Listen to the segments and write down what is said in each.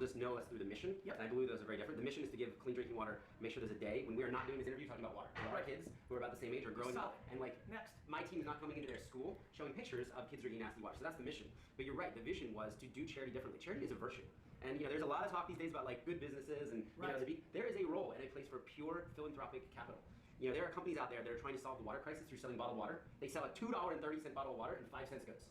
just know us through the mission. Yep. And I believe those are very different. The mission is to give clean drinking water, make sure there's a day when we are not doing this interview talking about water. Our kids who are about the same age are growing up, and like my team is not coming into their school showing pictures of kids drinking nasty water. So that's the mission. But you're right, the vision was to do charity differently. Charity is a virtue. And there's a lot of talk these days about like good businesses and there is a role and a place for pure philanthropic capital. There are companies out there that are trying to solve the water crisis through selling bottled water. They sell a $2.30 bottle of water and 5 cents goes.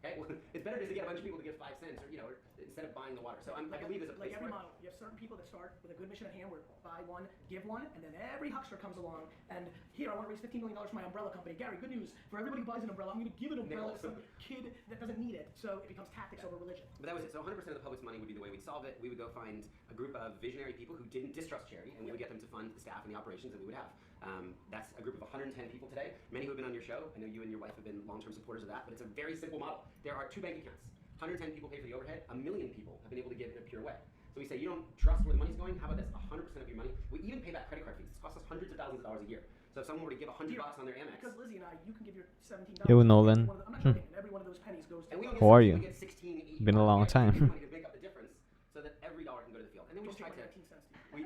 Okay, well, it's better just to get a bunch of people to give 5 cents, or instead of buying the water. So I believe there's a place like every for model. You have certain people that start with a good mission at hand, where buy one, give one, and then every huckster comes along. And here, I want to raise $15 million for my umbrella company. Gary, good news for everybody who buys an umbrella. I'm going to give an umbrella to some kid that doesn't need it. So it becomes tactics over religion. But that was it. So 100% of the public's money would be the way we'd solve it. We would go find a group of visionary people who didn't distrust charity, and we would get them to fund the staff and the operations that we would have. That's a group of 110 people today. Many who have been on your show. I know you and your wife have been long-term supporters of that, but it's a very simple model. There are 2 bank accounts. 110 people pay for the overhead. 1 million people have been able to give in a pure way. So we say, you don't trust where the money's going? How about this? 100% of your money. We even pay back credit card fees. This costs us hundreds of thousands of dollars a year. So if someone were to give $100 on their Amex, because Lizzie and I, you can give your $17. Yo, Nolan. I'm not joking. And every one of those pennies goes to. How are you? We get 16, 18, Been a long time. money to make up the difference, so that every dollar can go to the field. And then we just try to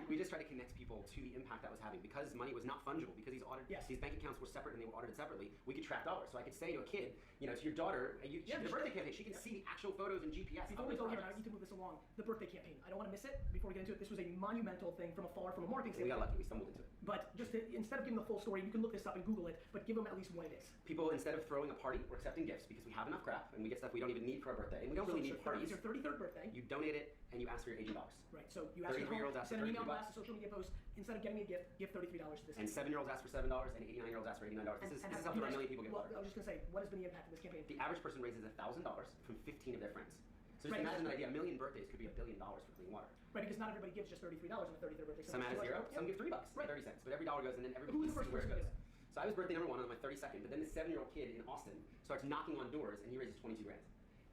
we just try to connect people to the impact that was having, because money was not fungible, because these bank accounts were separate and they were audited separately. We could track dollars. So I could say to a kid, to your daughter, she did a birthday campaign. She can see the actual photos and GPS. Before we go here, I need to move this along. The birthday campaign. I don't want to miss it. Before we get into it, this was a monumental thing from afar, from a marketing standpoint. We got lucky. We stumbled into it. But just instead of giving the full story, you can look this up and Google it, but give them at least what it is. People, instead of throwing a party, we're accepting gifts, because we have enough crap and we get stuff we don't even need for our birthday. And we don't really need parties. It's your 33rd birthday. You donate it and you ask for your $80. Right. So you ask your home, send an email blast, a social media post. Instead of getting me a gift, give $33 to this. And 7-year-olds ask for $7 and 89-year-olds ask for $89. This is something a million people get. Well, I was just gonna say, what has been the impact of this campaign? The average person raises $1,000 from 15 of their friends. So just imagine that idea. 1 million birthdays could be $1 billion for clean water. Right, because not everybody gives just $33 on their 33rd birthday. Some add a zero, some give $3, 30 cents. But every dollar goes, and then everybody sees where it goes. So I was birthday number 1 on my 32nd, but then this 7-year-old kid in Austin starts knocking on doors, and he raises 22 grand.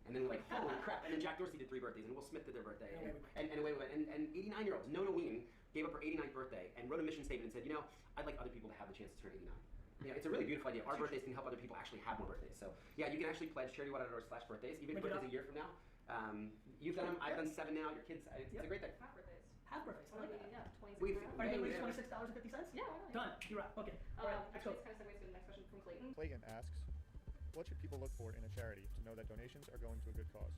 And then we're like, holy crap. And then Jack Dorsey did 3 birthdays, and Will Smith did their birthday. And away we went. And 89-year-olds, Nona Ween, gave up her 89th birthday and wrote a mission statement and said, I'd like other people to have the chance to turn 89. It's a really beautiful idea. Our birthdays can help other people actually have more birthdays. So yeah, you can actually pledge charitywater.org/birthdays, even if birthday's a year from now. You've done them, I've done 7 now, your kids, it's a great thing. Half birthdays. Half birthdays, I like that. Yeah, 26. Are you going to raise $26.50? Yeah, why not? Done. You're right. Okay. All right, let's go. Actually, this kind of segues to the next question from Clayton. Clayton asks, what should people look for in a charity to know that donations are going to a good cause?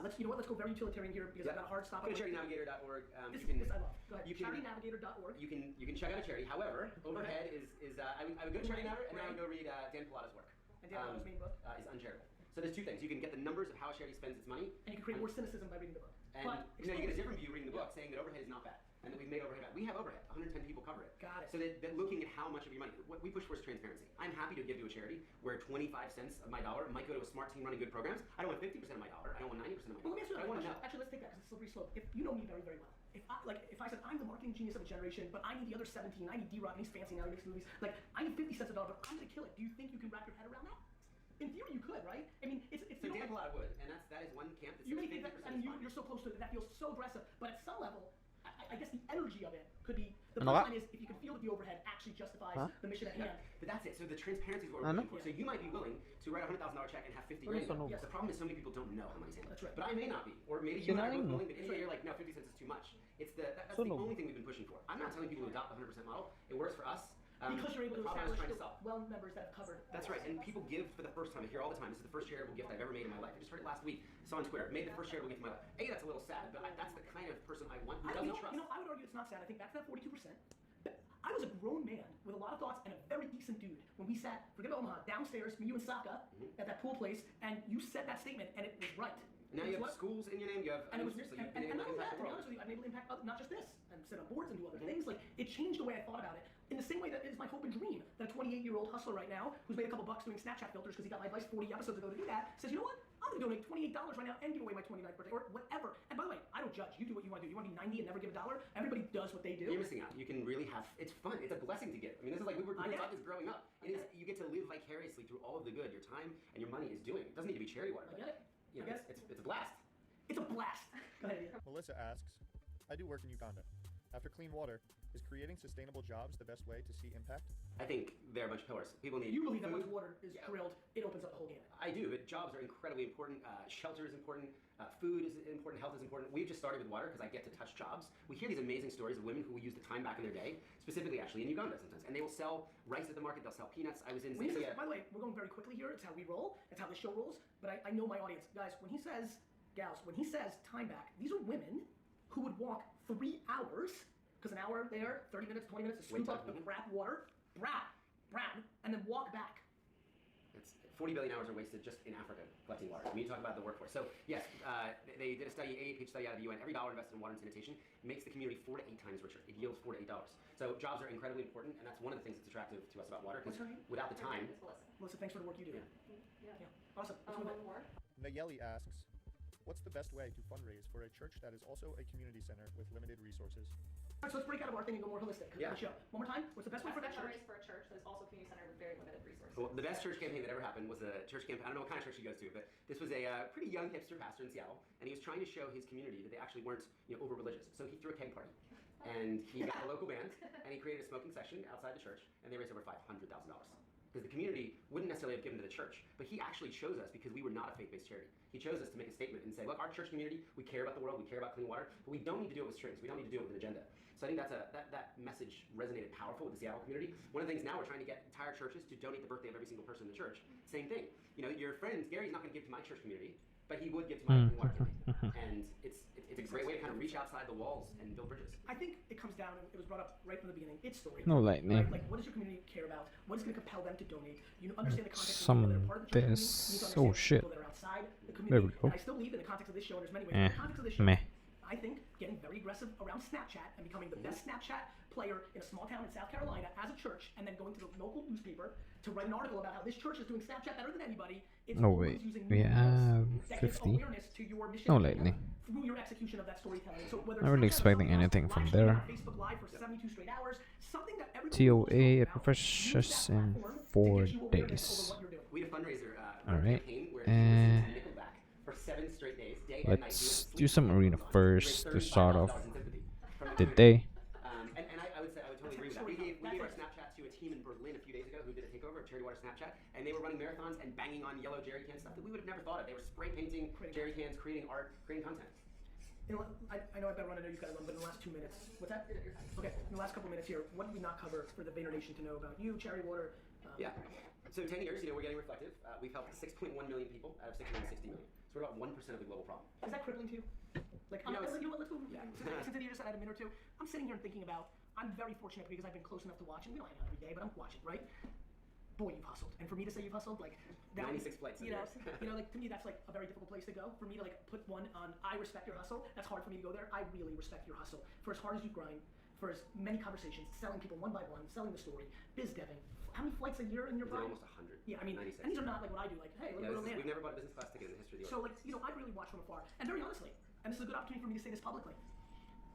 Let's go very utilitarian here, because I've got a hard stop. Go to charitynavigator.org. This I love. Go ahead. Charitynavigator.org. You can check out a charity. However, overhead is I would go to Charity Navigator, and then I would go read Dan Pilata's work. And Dan Pilata's main book is Uncharitable. So there's 2 things. You can get the numbers of how a charity spends its money, and you can create more cynicism by reading the book. And you get a different view reading the book, saying that overhead is not bad, and that we've made overhead bad. We have overhead. 110 people cover it. Got it. So that looking at how much of your money, what we push for is transparency. I'm happy to give to a charity where 25 cents of my dollar might go to a smart team running good programs. I don't want 50% of my dollar. I don't want 90% of my dollar. Well, let me ask you I want to know. Actually, let's take that, because it's a slippery slope. If you know me very, very well. If I said I'm the marketing genius of a generation, but I need the other 17, I need D-Rock, and he's fancy now, he makes movies. Like, I need 50 cents a dollar, but I'm gonna kill it. Do you think you can wrap your head around that? In theory, you could, right? I mean, it's so Dan Pilata would, and that is one camp that says 50% you're so close to it, that feels so aggressive. But at some level, I guess the energy of it could be, the punchline is, if you can feel that the overhead actually justifies the mission at hand. But that's it. So the transparency is what we're looking for. So you might be willing to write a $100,000 check and have 50 grand. The problem is so many people don't know how money's handled. That's right. But I may not be, or maybe you and I are both willing. But anyway, you're like, no, 50 cents is too much. That's the only thing we've been pushing for. I'm not telling people to adopt the 100% model. It works for us. Because you're able to establish well members that have covered. That's right, and people give for the first time. I hear all the time, this is the first charitable gift I've ever made in my life. I just heard it last week. I saw on Twitter, made the first charitable gift in my life. That's a little sad, but that's the kind of person I want who doesn't trust. I would argue it's not sad. I think back to that 42%. I was a grown man with a lot of thoughts and a very decent dude when we sat, forget about Omaha, downstairs, me, you and Saka, at that pool place, and you said that statement, and it was right. Now you have schools in your name, you have, and not only that, to be honest with you, I've been able to impact not just this, and sit on boards and do other things. Like, it changed the way I thought about it. In the same way that it is my hope and dream that a 28-year-old hustler right now, who's made a couple bucks doing Snapchat filters because he got my advice 40 episodes ago to do that, says, you know what? I'm gonna donate $28 right now and give away my 29th birthday, or whatever. And by the way, I don't judge. You do what you want to do. You want to be 90 and never give a dollar? Everybody does what they do. You're missing out. You can really have, it's fun. It's a blessing to give. I mean, this is like, we were talking about this growing up. It is, you get to live vicariously through all of the good your time and your money is doing. It doesn't need to be charity water. I get it. It's a blast. It's a blast. Go ahead. Melissa asks, I do work in Uganda. After clean water, Is creating sustainable jobs the best way to see impact? I think they're a bunch of pillars. People need You believe that food. once water is drilled, it opens up the whole gamut. I do, but jobs are incredibly important. Shelter is important. Food is important. Health is important. We've just started with water because I get to touch jobs. We hear these amazing stories of women who will use the time back in their day, specifically actually in Uganda sometimes, and they will sell rice at the market. They'll sell peanuts. I was in When he Zambia. says, by the way, we're going very quickly here. It's how we roll. It's how this show rolls. But I know my audience. Guys, when he says, gals, when he says time back, these are women who would walk 3 hours, because an hour there, 30 minutes, 20 minutes to scoop up the crap water, brown, and then walk back. It's 40 billion hours are wasted just in Africa collecting water. When you talk about the workforce. So yes, they did a study, 88-page study out of the UN. Every dollar invested in water and sanitation makes the community 4 to 8 times richer. It yields $4 to $8. So jobs are incredibly important, and that's one of the things that's attractive to us about water. Because What's her name? without the time, Melissa, thanks for the work you do. Yeah. Awesome. Let's move on. One more. Nayeli asks, what's the best way to fundraise for a church that is also a community center with limited resources? All right, so let's break out of our thing and go more holistic. Yeah. The show. One more time. What's the best way for that church? Fundraise for a church that is also a community center with very limited resources. well, the best church campaign that ever happened was a church campaign. I don't know what kind of church he goes to, but this was a pretty young hipster pastor in Seattle, and he was trying to show his community that they actually weren't, over religious. So he threw a keg party, and he got a local band, and he created a smoking section outside the church, and they raised over $500,000. Because the community wouldn't necessarily have given to the church, but he actually chose us because we were not a faith-based charity. He chose us to make a statement and say, look, our church community, we care about the world, we care about clean water, but we don't need to do it with strings. We don't need to do it with an agenda. So I think that message resonated powerful with the Seattle community. One of the things now we're trying to get entire churches to donate the birthday of every single person in the church. Same thing. Your friend Gary's not going to give to my church community, but he would give to my clean water community. And it's a great way to kind of reach outside the walls and build bridges. I think it comes down, and it was brought up right from the beginning. It's story. No lightning. Right? Like, what does your community care about? What is going to compel them to donate? You understand the context Summon of part of the church this. community. You need to Oh, understand shit. people that are outside the community. There we go. And I still believe in the context of this show, and there's many ways. In the context of this show, Meh. I think getting very aggressive around Snapchat and becoming the best Snapchat player in a small town in South Carolina as a church, and then going to the local newspaper to write an article about how this church is doing Snapchat better than anybody. It's No, always wait. using We new have tools that give 50. awareness to your mission No statement lightning. through your execution of that storytelling. So whether Not really it's expecting Snapchat or anything live from streaming there. on Facebook Live for 72 straight hours, something that everybody TOA knows about, professes use that in platform to 4 get you awareness days. over what you're doing. We had a fundraiser Alright. campaign where he listened to Nickelback for 7 straight days, day and night. He Let's wouldn't do sleep. some arena He raised first to start $35,000 off. in sympathy from the Did community. they? And I would totally agree with that. We gave our Snapchat to a team in Berlin a few days ago who did a takeover of Charity Water Snapchat, and they were running marathons and banging on yellow jerry can stuff that we would have never thought of. They were spray painting jerry cans, creating art, creating content. You know what? I know I better run. I know you've got to run, but in the last 2 minutes, what's that? Okay, in the last couple minutes here, what did we not cover for the Vayner Nation to know about you, Charity Water? Yeah. So 10 years, we're getting reflective. We've helped 6.1 million people out of 660 million. So we're about 1% of the global problem. Is that crippling to you? Like, You know, you know what? Let's go. yeah. Since you just said I had a minute or two, I'm sitting here and thinking about. I'm very fortunate because I've been close enough to watch, and we don't hang out every day, but I'm watching, right? Boy, you've hustled, and for me to say you've hustled, like that, 96 flights in you know, years. like to me that's like a very difficult place to go. For me to like put one on, I respect your hustle. That's hard for me to go there. I really respect your hustle for as hard as you grind, for as many conversations, selling people one by one, selling the story, biz deving. How many flights a year in your We're grind? almost 100. Yeah, I mean, 96. and these are not like what I do. Like, hey, let's Yeah, go to Atlanta. we've never bought a business class ticket in the history of the So like, I really watch from afar. And very honestly, and this is a good opportunity for me to say this publicly,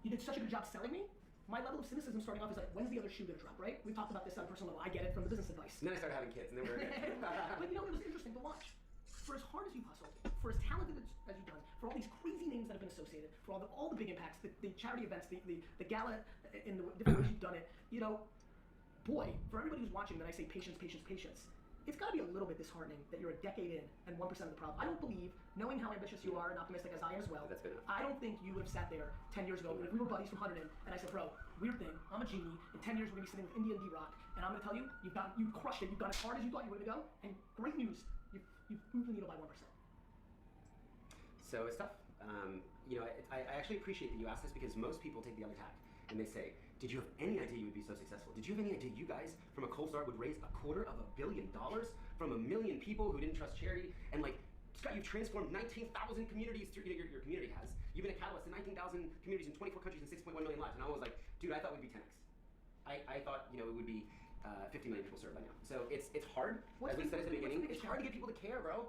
you did such a good job selling me. My level of cynicism starting off is like, when's the other shoe gonna drop, right? We've talked about this on a personal level. I get it from the business advice. And then I started having kids, and then we were good. But it was interesting to watch. For as hard as you've hustled, for as talented as you've done, for all these crazy names that have been associated, for all the big impacts, the charity events, the gala in the different ways you've done it, boy, for everybody who's watching that I say patience, patience, patience, it's got to be a little bit disheartening that you're a decade in and 1% of the problem. I don't believe, knowing how ambitious you are and optimistic as I am as well, That's good enough. I don't think you would have sat there 10 years ago, if we were buddies from Huntington, and I said, bro, weird thing, I'm a genie, in 10 years we're going to be sitting with India and D-Rock, and I'm going to tell you, you crushed it, you've gone as hard as you thought you were going to go, and great news, you've moved the needle by 1%. So it's tough. I actually appreciate that you asked this because most people take the other tack and they say, did you have any idea you would be so successful? Did you have any idea you guys from a cold start would raise $250 million from 1 million people who didn't trust charity? And like, Scott, you've transformed 19,000 communities through, your community has. You've been a catalyst to 19,000 communities in 24 countries and 6.1 million lives. And I was like, dude, I thought we'd be 10x. I thought, it would be 50 million people served by now. So it's hard. As we said at the beginning, it's hard to get people to care, bro.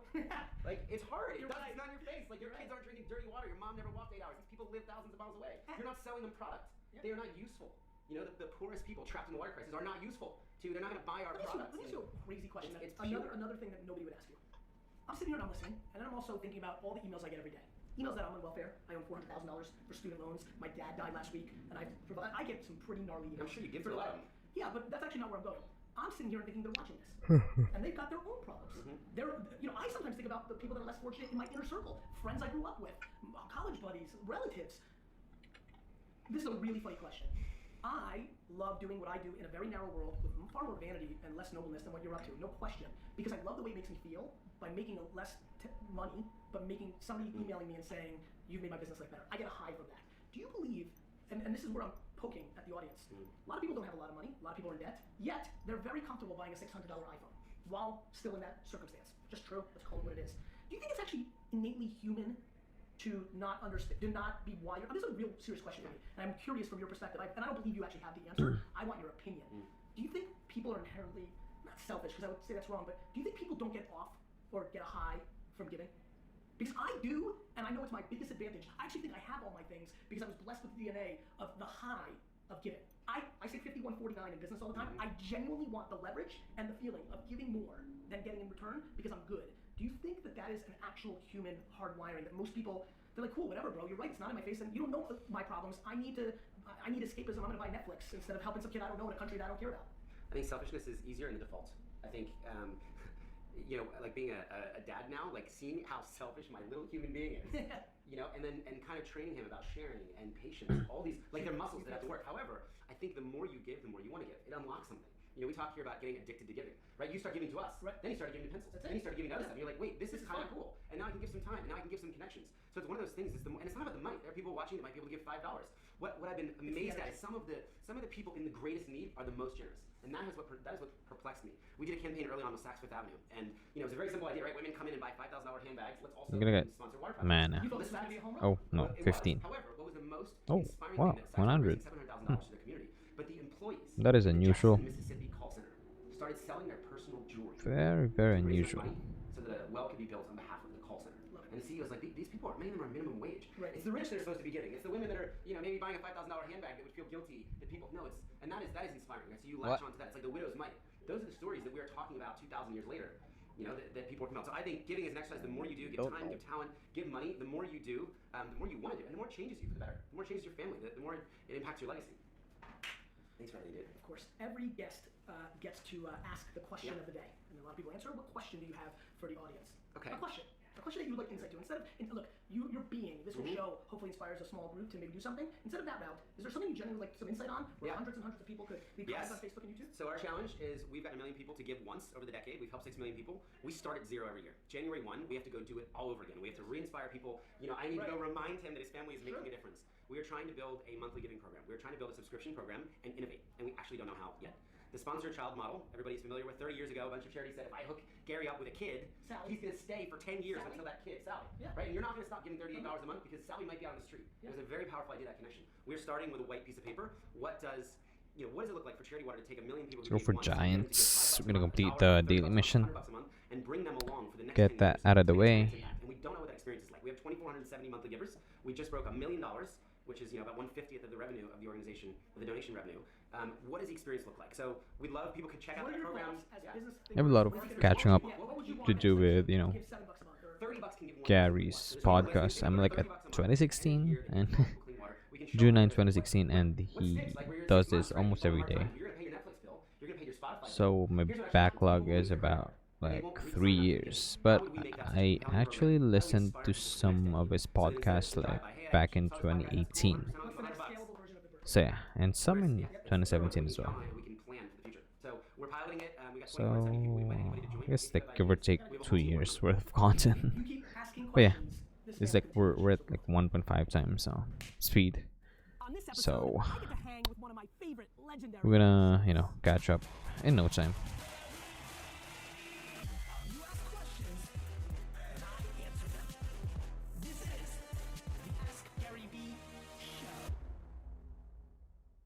Like, it's hard. It's not in your face. Like, your kids aren't drinking dirty water. Your mom never walked 8 hours. These people live thousands of miles away. You're not selling them product. They are not useful. The poorest people trapped in the water crisis are not useful to. They're not going to buy our products. Let me ask you a crazy question. It's Another thing that nobody would ask you. I'm sitting here and I'm listening, and then I'm also thinking about all the emails I get every day. He knows that I'm on welfare. I own $400,000 for student loans. My dad died last week, and I get some pretty gnarly emails. I'm sure you give to a lot of them. Yeah, but that's actually not where I'm going. I'm sitting here and thinking they're watching this, and they've got their own problems. I sometimes think about the people that are less fortunate in my inner circle, friends I grew up with, college buddies, relatives. This is a really funny question. I love doing what I do in a very narrow world with far more vanity and less nobleness than what you're up to, no question. Because I love the way it makes me feel by making less money, but making somebody emailing me and saying, you've made my business life better. I get a high from that. Do you believe, and this is where I'm poking at the audience, a lot of people don't have a lot of money, a lot of people are in debt, yet they're very comfortable buying a $600 iPhone while still in that circumstance. Just true, let's call it what it is. Do you think it's actually innately human to not understand, to not be wired? This is a real serious question for me, and I'm curious from your perspective, and I don't believe you actually have the answer. I want your opinion. Do you think people are inherently, not selfish, because I would say that's wrong, but do you think people don't get off or get a high from giving? Because I do, and I know it's my biggest advantage. I actually think I have all my things because I was blessed with the DNA of the high of giving. I say 51-49 in business all the time. I genuinely want the leverage and the feeling of giving more than getting in return because I'm good. Do you think that that is an actual human hardwiring that most people, they're like, cool, whatever, bro, you're right, it's not in my face, and you don't know my problems. I need escapism, I'm gonna buy Netflix instead of helping some kid I don't know in a country that I don't care about. I think selfishness is easier in the default. I think, like being a dad now, like seeing how selfish my little human being is, and kind of training him about sharing and patience, all these, like they're muscles that have to work. However, I think the more you give, the more you want to give. It unlocks something. We talk here about getting addicted to giving, right? You start giving to us, then you start giving to pencils, then you start giving to other stuff. And you're like, wait, this is kind of cool. And now I can give some time, and now I can give some connections. So it's one of those things. And it's not about the money. There are people watching that might be able to give $5. What I've been amazed at is some of the people in the greatest need are the most generous, and that is what perplexed me. We did a campaign early on with Saks Fifth Avenue, and it was a very simple idea, right? Women come in and buy $5,000 handbags. Let's also sponsor water fountains. Man. You thought this was gonna be a home run? Oh no, 15. However, what was the most Oh inspiring wow, thing that Saks 100. raised $700,000 to their community, but the employees. That is of the unusual. Jackson, Mississippi call center started selling their personal jewelry. Very, very to raise unusual. money so that a well could be built on behalf of the call center. And the CEO was like, these people many of them are minimum wage. Right. It's the rich that are supposed to be giving. It's the women that are, maybe buying a $5,000 handbag that would feel guilty. That people, that is inspiring. Right? So you latch onto that. It's like the widow's mite. Those are the stories that we are talking about 2,000 years later. That people are coming out. So I think giving is an exercise. The more you do, give time, give talent, give money. The more you do, the more you want to do, and the more it changes you for the better. The more it changes your family. The more it impacts your legacy. Thanks for everything you did. Of course, every guest gets to ask the question of the day, and a lot of people answer. What question do you have for the audience? Okay. A question that you would like insight to. Instead of, look, your being, this will show, hopefully inspires a small group to maybe do something. Instead of that route, is there something you genuinely like some insight on, where hundreds and hundreds of people could leave comments on Facebook and YouTube? So our challenge is we've got 1 million people to give once over the decade. We've helped 6 million people. We start at 0 every year. January 1, we have to go do it all over again. We have to re-inspire people. I need to go remind him that his family is making a difference. We are trying to build a monthly giving program. We are trying to build a subscription program and innovate, and we actually don't know how yet. The sponsor child model, everybody's familiar with. 30 years ago, a bunch of charities said, if I hook Gary up with a kid, Sally. he's going to stay for 10 years until that kid, Sally. Yeah. Right? And you're not going to stop giving $38 a month because Sally might be out on the street. It was a very powerful idea, that connection. We're starting with a white piece of paper. What does it look like for Charity Water to take 1 million people? So for Giants, we're gonna complete the daily mission. And bring them along for the next Get that out of the way. And we don't know what that experience is like. We have 2,470 monthly givers. We just broke $1 million, which is about 1/50th of the revenue of the organization, of the donation revenue. What does the experience look like? So we'd love people could check out that program. I have a lot of catching up to do with, $30 can give Gary's podcast. I'm like at 2016 and June 9, 2016, and he does this almost every day. So my backlog is about like 3 years, but I actually listened to some of his podcasts like back in 2018. So yeah, and some in 2017 as well. So I guess like give or take 2 years worth of content. But yeah, it's like we're at like 1.5 times speed. So we're gonna catch up in no time.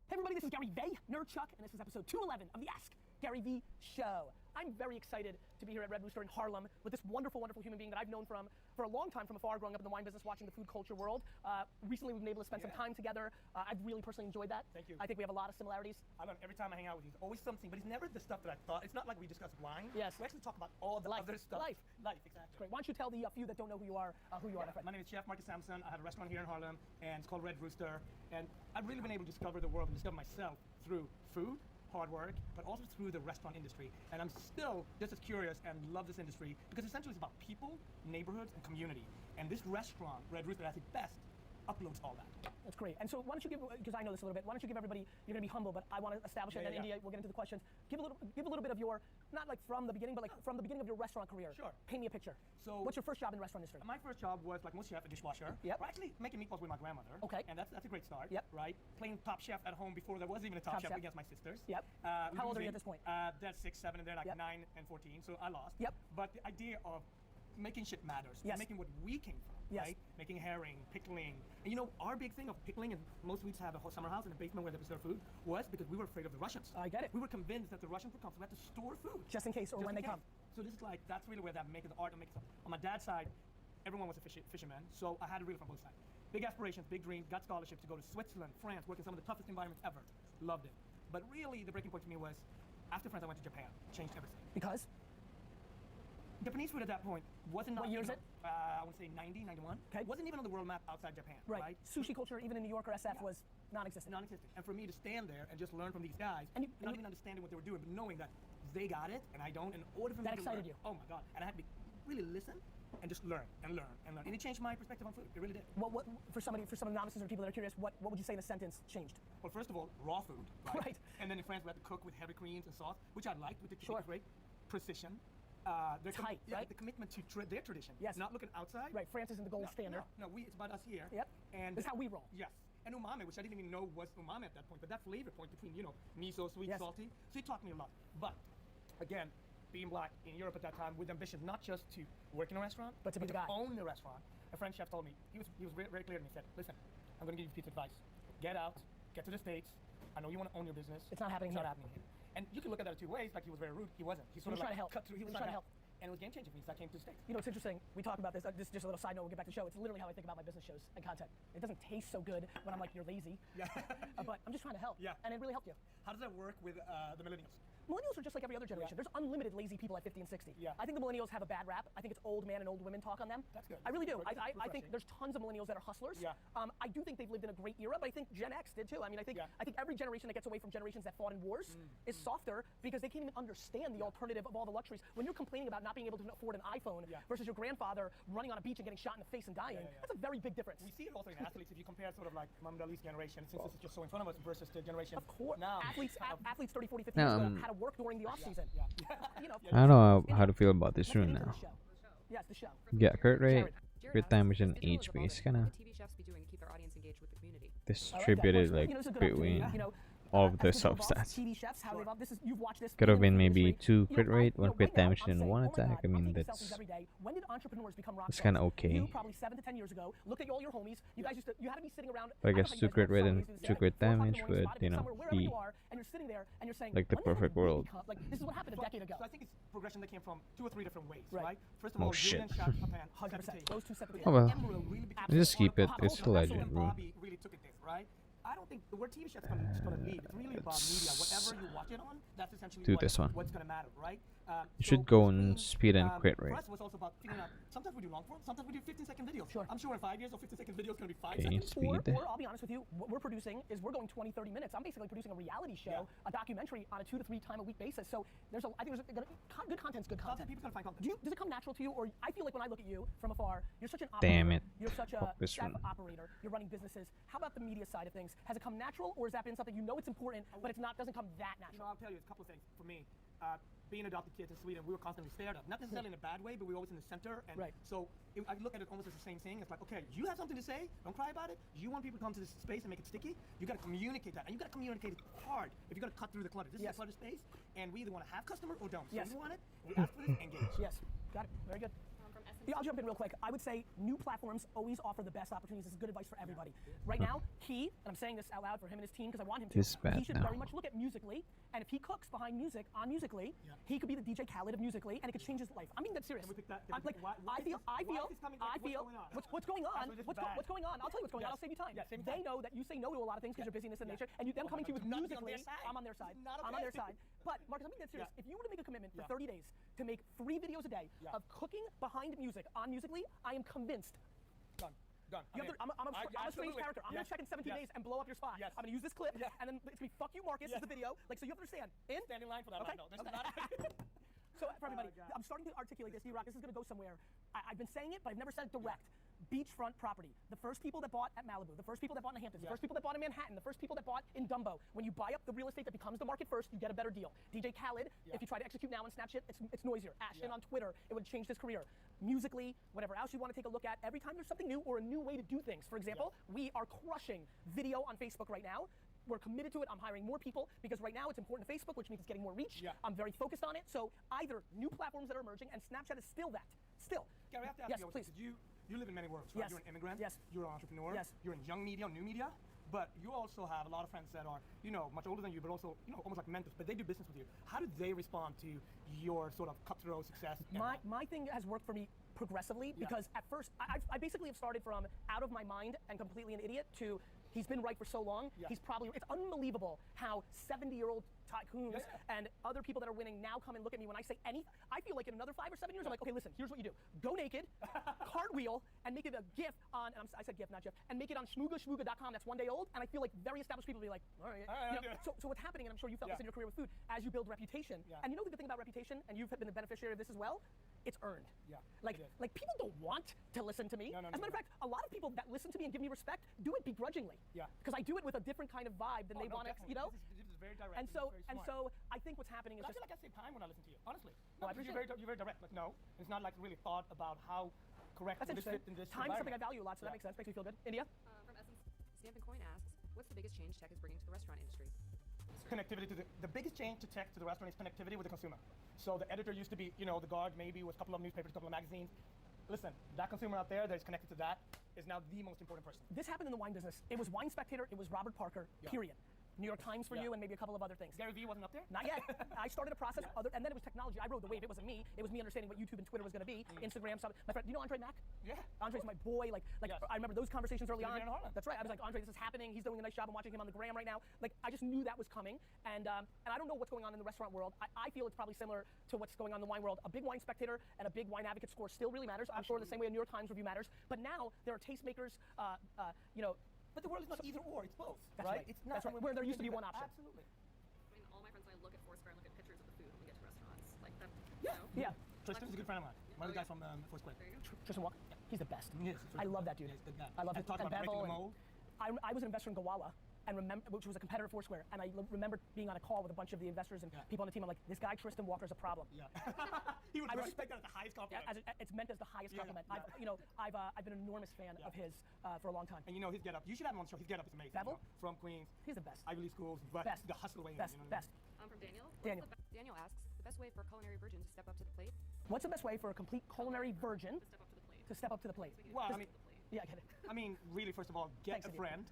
Hey everybody, this is Gary Vay, Nerd Chuck, and this is episode 211 of the Ask Gary V Show. I'm very excited to be here at Red Rooster in Harlem with this wonderful, wonderful human being that I've known for a long time from afar, growing up in the wine business, watching the food culture world. Recently, we've been able to spend some time together. I've really personally enjoyed that. Thank you. I think we have a lot of similarities. I love every time I hang out with you, it's always something, but it's never the stuff that I thought. It's not like we discuss wine. Yes. We actually talk about all the Life. other stuff. Life. Exactly. Great. Why don't you tell the few that don't know who you are, my friend? My name is Chef Marcus Sampson. I have a restaurant here in Harlem, and it's called Red Rooster. And I've really been able to discover the world and discover myself through food, hard work, but also through the restaurant industry. And I'm still just as curious and love this industry because essentially it's about people, neighborhoods, and community. And this restaurant, Red Rooster, at its best, uploads all that. That's great. And so why don't you give, because I know this a little bit, why don't you give everybody, you're going to be humble, but I want to establish it, and then India, we'll get into the questions. Give a little bit of your, not like from the beginning, but like from the beginning of your restaurant career. Sure. Paint me a picture. So, what's your first job in the restaurant industry? My first job was, like most chefs, a dishwasher. Yep. We're actually making meatballs with my grandmother. Okay. And that's a great start. Yep. Right? Playing Top Chef at home before there was even a Top Chef against my sisters. Yep. How old are you at this point? They're 6, 7, and they're like 9 and 14, so I lost. Yep. But the idea of making shit matters. Yes. Making what we came from. Yes. Right? Making herring, pickling. And you know, our big thing of pickling, and most weeks have a whole summer house in the basement where they serve food, was because we were afraid of the Russians. I get it. We were convinced that the Russians would come, so we had to store food. Just in case, or when they come. So this is like, that's really where that making the art and making stuff. On my dad's side, everyone was a fisherman, so I had it really from both sides. Big aspirations, big dreams, got scholarships to go to Switzerland, France, work in some of the toughest environments ever. Loved it. But really, the breaking point for me was, after France, I went to Japan. Changed everything. Because? Japanese food at that point wasn't. What year is it? I want to say 90, 91. Okay. Wasn't even on the world map outside Japan. Right. Sushi culture, even in New York or SF, was non-existent. Non-existent. And for me to stand there and just learn from these guys, not even understanding what they were doing, but knowing that they got it and I don't, in order for me that to excited learn, you. Oh my God. And I had to really listen and just learn and learn and learn. And it changed my perspective on food. It really did. What for some novices or people that are curious, what would you say in a sentence changed? Well, first of all, raw food. Right. And then in France, we had to cook with heavy creams and sauce, which I liked with the great precision. Tight, right? The commitment to their tradition. Yes. Not looking outside. Right. France isn't the gold standard. No, it's about us here. Yep. And this is how we roll. Yes. And umami, which I didn't even know was umami at that point, but that flavor point between, you know, miso, sweet, salty. So he taught me a lot. But again, being black in Europe at that time with ambition not just to work in a restaurant, but to be the guy. Own the restaurant. A French chef told me, he was very clear to me. He said, listen, I'm going to give you a piece of advice. Get out, get to the States. I know you want to own your business. It's not happening here. It's not happening here. And you can look at that 2 ways. Like, he was very rude. He wasn't. He was trying to help. Cut through. He was trying to help. And it was game changing for me, so I came to the States. You know, it's interesting. We talk about this. This is just a little side note. We'll get back to the show. It's literally how I think about my business shows and content. It doesn't taste so good when I'm like, you're lazy. Yeah. But I'm just trying to help. Yeah. And it really helped you. How does that work with the millennials? Millennials are just like every other generation. There's unlimited lazy people at 50 and 60. Yeah. I think the millennials have a bad rap. I think it's old man and old women talk on them. That's good. I really do. I think there's tons of millennials that are hustlers. Yeah. I do think they've lived in a great era, but I think Gen X did too. I mean, I think every generation that gets away from generations that fought in wars is softer because they can't even understand the alternative of all the luxuries. When you're complaining about not being able to afford an iPhone versus your grandfather running on a beach and getting shot in the face and dying, that's a very big difference. We see it also in athletes. If you compare sort of like Muhammad Ali's generation, since this is just so in front of us, versus the generation of course. now. Athletes 30, 40, 50 years ago had to work during the off season. You know, I don't know how to feel about this room now. Yes, the show. Yeah, crit rate, crit damage, and HP is kind of distributed like between all of the substats. Could have been maybe 2 crit rate, 1 crit damage, and 1 attack. I mean, that's kind of okay. Probably 7 to 10 years ago. Look at all your homies. You guys you had to be sitting around. But I guess 2 crit rate and 2 crit damage would, you know, be like the perfect world. Like, this is what happened a decade ago. So I think it's progression that came from 2 or 3 different ways, right? First of all, shit. Julian shot Japan, 100%. Those 2 separate. Oh well, really just keep it. It's a legend room. Bobby really took it there, right? I don't think the word TV chef's gonna lead. It's really about media. Whatever you watch it on, that's essentially what's gonna matter, right? You should go on speed and crit rate. For us, it was also about figuring out. Sometimes we do long form, sometimes we do 15-second videos. Sure. I'm sure in 5 years, or 15-second video is gonna be 5 Okay, seconds. speed. Or I'll be honest with you, what we're producing is we're going 20, 30 minutes. I'm basically producing a reality show, a documentary on a 2 to 3 time a week basis. So I think good content's good content. People's gonna find content. Does it come natural to you, or I feel like when I look at you from afar, you're such an Damn operator. it. You're such a This chef one. operator. You're running businesses. How about the media side of things? Has it come natural, or has that been something you know it's important, but doesn't come that natural? You know, I'll tell you a couple of things. For me, being adopted kids in Sweden, we were constantly stared at. Not necessarily in a bad way, but we were always in the center. And so I look at it almost as the same thing. It's like, okay, you have something to say, don't cry about it. You want people to come to this space and make it sticky, you gotta communicate that. And you gotta communicate it hard if you're gonna cut through the clutter. This is a clutter space, and we either wanna have customer or don't. So we want it, we ask for this, engage. Yes, got it, very good. From Yeah, I'll jump in real quick. I would say new platforms always offer the best opportunities. This is good advice for everybody. Right now, he, and I'm saying this out loud for him and his team because I want him to, This is bad he should now. very much look at Musical.ly, and if he cooks behind music on Musical.ly, he could be the DJ Khaled of Musical.ly, and it could change his life. I'm being dead serious. Can we pick that- I'm like, I feel, what's going on? What's going on? I'll tell you what's going on. I'll save you time. Yeah, save me They time. know that you say no to a lot of things because you're busy in this nature, and them coming to you with I'm not Musical.ly, on their side. I'm on their side. This is not I'm on their okay. side. But Marcus, I'm being dead serious. Yeah. If you were to make a commitment for Yeah. 30 days to make 3 videos a day Yeah. of cooking behind music on Musical.ly, I am convinced. Done. You have to, I'm a strange absolutely. character. I'm Yes. gonna check in 17 Yes. days and blow up your spot. Yes. I'm gonna use this clip, Yeah. and then it's gonna be "fuck you, Marcus" is the video. Like, so you have to understand. In. Stand in line for that. Okay. Right? No, this Okay. is not. So for everybody, God. I'm starting to articulate this. D-Rock, this is gonna go somewhere. I've been saying it, but I've never said it direct. Beachfront property. The first people that bought at Malibu, the first people that bought in the Hamptons, the first people that bought in Manhattan, the first people that bought in Dumbo. When you buy up the real estate that becomes the market first, you get a better deal. DJ Khaled, if you try to execute now on Snapchat, it's noisier. Ashton on Twitter, it would change his career. Musically, whatever else you want to take a look at, every time there's something new or a new way to do things. For example, we are crushing video on Facebook right now. We're committed to it. I'm hiring more people because right now it's important to Facebook, which means it's getting more reach. Yeah. I'm very focused on it. So either new platforms that are emerging, and Snapchat is still that. Still. Gary, I have to ask Yes, you, please. because you live in many worlds, right? Yes. You're an immigrant. Yes. You're an entrepreneur. Yes. You're in young media, new media. But you also have a lot of friends that are, much older than you, but also, almost like mentors. But they do business with you. How do they respond to your sort of cutthroat success? My thing has worked for me progressively because at first I basically have started from out of my mind and completely an idiot to he's been right for so long. Yeah. It's unbelievable how 70-year-old tycoons and other people that are winning now come and look at me when I say anything. I feel like in another 5 or 7 years, I'm like, okay, listen, here's what you do. Go naked, cartwheel, and make it a GIF on, and I said GIF, not GIF, and make it on shmooga.com that's 1 day old. And I feel like very established people will be like, all right. So what's happening, and I'm sure you felt this in your career with food, as you build reputation, and you know the good thing about reputation, and you've been the beneficiary of this as well, it's earned. Yeah, Like it is. people don't want to listen to me. No, As a matter of fact, a lot of people that listen to me and give me respect do it begrudgingly. Yeah. Because I do it with a different kind of vibe than they want to, This is very direct. And This so is very smart. I think what's happening is But I just feel like I save time when I listen to you, honestly. Well, I because appreciate you're very direct. Like, no, it's not like really thought about how correct that's this fit interesting. in this Time is something I environment. value a lot, so that makes sense. Makes me feel good. India? From Essence, Stampin' Coin asks, what's the biggest change tech is bringing to the restaurant industry? Connectivity to the biggest change to tech to the restaurant is connectivity with the consumer. So the editor used to be, the guard maybe with a couple of newspapers, a couple of magazines. Listen, that consumer out there that is connected to that is now the most important person. This happened in the wine business. It was Wine Spectator, it was Robert Parker, period. New York Times for you and maybe a couple of other things. Gary Vee wasn't up there? Not yet. I started a process, and then it was technology. I rode the wave. It wasn't me. It was me understanding what YouTube and Twitter was going to be, Instagram stuff. My friend, do you know Andre Mack? Yeah. Andre's my boy. Like I remember those conversations early on. Here in Harlem. That's right. I was like, Andre, this is happening. He's doing a nice job. I'm watching him on the gram right now. Like I just knew that was coming, and I don't know what's going on in the restaurant world. I feel it's probably similar to what's going on in the wine world. A big Wine Spectator and a big Wine Advocate score still really matters. I'm sure the same way a New York Times review matters. But now there are tastemakers. But the world is not either or, it's both, That's right. It's not That's right. Where there used to be one option. Absolutely. I mean, all my friends and I look at Foursquare and look at pictures of the food when we get to restaurants. Like that, Yeah. Tristan's a good friend of mine. One of the guys from Foursquare. There you go. Tristan Walker. He's the best. Yes, I love that dude. Yes, good guy. I love And his talk and about breaking Bevel. the mold. I was an investor in Gowalla, which was a competitor of Foursquare, and I remember being on a call with a bunch of the investors and people on the team. I'm like, this guy Tristan Walker is a problem. Yeah. He would I respect that as the highest compliment. It's meant as the highest compliment. yeah. I've been an enormous fan of his for a long time. And his get up. You should have him on the show. His get up is amazing. Bevel? From Queens, He's the best. Ivy League schools, but Best. the hustle way. Best. Best. From Daniel. Daniel. Daniel asks, the best way for a culinary virgin to step up to the plate? What's the best way for a complete culinary virgin To step up to the plate. to step up to the plate? Well, I mean, Yeah, I get it. I mean, really, first of all, get Thanks, a India. friend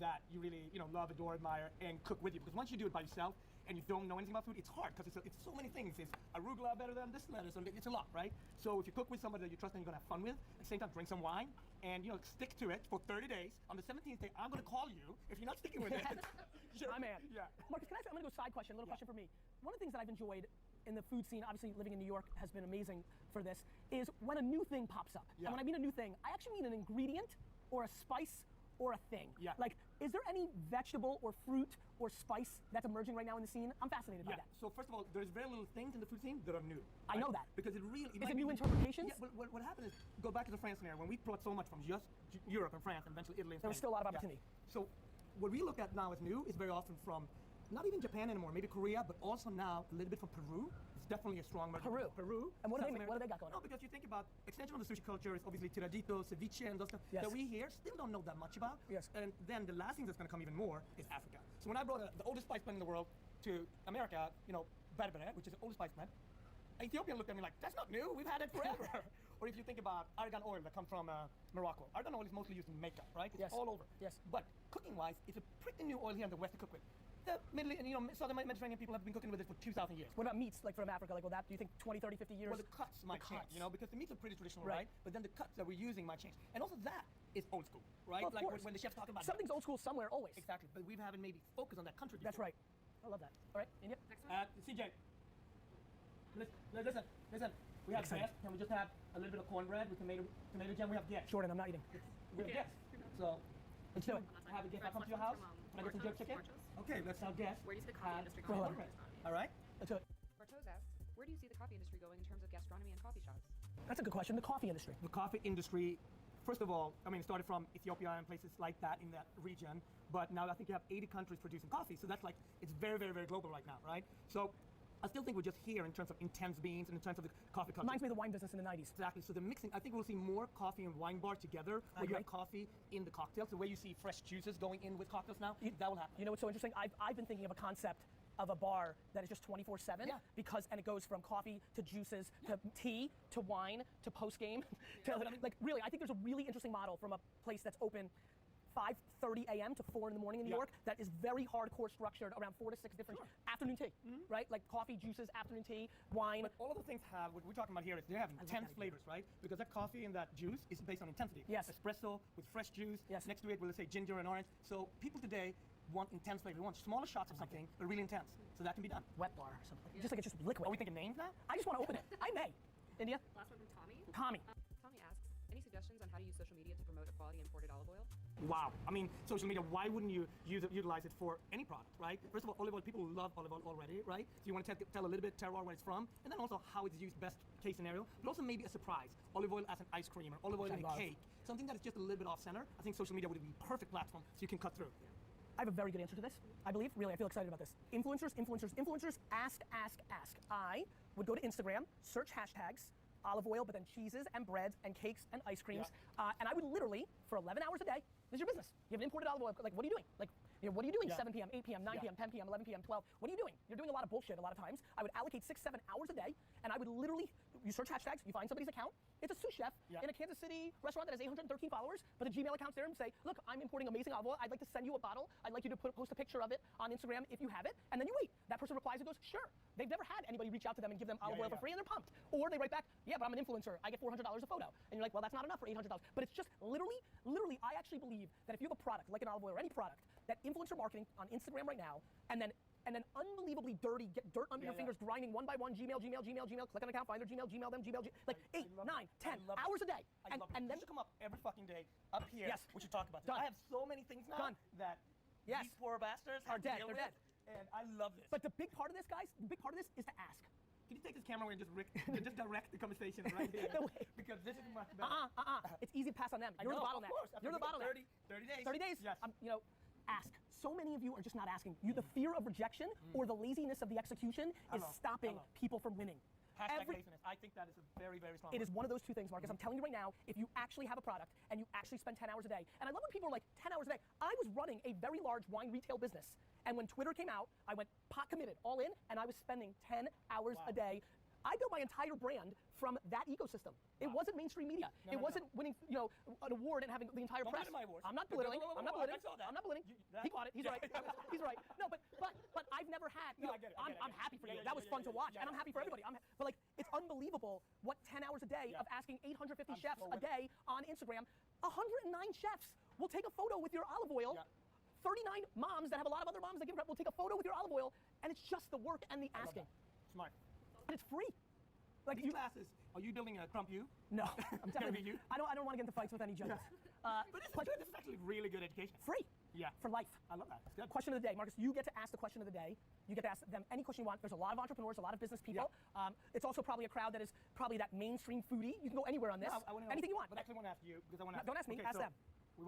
that you really, love, adore, admire, and cook with you. Because once you do it by yourself and you don't know anything about food, it's hard because it's so many things. It's arugula better than this lettuce, and it's a lot, right? So if you cook with somebody that you trust and you're gonna have fun with, at the same time, drink some wine and stick to it for 30 days. On the 17th day, I'm gonna call you if you're not sticking with it. My man. Yeah. Marcus, I'm gonna go side question, a little question for me. One of the things that I've enjoyed in the food scene, obviously living in New York has been amazing for this, is when a new thing pops up. Yeah. And when I mean a new thing, I actually mean an ingredient or a spice or a thing. Yeah. Like, is there any vegetable or fruit or spice that's emerging right now in the scene? I'm fascinated by that. So first of all, there's very little things in the food scene that are new. I know that. Because it really... Is it new interpretations? Yeah, but what happened is, go back to the France scenario, when we brought so much from just Europe and France and eventually Italy and There was Spain. still a lot of Yeah. opportunity. So what we look at now as new is very often from, not even Japan anymore, maybe Korea, but also now a little bit from Peru. It's definitely a strong market. Peru. And what do South they got going No, on? because you think about extension of the sushi culture is obviously tiradito, ceviche, and those stuff Yes. that we here still don't know that much about. Yes. And then the last thing that's going to come even more is Africa. So when I brought the oldest spice blend in the world to America, berbere, which is the oldest spice blend, Ethiopian looked at me like, that's not new, we've had it forever. Or if you think about argan oil that comes from Morocco. Argan oil is mostly used in makeup, right? It's all over. Yes. But cooking-wise, it's a pretty new oil here in the West to cook with. The Southern Mediterranean people have been cooking with it for 2,000 years. What about meats, like from Africa? Like, will that, do you think 20, 30, 50 years? Well, the cuts might change, because the meats are pretty traditional, right? But then the cuts that we're using might change. And also that is old school, right? Well, of course. When the chefs talk about something's old school somewhere, always. Exactly, but we haven't maybe focused on that country before. That's right. I love that. All right, India? Next one. CJ, listen. We have Excited. guests, and we just have a little bit of cornbread with tomato jam. We have guests. Jordan, I'm not eating. We have guests. So Let's do it. have a guest Fred come to your Selections house. from, Can I get some jerk chicken? Bartos. Okay, let's have guests. Where do you see the coffee industry Go going? ahead. All right. Let's do it. Bartos asks, where do you see the coffee industry going in terms of gastronomy and coffee shops? That's a good question. The coffee industry. The coffee industry, first of all, I mean, it started from Ethiopia and places like that in that region, but now I think you have 80 countries producing coffee, so that's like, it's very, very, very global right now, right? So I still think we're just here in terms of intense beans and in terms of the coffee culture. Reminds me of the wine business in the 90s. Exactly, so the mixing, I think we'll see more coffee and wine bar together, where you have coffee in the cocktails, the way you see fresh juices going in with cocktails now, that will happen. You know what's so interesting? I've been thinking of a concept of a bar that is just 24/7 Yeah. because, and it goes from coffee to juices to tea to wine to post game to like really, I think there's a really interesting model from a place that's open 5:30 a.m. to 4 in the morning in New York that is very hardcore structured around 4 to 6 different afternoon tea, right? Like coffee, juices, afternoon tea, wine. But all of the things have, what we're talking about here is they have intense flavors, right? Because that coffee and that juice is based on intensity. Yes. Espresso with fresh juice. Yes. Next to it, let's say ginger and orange. So people today want intense flavor. They want smaller shots of something, but really intense. So that can be done. Wet bar or something. Just like it's just liquid. Are we thinking names now? I just want to open it. I may. India? Last one from Tommy. Tommy. Tommy asks, any suggestions on how to use social media to promote a quality imported olive oil? Wow. I mean, social media, why wouldn't you utilize it for any product, right? First of all, olive oil, people love olive oil already, right? So you want to tell a little bit terroir where it's from, and then also how it's used, best case scenario, but also maybe a surprise. Olive oil as an ice cream or olive oil in a cake. Something that is just a little bit off center. I think social media would be a perfect platform so you can cut through. I have a very good answer to this. I believe, really, I feel excited about this. Influencers, ask. I would go to Instagram, search hashtags, olive oil, but then cheeses and breads and cakes and ice creams. And I would literally, for 11 hours a day, this is your business. You have an imported olive oil, like what are you doing? Like, what are you doing 7 p.m., 8 p.m., 9 p.m., 10 p.m., 11 p.m., 12? What are you doing? You're doing a lot of bullshit a lot of times. I would allocate 6, 7 hours a day, and I would literally, you search hashtags, you find somebody's account. It's a sous chef in a Kansas City restaurant that has 813 followers, but the Gmail account's there and say, look, I'm importing amazing olive oil. I'd like to send you a bottle. I'd like you to post a picture of it on Instagram if you have it. And then you wait. That person replies and goes, sure. They've never had anybody reach out to them and give them olive oil for free, and they're pumped. Or they write back, yeah, but I'm an influencer. I get $400 a photo. And you're like, well, that's not enough for $800. But it's just literally, I actually believe that if you have a product, like an olive oil or any product, that influencer marketing on Instagram right now, and then unbelievably dirty, get dirt under your fingers, grinding one by one, Gmail, click on an account, find their Gmail them, like 8, 9, 10 hours a day. And then should come up every fucking day up here. Yes. We should talk about this. Done. I have so many things now that these poor bastards Are have to dead. deal They're with, dead. And I love this. But the big part of this, guys, is to ask. Can you take this camera away and just direct the conversation right here? No way. Because this is much better. It's easy to pass on them. You're the bottleneck. Of course. You're the bottleneck. 30 days. 30 days? Yes. Ask. So many of you are just not asking. The fear of rejection or the laziness of the execution is stopping people from winning. Hashtag laziness. I think that is a very, very strong It word. is one of those two things, Marcus. I'm telling you right now, if you actually have a product and you actually spend 10 hours a day, and I love when people are like, 10 hours a day. I was running a very large wine retail business, and when Twitter came out, I went pot committed, all in, and I was spending 10 hours a day. I built my entire brand from that ecosystem. It wasn't mainstream media. It wasn't winning, an award and having the entire press. Don't my awards. I'm not belittling. I'm not belittling. I saw that. I'm not belittling. He caught it. He's right. He's right. No, but I've never had. I get it. I'm happy for you. That was fun to watch, and I'm happy for everybody. But like, it's unbelievable what 10 hours a day of asking 850 chefs a day on Instagram. 109 chefs will take a photo with your olive oil. 39 moms that have a lot of other moms that give will take a photo with your olive oil, and it's just the work and the asking. Smart. And it's free. Like These classes, are you building a Crump U? No, I'm definitely. you? I don't want to get into fights with any judges. But this is good. This is actually really good education. Free. Yeah. For life. I love that. It's good. Question of the day, Marcus. You get to ask the question of the day. You get to ask them any question you want. There's a lot of entrepreneurs, a lot of business people. It's also probably a crowd that is probably that mainstream foodie. You can go anywhere on this. No, I wanna know. Anything you want. But I actually want to ask you because I want to. Don't ask me. Ask them.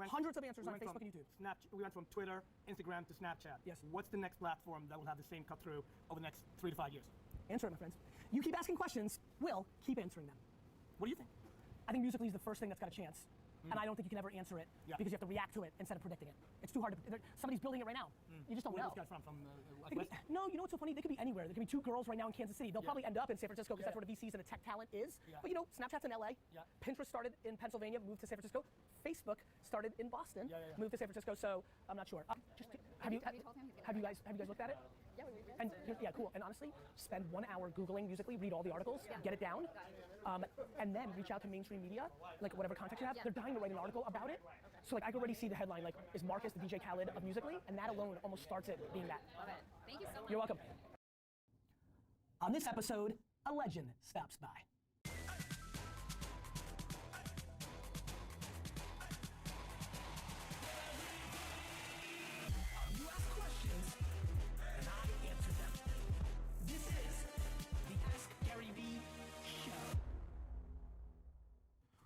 Hundreds of answers on Facebook and YouTube. We went from Twitter, Instagram to Snapchat. Yes. What's the next platform that will have the same cut through over the next 3 to 5 years? Answer it, my friends. You keep asking questions, we'll keep answering them. What do you think? I think Musical.ly is the first thing that's got a chance. and I don't think you can ever answer it because you have to react to it instead of predicting it. It's too hard to. Somebody's building it right now. You just don't know. Where are those guys from? They could be, no, you know what's so funny? They could be anywhere. There could be two girls right now in Kansas City. They'll probably end up in San Francisco because that's where the VCs and the tech talent is. But you know, Snapchat's in LA. Pinterest started in Pennsylvania, moved to San Francisco. Facebook started in Boston, moved to San Francisco. So I'm not sure. Have you guys looked at it? Yeah, we read And yeah, cool. And honestly, spend 1 hour Googling Musical.ly, read all the articles, get it down, and then reach out to mainstream media, like whatever contact you have. They're dying to write an article about it. So like I can already see the headline, like, is Marcus the DJ Khaled of Musical.ly? And that alone almost starts it being that. Love it. Thank you so much. You're welcome. On this episode, a legend stops by. You ask questions, and I answer them. This is the Ask Gary Vee Show.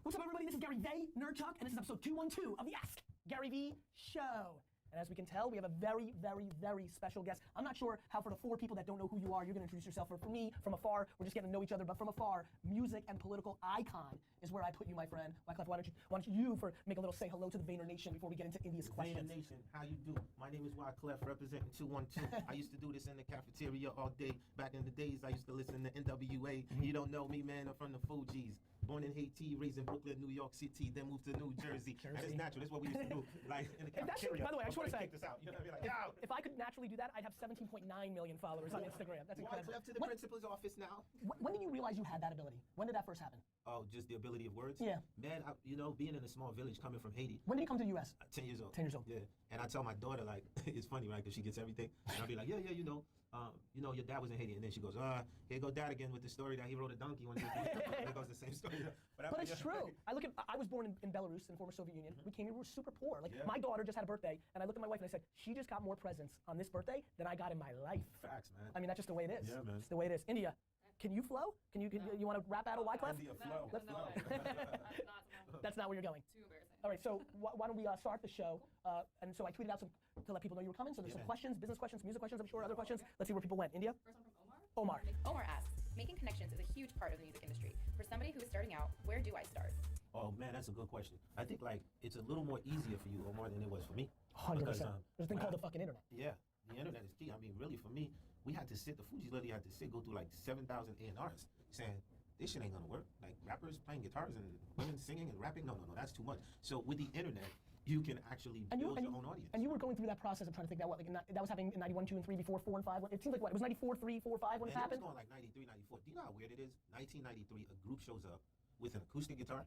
What's up, everybody? This is Gary Vee, Nerd Talk, and this is episode 212 of the Ask Gary Vee Show. And as we can tell, we have a very, very, very special guest. I'm not sure how for the 4 people that don't know who you are, you're gonna introduce yourself. For me, from afar, we're just getting to know each other, but from afar, music and political icon is where I put you, my friend. Wyclef, why don't you make a little say hello to the Vayner Nation before we get into India's questions. Vayner Nation, how you do? My name is Wyclef, representing 212. I used to do this in the cafeteria all day. Back in the days, I used to listen to NWA. You don't know me, man, I'm from the Fugees. Born in Haiti, raised in Brooklyn, New York City, then moved to New Jersey. And it's natural, that's what we used to do. Like in the cafeteria. By the way, I just want to say, kicked us out. You know what I mean? Like, yo! If I could naturally do that, I'd have 17.9 million followers on Instagram. That's incredible. Wyclef to the principal's office now. When did you realize you had that ability? When did that first happen? Oh, just the ability of words? Yeah. Man, being in a small village coming from Haiti. When did you come to the U.S.? 10 years old. 10 years old. Yeah. And I tell my daughter, like, it's funny, right? Because she gets everything. And I'll be like, yeah, your dad was in Haiti. And then she goes, here go dad again with the story that he rode a donkey one day. There goes the same story. But it's true. I was born in Belarus, in the former Soviet Union. We came here, we were super poor. Like, my daughter just had a birthday, and I looked at my wife and I said, she just got more presents on this birthday than I got in my life. Facts, man. I mean, that's just the way it is. Yeah, man. It's the way it is. India, can you flow? You want to rap battle Wyclef? India No, flow. no, That's not where you're going. too embarrassing. All right, so why don't we start the show? And so I tweeted out some to let people know you were coming. So there's some questions, business questions, music questions, I'm sure, other questions. Let's see where people went. India? First one from Omar. Omar. Omar asks, making connections is a huge part of the music industry. For somebody who is starting out, where do I start? Oh, man, that's a good question. I think, like, it's a little more easier for you, Omar, than it was for me. 100%. Because, There's a thing called the fucking internet. Yeah, the internet is key. I mean, really, for me, we had to sit, the Fugees literally had to go through like 7,000 A&Rs saying, this shit ain't gonna work. Like, rappers playing guitars and women singing and rapping, no, that's too much. So with the internet, you can actually build your own audience. And you were going through that process of trying to think that that was happening in 91, 2, and 3 before 4 and 5. It seems like what? It was 94, 3, 4, 5 when it happened? It was going like 93, 94. Do you know how weird it is? 1993, a group shows up with an acoustic guitar,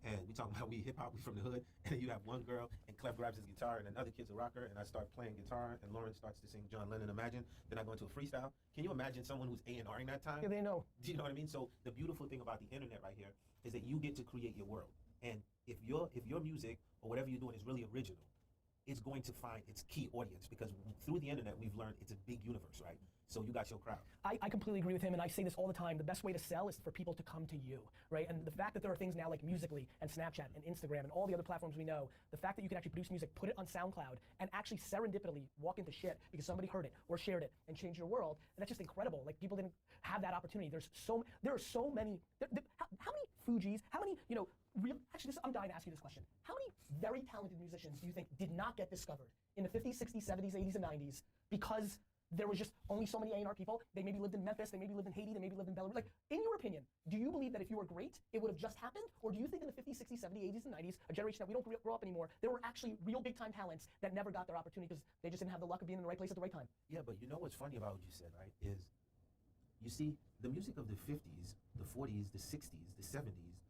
and we talking about we hip hop, we from the hood, and you have one girl, and Clef grabs his guitar, and another kid's a rocker, and I start playing guitar, and Lauren starts to sing John Lennon Imagine. Then I go into a freestyle. Can you imagine someone who's A&Ring that time? Yeah, they know. Do you know what I mean? So the beautiful thing about the internet right here is that you get to create your world. And if your music or whatever you're doing is really original, it's going to find its key audience, because through the internet we've learned it's a big universe, right? So you got your crowd. I completely agree with him, and I say this all the time. The best way to sell is for people to come to you, right? And the fact that there are things now like Musical.ly and Snapchat and Instagram and all the other platforms we know, the fact that you can actually produce music, put it on SoundCloud, and actually serendipitously walk into shit because somebody heard it or shared it and changed your world, and that's just incredible. Like, people didn't have that opportunity. There are so many. How many Fugees? How many actually, I'm dying to ask you this question. How many very talented musicians do you think did not get discovered in the 50s, 60s, 70s, 80s, and 90s because there was just only so many A&R people? They maybe lived in Memphis, they maybe lived in Haiti, they maybe lived in Belarus. Like, in your opinion, do you believe that if you were great, it would have just happened? Or do you think in the 50s, 60s, 70s, 80s, and 90s, a generation that we don't grow up anymore, there were actually real big time talents that never got their opportunity because they just didn't have the luck of being in the right place at the right time? Yeah, but you know what's funny about what you said, right? Is you see, the music of the 50s, the 40s, the 60s, the 70s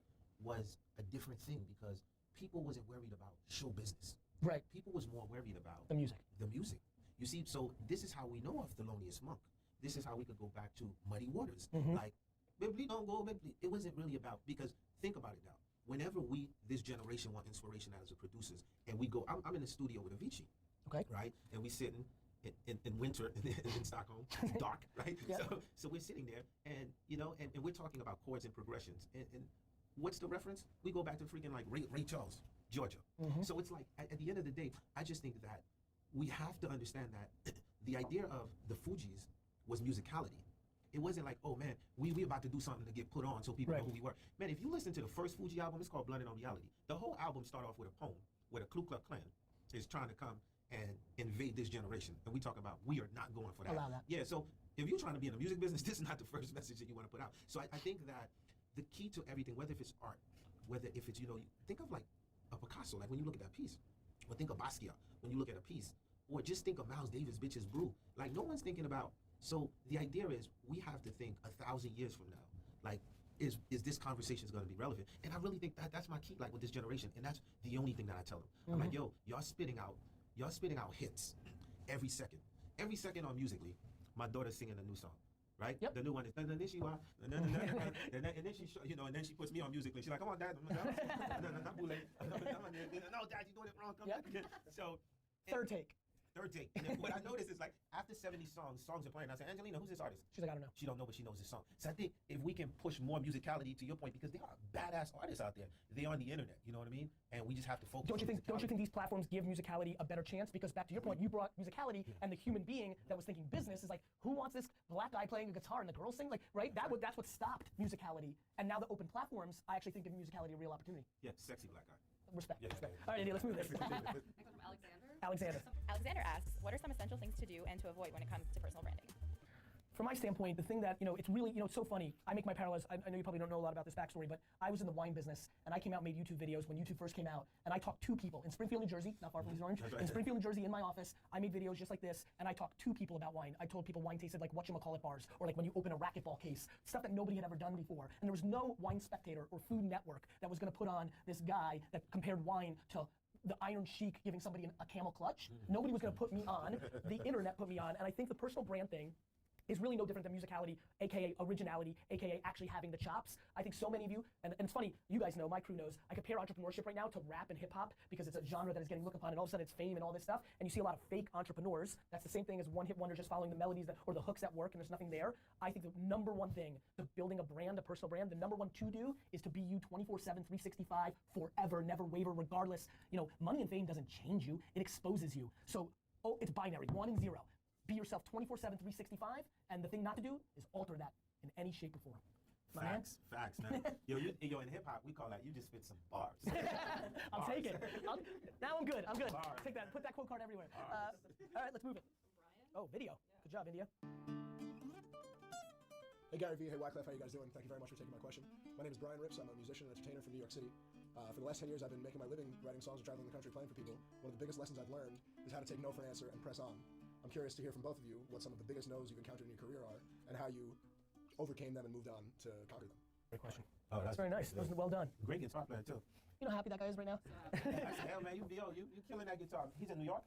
was a different thing because people wasn't worried about show business. Right. People was more worried about the music. The music. You see, so this is how we know of Thelonious Monk. This is how we could go back to Muddy Waters. Like, Bibbly don't go, Bibbly. It wasn't really about, because think about it now. Whenever this generation want inspiration as a producers, and we go, I'm in the studio with Avicii. Okay. Right? And we sitting in winter in Stockholm, dark, right? Yeah. So we're sitting there, and and we're talking about chords and progressions. And what's the reference? We go back to freaking like Ray Charles, Georgia. So it's like, at the end of the day, I just think that we have to understand that the idea of the Fugees was musicality. It wasn't like, oh man, we about to do something to get put on so people know who we were. Man, if you listen to the first Fuji album, it's called Blunted on Reality. The whole album started off with a poem where the Ku Klux Klan is trying to come and invade this generation. And we talk about we are not going for that. Allow that. Yeah, so if you're trying to be in the music business, this is not the first message that you want to put out. So I think that the key to everything, whether if it's art, whether if it's, think of like a Picasso, like when you look at that piece, or think of Basquiat when you look at a piece, or just think of Miles Davis' Bitches Brew. Like no one's thinking about, so the idea is we have to think 1,000 years from now, like, is this conversation going to be relevant? And I really think that's my key, like with this generation, and that's the only thing that I tell them. I'm like, yo, y'all spitting out hits every second on Musically. My daughter's singing a new song, right? Yep. The new one is, and then she and then she puts me on Musically. She's like, come on, Dad. No, Dad, you're doing it wrong. Come back again. So Third take. And then what I noticed is like after 70 songs are playing. I said, Angelina, who's this artist? She's like, I don't know. She don't know, but she knows this song. So I think if we can push more musicality, to your point, because there are badass artists out there. They're on the internet, you know what I mean? And we just have to focus. Don't you think these platforms give musicality a better chance? Because back to your point, you brought musicality, and the human being that was thinking business is like, who wants this black guy playing a guitar and the girls sing? Like, right? That's what stopped musicality. And now the open platforms, I actually think give musicality a real opportunity. Yeah, sexy black guy. Respect. Yeah. All right, India, let's move this. Next one from Alexander. Alexander asks, what are some essential things to do and to avoid when it comes to personal branding? From my standpoint, the thing that, it's really, it's so funny. I make my parallels. I know you probably don't know a lot about this backstory, but I was in the wine business, and I came out and made YouTube videos when YouTube first came out, and I talked to people in Springfield, New Jersey, not far from East Orange, in Springfield, New Jersey, in my office. I made videos just like this, and I talked to people about wine. I told people wine tasted like whatchamacallit bars, or like when you open a racquetball case, stuff that nobody had ever done before. And there was no Wine Spectator or Food Network that was gonna put on this guy that compared wine to the Iron Sheik giving somebody a camel clutch. Nobody was gonna put me on. The internet put me on, and I think the personal brand thing is really no different than musicality, aka originality, aka actually having the chops. I think so many of you, and it's funny, you guys know, my crew knows, I compare entrepreneurship right now to rap and hip hop because it's a genre that is getting looked upon, and all of a sudden it's fame and all this stuff, and you see a lot of fake entrepreneurs. That's the same thing as one hit wonder just following the melodies or the hooks that work and there's nothing there. I think the number one thing to building a brand, a personal brand, the number one to do is to be you 24/7, 365, forever, never waver, regardless. Money and fame doesn't change you, it exposes you. So, it's binary, 1 and 0. Be yourself 24/7, 365, and the thing not to do is alter that in any shape or form. Facts, man. Yo, in hip hop, we call that, you just spit some bars. I'll take it. Now I'm good. Bars. Take that. Put that quote card everywhere. All right, let's move it. Oh, video. Good job, India. Hey Gary Vee, hey Wyclef, how you guys doing? Thank you very much for taking my question. My name is Brian Rips. I'm a musician and entertainer from New York City. For the last 10 years, I've been making my living writing songs and traveling the country playing for people. One of the biggest lessons I've learned is how to take no for an answer and press on. I'm curious to hear from both of you what some of the biggest no's you've encountered in your career are and how you overcame them and moved on to conquer them. Great question. Oh, that's very nice. That was well done. Great guitar player too. You know how happy that guy is right now? Hell man, you killing that guitar. He's in New York?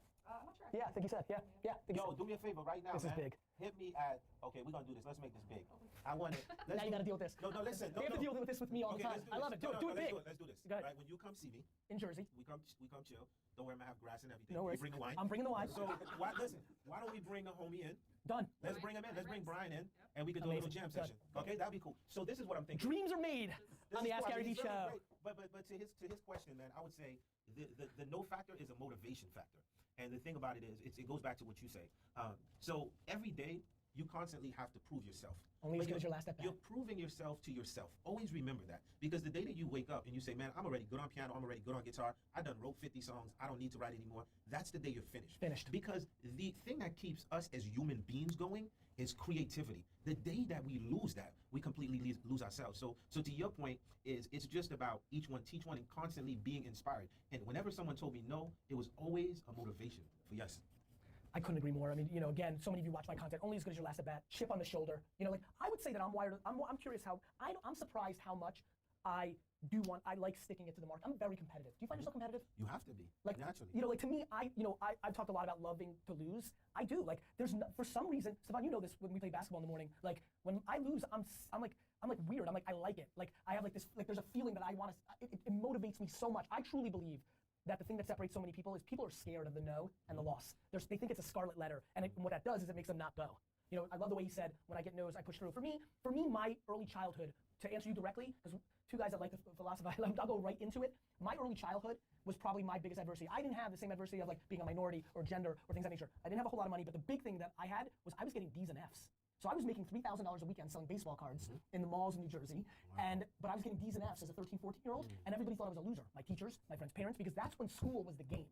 Yeah, I think he said. Yeah. Yo, do me a favor right now, This man. is big. Hit me at, okay, we're gonna do this. Let's make this big. I want it. Now you gotta deal with this. No, listen. We have to deal with this with me all the time. I love it. Do it big. Let's do this. Go ahead. Right, when you come see me, In Jersey. we come chill. Don't worry, I'm gonna have grass and everything. No worries. You bring the wine. I'm bringing the wine. So why don't we bring the homie in? Done. Let's bring him in. Let's bring Brian in, and we can do a little Amazing. jam session. Okay, that'd be cool. So this is what I'm thinking. Dreams are made on the This is Ask what I Gary mean, Vee it's really show. great. But to his question, man, I would say the no factor is a motivation factor. And the thing about it is, it goes back to what you say. So every day, you constantly have to prove yourself. Only as But good as your last at bat. You're proving yourself to yourself. Always remember that. Because the day that you wake up and you say, man, I'm already good on piano, I'm already good on guitar, I done wrote 50 songs, I don't need to write anymore, that's the day you're finished. Finished. Because the thing that keeps us as human beings going is creativity. The day that we lose that, we completely lose ourselves. So to your point, it's just about each one teach one and constantly being inspired. And whenever someone told me no, it was always a motivation for yes. I couldn't agree more. I mean, again, so many of you watch my content, only as good as your last at bat, chip on the shoulder. I would say that I'm wired, I'm curious how, I'm surprised how much I like sticking it to the mark. I'm very competitive. Do you find yourself competitive? You have to be, Like, naturally. To me, I've talked a lot about loving to lose. I do. Like, there's no, for some reason, Stefan, you know this when we play basketball in the morning. Like, when I lose, I'm like weird. I'm like, I like it. Like, I have like this, like, there's a feeling that I want to, it motivates me so much. I truly believe that the thing that separates so many people is people are scared of the no and the loss. They think it's a scarlet letter, and what that does is it makes them not go. I love the way he said, when I get no's, I push through. For me, my early childhood, to answer you directly, because two guys that like to philosophize, I'll go right into it. My early childhood was probably my biggest adversity. I didn't have the same adversity of like being a minority or gender or things of that nature. I didn't have a whole lot of money, but the big thing that I had was I was getting D's and F's. So I was making $3,000 a weekend selling baseball cards in the malls in New Jersey, but I was getting D's and F's as a 13, 14-year-old, and everybody thought I was a loser. My teachers, my friends' parents, because that's when school was the game.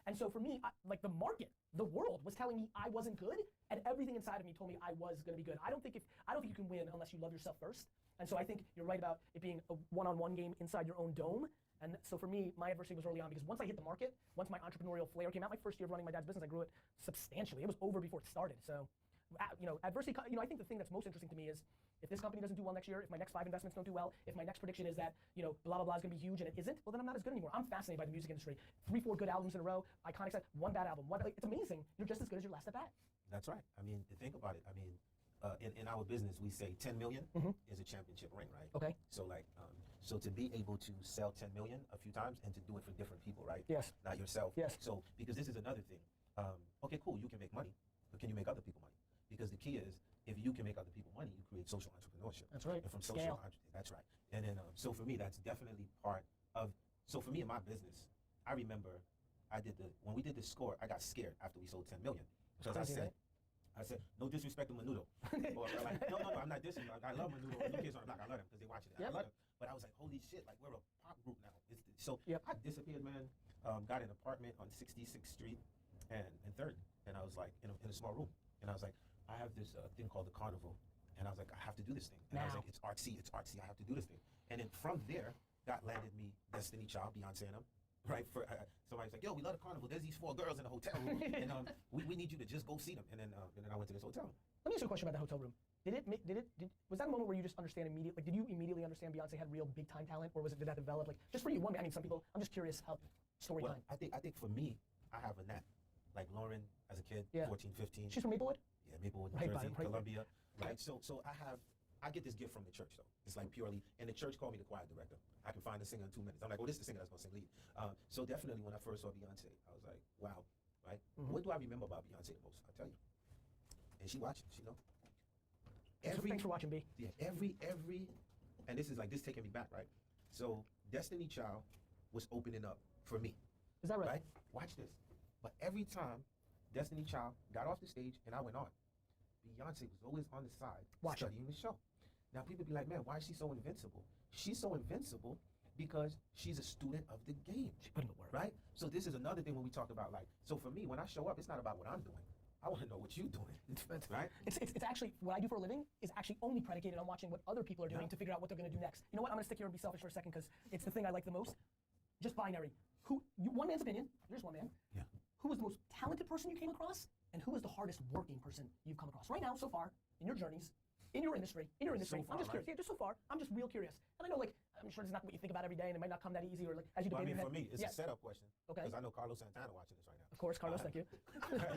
And so for me, like the market, the world was telling me I wasn't good, and everything inside of me told me I was going to be good. I don't think you can win unless you love yourself first. And so I think you're right about it being a one-on-one game inside your own dome. And so for me, my adversity was early on because once I hit the market, once my entrepreneurial flair came out, my first year of running my dad's business, I grew it substantially. It was over before it started. So, adversity, I think the thing that's most interesting to me is if this company doesn't do well next year, if my next 5 investments don't do well, if my next prediction is that, blah, blah, blah is gonna be huge and it isn't, well then I'm not as good anymore. I'm fascinated by the music industry. 3, 4 good albums in a row, iconic set, 1 bad album. It's amazing. You're just as good as your last at bat. That's right. I mean, think about it. I mean, in our business, we say 10 million is a championship ring, right? Okay. So like, so to be able to sell 10 million a few times and to do it for different people, right? Yes. Not yourself. Yes. So, because this is another thing. Okay, cool, you can make money, but can you make other people money? Because the key is, if you can make other people money, you create social entrepreneurship. That's right. And from Scale. that's right. And then, so for me, that's definitely part of, so for me in my business, I remember when we did the score, I got scared after we sold 10 million. Because I said, no disrespect to Menudo. or like, no, I'm not dissing. I love Menudo. New Kids on the Block, I love them because they watching it. I love them. But I was like, holy shit, like we're a pop group now. So I disappeared, man. Got an apartment on 66th Street and 3rd. And I was like, in a small room. And I was like, I have this thing called the Carnival. And I was like, I have to do this thing. And I was like, it's artsy, I have to do this thing. And then from there, that landed me Destiny Child, Beyonce and them. Right, somebody's like, yo, we love the Carnival. There's these 4 girls in the hotel room, and we need you to just go see them. And then I went to this hotel. Let me ask you a question about the hotel room. Was that a moment where you just understand immediately? Like, did you immediately understand Beyonce had real big time talent, or did that develop? Like, just for you, some people. I'm just curious how story Well, time. I think for me, I have a knack. Like Lauren, as a kid, 14, 15. She's from Maplewood. Yeah, Maplewood, New Jersey, Columbia. Right. So I get this gift from the church though. It's like purely, and the church called me the choir director. I can find the singer in 2 minutes. I'm like, oh, this is the singer that's gonna sing lead. So definitely when I first saw Beyonce, I was like, wow, right? What do I remember about Beyonce the most? I'll tell you. And she watching, she know. Thanks for watching, B. Yeah, every, and this taking me back, right? So Destiny Child was opening up for me. Is that right? Watch this. But every time Destiny Child got off the stage and I went on, Beyonce was always on the side studying the show. Now people be like, man, why is she so invincible? She's so invincible because she's a student of the game. She put in the work. Right? So this is another thing when we talk about so for me, when I show up, it's not about what I'm doing. I want to know what you're doing, right? It's actually, what I do for a living is actually only predicated on watching what other people are doing to figure out what they're gonna do next. You know what, I'm gonna stick here and be selfish for a second because it's the thing I like the most. Just binary. One man's opinion, here's one man. Yeah. Who was the most talented person you came across, and who was the hardest working person you've come across? Right now, so far, in your journeys, in your industry. So I'm far, just curious. Yeah, just so far. I'm just real curious. And I know, I'm sure it's not what you think about every day, and it might not come that easy, or as you debate in your head. For me, it's a setup question. Okay. Because I know Carlos Santana watching this right now. Of course, Carlos, thank you. We have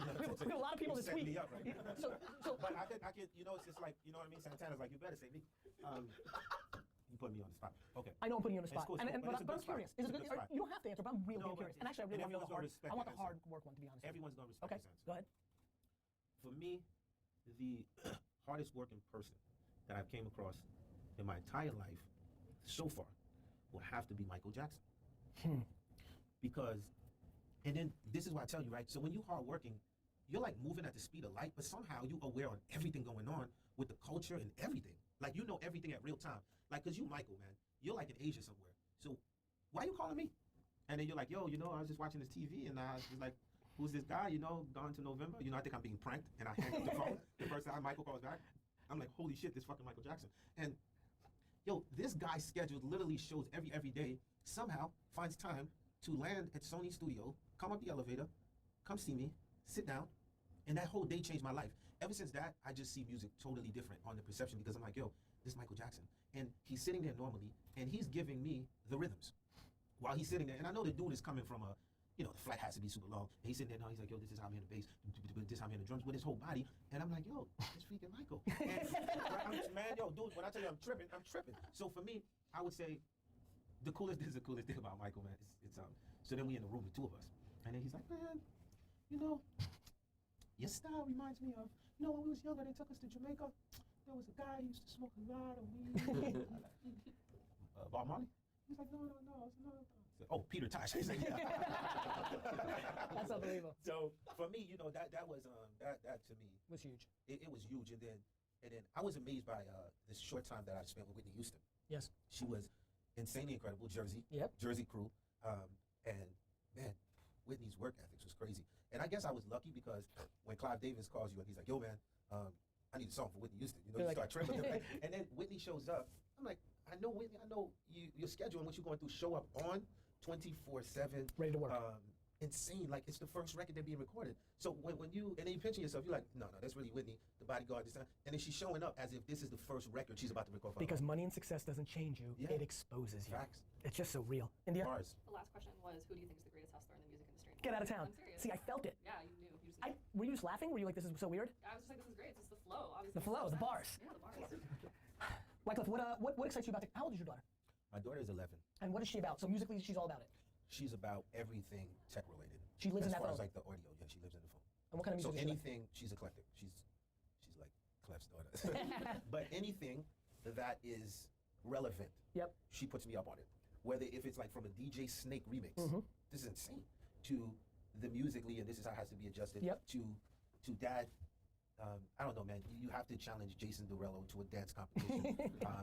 a lot of people this week. Me up, right? So, but I could, it's just like, you know what I mean? Santana's like, you better say me. You put me on the spot. Okay. I know I'm putting you on the spot. Cool, but I'm spot. curious. Is it good? You don't have to answer, but I'm really curious. And actually, I really want I want the hard work one, to be honest. Everyone's going to respect this answer. Go ahead. For me, the hardest working person that I've came across in my entire life so far will have to be Michael Jackson. Because, and then this is why I tell you, right? So when you're hardworking, you're like moving at the speed of light, but somehow you're aware of everything going on with the culture and everything. Like you know everything at real time. Like, cause you Michael, man, you're like in Asia somewhere. So why you calling me? And then you're like, yo, I was just watching this TV and I was like, who's this guy, gone to November? I think I'm being pranked and I hang up the phone. The first time Michael calls back, I'm like, holy shit, this fucking Michael Jackson. And yo, this guy's schedule literally shows every day, somehow finds time to land at Sony Studio, come up the elevator, come see me, sit down, and that whole day changed my life. Ever since that, I just see music totally different on the perception because I'm like, yo, this is Michael Jackson. And he's sitting there normally, and he's giving me the rhythms while he's sitting there. And I know the dude is coming from the flat has to be super long. And he's sitting there now, he's like, yo, this is how I'm hitting the bass, this is how I'm hitting the drums with his whole body. And I'm like, yo, it's freaking Michael. And man, yo, dude, when I tell you I'm tripping. So for me, I would say the coolest thing about Michael, man. So then we in the room with 2 of us. And then he's like, man, your style reminds me of, when we was younger, they took us to Jamaica. There was a guy who used to smoke a lot of weed. Bob Marley? He's like, no, it's another guy. Oh, Peter Tosh. He's like, that's unbelievable. So for me, that was that to me was huge. It was huge, and then And then I was amazed by this short time that I spent with Whitney Houston. Yes. She was insanely incredible. Jersey. Yep. Jersey crew. And man, Whitney's work ethics was crazy. And I guess I was lucky because when Clive Davis calls you and he's like, yo, man, I need a song for Whitney Houston. You know, you start trembling. And then Whitney shows up. I'm like, I know Whitney, I know your schedule and what you're going through. Show up on 24/7. Ready to work. Insane, like it's the first record they're being recorded. So when you, and then you picture yourself, you're like, no, that's really Whitney, the bodyguard this time. And then she's showing up as if this is the first record she's about to record. Because money and success doesn't change you, it exposes you. Facts. It's just so real. India? Bars. The last question was, who do you think is the greatest hustler in the music industry? Get out of town. I'm serious. See, I felt it. Yeah, you knew. You just knew. Were you just laughing? Were you like, this is so weird? I was just like, this is great. It's just the flow. Obviously, The flow, the bars. Yeah, the bars. Wycliffe, what excites you about how old is your daughter? My daughter is 11. And what is she about? So musically, she's all about it. She's about everything tech related. She lives in that phone. phone. As far as like the audio, yeah, she lives in the phone. And what kind of music? So anything, she's eclectic. She's like Clef's daughter. But anything that is relevant, she puts me up on it. Whether if it's like from a DJ Snake remix, this is insane, to the Musically, and this is how it has to be adjusted, to Dad. I don't know, man. You have to challenge Jason Derulo to a dance competition.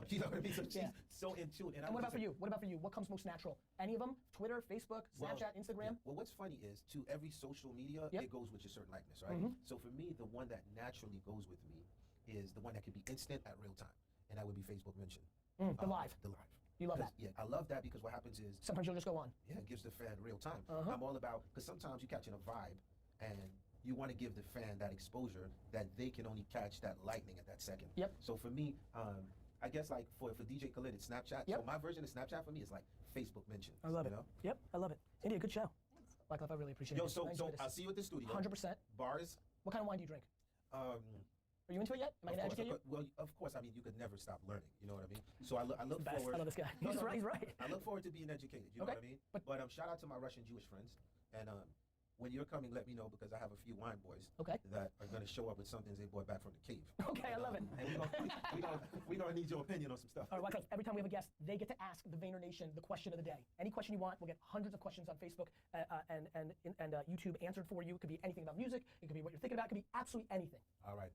You know what I mean? So she's so in tune. And what about for you? What about for you? What comes most natural? Any of them? Twitter, Facebook, Snapchat, Instagram? Well, what's funny is to every social media, it goes with your certain likeness, right? So for me, the one that naturally goes with me is the one that can be instant at real time, and that would be Facebook mention. The live. The live. You love that? Yeah, I love that because what happens is sometimes you'll just go on. Yeah, it gives the fan real time. I'm all about, because sometimes you're catching a vibe and you want to give the fan that exposure that they can only catch that lightning at that second. So for me, I guess like for DJ Khaled, it's Snapchat. So my version of Snapchat for me is like Facebook mention. I love it. Know? Yep, I love it. India, good show. Wycliffe, I really appreciate it. So I'll see you at the studio. 100%. Bars. What kind of wine do you drink? Are you into it yet? Am I going to educate you? Well, of course. I mean, you could never stop learning. You know what I mean? So I look forward. I love this guy. He's right. I look forward to being educated. You know what I mean? But shout out to my Russian Jewish friends. And when you're coming, let me know because I have a few wine boys that are going to show up with something they brought back from the cave. Okay, I love it. And we're going to need your opinion on some stuff. All right, Wycliffe, every time we have a guest, they get to ask the Vayner Nation the question of the day. Any question you want, we'll get hundreds of questions on Facebook and YouTube answered for you. It could be anything about music. It could be what you're thinking about. It could be absolutely anything. All right.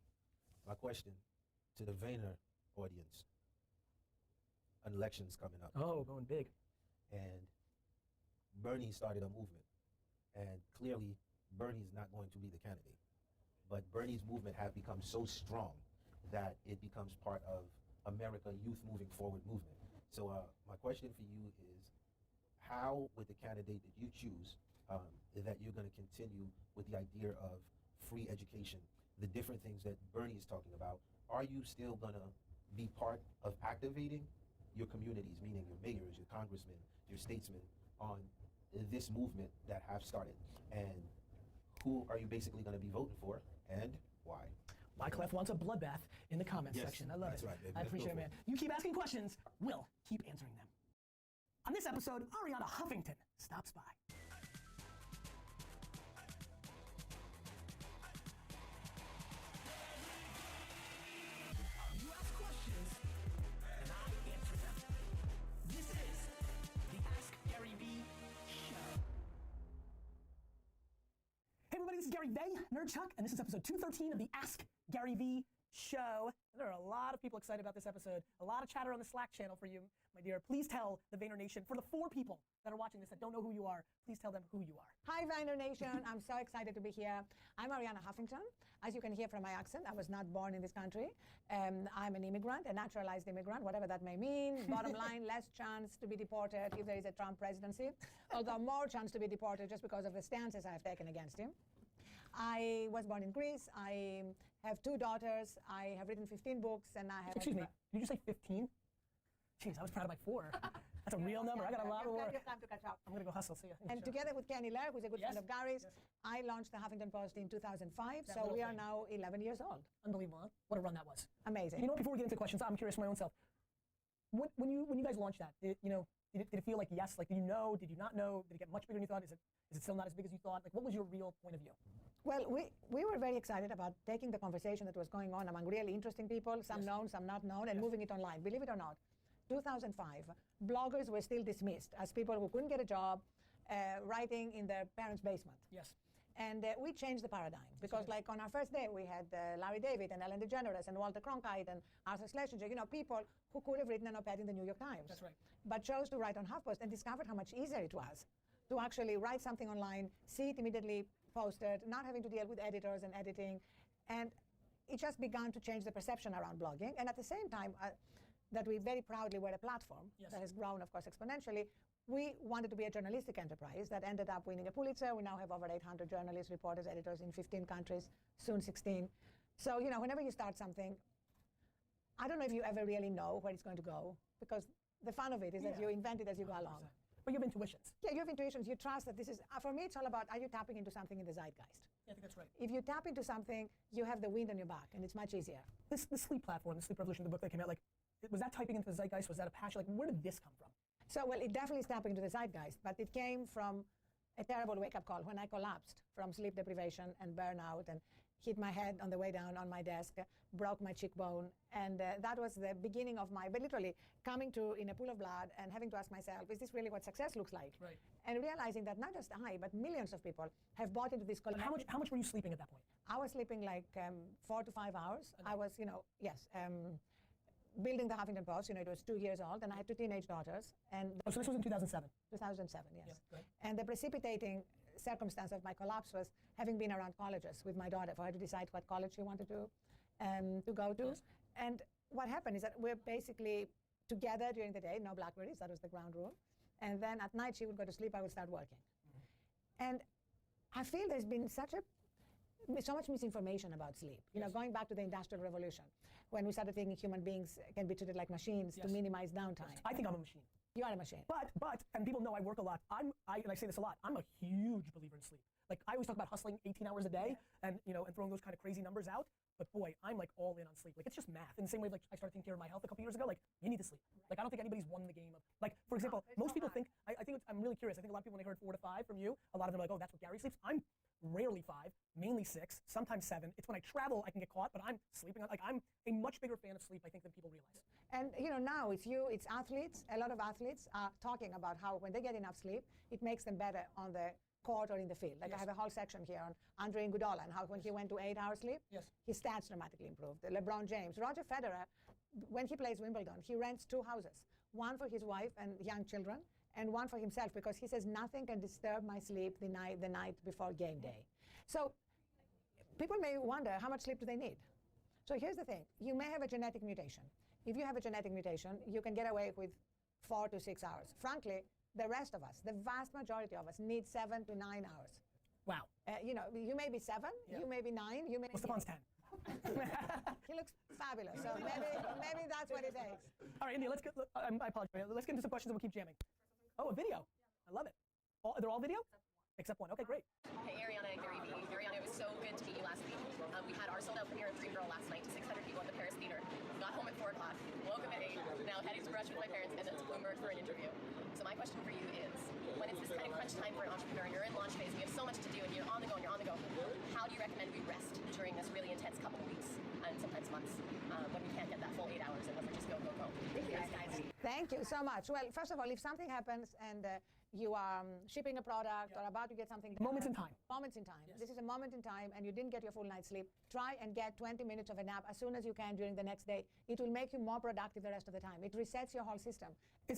My question to the Vayner audience. An election's coming up. Oh, going big. And Bernie started a movement. And clearly, Bernie's not going to be the candidate. But Bernie's movement have become so strong that it becomes part of America Youth Moving Forward movement. So my question for you is, how with the candidate that you choose, that you're going to continue with the idea of free education, the different things that Bernie is talking about, are you still going to be part of activating your communities, meaning your mayors, your congressmen, your statesmen, on this movement that have started? And who are you basically going to be voting for and why? Wycliffe wants a bloodbath in the comments section. I love it. Right, baby. I appreciate it, man. You keep asking questions, we'll keep answering them. On this episode, Ariana Huffington stops by. You ask questions, and I answer them. This is the Ask Gary Vee Show. Hey everybody, this is Gary Vaynerchuk, and this is episode 213 of the Ask Gary Vee Show. There are a lot of people excited about this episode. A lot of chatter on the Slack channel for you, my dear. Please tell the Vayner Nation, for the 4 people that are watching this that don't know who you are, please tell them who you are. Hi, Vayner Nation. I'm so excited to be here. I'm Ariana Huffington. As you can hear from my accent, I was not born in this country. I'm an immigrant, a naturalized immigrant, whatever that may mean. Bottom line, less chance to be deported if there is a Trump presidency, although more chance to be deported just because of the stances I have taken against him. I was born in Greece. I have 2 daughters. I have written 15 books, and I have... Excuse me, did you say 15? Jeez, I was proud of my 4. That's a real number. I got a lot of work. You have time to catch up. I'm going to go hustle. See ya. And together with Kenny Lair, who's a good friend of Gary's, I launched the Huffington Post in 2005, so we are now 11 years old. Unbelievable, huh? What a run that was. Amazing. You know what, before we get into questions, I'm curious for my own self. When you guys launched that, did it feel like yes? Like, did you know? Did you not know? Did it get much bigger than you thought? Is it still not as big as you thought? Like, what was your real point of view? Well, we were very excited about taking the conversation that was going on among really interesting people, some known, some not known, and moving it online. Believe it or not, 2005, bloggers were still dismissed as people who couldn't get a job, writing in their parents' basement. Yes. And we changed the paradigm because, like, on our first day, we had Larry David and Ellen DeGeneres and Walter Cronkite and Arthur Schlesinger, you know, people who could have written an op-ed in the New York Times. That's right. But chose to write on HuffPost and discovered how much easier it was to actually write something online, see it immediately posted, not having to deal with editors and editing. And it just began to change the perception around blogging. And at the same time, that we very proudly were a platform that has grown, of course, exponentially. We wanted to be a journalistic enterprise that ended up winning a Pulitzer. We now have over 800 journalists, reporters, editors in 15 countries, soon 16. So, you know, whenever you start something, I don't know if you ever really know where it's going to go, because the fun of it is that you invent it as you go along. But you have intuitions. Yeah, you have intuitions. You trust that this is, for me, it's all about, are you tapping into something in the zeitgeist? Yeah, I think that's right. If you tap into something, you have the wind on your back, and it's much easier. The sleep platform, the sleep revolution, the book that came out, like, was that typing into the zeitgeist? Was that a passion? Like, where did this come from? So, well, it definitely is tapping into the zeitgeist, but it came from a terrible wake-up call when I collapsed from sleep deprivation and burnout and hit my head on the way down on my desk, broke my cheekbone, and that was the beginning of my, but literally coming to in a pool of blood and having to ask myself, is this really what success looks like? Right. And realizing that not just I, but millions of people have bought into this. How much were you sleeping at that point? I was sleeping like 4 to 5 hours. I was, you know, building the Huffington Post, you know, it was 2 years old, and I had 2 teenage daughters. And so this was in 2007? 2007, yes. Yeah, and the precipitating circumstance of my collapse was having been around colleges with my daughter for her to decide what college she wanted to go to. Yes. And what happened is that we're basically together during the day, no Blackberries, that was the ground rule. And then at night she would go to sleep, I would start working. And I feel there's been so much misinformation about sleep. You know, going back to the Industrial Revolution, when we started thinking human beings can be treated like machines to minimize downtime. I think I'm a machine. You are a machine. But, and people know I work a lot. And I say this a lot, I'm a huge believer in sleep. Like, I always talk about hustling 18 hours a day and, you know, and throwing those kind of crazy numbers out. But boy, I'm like all in on sleep. Like, it's just math. In the same way, like, I started taking care of my health a couple years ago, like, you need to sleep. Like, I don't think anybody's won the game of, like, for example, most people think, I'm really curious. I think a lot of people, when they heard 4 to 5 from you, a lot of them are like, oh, that's what Gary sleeps. I'm rarely 5, mainly 6, sometimes 7. It's when I travel I can get caught, but I'm sleeping. Like, I'm a much bigger fan of sleep, I think, than people realize. And, you know, now it's athletes. A lot of athletes are talking about how when they get enough sleep, it makes them better on the court or in the field. Like, I have a whole section here on Andre Iguodala and how when he went to 8 hours sleep, his stats dramatically improved. LeBron James, Roger Federer, when he plays Wimbledon, he rents 2 houses, one for his wife and young children, and one for himself, because he says nothing can disturb my sleep the night before game day. So people may wonder, how much sleep do they need? So here's the thing. You may have a genetic mutation. If you have a genetic mutation, you can get away with 4 to 6 hours. Frankly, the rest of us, the vast majority of us, need 7 to 9 hours. Wow. You know, you may be 7, you may be 9, you may be... Stefan's 10. He looks fabulous, so maybe that's what it takes. All right, India, let's get, I apologize. Let's get into some questions and we'll keep jamming. Oh, a video. I love it. They're all video? Except one. Okay, great. Hey, Ariana and Gary Vee. Ariana, it was so good to meet you last week. We had our sold-out premiere of Dream Girl last night to 600 people at the Paris Theater. Got home at 4 o'clock, woke up at 8, now heading to brunch with my parents, and then to Bloomberg for an interview. So my question for you is, when it's this kind of crunch time for an entrepreneur, you're in launch phase, and you have so much to do, and you're on the go, how do you recommend we rest during this really intense couple of weeks, and sometimes months, when we can't get that full 8 hours, and when we're just go, go, go? Thank you, guys. Thank you so much. Well, first of all, if something happens and you are shipping a product or about to get something done. Moments in time. Moments in time. Yes. This is a moment in time and you didn't get your full night's sleep. Try and get 20 minutes of a nap as soon as you can during the next day. It will make you more productive the rest of the time. It resets your whole system. I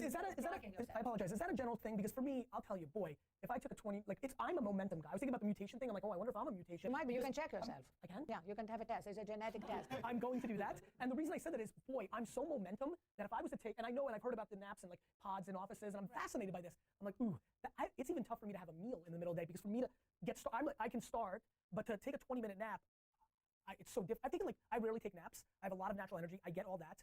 apologize. Is that a general thing? Because for me, I'll tell you, boy, if I took a 20, like, I'm a momentum guy. I was thinking about the mutation thing. I'm like, oh, I wonder if I'm a mutation. You might be. You can check yourself. I can? Yeah, you can have a test. It's a genetic test. I'm going to do that. And the reason I said that is, boy, I'm so momentum that if I was to take, and I know, and I've heard about the naps and like pods in offices, and I'm fascinated by this. I'm like, ooh, it's even tough for me to have a meal in the middle of the day, because for me to get started, I can start, but to take a 20-minute nap, it's so different. I think, like, I rarely take naps. I have a lot of natural energy. I get all that.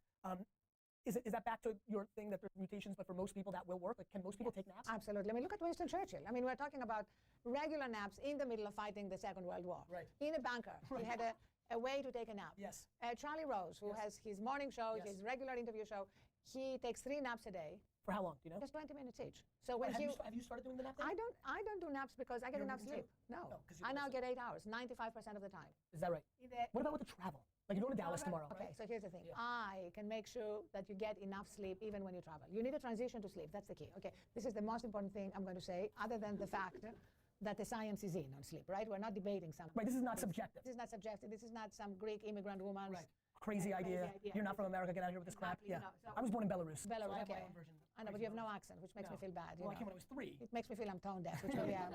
Is that back to your thing that there's mutations, but for most people that will work? Like, can most people take naps? Absolutely. I mean, look at Winston Churchill. I mean, we're talking about regular naps in the middle of fighting the Second World War. Right. In a bunker. Right. He had a way to take a nap. Yes. Charlie Rose, who has his morning show, his regular interview show, he takes 3 naps a day. For how long? Do you know? Just 20 minutes each. So when have you started doing the nap thing? I don't do naps because I get enough sleep. No. I now get 8 hours, 95% of the time. Is that right? What about with the travel? Like, you're going to Dallas tomorrow. Okay, so here's the thing. Yeah. I can make sure that you get enough sleep even when you travel. You need a transition to sleep. That's the key. Okay, this is the most important thing I'm going to say, other than the fact that the science is in on sleep, right? We're not debating something. Right, this is not subjective. This is not subjective. This is not some Greek immigrant woman's crazy idea. You're not from America, get out of here with this crap. Exactly, Yeah. you know, so I was born in Belarus. Belarus, so I have okay. my own version. I know, but you have no accent, which makes me feel bad. Well, I came when I was 3. It makes me feel I'm tone deaf, which really am.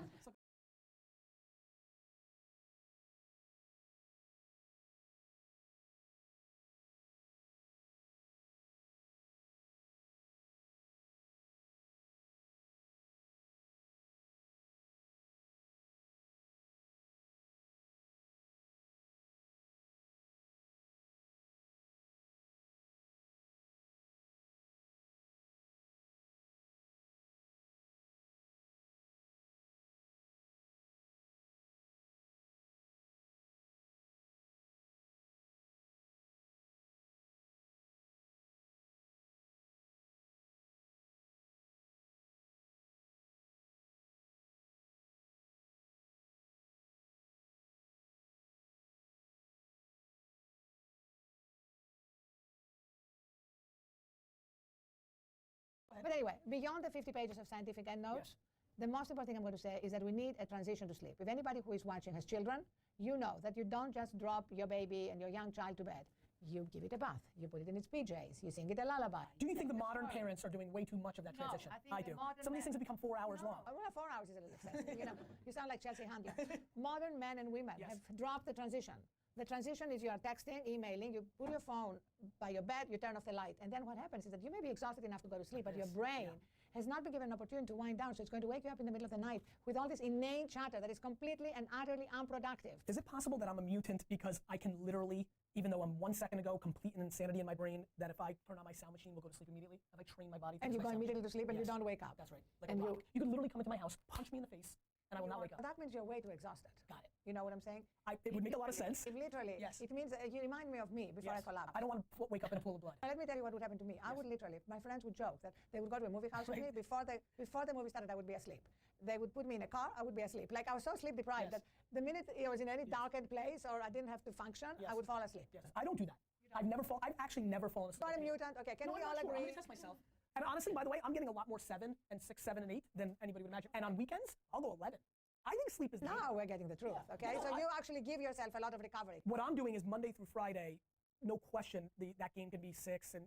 But anyway, beyond the 50 pages of scientific endnotes, the most important thing I'm going to say is that we need a transition to sleep. If anybody who is watching has children, you know that you don't just drop your baby and your young child to bed. You give it a bath. You put it in its PJs. You sing it a lullaby. Do you think the modern parents are doing way too much of that transition? I do. Some of these things have become 4 hours long. Well, 4 hours is a little excessive. You know, you sound like Chelsea Handler. Modern men and women have dropped the transition. The transition is you are texting, emailing, you put your phone by your bed, you turn off the light. And then what happens is that you may be exhausted enough to go to sleep, but your brain has not been given an opportunity to wind down, so it's going to wake you up in the middle of the night with all this inane chatter that is completely and utterly unproductive. Is it possible that I'm a mutant because I can literally, even though I'm 1 second ago complete an insanity in my brain, that if I turn on my sound machine, will go to sleep immediately? Have I trained my body to And you go immediately to sleep and you don't wake up. That's right. Like and you could literally come into my house, punch me in the face, and I will not wake up. That means you're way too exhausted. Got it. You know what I'm saying? It would make a lot of sense. Literally. Yes. It means you remind me of me before I collapse. I don't want to wake up in a pool of blood. Let me tell you what would happen to me. I would literally, my friends would joke that they would go to a movie house with me. Before the movie started, I would be asleep. They would put me in a car, I would be asleep. Like I was so sleep deprived that the minute I was in any darkened place or I didn't have to function, I would fall asleep. I don't do that. I've actually never fallen asleep. Not a mutant. Okay, can we all agree? I'm going to test myself. And honestly, by the way, I'm getting a lot more 7 and 6, 7, and 8 than anybody would imagine. And on weekends, I'll go 11. I think sleep is now we're getting the truth, okay? No, so you actually give yourself a lot of recovery. What I'm doing is Monday through Friday, no question, that game can be 6 and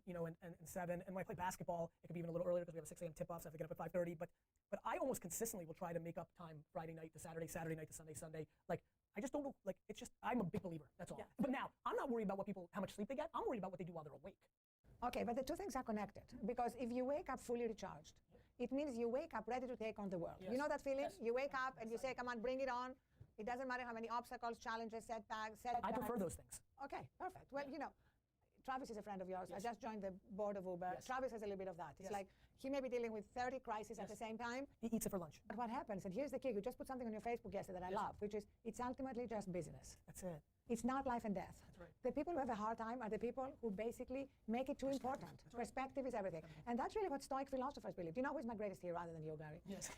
7. And when I play basketball, it could be even a little earlier because we have a 6 a.m. tip-off, so I have to get up at 5:30. But I almost consistently will try to make up time Friday night to Saturday, Saturday night to Sunday. Like I just don't know. Like it's just I'm a big believer. That's all. Yeah. But now I'm not worried about how much sleep they get. I'm worried about what they do while they're awake. Okay, but the two things are connected because if you wake up fully recharged, it means you wake up ready to take on the world. You know that feeling? You wake up and you say, come on, bring it on. It doesn't matter how many obstacles, challenges, setbacks. I prefer those things. Okay, perfect. Well, you know, Travis is a friend of yours. I just joined the board of Uber. Travis has a little bit of that. It's like he may be dealing with 30 crises at the same time. He eats it for lunch. But what happens, and here's the key, you just put something on your Facebook yesterday that I love, which is it's ultimately just business. That's it. It's not life and death. That's right. The people who have a hard time are the people who basically make it too important. Perspective is everything. And that's really what Stoic philosophers believe. Do you know who's my greatest hero other than you, Gary? Yes.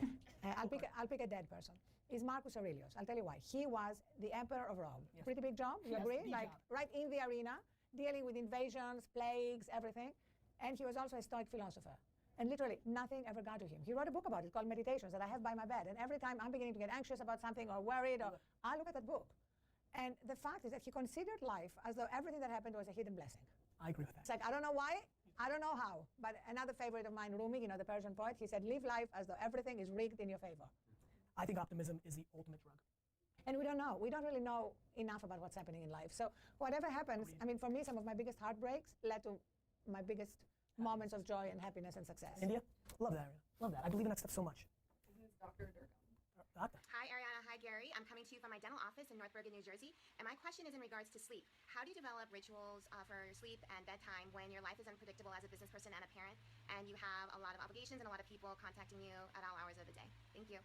I'll pick a dead person. Is Marcus Aurelius. I'll tell you why. He was the emperor of Rome. Pretty big job, you agree? Like right in the arena, dealing with invasions, plagues, everything. And he was also a Stoic philosopher. And literally, nothing ever got to him. He wrote a book about it called Meditations that I have by my bed. And every time I'm beginning to get anxious about something or worried, or I look at that book. And the fact is that he considered life as though everything that happened was a hidden blessing. I agree with that. It's like, I don't know why, I don't know how. But another favorite of mine, Rumi, you know, the Persian poet, he said, live life as though everything is rigged in your favor. I think optimism is the ultimate drug. And we don't know. We don't really know enough about what's happening in life. So whatever happens, I mean, for me, some of my biggest heartbreaks led to my biggest moments of joy and happiness and success. India? Love that, Ariana. Love that. I believe in that stuff so much. This is Dr. Durkam. Doctor. Hi, Ariana. Hi, Gary. I'm coming to you from my dental office in North Bergen, New Jersey. And my question is in regards to sleep. How do you develop rituals for your sleep and bedtime when your life is unpredictable as a business person and a parent, and you have a lot of obligations and a lot of people contacting you at all hours of the day? Thank you.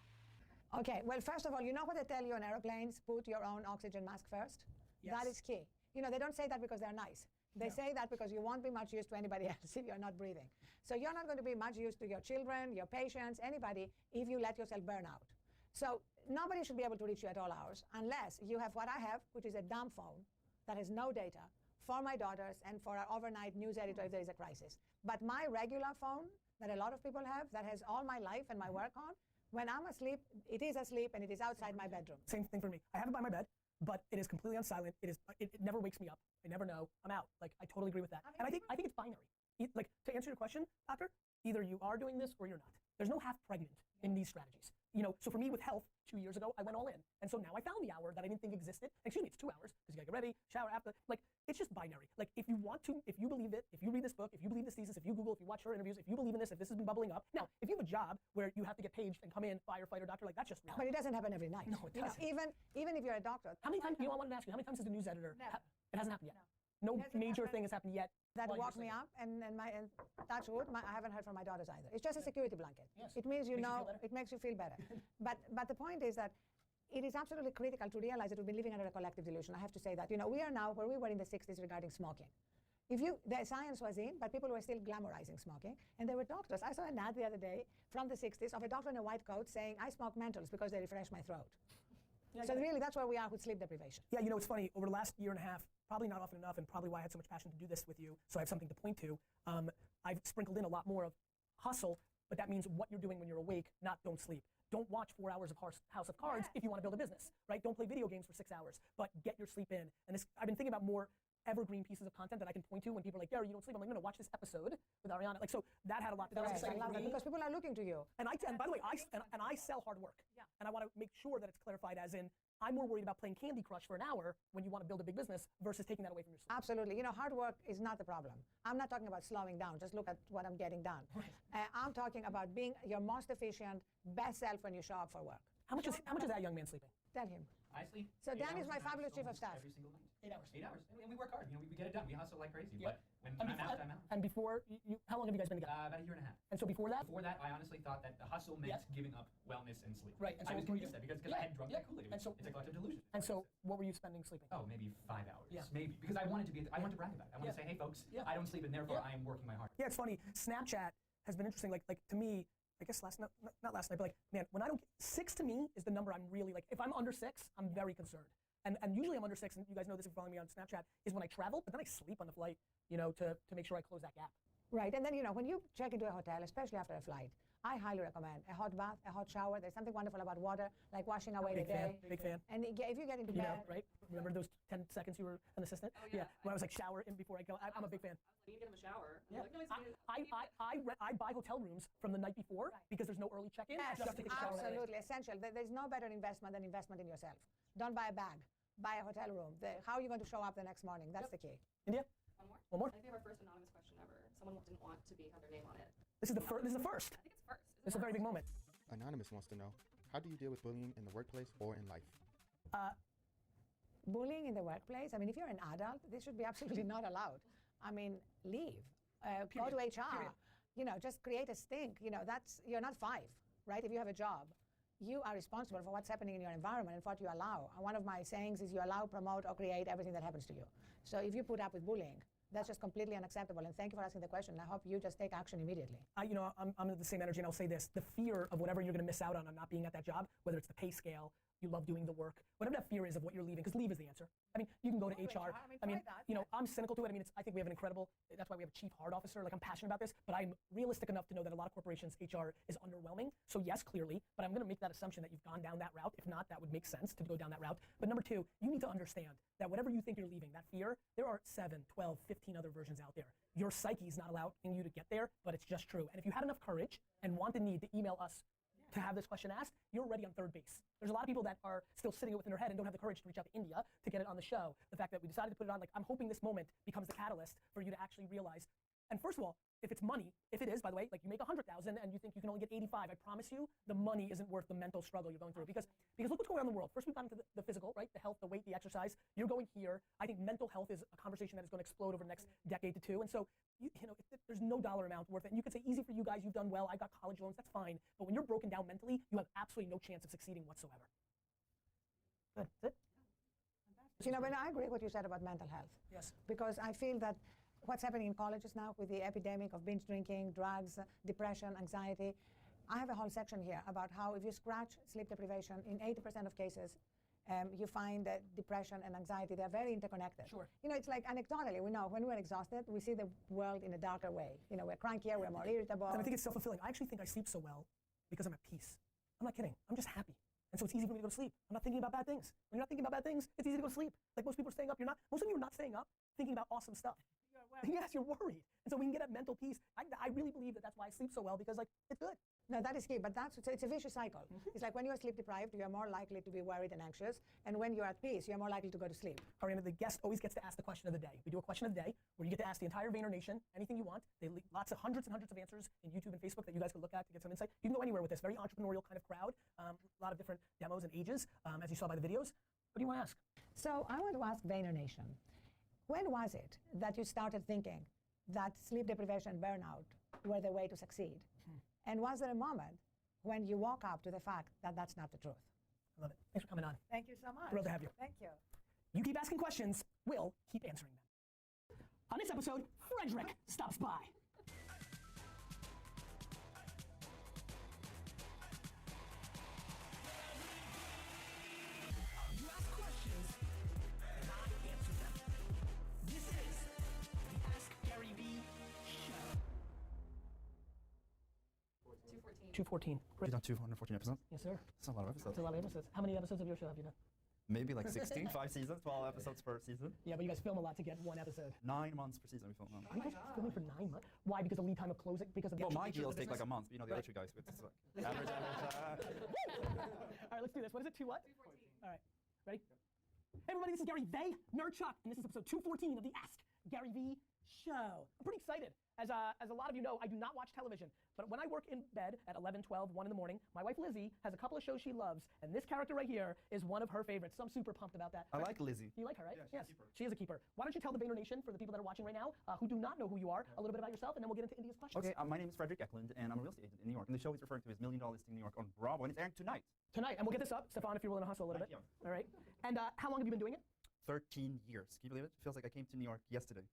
Okay, well, first of all, you know what they tell you on airplanes? Put your own oxygen mask first. Yes. That is key. You know, they don't say that because they're nice. They say that because you won't be much use to anybody else if you're not breathing. So you're not going to be much use to your children, your patients, anybody, if you let yourself burn out. So nobody should be able to reach you at all hours unless you have what I have, which is a dumb phone that has no data for my daughters and for our overnight news editor if there is a crisis. But my regular phone that a lot of people have, that has all my life and my work on, When I'm asleep, it is asleep and it is outside my bedroom. Same thing for me. I have it by my bed, but it is completely on silent. It never wakes me up. I never know. I'm out. Like, I totally agree with that. And I think it's binary. Like, to answer your question, doctor, either you are doing this or you're not. There's no half pregnant in these strategies. You know, so for me with health, 2 years ago, I went all in. And so now I found the hour that I didn't think existed. Excuse me, it's 2 hours, because you gotta get ready, shower after. Like, it's just binary. Like, if you want to, if you believe it, if you read this book, if you believe this thesis, if you Google, if you watch her interviews, if you believe in this, if this has been bubbling up. Now, if you have a job where you have to get paged and come in, firefighter, doctor, like, that's just reality. But it doesn't happen every night. No, it doesn't. You know, even if you're a doctor. How many times, you know, I wanted to ask you, how many times has the news editor, it hasn't happened yet? No major thing has happened yet. That woke me up, and touch wood, I haven't heard from my daughters either. It's just a security blanket. Yes. It means it makes you feel better. but the point is that it is absolutely critical to realize that we've been living under a collective delusion. I have to say that. You know, we are now where we were in the 60s regarding smoking. The science was in, but people were still glamorizing smoking. And there were doctors. I saw an ad the other day from the 60s of a doctor in a white coat saying, I smoke Mentos because they refresh my throat. Yeah, so really, that's where we are with sleep deprivation. Yeah, you know, it's funny. Over the last year and a half, probably not often enough, and probably why I had so much passion to do this with you, so I have something to point to, I've sprinkled in a lot more of hustle, but that means what you're doing when you're awake, not don't sleep. Don't watch 4 hours of House of Cards if you want to build a business, right? Don't play video games for 6 hours, but get your sleep in. And this, I've been thinking about more evergreen pieces of content that I can point to when people are like, Gary, you don't sleep. I'm like, no, watch this episode with Ariana. Like, so that had a lot. That was exciting for me. Because people are looking to you. And by the way, I sell hard work. Yeah. And I want to make sure that it's clarified as in, I'm more worried about playing Candy Crush for an hour when you want to build a big business versus taking that away from your sleep. Absolutely. You know, hard work is not the problem. I'm not talking about slowing down. Just look at what I'm getting done. I'm talking about being your most efficient, best self when you show up for work. How much is that young man sleeping? Tell him. I sleep. So Dan is my fabulous chief of staff. Every single night. 8 hours. 8 hours. And we work hard. You know, we get it done. We hustle like crazy. Yep. But when I'm out, I'm out. And before, how long have you guys been together? About a year and a half. And so before that? Before that, I honestly thought that the hustle meant giving up wellness and sleep. Right. And so I was convinced that because I had drunk that Kool-Aid. And so it's a collective delusion. And so what were you spending sleeping? Oh, maybe 5 hours. Yeah. Maybe. Because I wanted to be, I wanted to brag about it. I wanted to say, hey folks, I don't sleep and therefore I am working my heart. Yeah, it's funny. Snapchat has been interesting. Like to me, I guess not last night, but like, man, when I don't, 6 to me is the number I'm really like, if I'm under 6, I'm very concerned. And usually I'm under 6, and you guys know this if you're following me on Snapchat, is when I travel, but then I sleep on the flight, you know, to make sure I close that gap. Right, and then, you know, when you check into a hotel, especially after a flight, I highly recommend a hot bath, a hot shower. There's something wonderful about water, like washing away the day. Big fan. And if you get into bed. Know, right? Remember those 10 seconds you were an assistant? Oh, yeah. When I was like shower in before I go. I'm a big fan. I need to get him a shower. Yeah. Like, no, I buy hotel rooms from the night before because there's no early check-in. Yes, just to get a shower. Absolutely essential. There's no better investment than investment in yourself. Don't buy a bag. Buy a hotel room. How are you going to show up the next morning? That's the key. India? One more? I think we have our first anonymous question ever. Someone didn't want to have their name on it. This is the first. I think it's first. This is a very big moment. Anonymous wants to know, how do you deal with bullying in the workplace or in life? Bullying in the workplace? I mean, if you're an adult, this should be absolutely not allowed. I mean, leave. Go to HR. Period. You know, just create a stink. You know, you're not 5, right? If you have a job, you are responsible for what's happening in your environment and what you allow. And one of my sayings is you allow, promote, or create everything that happens to you. So if you put up with bullying, that's just completely unacceptable. And thank you for asking the question. I hope you just take action immediately. You know, I'm of the same energy, and I'll say this. The fear of whatever you're going to miss out on not being at that job, whether it's the pay scale, you love doing the work, whatever that fear is of what you're leaving, because leave is the answer. I mean, you can go to HR. I mean, you know, I'm cynical to it. I mean, I think we have an incredible, that's why we have a chief heart officer. Like, I'm passionate about this, but I'm realistic enough to know that a lot of corporations, HR is underwhelming. So yes, clearly, but I'm going to make that assumption that you've gone down that route. If not, that would make sense to go down that route. But number 2, you need to understand that whatever you think you're leaving, that fear, there are 7, 12, 15 other versions out there. Your psyche is not allowing you to get there, but it's just true. And if you had enough courage and want the need to email us to have this question asked, you're already on third base. There's a lot of people that are still sitting it within their head and don't have the courage to reach out to India to get it on the show. The fact that we decided to put it on, like, I'm hoping this moment becomes the catalyst for you to actually realize. And first of all, if it's money, if it is, by the way, like you make 100,000 and you think you can only get 85, I promise you, the money isn't worth the mental struggle you're going through. Because look what's going on in the world. First, we've gone into the physical, right? The health, the weight, the exercise. You're going here. I think mental health is a conversation that is going to explode over the next decade to 2. And so, you know, there's no dollar amount worth it. And you could say, easy for you guys, you've done well, I got college loans, that's fine. But when you're broken down mentally, you have absolutely no chance of succeeding whatsoever. Good. That's it? You know, but I agree with what you said about mental health. Yes. Because I feel that what's happening in colleges now with the epidemic of binge drinking, drugs, depression, anxiety, I have a whole section here about how if you scratch sleep deprivation, in 80% of cases, you find that depression and anxiety, they're very interconnected. Sure. You know, it's like anecdotally, we know when we're exhausted, we see the world in a darker way. You know, we're crankier, we're more irritable. And I think it's self-fulfilling. I actually think I sleep so well because I'm at peace. I'm not kidding. I'm just happy. And so it's easy for me to go to sleep. I'm not thinking about bad things. When you're not thinking about bad things, it's easy to go to sleep. Like most people are staying up, most of you are not staying up thinking about awesome stuff. Yes, you're worried. And so we can get at mental peace. I really believe that that's why I sleep so well, because like, it's good. No, that is key, but it's a vicious cycle. It's like when you're sleep deprived, you're more likely to be worried and anxious, and when you're at peace, you're more likely to go to sleep. Ariana, the guest always gets to ask the question of the day. We do a question of the day where you get to ask the entire Vayner Nation anything you want. They leave hundreds and hundreds of answers in YouTube and Facebook that you guys can look at to get some insight. You can go anywhere with this. Very entrepreneurial kind of crowd. A lot of different demos and ages, as you saw by the videos. What do you want to ask? So I want to ask Vayner Nation, when was it that you started thinking that sleep deprivation and burnout were the way to succeed? And was there a moment when you woke up to the fact that that's not the truth? I love it. Thanks for coming on. Thank you so much. Thrilled to have you. Thank you. You keep asking questions, we'll keep answering them. On this episode, Frederick stops by. You ask questions, and I answer them. This is the Ask Gary Vee Show. 214. 214. You've done 214 episodes? Yes, sir. That's a lot of episodes. That's a lot of episodes. How many episodes of your show have you done? Maybe like 16, 5 seasons, 12 episodes per season. Yeah, but you guys film a lot to get one episode. 9 months per season we film them. Are you guys filming for 9 months? Why? Because the lead time of closing? Because of the Well, my nature of deals the take like a business? month. You know, the other two guys, it's like average. All right, let's do this. What is it? 2 what? 214. All right, ready? Hey everybody, this is Gary Vaynerchuk, and this is episode 214 of the Ask Gary Vee Show. I'm pretty excited. As a lot of you know, I do not watch television, but when I work in bed at 11, 12, 1 in the morning, my wife Lizzie has a couple of shows she loves, and this character right here is one of her favorites, so I'm super pumped about that. I like Lizzie. You like her, right? Yeah, yes, she is a keeper. Why don't you tell the Vayner Nation, for the people that are watching right now, who do not know who you are, a little bit about yourself, and then we'll get into India's questions. Okay, my name is Frederick Eklund, and I'm a real estate agent in New York. And the show he's referring to is $1 Million Listing New York on Bravo, and it's airing tonight. Tonight, and we'll get this up. Stefan, if you're willing to hustle a little bit. All right. And how long have you been doing it? 13 years. Can you believe it? It feels like I came to New York yesterday.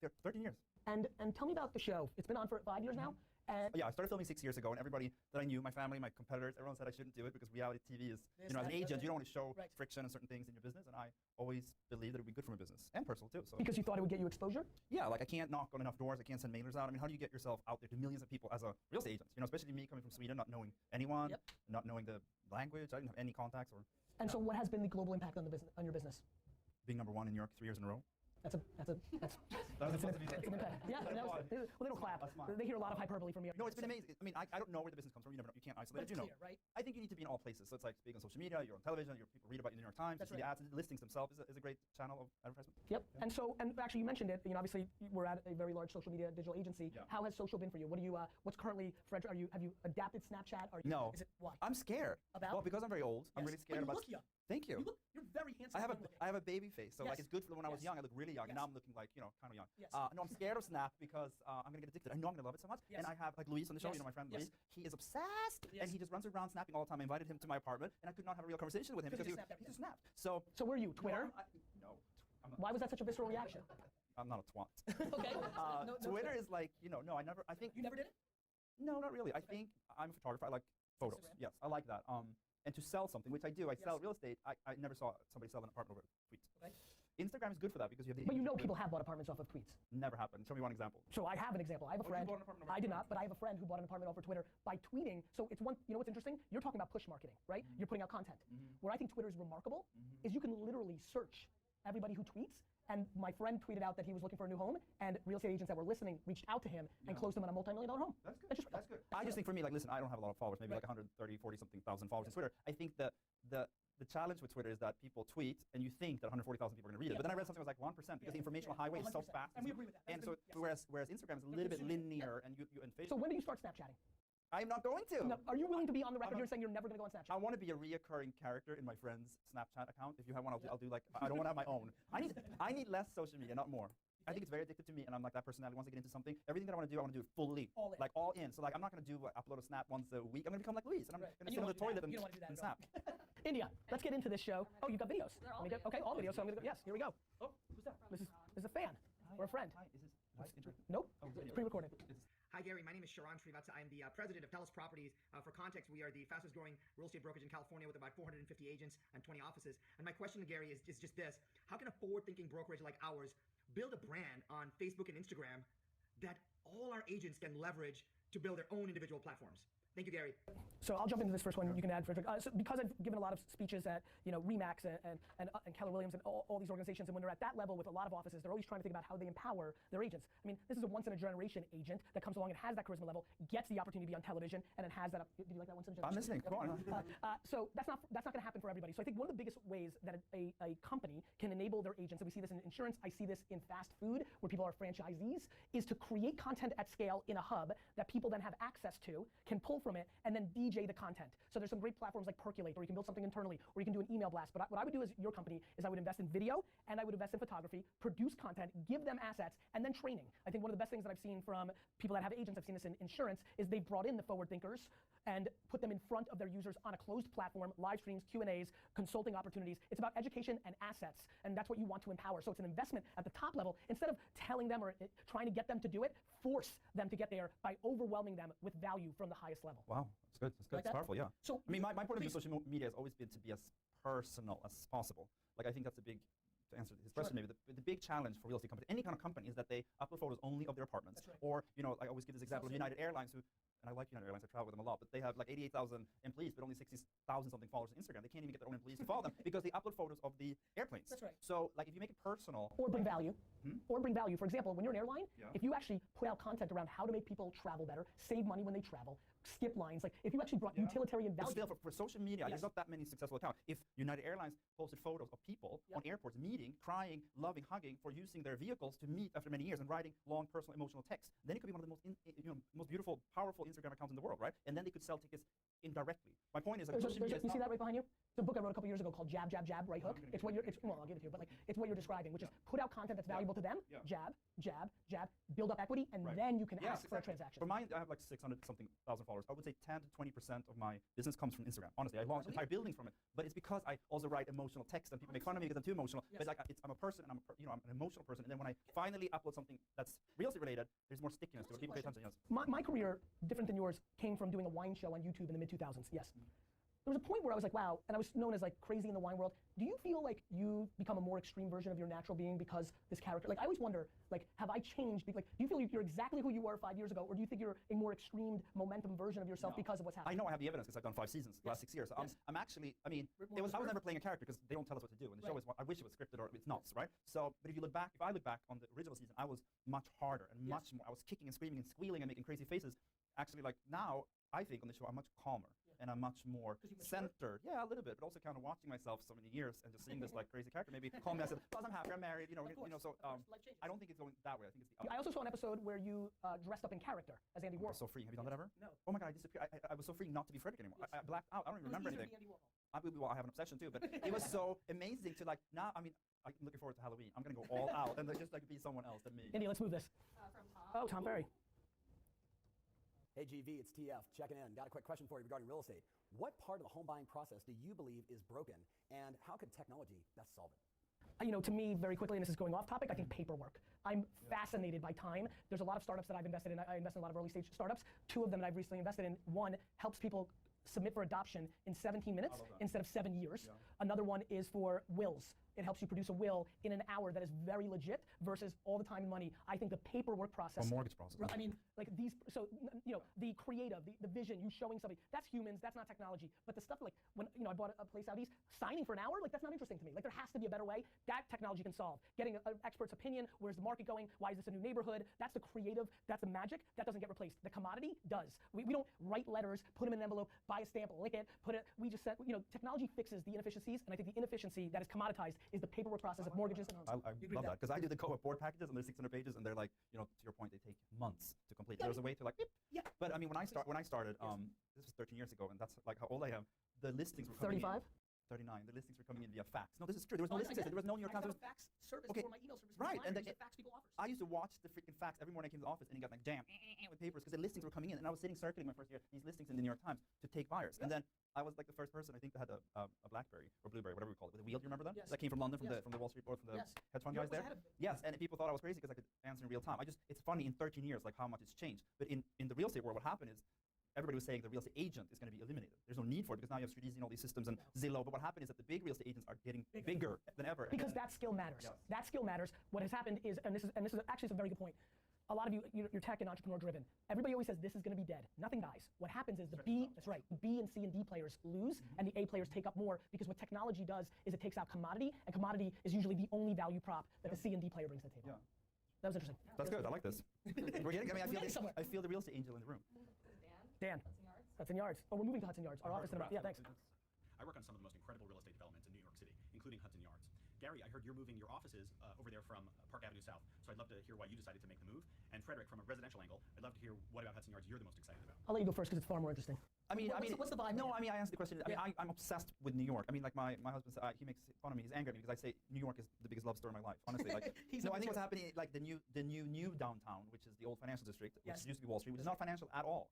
Yeah, 13 years. And tell me about the show. It's been on for 5 years now. And yeah, I started filming 6 years ago, and everybody that I knew, my family, my competitors, everyone said I shouldn't do it because reality TV is, you know, as an agent, you don't want to show friction and certain things in your business, and I always believed that it would be good for my business and personal too. So because you thought it would get you exposure? Yeah, like I can't knock on enough doors, I can't send mailers out. I mean, how do you get yourself out there to millions of people as a real estate agent? You know, especially me coming from Sweden, not knowing anyone, not knowing the language. I didn't have any contacts or. And so, what has been the global impact on the business, on your business? Being #1 in New York 3 years in a row. That's an impact. Yeah, well, they don't clap. They hear a lot of hyperbole from you. No, it's been amazing. I mean, I don't know where the business comes from. You never know. You can't isolate it. You know, right? I think you need to be in all places. So it's like being on social media, you're on television, people read about you in the New York Times, you see the ads, the listings themselves is a great channel of advertisement. Yep. And so, and actually, you mentioned it. You know, obviously, we're at a very large social media digital agency. Yeah. How has social been for you? What do you? What's currently, Frederick? Have you adapted Snapchat? No. Is it why? I'm scared. About? Well, because I'm very old. I'm really scared but you about. Look young. Thank you. You're very handsome. I have a baby face, so like it's good for when I was young. I look really young, and now I'm looking like kind of young. Yes. No, I'm scared of Snap because I'm gonna get addicted. I know I'm gonna love it so much. And I have like Luis on the show, you know my friend Luis. He is obsessed, and he just runs around snapping all the time. I invited him to my apartment, and I could not have a real conversation with him because he just snapped. So were you Twitter? No. Why was that such a visceral reaction? I'm not a twat. Okay. Twitter is like no, I never. I think you never did it. No, not really. I think I'm a photographer. I like photos. Instagram? Yes, I like that. And to sell something, which I do, I sell real estate. I never saw somebody sell an apartment over tweets. Okay. Instagram is good for that because you have the. But you know people have bought apartments off of tweets. Never happened. Show me one example. So I have an example. I have a friend. You bought an apartment over I did not, but I have a friend who bought an apartment over Twitter by tweeting. So it's one. You know what's interesting? You're talking about push marketing, right? You're putting out content. Where I think Twitter is remarkable is you can literally search everybody who tweets. And my friend tweeted out that he was looking for a new home, and real estate agents that were listening reached out to him and closed him on a multi-million-dollar home. That's good. That's good. I just think for me, like, listen, I don't have a lot of followers, maybe like 130, 40 something thousand followers on Twitter. I think that the challenge with Twitter is that people tweet and you think that 140,000 people are going to read it. But then I read something that was like 1% because the informational highway is so fast. And we agree with that. And so whereas Instagram is a little bit linear and Facebook. So when do you start Snapchatting? I'm not going to. No, are you willing to be on the record here saying you're never going to go on Snapchat? I want to be a reoccurring character in my friend's Snapchat account. If you have one, I'll do like, I don't want to have my own. I need less social media, not more. I think it's very addictive to me, and I'm like that personality. Once I get into something, everything that I want to do it fully. All in. Like all in. So like, I'm not going to do upload a snap once a week. I'm going to become like Luis, and I'm going to sit on the toilet and snap. India, let's get into this show. Oh, you got videos. Okay, all videos. So I'm going to go. Yes, here we go. Oh, who's that? This is a fan or a friend. Hi, is this intro? Nope. Oh, it's pre-recorded. Hi, Gary. My name is Sharon Srivatsa. I am the president of Telos Properties. For context, we are the fastest growing real estate brokerage in California with about 450 agents and 20 offices. And my question to Gary is just this. How can a forward-thinking brokerage like ours build a brand on Facebook and Instagram that all our agents can leverage to build their own individual platforms? Thank you, Gary. So I'll jump into this first one. You can add, Frederick. So because I've given a lot of speeches at Remax and Keller Williams and all these organizations, and when they're at that level with a lot of offices, they're always trying to think about how they empower their agents. I mean, this is a once-in-a-generation agent that comes along and has that charisma level, gets the opportunity to be on television, and then has that. Did you like that once-in-a-generation? I'm listening. Go on. So that's not going to happen for everybody. So I think one of the biggest ways that a company can enable their agents, and we see this in insurance, I see this in fast food, where people are franchisees, is to create content at scale in a hub that people then have access to, can pull from it, and then DJ the content. So there's some great platforms like Percolate, or you can build something internally, or you can do an email blast. But what I would do as your company is I would invest in video, and I would invest in photography, produce content, give them assets, and then training. I think one of the best things that I've seen from people that have agents, I've seen this in insurance, is they've brought in the forward thinkers and put them in front of their users on a closed platform, live streams, Q&As, consulting opportunities. It's about education and assets, and that's what you want to empower. So it's an investment at the top level. Instead of telling them or trying to get them to do it, force them to get there by overwhelming them with value from the highest level. Wow, that's good. That's good. Like It's powerful, yeah. So I mean, my point of view of social media has always been to be as personal as possible. Like, I think that's a big, to answer his question, maybe the big challenge for real estate companies, any kind of company, is that they upload photos only of their apartments. That's right. Or, I always give this example of United Airlines, who, and I like United Airlines, I travel with them a lot, but they have like 88,000 employees, but only 60,000 something followers on Instagram. They can't even get their own employees to follow them because they upload photos of the airplanes. That's right. So, like, if you make it personal. Or bring value. Or bring value. For example, when you're an airline, if you actually put out content around how to make people travel better, save money when they travel, skip lines, like if you actually brought utilitarian value. But still, for social media, there's not that many successful accounts. If United Airlines posted photos of people on airports meeting, crying, loving, hugging, for using their vehicles to meet after many years and writing long, personal, emotional texts, then it could be one of the most beautiful, powerful Instagram accounts in the world, right? And then they could sell tickets indirectly. My point is, like, social media you see that right behind you? It's a book I wrote a couple years ago called Jab, Jab, Jab, Right Hook. It's what you're, well, I'll give it to you, but like, it's what you're describing, which is put out content that's valuable to them, jab, jab, jab, build up equity, and then you can ask for a transaction. For mine, I have like 600-something thousand followers. I would say 10 to 20% of my business comes from Instagram. Honestly, I launched entire buildings from it, but it's because I also write emotional text, and people make fun of me because I'm too emotional. But like, I'm a person, and I'm an emotional person. And then when I finally upload something that's real estate related, there's more stickiness to it. People pay attention. Yes. My career, different than yours, came from doing a wine show on YouTube in the mid-2000s. Yes. There was a point where I was like, wow, and I was known as like crazy in the wine world. Do you feel like you've become a more extreme version of your natural being because this character? Like, I always wonder, like, have I changed? Like, do you feel you're exactly who you were 5 years ago, or do you think you're a more extreme momentum version of yourself because of what's happening? I know I have the evidence because I've done 5 seasons, the last 6 years. I'm actually, I mean, I was never playing a character because they don't tell us what to do. And the show is, I wish it was scripted or it's not, right? So, but if I look back on the original season, I was much harder and much more. I was kicking and screaming and squealing and making crazy faces. Actually, like now, I think on the show, I'm much calmer. And I'm much more centered. Yeah, a little bit, but also kind of watching myself so many years and just seeing this like crazy character. Maybe call me, I said, because I'm happy, I'm married, so I don't think it's going that way. I think it's the other. I also saw an episode where you dressed up in character as Andy Warhol. So free. Have you done that ever? No. Oh my God, I disappeared. I was so free not to be Frederick anymore. I blacked out. I don't even remember anything. I have an obsession too, but it was so amazing to like, now, I mean, I'm looking forward to Halloween. I'm going to go all out and just like be someone else than me. Andy, let's move this. From Tom. Oh, Tom Ferry. Hey GV, it's TF, checking in. Got a quick question for you regarding real estate. What part of the home buying process do you believe is broken, and how could technology best solve it? To me, very quickly, and this is going off topic, I think paperwork. I'm fascinated by time. There's a lot of startups that I've invested in. I invest in a lot of early stage startups. 2 of them that I've recently invested in. One helps people submit for adoption in 17 minutes instead of 7 years. Another one is for wills. It helps you produce a will in an hour that is very legit versus all the time and money. I think the paperwork process. Or mortgage process. I mean, like these, so, the creative, the vision, you showing somebody, that's humans, that's not technology. But the stuff like, when, I bought a place out east, signing for an hour, like that's not interesting to me. Like there has to be a better way. That technology can solve. Getting an expert's opinion, where's the market going? Why is this a new neighborhood? That's the creative, that's the magic. That doesn't get replaced. The commodity does. We don't write letters, put them in an envelope, buy a stamp, lick it, we just said, technology fixes the inefficiencies, and I think the inefficiency that is commoditized is the paperwork process of mortgages and homes. I love that, because I do the co-op board packages, and they're 600 pages, and they're like, to your point, they take months to complete. There's a way to like, beep. But I mean, when I started, this was 13 years ago, and that's like how old I am. The listings were coming 35? in. 39. The listings were coming in via fax. No, this is true. There was no listing system. There was no New York Times. I have a fax service for my email service. Right, and fax people offers. I used to watch the freaking fax every morning I came to the office, and it got like jammed with papers because the listings were coming in, and I was sitting circling my first year these listings in the New York Times to take buyers, and then I was like the first person I think that had a BlackBerry or Blueberry, whatever we call it, with a wheel. Do you remember them? Yes. That came from London, from the Wall Street board, from the hedge fund guys there. Yes, and people thought I was crazy because I could answer in real time. It's funny in 13 years like how much it's changed. But in the real estate world, what happened is, everybody was saying the real estate agent is going to be eliminated. There's no need for it because now you have 3Ds and all these systems and Zillow. But what happened is that the big real estate agents are getting bigger than ever. Because that skill matters. That skill matters. What has happened is, and this is actually it's a very good point. a lot of you, you're tech and entrepreneur driven. Everybody always says this is gonna be dead. Nothing dies. What happens is the B, that's right, the B and C and D players lose and the A players take up more because what technology does is it takes out commodity, and commodity is usually the only value prop that the C and D player brings to the table. Yeah. That was interesting. That's good, I like this. We're getting, I mean, I feel the real estate angel in the room. Dan. Hudson Yards. Oh, we're moving to Hudson Yards. Our office in about, yeah, thanks. I work on some of the most incredible real estate developments in New York City, including Hudson Yards. Gary, I heard you're moving your offices over there from Park Avenue South, so I'd love to hear why you decided to make the move. And Frederick, from a residential angle, I'd love to hear what about Hudson Yards you're the most excited about. I'll let you go first because it's far more interesting. I mean, what's the vibe? No, I mean, I answered the question. I mean, I'm obsessed with New York. I mean, like my husband, he makes fun of me. He's angry at me because I say New York is the biggest love story of my life. Honestly, like, no, I think what's happening, like the new downtown, which is the old financial district, which used to be Wall Street, which is not financial at all.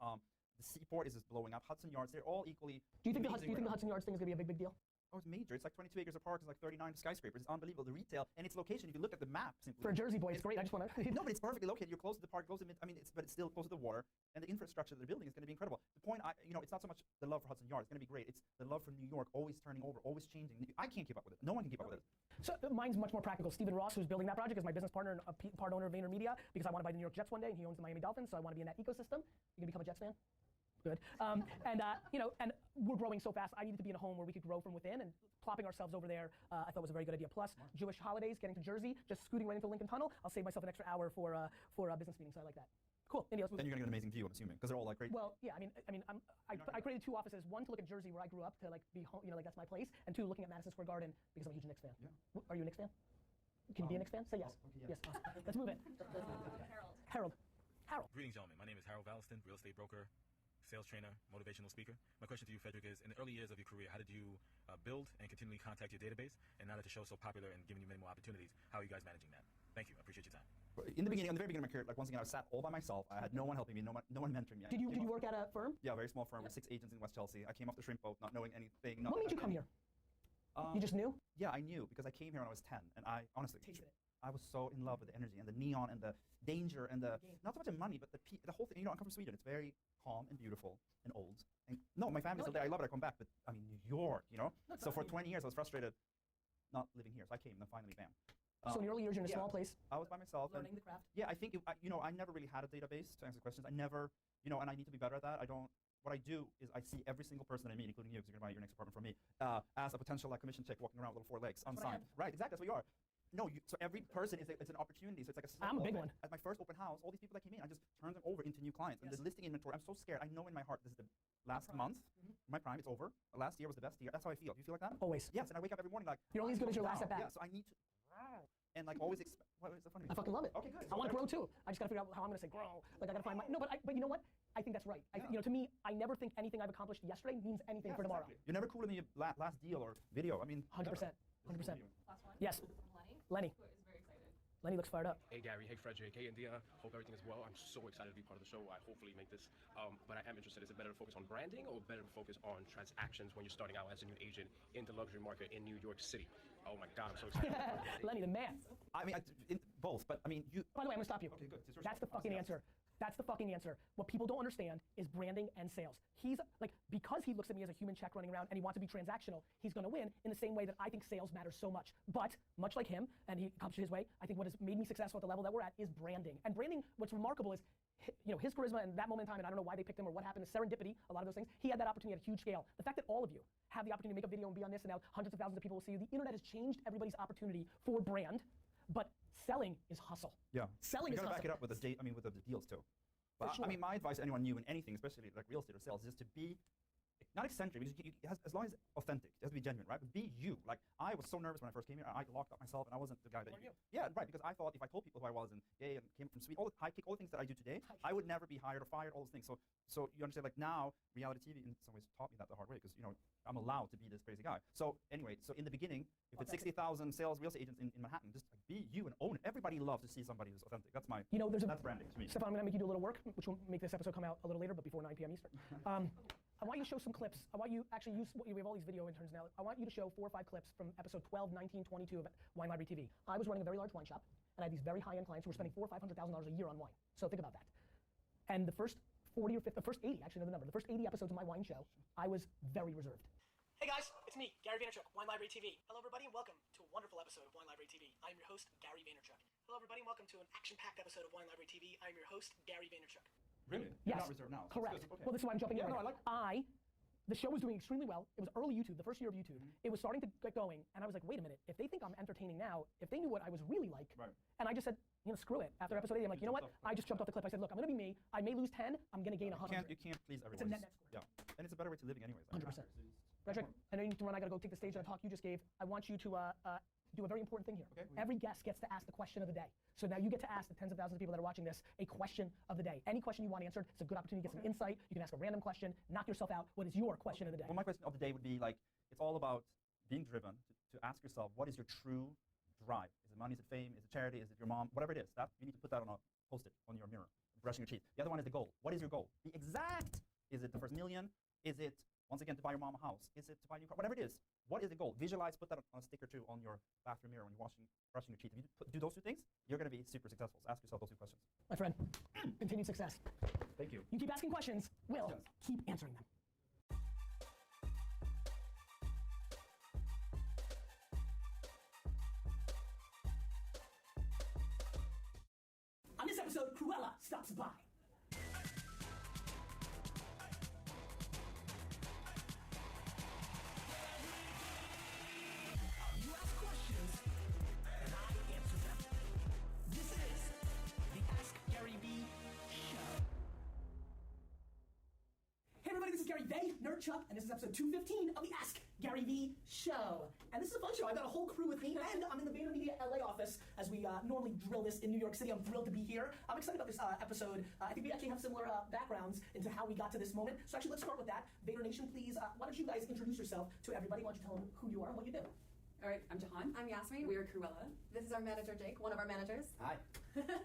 The Seaport is just blowing up. Hudson Yards, they're all equally. Do you think the Hudson Yards thing is gonna be a big deal? Oh, it's major. It's like 22 acres of park. It's like 39 skyscrapers. It's unbelievable. The retail and its location. If you look at the map, simply for a Jersey boy, it's great. I just want to. No, but it's perfectly located. You're close to the park, close to I mean, but it's still close to the water, and the infrastructure of the building is going to be incredible. The point, it's not so much the love for Hudson Yards. It's going to be great. It's the love for New York, always turning over, always changing. I can't keep up with it. No one can keep up with it. So mine's much more practical. Stephen Ross, who's building that project, is my business partner and a part owner of VaynerMedia because I want to buy the New York Jets one day, and he owns the Miami Dolphins, so I want to be in that ecosystem. You gonna become a Jets fan? Good. And we're growing so fast. I needed to be in a home where we could grow from within, and plopping ourselves over there, I thought was a very good idea. Plus, Jewish holidays, getting to Jersey, just scooting right into Lincoln Tunnel. I'll save myself an extra hour for a business meeting, so I like that. Cool. India, let's move. Then you're gonna get an amazing view, I'm assuming, because they're all like great. Well, yeah. I created two offices. One to look at Jersey, where I grew up, to like be home, like that's my place, and two looking at Madison Square Garden because I'm a huge Knicks fan. Yeah. Are you a Knicks fan? Can you be a Knicks fan? Say yes. Okay, yes. Awesome. Let's move it. Harold. Greetings, gentlemen. My name is Harold Valliston, real estate broker, sales trainer, motivational speaker. My question to you, Frederick, is in the early years of your career, how did you build and continually contact your database? And now that the show is so popular and giving you many more opportunities, how are you guys managing that? Thank you. I appreciate your time. In the very beginning of my career, like once again, I sat all by myself. I had no one helping me, no one mentoring me. Did you work at a firm? Yeah, a very small firm with 6 agents in West Chelsea. I came off the shrimp boat, not knowing anything. What made you come here? You just knew? Yeah, I knew because I came here when I was 10, and I honestly tasted it. I was so in love with the energy and the neon and the danger and the not so much the money, but the whole thing. I come from Sweden. It's very calm and beautiful and old. And no, my family's still there. I love it. I come back, but I mean New York, So for 20 years, I was frustrated not living here. So I came, and then finally, bam. So in the early years, you're in a small place. I was by myself. Learning the craft. Yeah, I think I never really had a database to answer questions. I never, and I need to be better at that. What I do is I see every single person that I meet, including you, because you're gonna buy your next apartment from me, as a potential commission check walking around with little 4 legs, unsigned. Right, exactly. That's what you are. No, so every person it's an opportunity. So it's like I'm a big one. At my first open house, all these people that came in, I just turned them over into new clients. And the listing inventory, I'm so scared. I know in my heart this is the last month. My prime, it's over. Last year was the best year. That's how I feel. Do you feel like that? Always. Yes, and I wake up every morning like you're only as good as your last at bat. Yeah, so I need to and like always expect. What is the funny? I fucking love it. Okay, good. I want to grow too. I just gotta figure out how I'm gonna say grow. Like I gotta find my but you know what? I think that's right. To me, I never think anything I've accomplished yesterday means anything for tomorrow. Exactly. You're never cooler than your last deal or video. I mean, 100%. 100%. Last one. Yes. Lenny. Who is very excited. Lenny looks fired up. Hey Gary, hey Frederick, hey India. Hope everything is well. I'm so excited to be part of the show. I hopefully make this. But I am interested. Is it better to focus on branding or better to focus on transactions when you're starting out as a new agent in the luxury market in New York City? Oh my God, I'm so excited. Lenny, the man. I mean, both. But I mean, you. By the way, I'm gonna stop you. Okay, good. That's the fucking answer. That's the fucking answer. What people don't understand is branding and sales. He's like, because he looks at me as a human check running around and he wants to be transactional, he's gonna win in the same way that I think sales matters so much. But much like him, and he accomplished his way, I think what has made me successful at the level that we're at is branding. And branding, what's remarkable is, his charisma and that moment in time, and I don't know why they picked him or what happened, is serendipity, a lot of those things. He had that opportunity at a huge scale. The fact that all of you have the opportunity to make a video and be on this, and now hundreds of thousands of people will see you. The internet has changed everybody's opportunity for brand, but selling is hustle. Yeah. Selling is hustle. You gotta back it up with the date. I mean, with the deals too. But sure. I mean, my advice to anyone new in anything, especially like real estate or sales, is to be not eccentric, because as long as authentic, it has to be genuine, right? But be you. Like, I was so nervous when I first came here. I locked up myself, and I wasn't the guy that you. Yeah, right. Because I thought if I told people who I was and gay and came from Sweden, all the high kick, all the things that I do today, I would never be hired or fired. All those things. So you understand? Like now, reality TV in some ways taught me that the hard way, because I'm allowed to be this crazy guy. So anyway, so in the beginning, if it's 60,000 sales real estate agents in Manhattan, just like be you and own it. Everybody loves to see somebody who's authentic. That's my. That's branding to me. Stefan, I'm gonna make you do a little work, which will make this episode come out a little later, but before 9 p.m. Eastern. I want you to show some clips. I want you actually use. We have all these video interns now. I want you to show 4 or 5 clips from episode 12, 19, 22 of Wine Library TV. I was running a very large wine shop, and I had these very high-end clients who were spending $400,000 or $500,000 a year on wine. So think about that. And the first 40 or 50, the first 80, actually know the number. The first 80 episodes of my wine show, I was very reserved. Hey guys, it's me, Gary Vaynerchuk, Wine Library TV. Hello everybody and welcome to a wonderful episode of Wine Library TV. I'm your host, Gary Vaynerchuk. Hello, everybody, and welcome to an action-packed episode of Wine Library TV. I'm your host, Gary Vaynerchuk. Really? Yes. You're not reserved now. So Correct. it's good. Okay. Well, this is why I'm jumping in. Yeah, right no, now. The show was doing extremely well. It was early YouTube, the first year of YouTube. It was starting to get going, and I was like, wait a minute. If they think I'm entertaining now, if they knew what I was really like, and I just said, screw it. After episode 8, I'm like, you know what? I just jumped off the cliff. I said, look, I'm gonna be me. I may lose 10. I'm gonna gain 100. You can't please everyone. It's a net score. Yeah, and it's a better way to living anyways. 100%. Frederick, I know you need to run. I gotta go take the stage on a talk you just gave. I want you to do a very important thing here. Okay. Every guest gets to ask the question of the day. So now you get to ask the tens of thousands of people that are watching this a question of the day. Any question you want answered, it's a good opportunity to get some insight. You can ask a random question, knock yourself out. What is your question of the day? Well, my question of the day would be like, it's all about being driven to ask yourself, what is your true drive? Is it money? Is it fame? Is it charity? Is it your mom? Whatever it is, that you need to put that on a post-it on your mirror, brushing your teeth. The other one is the goal. What is your goal? The exact. Is it the first million? Is it, once again, to buy your mom a house? Is it to buy a new car? Whatever it is, what is the goal? Visualize, put that on a stick or two on your bathroom mirror when you're brushing your teeth. If you do those two things, you're going to be super successful. So ask yourself those two questions. My friend, continued success. Thank you. You keep asking questions, we'll keep answering them. On this episode, Cruella stops by. You ask questions, and I answer them. This is the Ask Gary V Show. Hey everybody, this is Gary Vaynerchuk, and this is episode 215 of the Ask Gary V Show. And this is a fun show. I've got a whole crew with me, and I'm in the VaynerMedia LA office as we normally drill this in New York City. I'm thrilled to be here. I'm excited about this episode. I think we actually have similar backgrounds into how we got to this moment. So actually, let's start with that. Vayner Nation, please, why don't you guys introduce yourself to everybody? Why don't you tell them who you are and what you do? All right, I'm Jahan. I'm Yasmin. We are Cruella. This is our manager, Jake, one of our managers. Hi.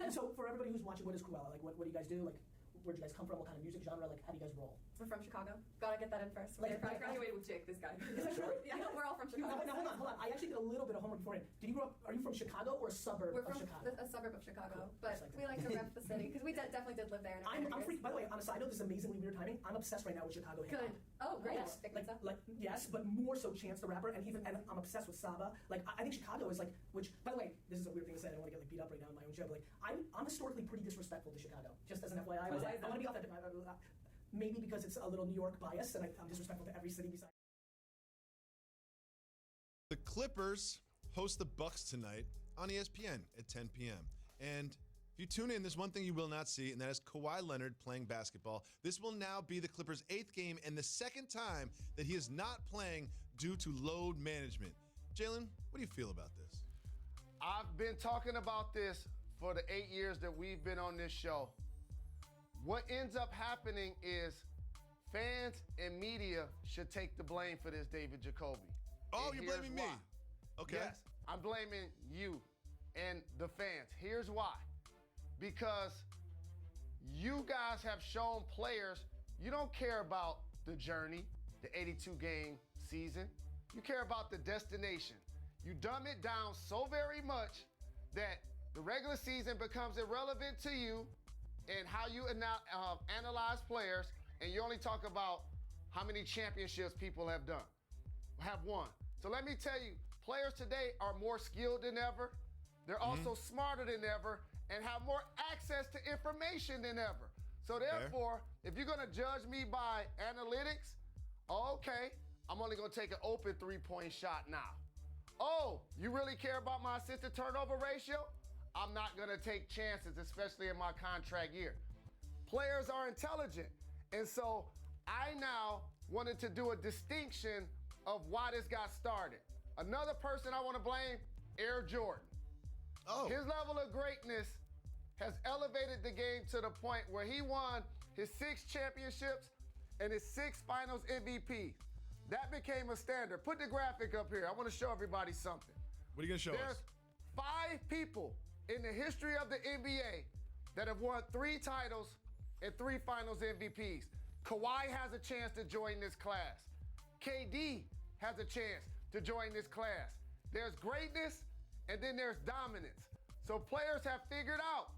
And so for everybody who's watching, what is Cruella? Like, what do you guys do? Like, where'd you guys come from? What kind of music genre? Like, how do you guys roll? We're from Chicago. Gotta get that in first. I graduated with Jake, this guy. Is that true? Yeah, we're all from Chicago. Now, hold on. I actually did a little bit of homework beforehand. Did you grow up, are you from Chicago or a suburb We're of from Chicago? a suburb of Chicago, but we like to rep the city, because we definitely did live there. I'm freaked. By the way, on a side note, this is amazingly weird timing. I'm obsessed right now with Chicago hip-hop. Good. Oh, great. Yes, yes, but more so Chance the Rapper, and I'm obsessed with Saba. Like, I think Chicago is like, which, by the way, this is a weird thing to say. I don't want to get like beat up right now in my own show, but like, I'm historically pretty disrespectful to Chicago. Just as an FYI, I want to be authentic. Maybe because it's a little New York bias, and I'm disrespectful to every city besides. The Clippers host the Bucks tonight on ESPN at 10 p.m. And if you tune in, there's one thing you will not see, and that is Kawhi Leonard playing basketball. This will now be the Clippers' 8th game and the second time that he is not playing due to load management. Jalen, what do you feel about this? I've been talking about this for the 8 years that we've been on this show. What ends up happening is fans and media should take the blame for this, David Jacoby. Oh, and you're blaming me. Okay. Yes, I'm blaming you and the fans. Here's why. Because you guys have shown players you don't care about the journey, the 82-game season. You care about the destination. You dumb it down so very much that the regular season becomes irrelevant to you and how you analyze players, and you only talk about how many championships people have won. So let me tell you, players today are more skilled than ever. They're also smarter than ever and have more access to information than ever. So therefore, if you're gonna judge me by analytics, okay, I'm only gonna take an open three-point shot now. Oh, you really care about my assist to turnover ratio? I'm not gonna take chances, especially in my contract year. Players are intelligent, and so I now wanted to do a distinction of why this got started. Another person I wanna blame, Air Jordan. Oh. His level of greatness has elevated the game to the point where he won his 6 championships and his 6 finals MVPs. That became a standard. Put the graphic up here. I wanna show everybody something. What are you gonna show us? There's 5 people in the history of the NBA that have won 3 titles and 3 finals MVPs. Kawhi has a chance to join this class. KD has a chance to join this class. There's greatness and then there's dominance. So players have figured out,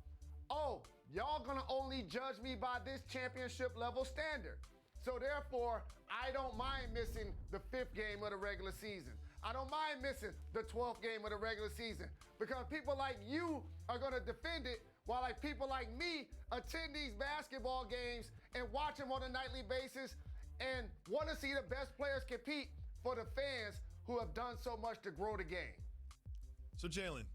oh, y'all gonna only judge me by this championship level standard. So therefore, I don't mind missing the 5th game of the regular season. I don't mind missing the 12th game of the regular season because people like you are going to defend it while like people like me attend these basketball games and watch them on a nightly basis and want to see the best players compete for the fans who have done so much to grow the game. So, Jalen,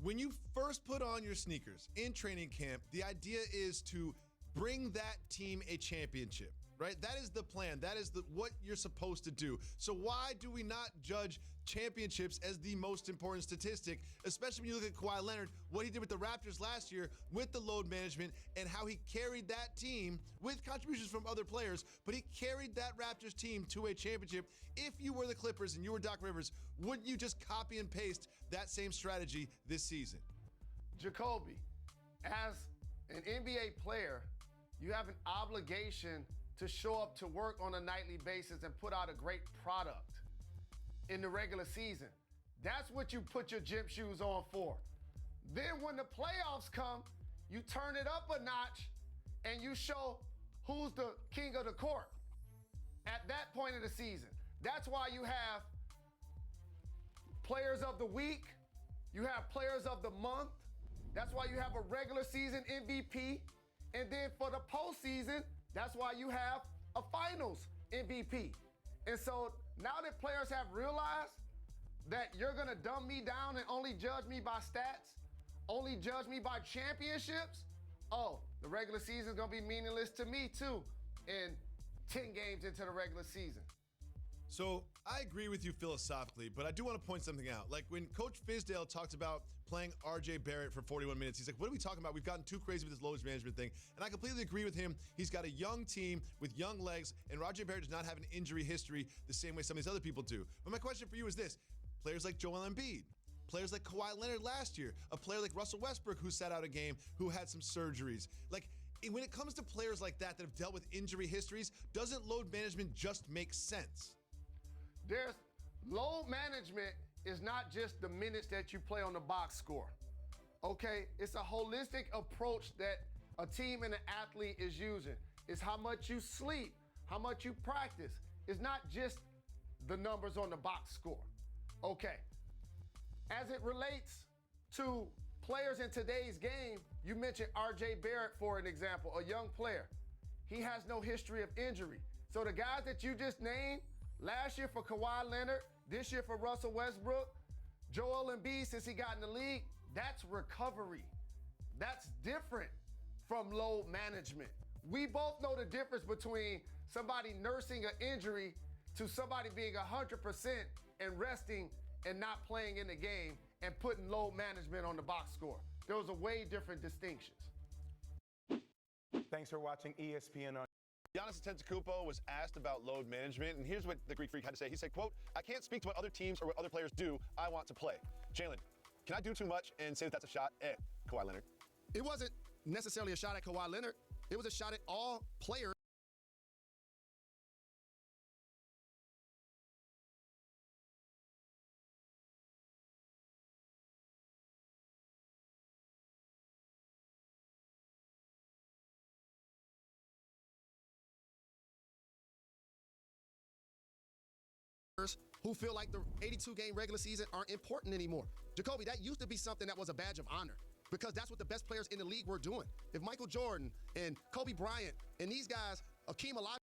when you first put on your sneakers in training camp, the idea is to bring that team a championship, right? That is the plan. That is what you're supposed to do. So why do we not judge championships as the most important statistic, especially when you look at Kawhi Leonard, what he did with the Raptors last year with the load management and how he carried that team with contributions from other players, but he carried that Raptors team to a championship. If you were the Clippers and you were Doc Rivers, wouldn't you just copy and paste that same strategy this season? Jacoby, as an NBA player, you have an obligation to show up to work on a nightly basis and put out a great product in the regular season. That's what you put your gym shoes on for. Then when the playoffs come, you turn it up a notch and you show who's the king of the court at that point of the season. That's why you have players of the week, you have players of the month. That's why you have a regular season MVP. And then for the postseason, that's why you have a finals MVP. And so now that players have realized that you're going to dumb me down and only judge me by stats, only judge me by championships, oh, the regular season is going to be meaningless to me too in 10 games into the regular season. So I agree with you philosophically, but I do want to point something out. Like when Coach Fizdale talked about playing RJ Barrett for 41 minutes, he's like, what are we talking about? We've gotten too crazy with this load management thing. And I completely agree with him. He's got a young team with young legs, and RJ Barrett does not have an injury history the same way some of these other people do. But my question for you is this. Players like Joel Embiid, players like Kawhi Leonard last year, a player like Russell Westbrook who sat out a game, who had some surgeries. Like, when it comes to players like that have dealt with injury histories, doesn't load management just make sense? There's load management is not just the minutes that you play on the box score. Okay, it's a holistic approach that a team and an athlete is using. It's how much you sleep, how much you practice. It's not just the numbers on the box score. Okay, as it relates to players in today's game, you mentioned RJ Barrett for an example, a young player. He has no history of injury. So the guys that you just named, last year for Kawhi Leonard, this year for Russell Westbrook, Joel Embiid since he got in the league, that's recovery. That's different from load management. We both know the difference between somebody nursing an injury to somebody being 100% and resting and not playing in the game and putting load management on the box score. Those are way different distinctions. Thanks for watching ESPN on. Giannis Antetokounmpo was asked about load management, and here's what the Greek Freak had to say. He said, quote, I can't speak to what other teams or what other players do. I want to play. Jalen, can I do too much and say that that's a shot at Kawhi Leonard? It wasn't necessarily a shot at Kawhi Leonard. It was a shot at all players. Who feel like the 82-game regular season aren't important anymore. Jacoby, that used to be something that was a badge of honor because that's what the best players in the league were doing. If Michael Jordan and Kobe Bryant and these guys, Akeem Olajuwon,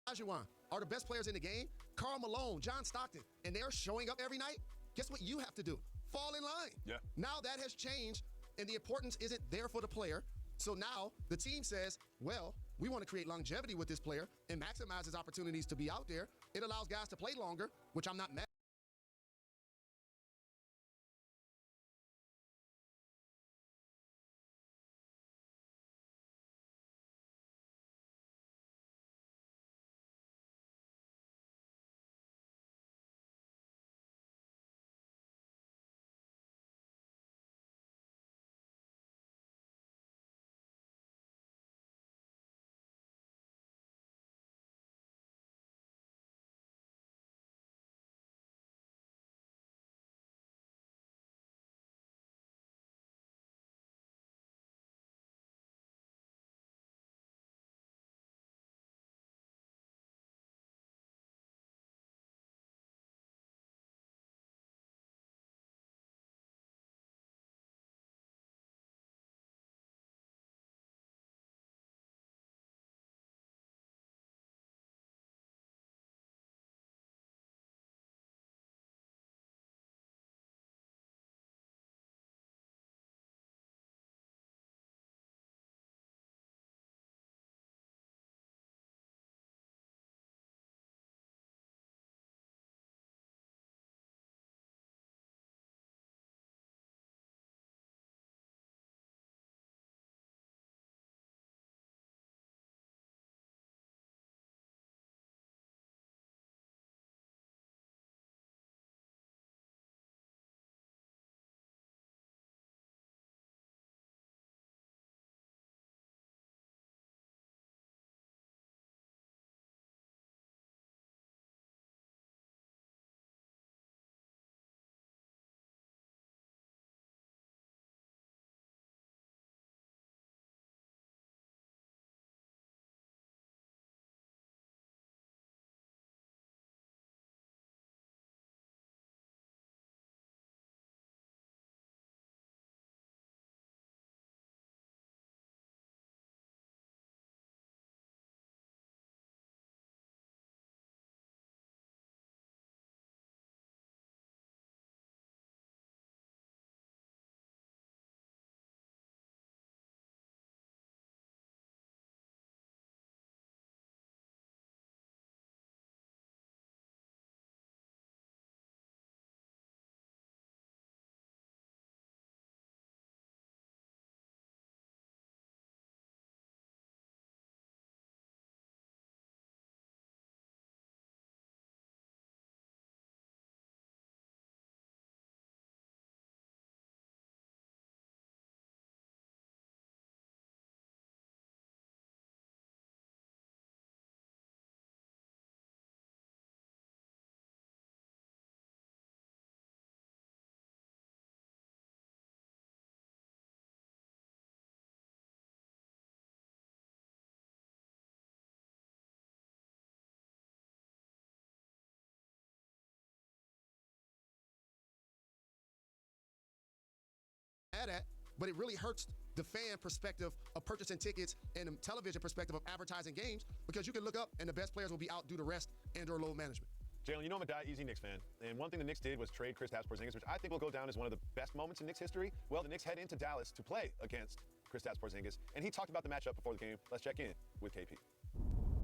Olajuwon are the best players in the game, Karl Malone, John Stockton, and they're showing up every night, guess what you have to do? Fall in line. Yeah. Now that has changed, and the importance isn't there for the player. So now the team says, well, we want to create longevity with this player and maximize his opportunities to be out there. It allows guys to play longer, which I'm not mad. At, but it really hurts the fan perspective of purchasing tickets and the television perspective of advertising games, because you can look up and the best players will be out due to rest and or load management. Jalen, you know I'm a die-easy Knicks fan, and one thing the Knicks did was trade Kristaps Porzingis, which I think will go down as one of the best moments in Knicks history. Well, the Knicks head into Dallas to play against Kristaps Porzingis, and he talked about the matchup before the game. Let's check in with KP.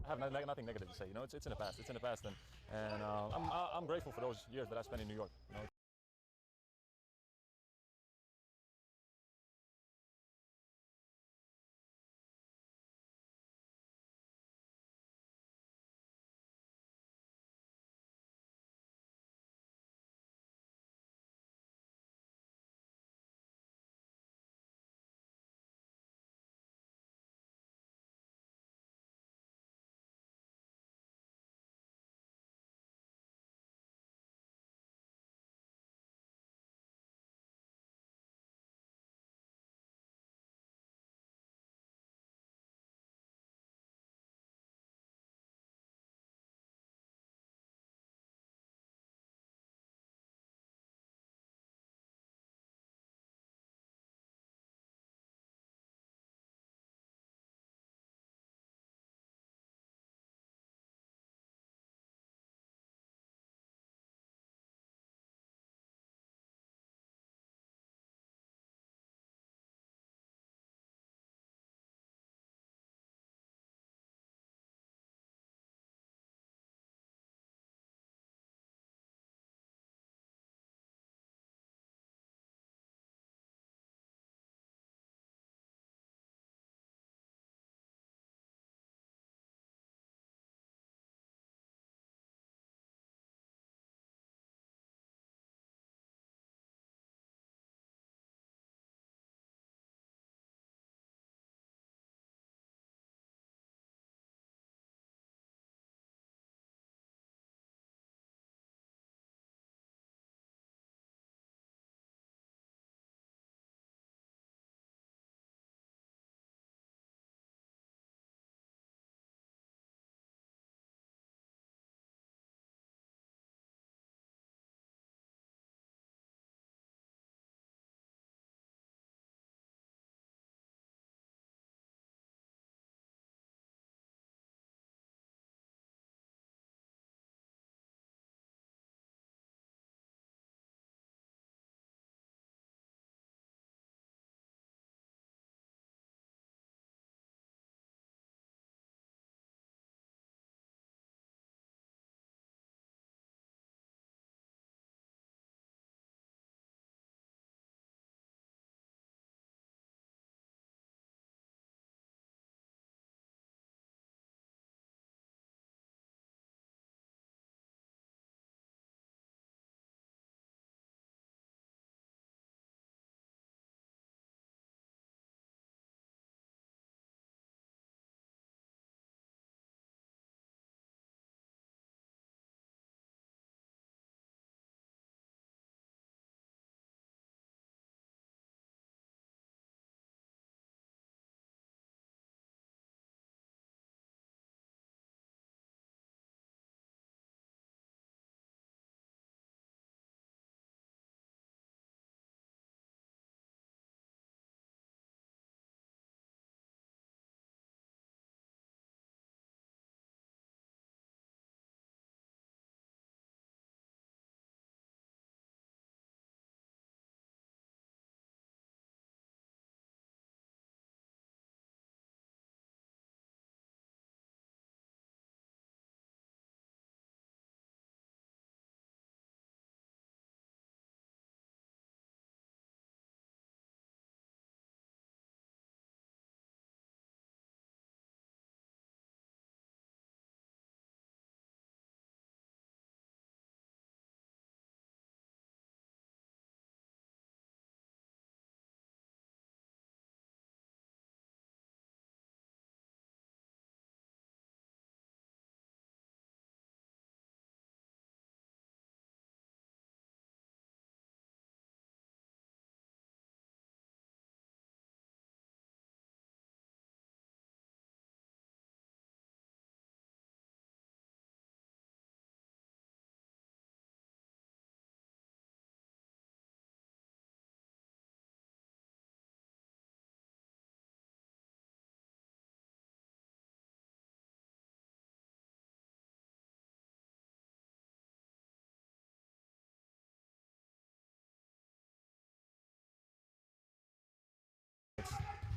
I have nothing negative to say. You know, it's in the past. It's in the past, and I'm grateful for those years that I spent in New York. You know,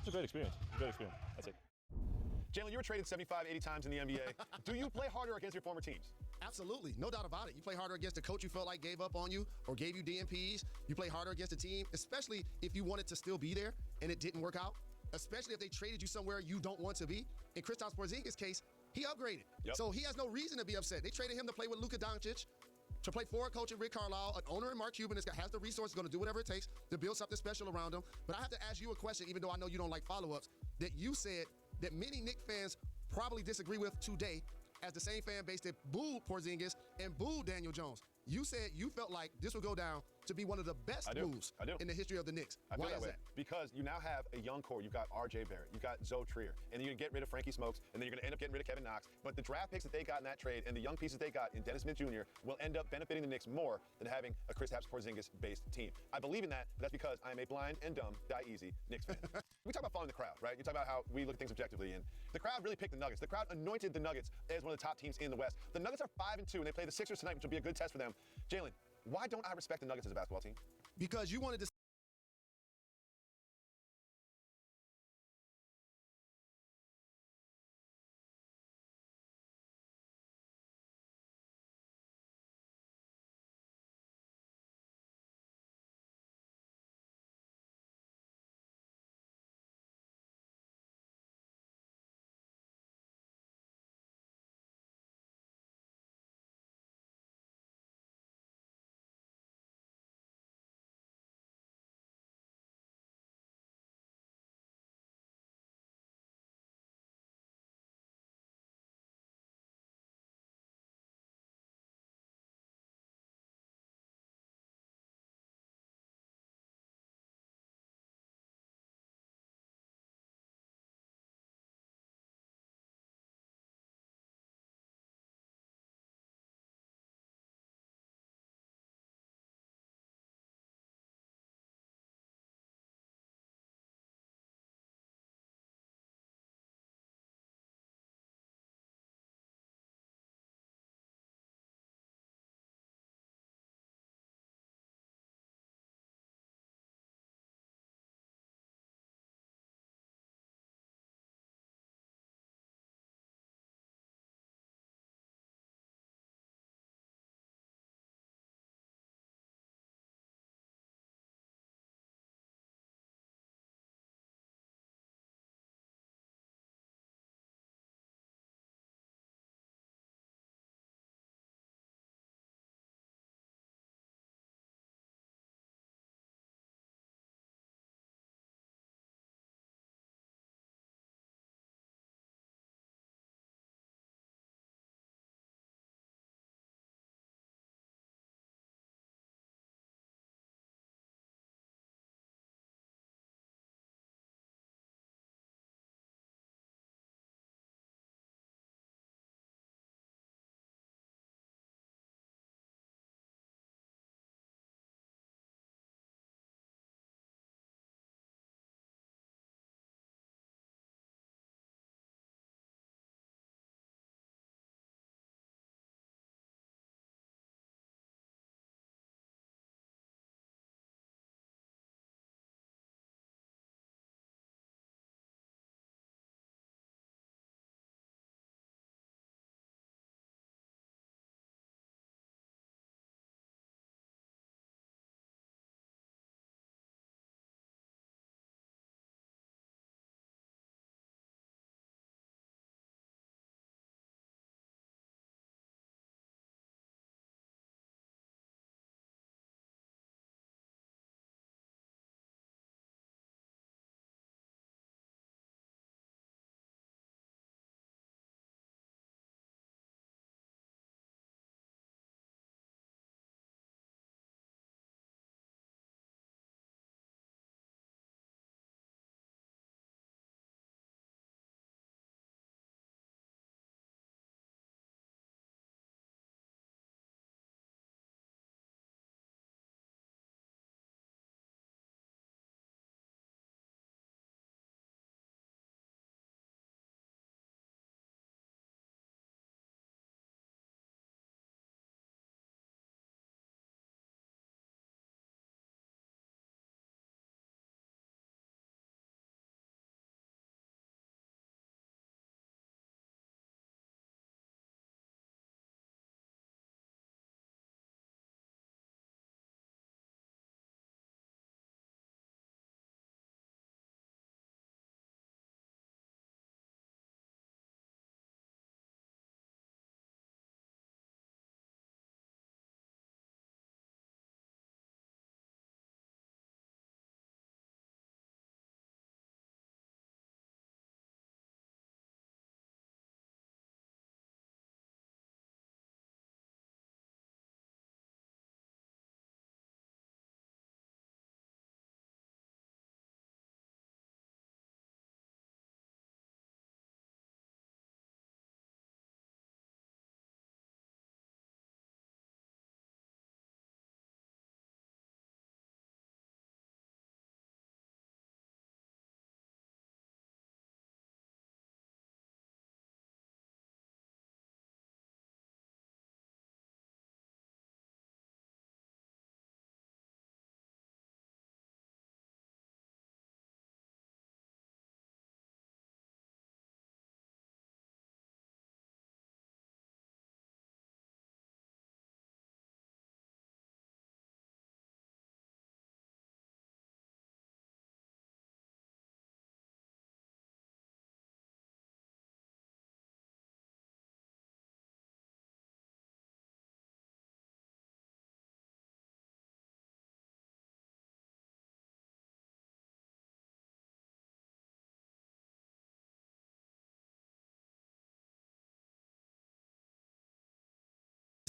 It's a great experience. It's a great experience. That's it. Jalen, you were traded 75, 80 times in the NBA. Do you play harder against your former teams? Absolutely, no doubt about it. You play harder against the coach you felt like gave up on you or gave you DNPs. You play harder against the team, especially if you wanted to still be there and it didn't work out. Especially if they traded you somewhere you don't want to be. In Kristaps Porzingis' case, he upgraded. So he has no reason to be upset. They traded him to play with Luka Doncic, to play for a coach in Rick Carlisle, an owner in Mark Cuban that has the resources, going to do whatever it takes to build something special around him. But I have to ask you a question, even though I know you don't like follow-ups, that you said that many Knicks fans probably disagree with today, as the same fan base that booed Porzingis and booed Daniel Jones. You said you felt like this would go down to be one of the best moves in the history of the Knicks. Why is that? Because you now have a young core. You've got R.J. Barrett. You've got Zoe Trier. And then you're going to get rid of Frankie Smokes. And then you're going to end up getting rid of Kevin Knox. But the draft picks that they got in that trade and the young pieces they got in Dennis Smith Jr. will end up benefiting the Knicks more than having a Kristaps Porzingis-based team. I believe in that, but that's because I am a blind and dumb, die easy Knicks fan. We talk about following the crowd, right? You talk about how we look at things objectively. And the crowd really picked the Nuggets. The crowd anointed the Nuggets as one of the top teams in the West. The Nuggets are 5-2, and they play the Sixers tonight, which will be a good test for them. Jalen, why don't I respect the Nuggets as a basketball team? Because you wanted to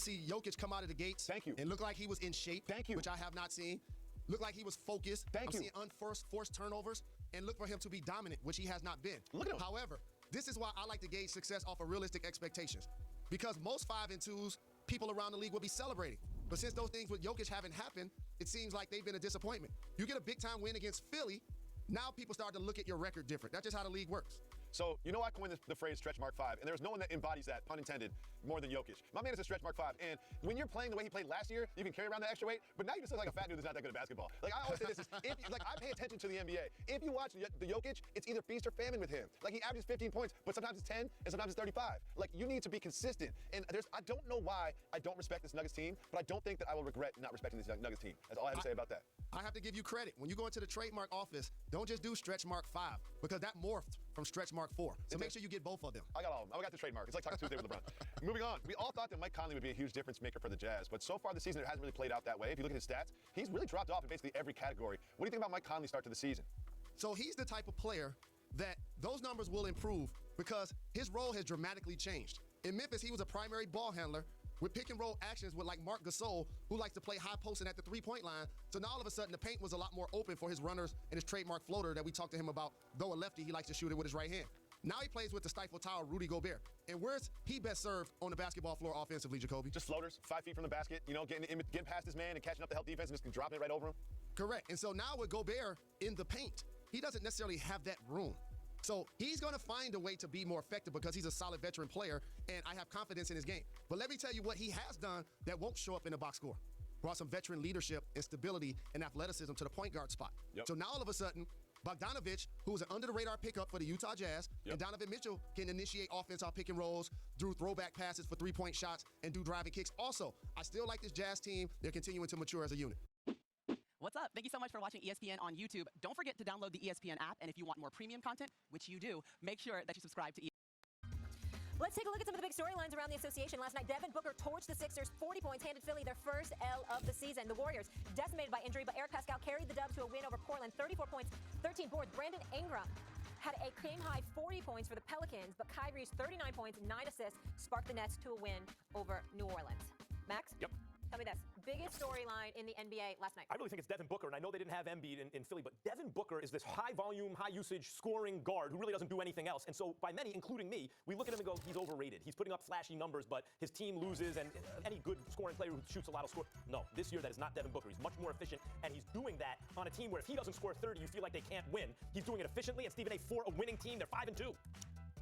see Jokic come out of the gates and look like he was in shape, which I have not seen. Look like he was focused. I'm seeing forced turnovers, and look for him to be dominant, which he has not been. Look at him. However, this is why I like to gauge success off of realistic expectations. Because most 5-2s, people around the league will be celebrating. But since those things with Jokic haven't happened, it seems like they've been a disappointment. You get a big-time win against Philly, now people start to look at your record different. That's just how the league works. So, you know, I coined the phrase stretch mark 5, and there's no one that embodies that, pun intended, more than Jokic. My man is a stretch mark 5, and when you're playing the way he played last year, you can carry around that extra weight, but now you just look like a fat dude that's not that good at basketball. Like, I always say this, I pay attention to the NBA. If you watch the Jokic, it's either feast or famine with him. Like, he averages 15 points, but sometimes it's 10, and sometimes it's 35. Like, you need to be consistent, and I don't know why I don't respect this Nuggets team, but I don't think that I will regret not respecting this Nuggets team. That's all I have to say about that. I have to give you credit. When you go into the trademark office, don't just do stretch mark 5, because that morphed from stretch mark 4. So make sure you get both of them. I got all of them. I got the trademark. It's like talking Tuesday with LeBron. Moving on. We all thought that Mike Conley would be a huge difference maker for the Jazz, but so far this season it hasn't really played out that way. If you look at his stats, he's really dropped off in basically every category. What do you think about Mike Conley's start to the season? So he's the type of player that those numbers will improve because his role has dramatically changed. In Memphis, he was a primary ball handler with pick and roll actions with like Marc Gasol, who likes to play high post and at the three-point line. So now all of a sudden the paint was a lot more open for his runners and his trademark floater that we talked to him about. Though a lefty, he likes to shoot it with his right hand. Now he plays with the Stifle Tower, Rudy Gobert. And where's he best served on the basketball floor offensively, Jacoby? Just floaters, 5 feet from the basket, you know, getting past his man and catching up the help defense and just dropping it right over him. Correct. And so now with Gobert in the paint, he doesn't necessarily have that room. So he's going to find a way to be more effective because he's a solid veteran player, and I have confidence in his game. But let me tell you what he has done that won't show up in the box score. Brought some veteran leadership and stability and athleticism to the point guard spot. So now all of a sudden, Bogdanovich, who was an under-the-radar pickup for the Utah Jazz, and Donovan Mitchell can initiate offense off pick and rolls, do throwback passes for three-point shots, and do driving kicks. Also, I still like this Jazz team. They're continuing to mature as a unit. What's up? Thank you so much for watching ESPN on YouTube. Don't forget to download the ESPN app, and if you want more premium content, which you do, make sure that you subscribe to ESPN. Let's take a look at some of the big storylines around the association. Last night, Devin Booker torched the Sixers, 40 points, handed Philly their first L of the season. The Warriors, decimated by injury, but Eric Pascal carried the Dubs to a win over Portland, 34 points, 13 boards. Brandon Ingram had a game-high 40 points for the Pelicans, but Kyrie's 39 points, 9 assists sparked the Nets to a win over New Orleans. Max? Yep. Tell me this. Biggest storyline in the NBA last night. I really think it's Devin Booker, and I know they didn't have Embiid in Philly, but Devin Booker is this high-volume, high-usage scoring guard who really doesn't do anything else. And so by many, including me, we look at him and go, he's overrated. He's putting up flashy numbers, but his team loses, and any good scoring player who shoots a lot of score. No, this year that is not Devin Booker. He's much more efficient, and he's doing that on a team where if he doesn't score 30, you feel like they can't win. He's doing it efficiently, and Stephen A. for a winning team, they're 5-2.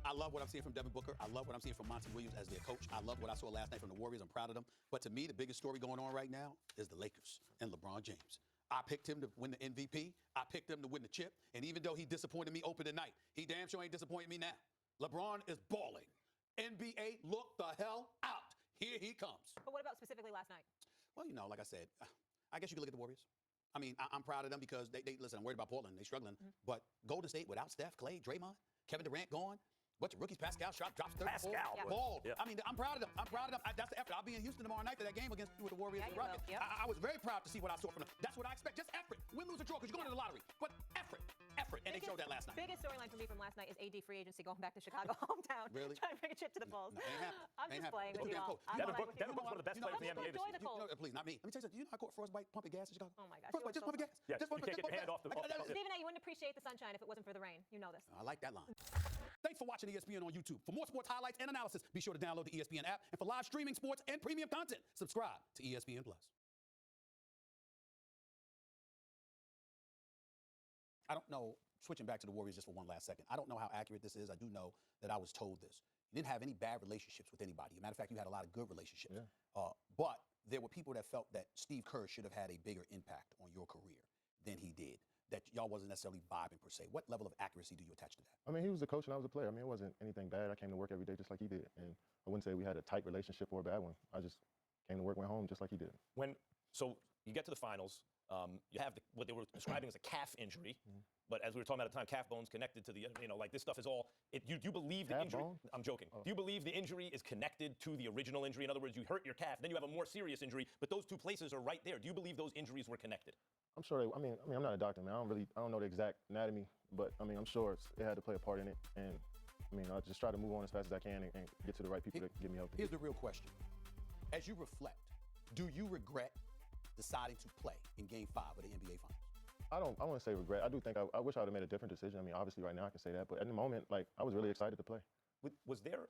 I love what I'm seeing from Devin Booker. I love what I'm seeing from Monty Williams as their coach. I love what I saw last night from the Warriors. I'm proud of them. But to me, the biggest story going on right now is the Lakers and LeBron James. I picked him to win the MVP. I picked him to win the chip. And even though he disappointed me opening night, he damn sure ain't disappointing me now. LeBron is balling. NBA, look the hell out. Here he comes. But what about specifically last night? Well, you know, like I said, I guess you could look at the Warriors. I mean, I'm proud of them because they listen, I'm worried about Portland. They're struggling. But Golden State without Steph, Clay, Draymond, Kevin Durant gone. Bunch of rookies. Pascal drops 34. Pascal. Ball. Yeah. I mean, I'm proud of them. I'm proud of them. That's the effort. I'll be in Houston tomorrow night for that game against the Warriors and the Rockets. I was very proud to see what I saw from them. That's what I expect. Just effort. Win, lose, or draw, because you're going to the lottery. But effort. And they showed that last night. Biggest storyline for me from last night is AD free agency going back to Chicago hometown. Really? Trying to bring a chip to the Bulls. No, ain't happening. I'm just playing with you all. Devin Booker's one of the best players in the NBA this year. Please, not me. Let me tell you something. You know I caught frostbite pumping gas in Chicago? Oh my gosh. Frostbite, just pumping gas. Yeah, just you can't get your hand off the Stephen A., you wouldn't appreciate the sunshine if it wasn't for the rain. You know this. I like that line. Thanks for watching ESPN on YouTube. For more sports highlights and analysis, be sure to download the ESPN app. And for live streaming sports and premium content, subscribe to ESPN+. I don't know, switching back to the Warriors just for one last second, I don't know how accurate this is. I do know that I was told this. You didn't have any bad relationships with anybody. As a matter of fact, you had a lot of good relationships. But there were people that felt that Steve Kerr should have had a bigger impact on your career than he did, that y'all wasn't necessarily vibing per se. What level of accuracy do you attach to that? I mean, he was a coach and I was a player. I mean, it wasn't anything bad. I came to work every day just like he did. And I wouldn't say we had a tight relationship or a bad one. I just came to work, went home just like he did. So you get to the finals. You have what they were describing as a calf injury. But as we were talking about at the time, calf bones connected to the, like this stuff is all, do you believe the injury? Bone? I'm joking. Do you believe the injury is connected to the original injury? In other words, you hurt your calf, then you have a more serious injury, but those two places are right there. Do you believe those injuries were connected? I'm sure. I mean, I'm not a doctor, man. I don't know the exact anatomy, but I mean, I'm sure it had to play a part in it. And I mean, I just try to move on as fast as I can and get to the right people that get me healthy. Here's the real question. As you reflect, do you regret deciding to play in Game 5 of the NBA Finals? I want to say regret. I do think I wish I would have made a different decision. I mean, obviously right now I can say that, but at the moment, like, I was really excited to play. Was there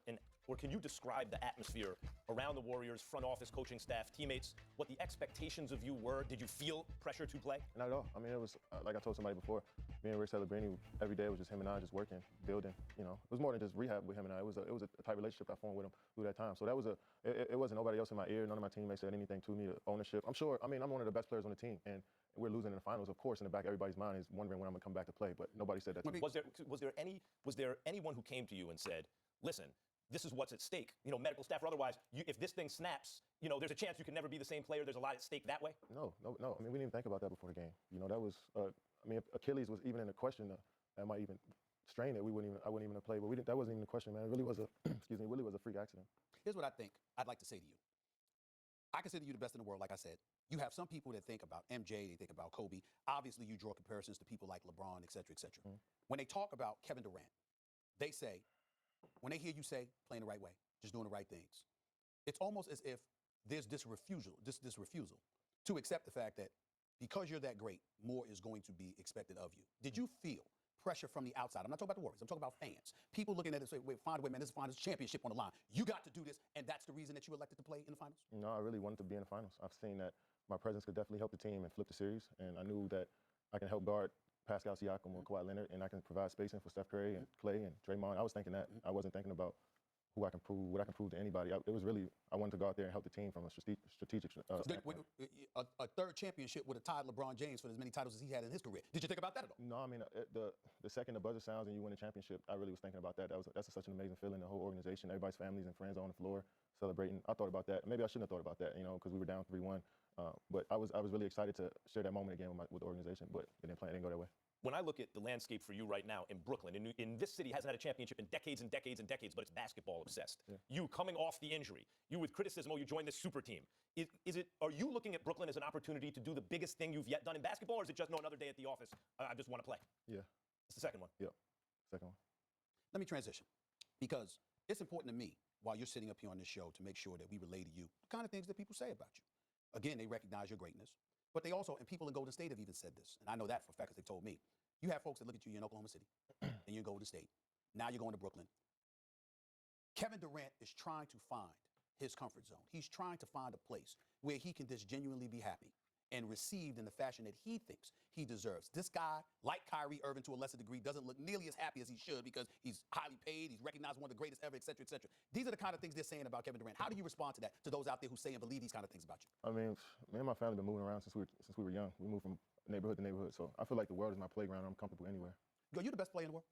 or can you describe the atmosphere around the Warriors, front office, coaching staff, teammates, what the expectations of you were? Did you feel pressure to play? Not at all. I mean, it was, like I told somebody before, me and Rick Celebrini, every day was just him and I just working, building, you know. It was more than just rehab with him and I. It was a tight relationship I formed with him through that time. So that was it wasn't nobody else in my ear. None of my teammates said anything to me, ownership. I'm sure, I mean, I'm one of the best players on the team, and we're losing in the finals. Of course, in the back of everybody's mind is wondering when I'm going to come back to play, but nobody said that to me. Was there anyone who came to you and said, listen, this is what's at stake, you know, medical staff or otherwise, if this thing snaps, you know, there's a chance you can never be the same player. There's a lot at stake that way? No. I mean, we didn't even think about that before the game. You know, that was, I mean, if Achilles was even in the question, that might even strain it. I wouldn't even have played, but that wasn't even the question, man. It really was really was a freak accident. Here's what I think I'd like to say to you. I consider you the best in the world, like I said. You have some people that think about MJ, they think about Kobe. Obviously, you draw comparisons to people like LeBron, et cetera, et cetera. Mm-hmm. When they talk about Kevin Durant, they say, when they hear you say, playing the right way, just doing the right things, it's almost as if there's this refusal to accept the fact that because you're that great, more is going to be expected of you. Did you feel pressure from the outside? I'm not talking about the Warriors. I'm talking about fans. People looking at it and say, wait, find a way, man, this is finals championship on the line. You got to do this, and that's the reason that you elected to play in the finals? No, I really wanted to be in the finals. I've seen that my presence could definitely help the team and flip the series, and I knew that I can help guard Pascal Siakam or Kawhi Leonard, and I can provide spacing for Steph Curry and Klay and Draymond. I was thinking that. I wasn't thinking about what I can prove to anybody. It was really, I wanted to go out there and help the team from a strategic standpoint. A third championship would have tied LeBron James for as many titles as he had in his career. Did you think about that at all? No, I mean, the second the buzzer sounds and you win a championship, I really was thinking about that. That's such an amazing feeling, the whole organization, everybody's families and friends on the floor celebrating. I thought about that. Maybe I shouldn't have thought about that, you know, because we were down 3-1. But I was really excited to share that moment again with the organization, but it didn't go that way. When I look at the landscape for you right now in Brooklyn, in this city hasn't had a championship in decades and decades and decades, but it's basketball obsessed. Yeah. You coming off the injury, you with criticism, you joined this super team. Are you looking at Brooklyn as an opportunity to do the biggest thing you've yet done in basketball, or is it just another day at the office? I just want to play. Yeah. It's the second one. Yep. Second one. Let me transition, because it's important to me while you're sitting up here on this show to make sure that we relay to you the kind of things that people say about you. Again, they recognize your greatness, but they also, and people in Golden State have even said this, and I know that for a fact because they told me. You have folks that look at you in Oklahoma City, and you're in Golden State. Now you're going to Brooklyn. Kevin Durant is trying to find his comfort zone. He's trying to find a place where he can just genuinely be happy and received in the fashion that he thinks he deserves. This guy, like Kyrie Irving to a lesser degree, doesn't look nearly as happy as he should because he's highly paid, he's recognized one of the greatest ever, et cetera, et cetera. These are the kind of things they're saying about Kevin Durant. How do you respond to that, to those out there who say and believe these kind of things about you? I mean, me and my family have been moving around since we were young. We moved from neighborhood to neighborhood, so I feel like the world is my playground. I'm comfortable anywhere. Yo, you the best player in the world?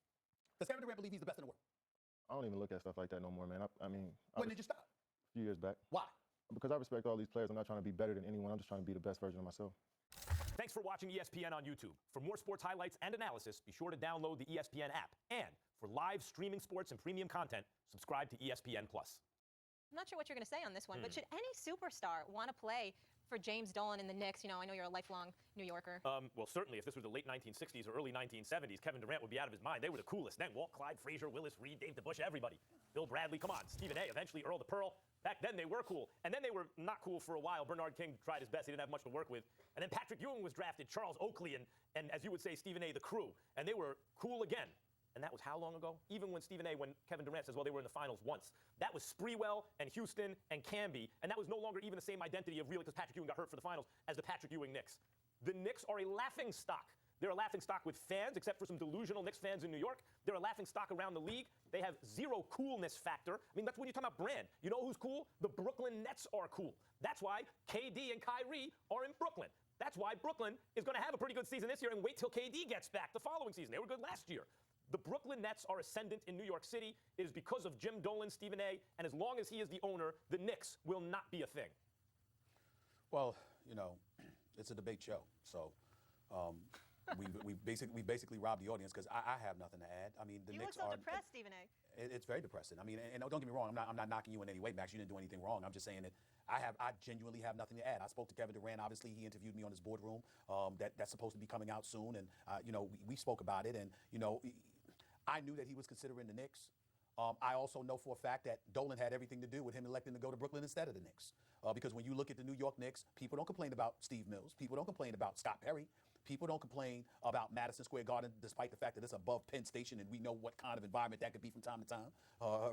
Does Kevin Durant believe he's the best in the world? I don't even look at stuff like that no more, man. When did you stop? A few years back. Why? Because I respect all these players. I'm not trying to be better than anyone. I'm just trying to be the best version of myself. Thanks for watching ESPN on YouTube. For more sports highlights and analysis, be sure to download the ESPN app. And for live streaming sports and premium content, subscribe to ESPN+. I'm not sure what you're going to say on this one, but should any superstar want to play for James Dolan in the Knicks? You know, I know you're a lifelong New Yorker. Well, certainly, if this was the late 1960s or early 1970s, Kevin Durant would be out of his mind. They were the coolest then. Walt, Clyde, Frazier, Willis, Reed, Dave DeBusch, everybody. Bill Bradley, come on. Stephen A., eventually Earl the Pearl. Back then, they were cool. And then they were not cool for a while. Bernard King tried his best. He didn't have much to work with. And then Patrick Ewing was drafted, Charles Oakley, and as you would say, Stephen A., the crew. And they were cool again. And that was how long ago? Even when Kevin Durant says, well, they were in the finals once. That was Sprewell and Houston and Camby, and that was no longer even the same identity of really, because Patrick Ewing got hurt for the finals, as the Patrick Ewing Knicks. The Knicks are a laughing stock. They're a laughing stock with fans, except for some delusional Knicks fans in New York. They're a laughing stock around the league. They have zero coolness factor. I mean, that's when you talk about brand. You know who's cool? The Brooklyn Nets are cool. That's why KD and Kyrie are in Brooklyn. That's why Brooklyn is going to have a pretty good season this year, and wait till KD gets back the following season. They were good last year. The Brooklyn Nets are ascendant in New York City. It is because of Jim Dolan, Stephen A., and as long as he is the owner, the Knicks will not be a thing. Well, you know, it's a debate show, so we basically robbed the audience because I have nothing to add. I mean, the Knicks look so are depressed, Stephen A. It's very depressing. I mean, and don't get me wrong, I'm not knocking you in any way, Max. You didn't do anything wrong. I'm just saying that I genuinely have nothing to add. I spoke to Kevin Durant. Obviously, he interviewed me on his boardroom. That's supposed to be coming out soon, and you know, we spoke about it, and you know, I knew that he was considering the Knicks. I also know for a fact that Dolan had everything to do with him electing to go to Brooklyn instead of the Knicks. Because when you look at the New York Knicks, people don't complain about Steve Mills. People don't complain about Scott Perry. People don't complain about Madison Square Garden, despite the fact that it's above Penn Station and we know what kind of environment that could be from time to time.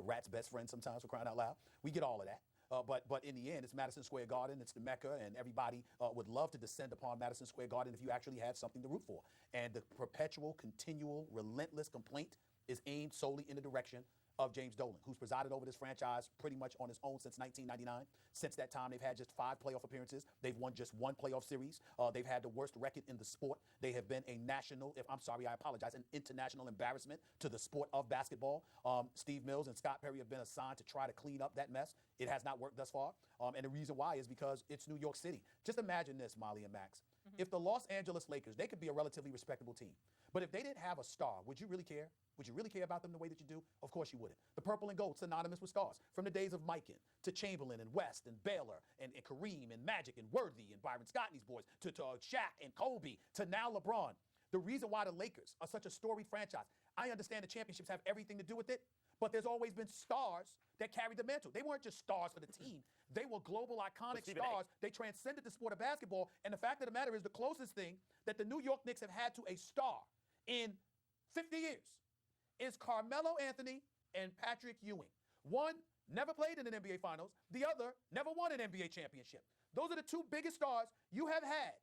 Rat's best friend sometimes, for crying out loud. We get all of that. But in the end, it's Madison Square Garden, it's the Mecca, and everybody would love to descend upon Madison Square Garden if you actually have something to root for. And the perpetual, continual, relentless complaint is aimed solely in the direction of James Dolan, who's presided over this franchise pretty much on his own since 1999. Since that time, they've had just 5 playoff appearances. They've won just 1 playoff series. They've had the worst record in the sport. They have been a national, an international embarrassment to the sport of basketball. Steve Mills and Scott Perry have been assigned to try to clean up that mess. It has not worked thus far. And the reason why is because it's New York City. Just imagine this, Molly and Max. If the Los Angeles Lakers, they could be a relatively respectable team. But if they didn't have a star, would you really care? Would you really care about them the way that you do? Of course you wouldn't. The purple and gold, synonymous with stars. From the days of Mikan to Chamberlain and West and Baylor and Kareem and Magic and Worthy and Byron Scott and these boys to Shaq and Kobe to now LeBron. The reason why the Lakers are such a storied franchise, I understand the championships have everything to do with it, but there's always been stars that carried the mantle. They weren't just stars for the team. They were global, iconic stars. They transcended the sport of basketball. And the fact of the matter is the closest thing that the New York Knicks have had to a star in 50 years is Carmelo Anthony and Patrick Ewing. One never played in an NBA Finals. The other never won an NBA championship. Those are the 2 biggest stars you have had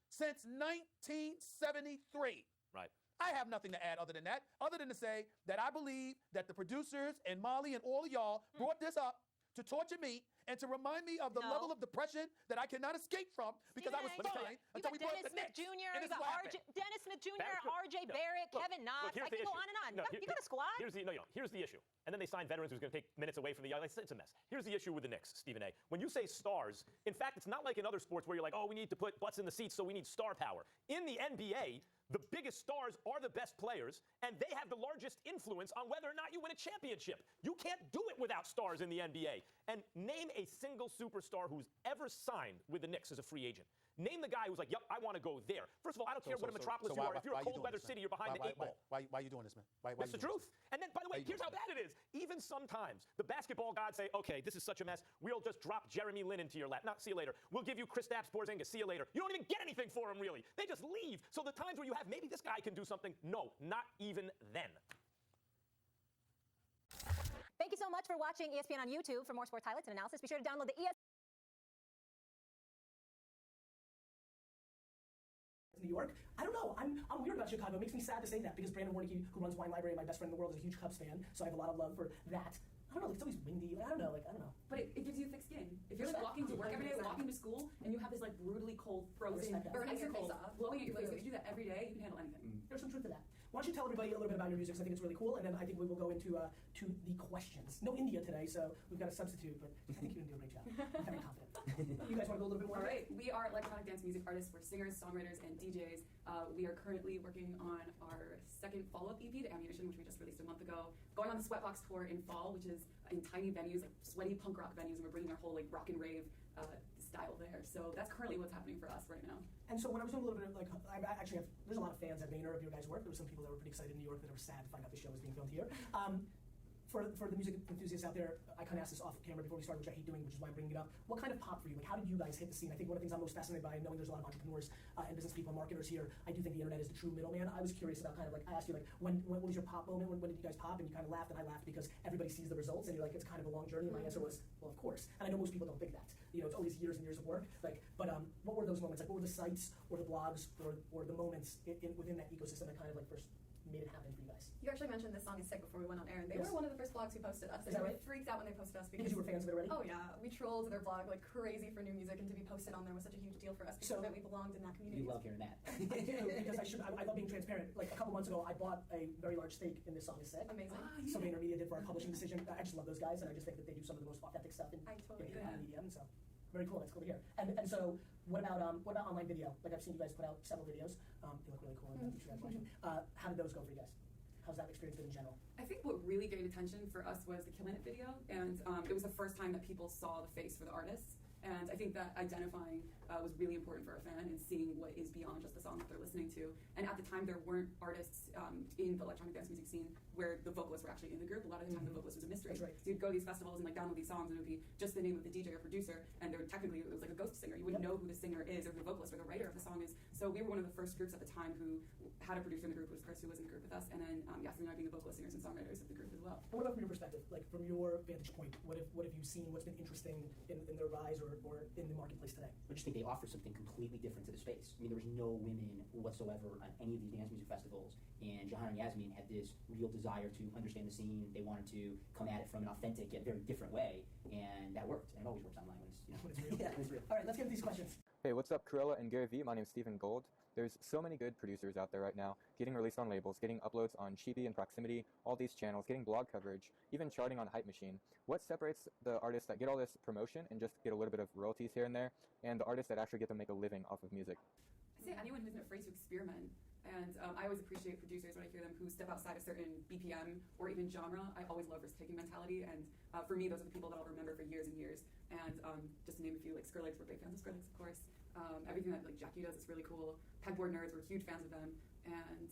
since 1973. Right. I have nothing to add other than that, other than to say that I believe that the producers and Molly and all of y'all brought this up to torture me and to remind me of the level of depression that I cannot escape from because I was fine until we brought Dennis the Smith Knicks. Jr., And you this is got what happened. Dennis Smith Jr., RJ Barrett, Kevin Knox. I can go on and on. You got a squad. Here's the issue. And then they signed veterans who's going to take minutes away from the young. It's a mess. Here's the issue with the Knicks, Stephen A. When you say stars, in fact, it's not like in other sports where you're like, oh, we need to put butts in the seats, so we need star power. In the NBA, the biggest stars are the best players, and they have the largest influence on whether or not you win a championship. You can't do it without stars in the NBA. And name a single superstar who's ever signed with the Knicks as a free agent. Name the guy who's like, yep, I want to go there. First of all, I don't care what a metropolis you are. If you're a cold weather city, you're behind the 8 ball. Why are you doing this, man? That's the truth. And then, by the way, here's how bad it is. Even sometimes the basketball gods say, okay, this is such a mess. We'll just drop Jeremy Lin into your lap. Not see you later. We'll give you Kristaps Porzingis. See you later. You don't even get anything for him, really. They just leave. So the times where you have, maybe this guy can do something, no, not even then. Thank you so much for watching ESPN on YouTube. For more sports highlights and analysis, be sure to download the ESPN. New York. I don't know. I'm weird about Chicago. It makes me sad to say that because Brandon Warnke, who runs Wine Library, my best friend in the world, is a huge Cubs fan. So I have a lot of love for that. I don't know. It's always windy. I don't know. But it gives you thick skin. If you're like walking to work every day, walking to school, and you have this like brutally cold, frozen, burning your face off, blowing at your face. If you do that every day, you can handle anything. There's some truth to that. Why don't you tell everybody a little bit about your music? Because I think it's really cool, and then I think we will go into to the questions. No India today, so we've got a substitute, but I think you're gonna do a great job. I'm very confident. You guys want to go a little bit more? All right. We are electronic dance music artists. We're singers, songwriters, and DJs. We are currently working on our second follow-up EP to Ammunition, which we just released a month ago. Going on the Sweatbox tour in fall, which is in tiny venues, like sweaty punk rock venues, and we're bringing our whole like rock and rave style there. So that's currently what's happening for us right now. And so when I was doing a little bit of like, I actually have, there's a lot of fans at Vayner of your guys' work. There were some people that were pretty excited in New York that were sad to find out the show was being filmed here. For the music enthusiasts out there, I kind of asked this off camera before we started, which I hate doing, which is why I'm bringing it up. What kind of pop for you? Like, how did you guys hit the scene? I think one of the things I'm most fascinated by, knowing there's a lot of entrepreneurs and business people and marketers here, I do think the internet is the true middleman. I was curious about kind of like, I asked you like, when what was your pop moment? When did you guys pop? And you kind of laughed, and I laughed because everybody sees the results, and you're like, it's kind of a long journey. And my answer was, well, of course. And I know most people don't think that. You know, it's always years and years of work. Like, but what were those moments? Like, what were the sites or the blogs or the moments within that ecosystem that kind of like first made it happen for you guys? You actually mentioned this song is sick before we went on air, and they were one of the first blogs who posted us. Is that right? We freaked out when they posted us because you were fans of it already? Oh yeah, we trolled their blog like crazy for new music, and to be posted on there was such a huge deal for us because that we belonged in that community. You love hearing that. I do, because I love being transparent. Like a couple months ago, I bought a very large stake in this song is sick. Amazing. So Vayner Media did for our publishing decision. I just love those guys, and I just think that they do some of the most authentic stuff in media. And so very cool. That's cool to hear. And so what about online video? Like I've seen you guys put out several videos. They look really cool. And that question. How did those go for you guys? How's that experience been in general? I think what really gained attention for us was the Killin' It video, and it was the first time that people saw the face for the artists. And I think that identifying was really important for a fan and seeing what is beyond just the song that they're listening to. And at the time, there weren't artists in the electronic dance music scene where the vocalists were actually in the group. A lot of the time, the vocalist was a mystery. That's right. So you'd go to these festivals and like download these songs, and it would be just the name of the DJ or producer, and there technically it was like a ghost singer. You wouldn't know who the singer is or who the vocalist or the writer of the song is. So we were one of the first groups at the time who had a producer in the group, was Chris, who was in the group with us, and then Yasmin and I being the vocalist, singers, and songwriters of the group as well. What about from your perspective, like from your vantage point, what have you seen, what's been interesting in their rise or in the marketplace today? I just think they offer something completely different to the space. I mean, there was no women whatsoever on any of these dance music festivals, and Jahan and Yasmin had this real desire to understand the scene. They wanted to come at it from an authentic yet very different way, and that worked. And it always works online when it's, you know, When it's real. yeah, when it's real. All right, let's get into these questions. Hey, what's up, Cruella and Gary Vee? My name is Stephen Gold. There's so many good producers out there right now, getting released on labels, getting uploads on Chibi and Proximity, all these channels, getting blog coverage, even charting on Hype Machine. What separates the artists that get all this promotion and just get a little bit of royalties here and there, and the artists that actually get to make a living off of music? I say anyone who's afraid to experiment. And I always appreciate producers when I hear them who step outside a certain BPM or even genre. I always love risk-taking mentality, and for me, those are the people that I'll remember for years and years. And just to name a few, like Skrillex, we're big fans of Skrillex, of course. Everything that like Jackie does is really cool. Pegboard Nerds, we're huge fans of them. And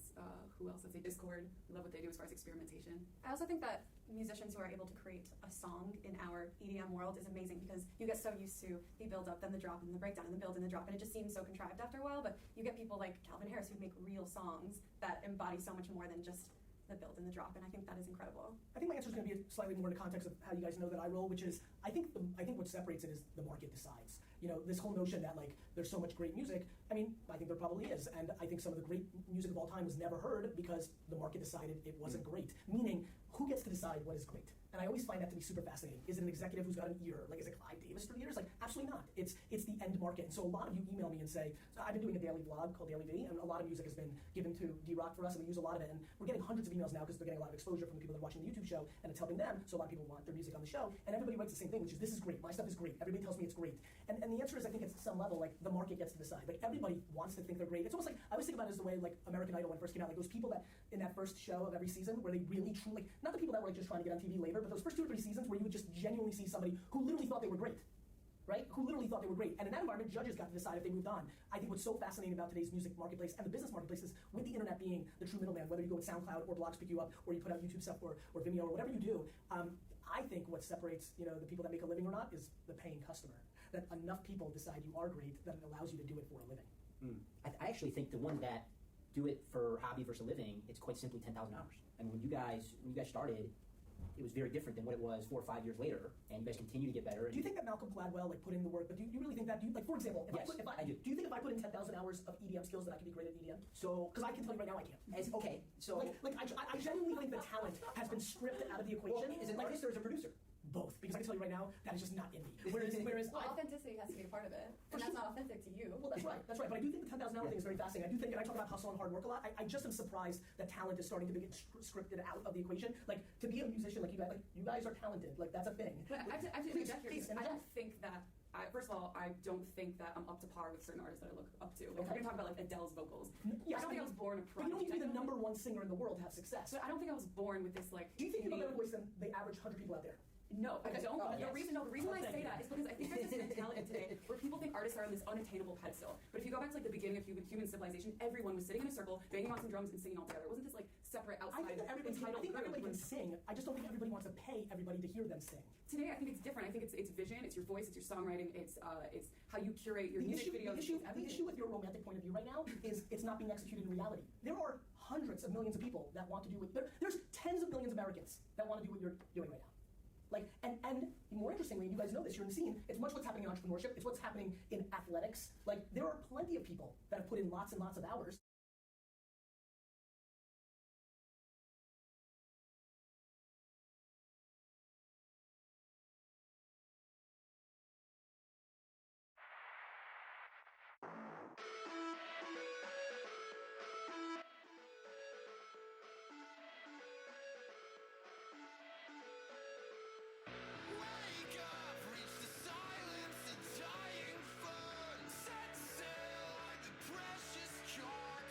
who else? I'd say Discord. We love what they do as far as experimentation. I also think that musicians who are able to create a song in our EDM world is amazing, because you get so used to the build up, then the drop, and the breakdown, and the build and the drop, and it just seems so contrived after a while. But you get people like Calvin Harris who make real songs that embody so much more than just the build and the drop, and I think that is incredible. I think my answer is going to be slightly more in the context of how you guys know that I roll, which is I think what separates it is the market decides. You know, this whole notion that like there's so much great music. I mean, I think there probably is, and I think some of the great music of all time was never heard because the market decided it wasn't great. Meaning, who gets to decide what is great? And I always find that to be super fascinating. Is it an executive who's got an ear? Like, is it Clive Davis for the ears? Like, absolutely not. It's the end market. And so a lot of you email me and say, so I've been doing a daily vlog called Daily V, and a lot of music has been given to D-Rock for us, and we use a lot of it. And we're getting hundreds of emails now because they're getting a lot of exposure from the people that are watching the YouTube show, and it's helping them. So a lot of people want their music on the show, and everybody writes the same thing, which is, this is great. My stuff is great. Everybody tells me it's great. And the answer is, I think it's some level, like, the market gets to decide. Like, everybody wants to think they're great. It's almost like, I always think about it as the way, like, American Idol when it first came out, like those people that, in that first show of every season, where they really, truly, like, not the people that were like just trying to get on TV later, but those first 2 or 3 seasons where you would just genuinely see somebody who literally thought they were great. Right? Who literally thought they were great. And in that environment, judges got to decide if they moved on. I think what's so fascinating about today's music marketplace and the business marketplace is, with the internet being the true middleman, whether you go with SoundCloud or blogs pick you up, or you put out YouTube stuff or Vimeo or whatever you do, I think what separates, you know, the people that make a living or not is the paying customer. That enough people decide you are great that it allows you to do it for a living. I actually think the ones that do it for hobby versus a living, it's quite simply 10,000 hours. And when you guys started, it was very different than what it was 4 or 5 years later, and you guys continue to get better. Do you think that Malcolm Gladwell like put in the work? But do you really think that? Do you, like, for example, I do. Do you think if I put in 10,000 hours of EDM skills that I could be great at EDM? So, because I can tell you right now I can't. Okay, so I genuinely think the talent has been stripped out of the equation. Well, is it an artist or is it a producer? Both, because I can tell you right now that is just not in me. Whereas authenticity has to be a part of it, and that's not authentic to you. Well, that's right. But I do think the 10,000 hour thing is very fascinating. I do think, and I talk about hustle and hard work a lot. I just am surprised that talent is starting to be scripted out of the equation. Like, to be a musician, like you guys are talented. Like, that's a thing. But I have to interject here. I don't think that. First of all, I don't think that I'm up to par with certain artists that I look up to. Like, we're gonna talk about like Adele's vocals. Yes, I don't think I was born a But you don't need to be the #1 singer in the world to have success. But I don't think I was born with this like. Do you think you have a better voice than the average 100 people out there? No, I don't. Oh, The reason why I say that is because I think there's this mentality today where people think artists are on this unattainable pedestal. But if you go back to like the beginning of human civilization, everyone was sitting in a circle, banging on some drums and singing all together. It wasn't this like separate outside. I think everybody can sing. I just don't think everybody wants to pay everybody to hear them sing. Today, I think it's different. I think it's vision, it's your voice, it's your songwriting, it's how you curate your music videos. The issue with your romantic point of view right now is it's not being executed in reality. There are hundreds of millions of people that want to do what there's tens of millions of Americans that want to do what you're doing right now. Like, and more interestingly, you guys know this, you're in the scene, it's much what's happening in entrepreneurship, it's what's happening in athletics. Like, there are plenty of people that have put in lots and lots of hours. Dying fun, set sail like the precious car.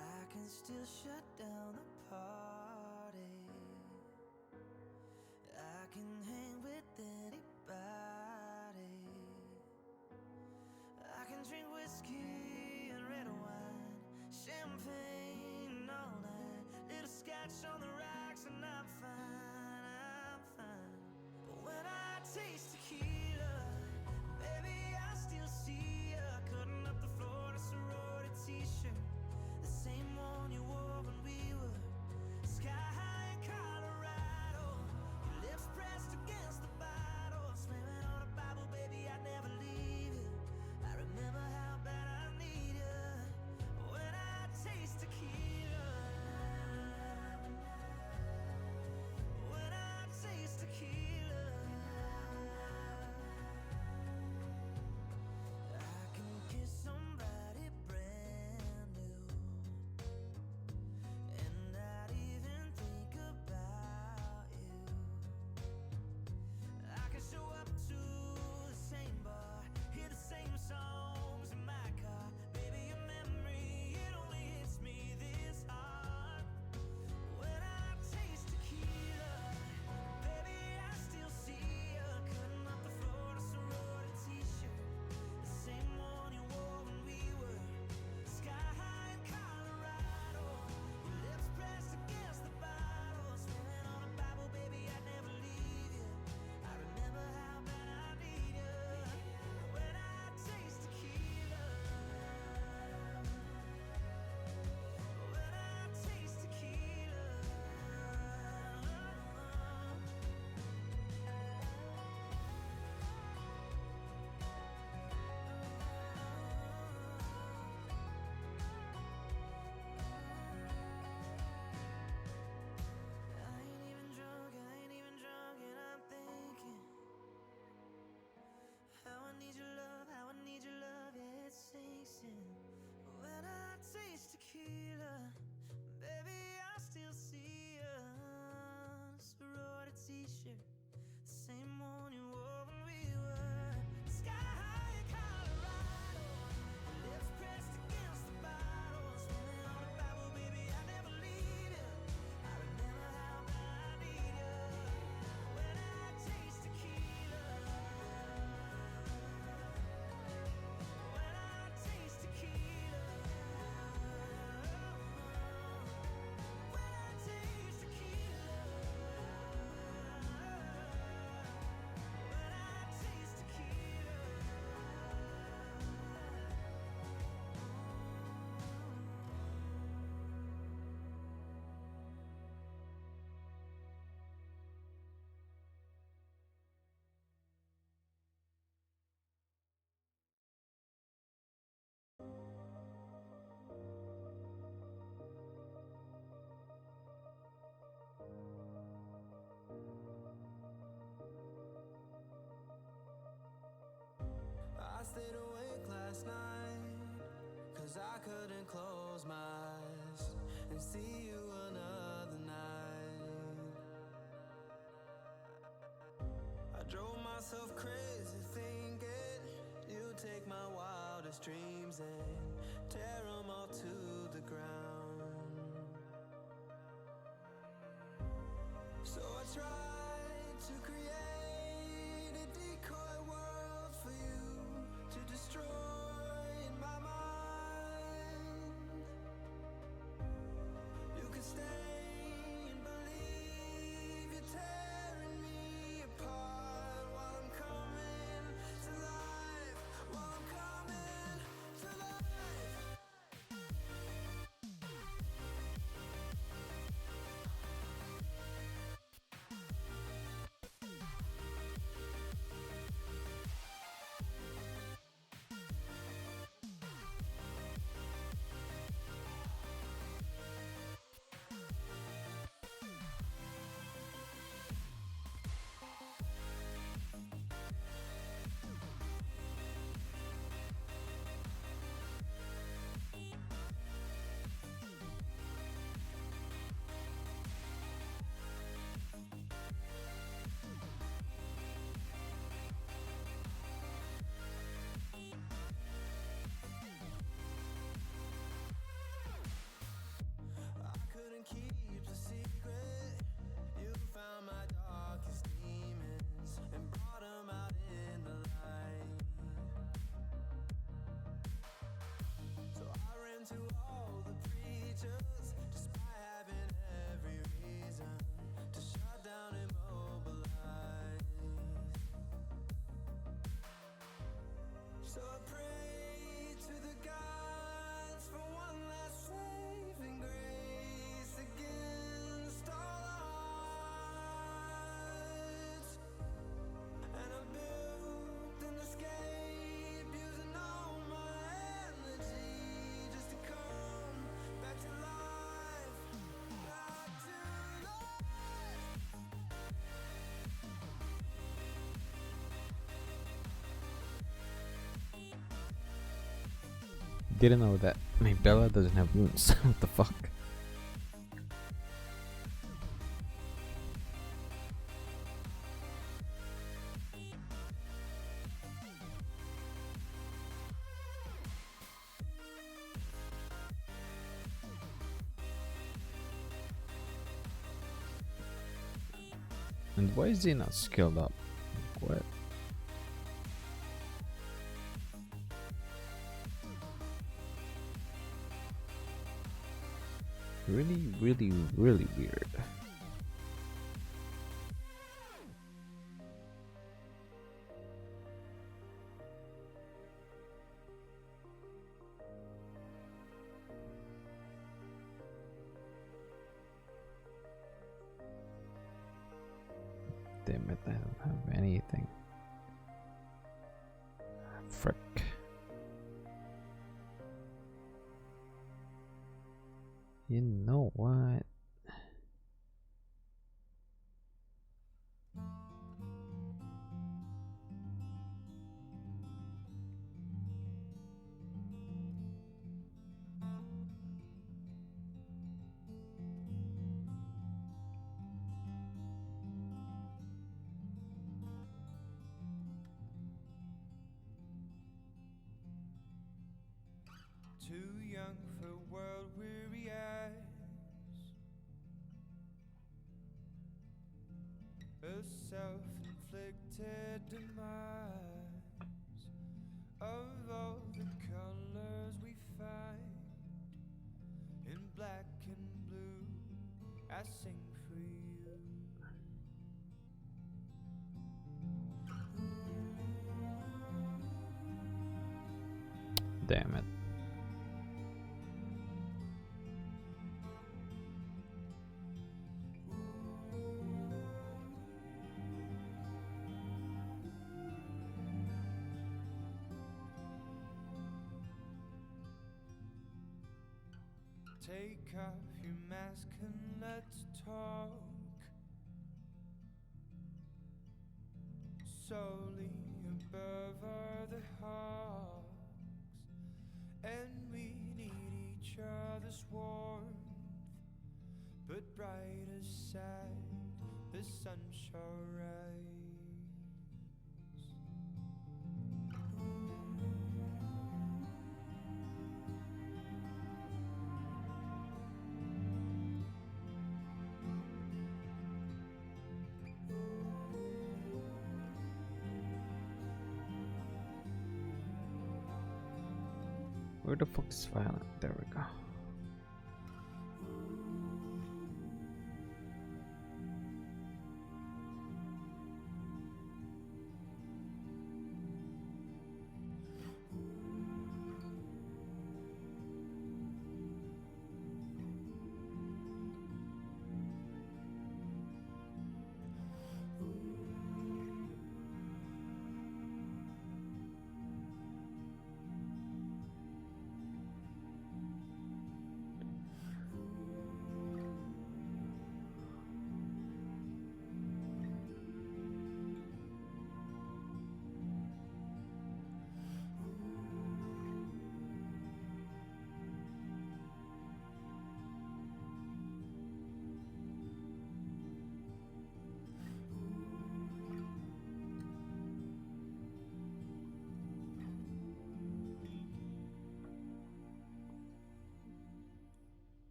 I can still shut down the party. I can hang with anybody. I can drink whiskey and red wine, champagne all night, little scotch on the rocks, and I'm fine, I'm fine. But when I taste tequila, baby, I still see ya cutting up the floor in a sorority t-shirt, the same one you wore when we were sky high in Colorado. Your lips pressed against the bottle, slamming on a Bible, baby, I'd never leave you. I remember how bad I need you when I taste tequila. When I taste tequila, I can kiss somebody brand new and not even think about you. I can show up to the same bar, hear the same songs in my car. Baby, your memory, it only hits me this hard. When I taste tequila, baby, I still see you cutting up the floor in a sorority t-shirt, the same one you wore when we were sky high in Colorado. Your lips pressed against the bottle, slamming on a Bible, baby, I'd never leave you. I remember how bad I need you when I taste tequila. When I taste tequila. I ain't even drunk, and I'm thinking how I need your love, yeah, it sinks in. When I taste tequila, baby, I still see ya. Sorority t-shirt, the same one you wore when we were sky high in Colorado. Your lips pressed against the bottle, swimming on a Bible, baby, I never leave you. I remember how bad I need you when I taste tequila. When I taste tequila. When I taste tequila. When I taste tequila. I stayed awake last night, 'cause I couldn't close my eyes and see you another night. I drove myself crazy thinking you'd take my wildest dreams and tear them all to the ground. So I tried to create a decoy world for you to destroy in my mind. You could stay and believe you're tearing me apart while I'm coming to life, while I'm coming to life. Didn't know that. My Bella doesn't have wounds. What the fuck? And why is he not skilled up? What? Really, really, really weird. Damn it, I don't have anything. Frick. You know what? Too young for world-weary eyes, a self-inflicted demise of all the colors we find. In black and blue, I sing for you. Damn it. Take off your mask and let's talk. Solely above other hawks, and we need each other's warmth. But brighter side, the sun shall rise. Where the fuck is Violent? There we go.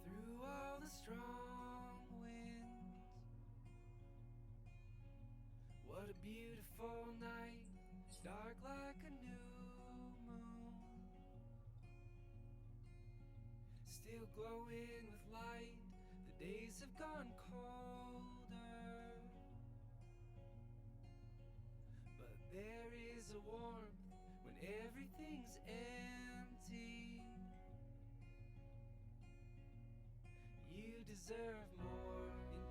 Through all the strong winds, what a beautiful night, dark like a new moon, still glowing with light. The days have gone colder, but there is a warmth when everything's empty. You deserve more.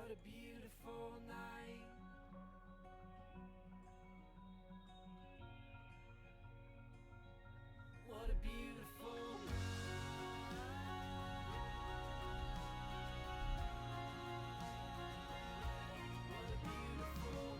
What a beautiful night. What a beautiful night. What a beautiful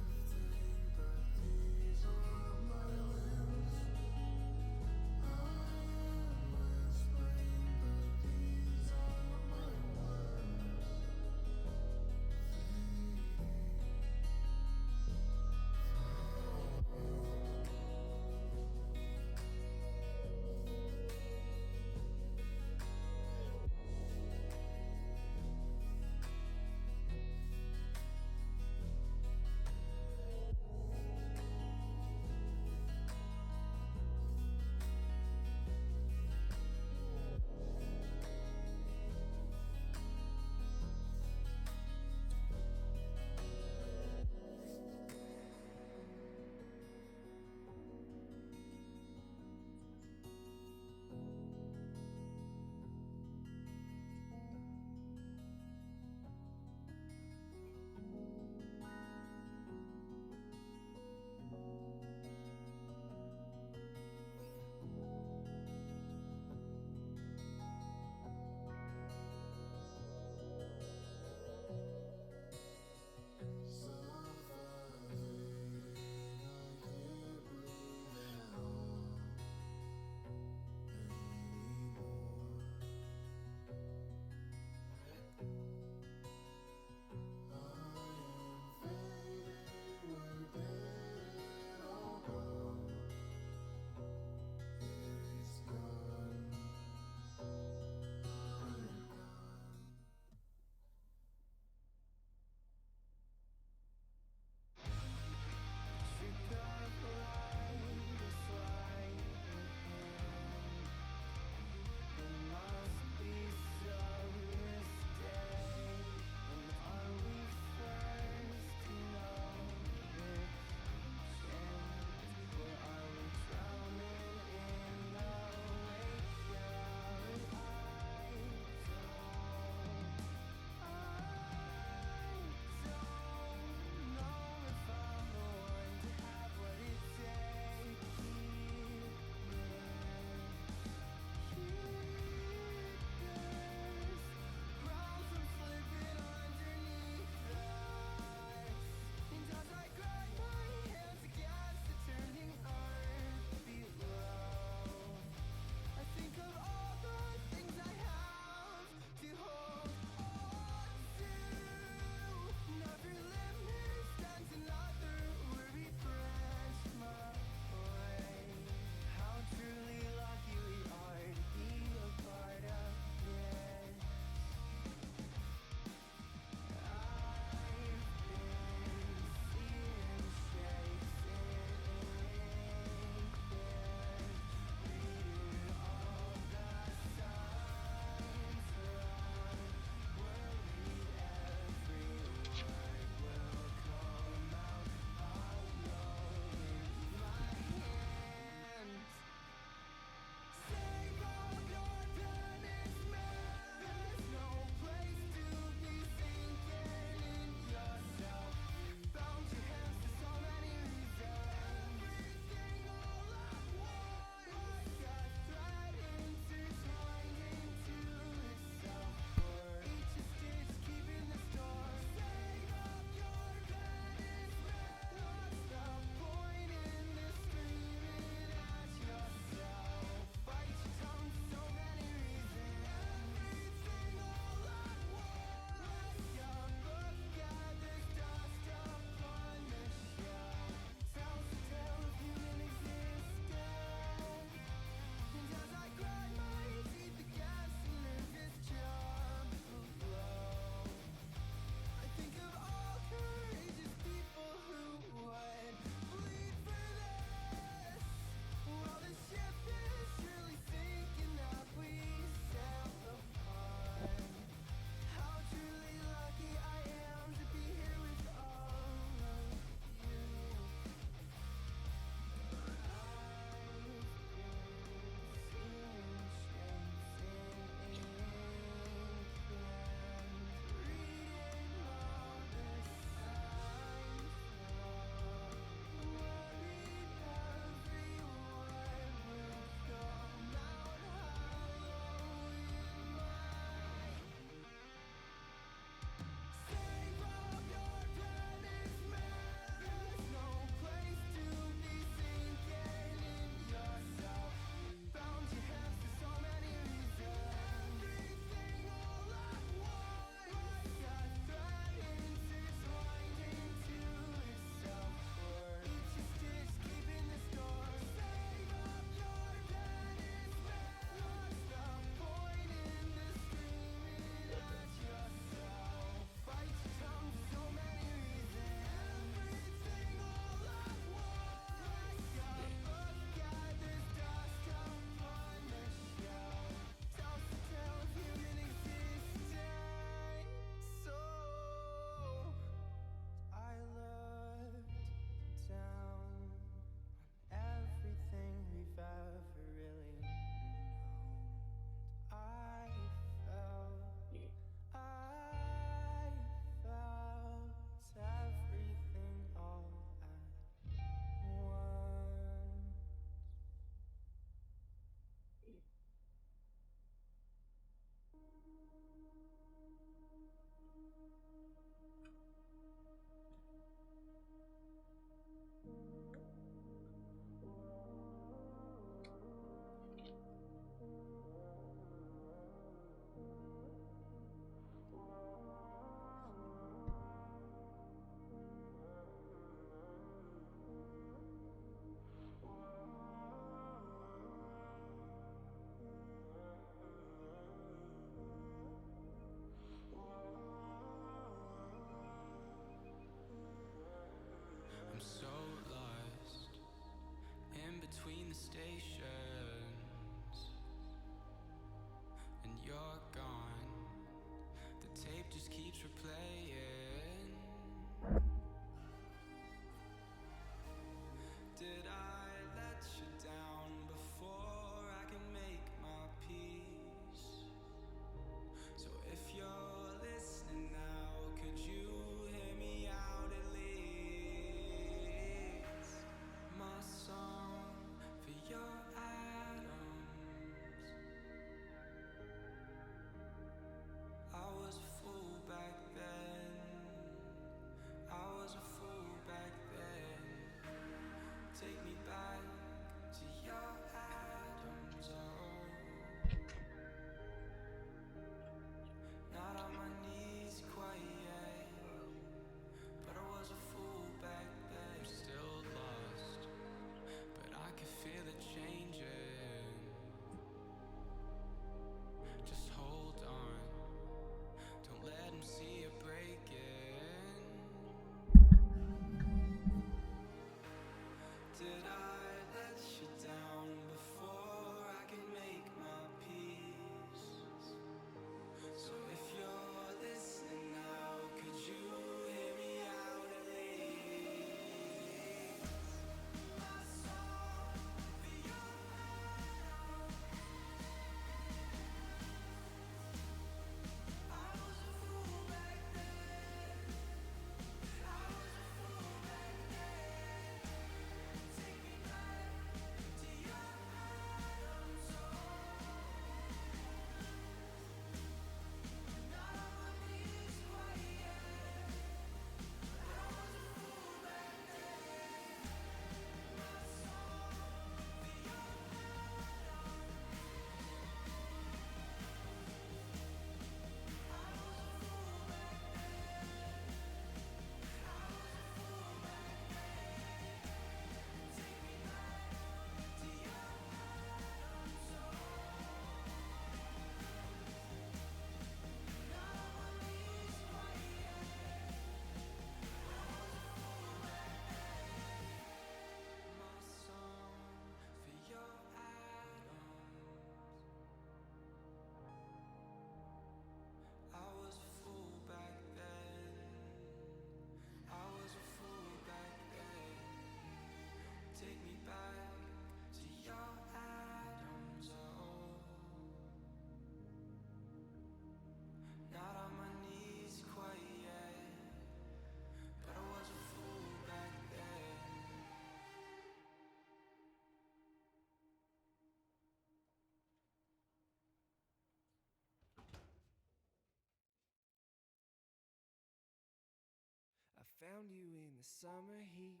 found you in the summer heat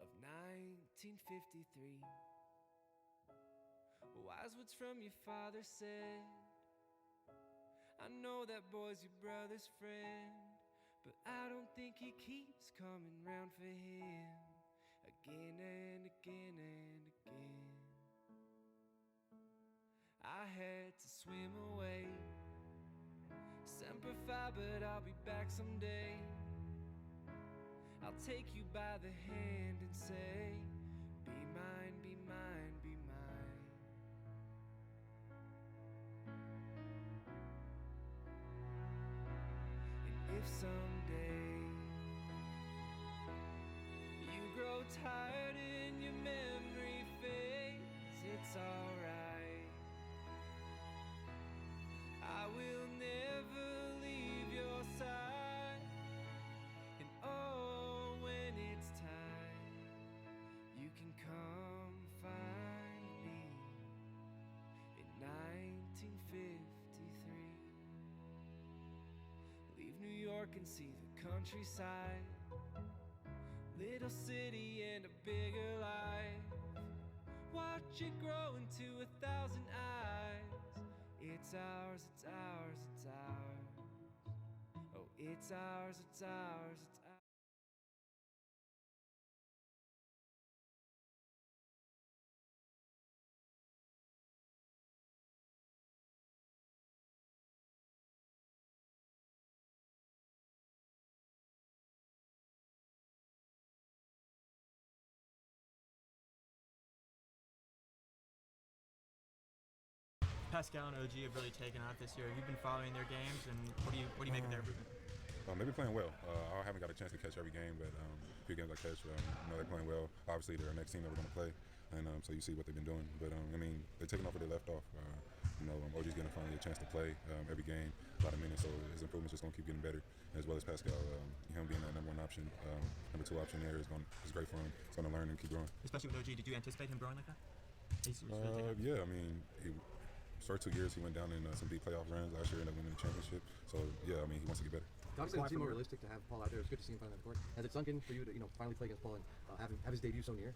of 1953. Wise words from your father said, I know that boy's your brother's friend, but I don't think he keeps coming round for him again and again and again. I had to swim away, Semper Fi, but I'll be back someday. I'll take you by the hand and say, be mine, be mine, be mine. And if someday you grow tired and your memory fades, it's alright. I will never leave your side. And oh, when it's time, you can come find me in 1953. Leave New York and see the countryside, little city and a bigger life. Watch it grow into 1,000 eyes. It's ours, it's ours, it's ours. Oh, it's ours, it's ours, it's ours. Pascal and OG have really taken off this year. Have you been following their games, and what do you make of their improvement? They've been playing well. I haven't got a chance to catch every game, but a few games I catch, they're playing well. Obviously, they're our next team that we're going to play, and so you see what they've been doing. But I mean, they're taking off where they left off. OG's getting finally a chance to play every game, a lot of minutes, so his improvement's just going to keep getting better. As well as Pascal, him being that number one option, number two option there is great for him. He's going to learn and keep growing. Especially with OG, did you anticipate him growing like that? Yeah, I mean, first 2 years he went down in some deep playoff runs. Last year ended up winning the championship. So yeah, I mean, he wants to get better. Obviously, it seemed more realistic to have Paul out there. It's good to see him finally on the court. Has it sunk in for you to finally play against Paul and have his debut so near?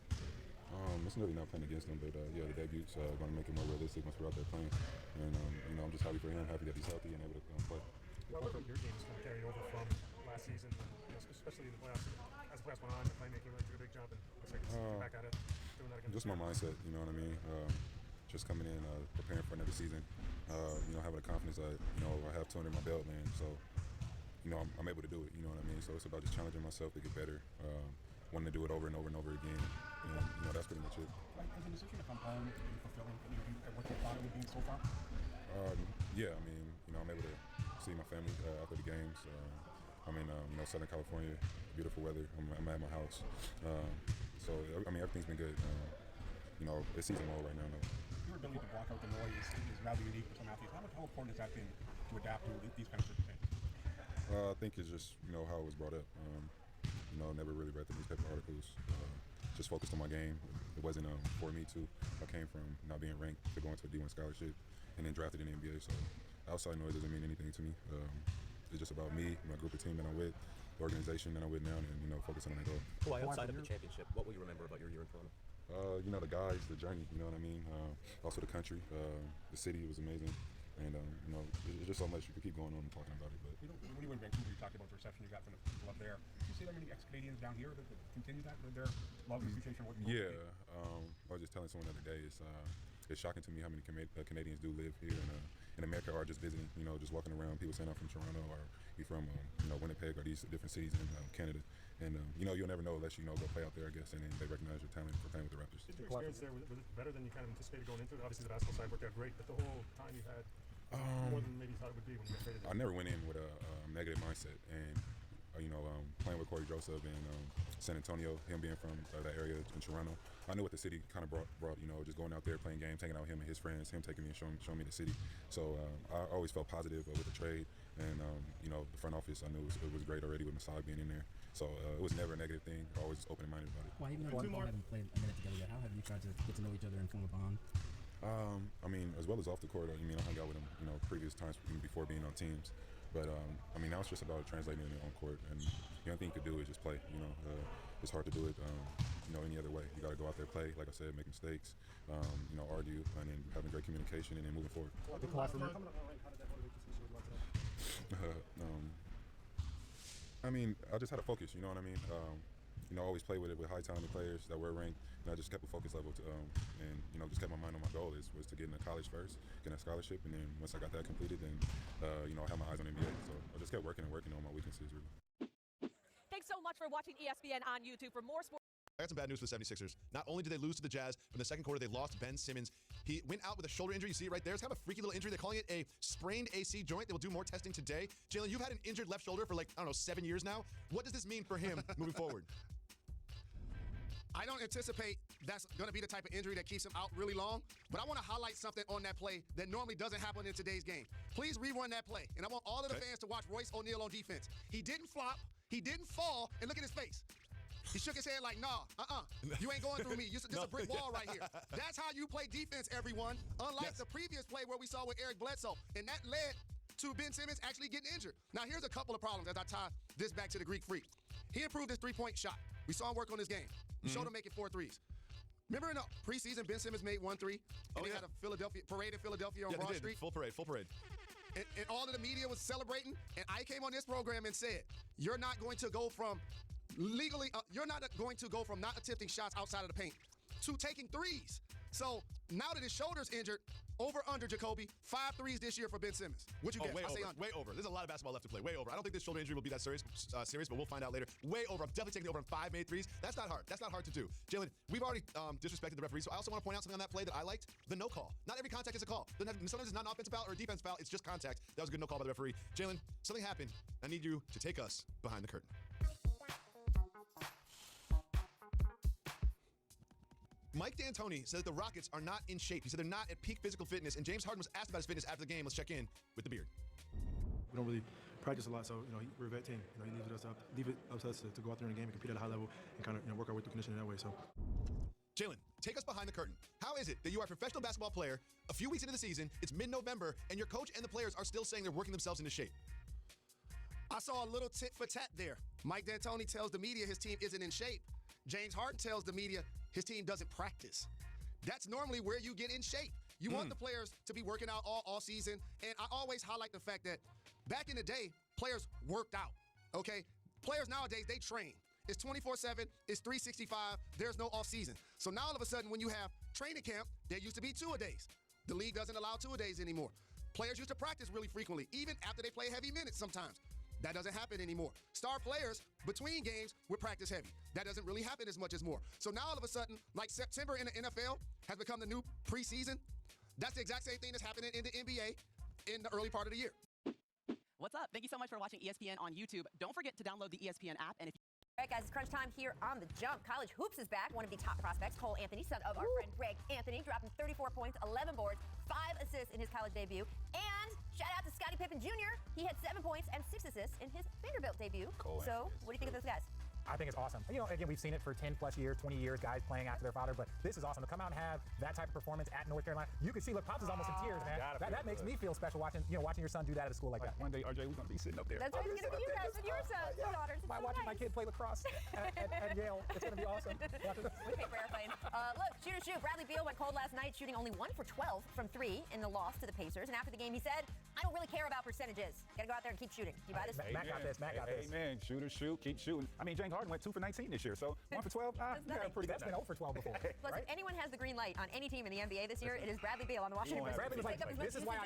It's really not playing against him, but yeah, the debute's going to make it more realistic once we're out there playing. And I'm just happy for him, happy that he's healthy and able to play. Well, your game's kind of carried over from last season, especially in the playoffs. As the playoffs went on, the playmaking really took a big jump, and looks like it's back at it, doing that again. Just my mindset, you know what I mean? Just coming in, preparing for another season, having the confidence that, I have 200 in my belt, man. So, I'm able to do it, you know what I mean? So it's about just challenging myself to get better, wanting to do it over and over and over again. And, that's pretty much it. Has the decision to come home been fulfilling what you thought it would be so far? Yeah, I mean, I'm able to see my family after the games. I'm in, Southern California, beautiful weather. I'm at my house. So, I mean, everything's been good. It's season mode right now, though. Your ability to block out the noise is rather unique for some athletes. How important has that been to adapt to these kind of circumstances? I think it's just, how it was brought up. Never really read the newspaper articles. Just focused on my game. It wasn't for me, too. I came from not being ranked to going to a D1 scholarship and then drafted in the NBA. So outside noise doesn't mean anything to me. It's just about me, my group of team that I'm with, the organization that I'm with now, and, focusing on that goal. Well, outside of the championship, what will you remember about your year in Toronto? The guys, the journey, you know what I mean? Also the country, the city was amazing. And, it's just so much you could keep going on and talking about it. But when you were in Vancouver, you talked about the reception you got from the people up there. Do you see that many ex-Canadians down here that continue that, their love and appreciation for what you do? Yeah. I was just telling someone the other day, it's shocking to me how many Canadians do live here in America or just visiting, just walking around, people saying I'm from Toronto or you from, Winnipeg or these different cities in Canada. And, you'll never know unless, go play out there, I guess, and then they recognize your talent for playing with the Raptors. Is your experience there, was it better than you kind of anticipated going into it? Obviously, the basketball side worked out great, but the whole time you had more than maybe you thought it would be when you got traded. I never went in with a negative mindset. And, playing with Corey Joseph in San Antonio, him being from that area in Toronto, I knew what the city kind of brought, just going out there, playing games, hanging out with him and his friends, him taking me and showing me the city. So I always felt positive with the trade. And, the front office, I knew it was great already with Masai being in there. So it was never a negative thing. Always open-minded about it. Why, even though you haven't played a minute together yet, how have you tried to get to know each other and form a bond? I mean, as well as off the court, I hung out with him, previous times before being on teams. But I mean, now it's just about translating it on court, and the only thing you could do is just play. You know, it's hard to do it, you know, any other way. You got to go out there, play, like I said, make mistakes, you know, argue, and then having great communication, and then moving forward. I mean, I just had to focus. You know what I mean? You know, I always play with high talented players that were ranked, and I just kept a focus level and you know, just kept my mind on my goal was to get into college first, get a scholarship, and then once I got that completed, then you know, I had my eyes on NBA. So I just kept working and working on my weaknesses, really. Thanks so much for watching ESPN on YouTube. For more sports. I got some bad news for the 76ers. Not only did they lose to the Jazz, but in the second quarter, they lost Ben Simmons. He went out with a shoulder injury. You see it right there. It's kind of a freaky little injury. They're calling it a sprained AC joint. They will do more testing today. Jalen, you've had an injured left shoulder for like, I don't know, 7 years now. What does this mean for him moving forward? I don't anticipate that's going to be the type of injury that keeps him out really long, but I want to highlight something on that play that normally doesn't happen in today's game. Please rerun that play, and I want all of the fans to watch Royce O'Neal on defense. He didn't flop, he didn't fall, and look at his face. He shook his head like, nah, you ain't going through me. You're just a brick wall right here. That's how you play defense, everyone, unlike the previous play where we saw with Eric Bledsoe, and that led to Ben Simmons actually getting injured. Now, here's a couple of problems as I tie this back to the Greek Freak. He improved his three-point shot. We saw him work on this game. We showed him making 4 threes. Remember in the preseason, Ben Simmons made 1 3, and they had a parade in Philadelphia on Broad Street? Full parade. And all of the media was celebrating, and I came on this program and said, you're not going to go from not attempting shots outside of the paint to taking threes. So now that his shoulder's injured, over/under, Jacoby, 5 threes this year for Ben Simmons. What you guess? Way over. There's a lot of basketball left to play. Way over. I don't think this shoulder injury will be that serious, but we'll find out later. Way over. I'm definitely taking the over on 5 made threes. That's not hard. That's not hard to do. Jalen, we've already disrespected the referees, so I also want to point out something on that play that I liked. The no call. Not every contact is a call. Sometimes it's not an offensive foul or a defense foul. It's just contact. That was a good no call by the referee. Jalen, something happened. I need you to take us behind the curtain. Mike D'Antoni said that the Rockets are not in shape. He said they're not at peak physical fitness, and James Harden was asked about his fitness after the game. Let's check in with the Beard. We don't really practice a lot, so we're a vet team. He leaves it up to us to go out there in the game and compete at a high level and kind of work our way through conditioning that way. So, Jalen, take us behind the curtain. How is it that you are a professional basketball player, a few weeks into the season, it's mid-November, and your coach and the players are still saying they're working themselves into shape? I saw a little tit for tat there. Mike D'Antoni tells the media his team isn't in shape. James Harden tells the media his team doesn't practice. That's normally where you get in shape. You want the players to be working out all season, and I always highlight the fact that back in the day, players worked out, okay? Players nowadays, they train. It's 24/7, it's 365, there's no off season. So now all of a sudden when you have training camp, there used to be 2-a-days. The league doesn't allow 2-a-days anymore. Players used to practice really frequently, even after they play heavy minutes sometimes. That doesn't happen anymore. Star players, between games, would practice heavy. That doesn't really happen as much as more. So now all of a sudden, like September in the NFL has become the new preseason, that's the exact same thing that's happening in the NBA in the early part of the year. What's up? Thank you so much for watching ESPN on YouTube. Don't forget to download the ESPN app, and if All right, guys, it's crunch time here on The Jump. College Hoops is back. One of the top prospects, Cole Anthony, son of our friend Greg Anthony, dropping 34 points, 11 boards, 5 assists in his college debut. And shout out to Scottie Pippen Jr. He had 7 points and 6 assists in his Vanderbilt debut. So, what do you think of those guys? I think it's awesome. Again, we've seen it for 10 plus years, 20 years, guys playing after their father, but this is awesome to come out and have that type of performance at North Carolina. You can see, look, Pops is almost in tears, man. That makes me feel special watching your son do that at a school like that. One day, RJ, we're going to be sitting up there. That's right, it's going to be you guys with your sons, your daughters. It's so watching nice. my kid play lacrosse at Yale. It's going to be awesome. We pay for airplanes. Look, shoot. Bradley Beal went cold last night, shooting only 1 for 12 from 3 in the loss to the Pacers. And after the game, he said, I don't really care about percentages. Got to go out there and keep shooting. Do you buy this? Mac got this. Amen. Shooter, shoot, keep shooting. I mean, James Harden went 2 for 19 this year, so 1 for 12, pretty good. That's been 0 for 12 before. Listen, right? if anyone has the green light on any team in the NBA this year, it is Bradley Beal on the Washington Wizards. Bradley was like, this is why I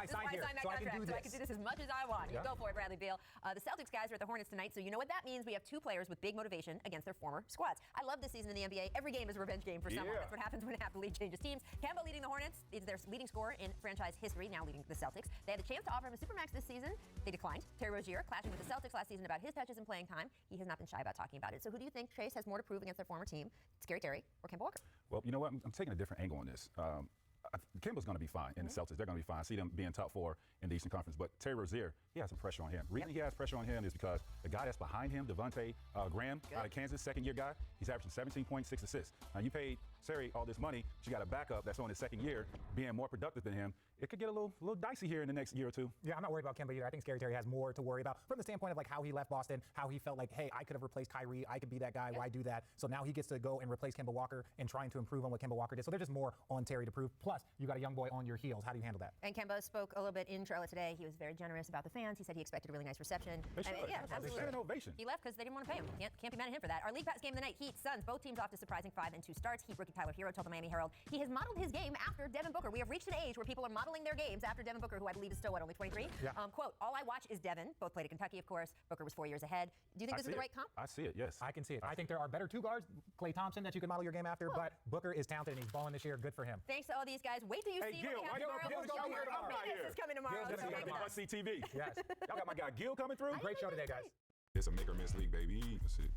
signed here, so I can do this. So I can do this as much as I want. Yeah. Go for it, Bradley Beal. The Celtics guys are at the Hornets tonight, so you know what that means. We have 2 players with big motivation against their former squads. I love this season in the NBA. Every game is a revenge game for someone. That's what happens when half the league changes teams. Kemba leading the Hornets. He's their leading scorer in franchise history, now leading the Celtics. They had a chance to offer him a Supermax this season. They declined. Terry Rozier clashing with the Celtics last season about his touches and playing time. He has not been shy about talking about it. So who do you think, Trace, has more to prove against their former team? Scary Terry or Kemba Walker? Well, you know what? I'm taking a different angle on this. Kemba's going to be fine in the Celtics. They're going to be fine. I see them being top 4 in the Eastern Conference. But Terry Rozier, he has some pressure on him. The reason he has pressure on him is because the guy that's behind him, Devontae Graham, out of Kansas, second-year guy, he's averaging 17.6 assists. Now, you paid Terry all this money, but you got a backup that's on his second year being more productive than him. it could get a little dicey here in the next year or two. Yeah, I'm not worried about Kemba either. I think Scary Terry has more to worry about from the standpoint of like how he left Boston, how he felt like, hey, I could have replaced Kyrie, I could be that guy, why do that? So now he gets to go and replace Kemba Walker and trying to improve on what Kemba Walker did. So there's just more on Terry to prove. Plus, you got a young boy on your heels. How do you handle that? And Kemba spoke a little bit in Charlotte today. He was very generous about the fans. He said he expected a really nice reception. They should. Yeah, absolutely. They should an ovation. He left because they didn't want to pay him. Can't be mad at him for that. Our League Pass game of the night, Heat, Suns, both teams off to surprising 5-2 starts. Heat rookie Tyler Hero told the Miami Herald he has modeled his game after Devin Booker. We have reached an age where people are modeling their games after Devin Booker, who I believe is still, only 23? Yeah. Quote, all I watch is Devin. Both played at Kentucky, of course. Booker was 4 years ahead. Do you think this is the right comp? I see it, yes. I can see it. I think there are better two guards, Klay Thompson, that you can model your game after, but Booker is talented and he's balling this year. Good for him. Thanks to all these guys. Wait till you see Gil, what we have tomorrow. Phoenix is coming tomorrow. Gil's gonna be on Must See TV. Yes. Y'all got my guy Gil coming through. Great show today, guys. It's a make or miss league, baby. That's it.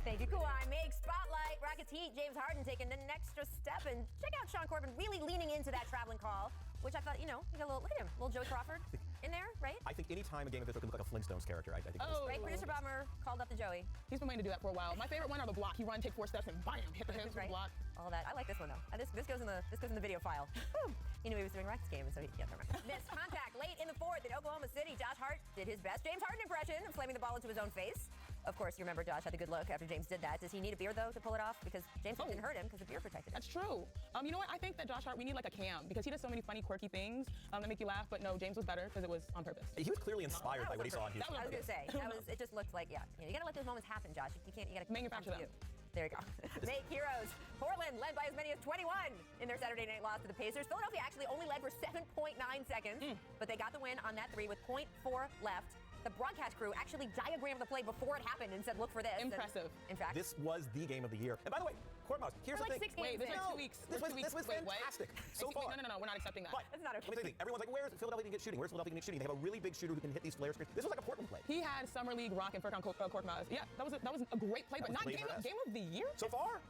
Thank you, Kawhi. Make Spotlight. Rockets Heat. James Harden taking an extra step. And check out Sean Corbin really leaning into that traveling call, which I thought, you got a little, look at him, little Joey Crawford in there, right? I think any time a game of this can look like a Flintstones character, I think. Right, producer Bomber called up the Joey. He's been waiting to do that for a while. My favorite one are the block. He run, take 4 steps, and bam, hit the hips with the block. All that. I like this one though. This goes in the video file. Woo. He knew he was doing Rockets game, so never mind. Missed contact late in the fourth in Oklahoma City. Josh Hart did his best James Harden impression of slamming the ball into his own face. Of course, you remember Josh had a good look after James did that. Does he need a beer though to pull it off? Because James didn't hurt him because the beer protected him. That's true. You know what? I think that Josh Hart, we need like a Cam because he does so many funny, quirky things that make you laugh. But no, James was better because it was on purpose. He was clearly inspired by what he saw on Houston. I was gonna say it just looked like you gotta let those moments happen, Josh. You can't. You gotta manufacture them. There you go. Make heroes. Portland led by as many as 21 in their Saturday night loss to the Pacers. Philadelphia actually only led for 7.9 seconds, but they got the win on that 3 with 0.4 left. The broadcast crew actually diagrammed the play before it happened and said, look for this. Impressive. And, in fact, this was the game of the year. And by the way, Court Mouse, here's like the thing. 6 games. Wait, this was 2 weeks. This was fantastic. So far. No, we're not accepting that. But that's not okay. Let me tell you, everyone's like, where's Philadelphia going to get shooting? Where's Philadelphia going to get shooting? They have a really big shooter who can hit these flare screens. This was like a Portland play. He had Summer League rock and Furkan Korkmaz. Yeah, that was a great play, but not game of the year? So far,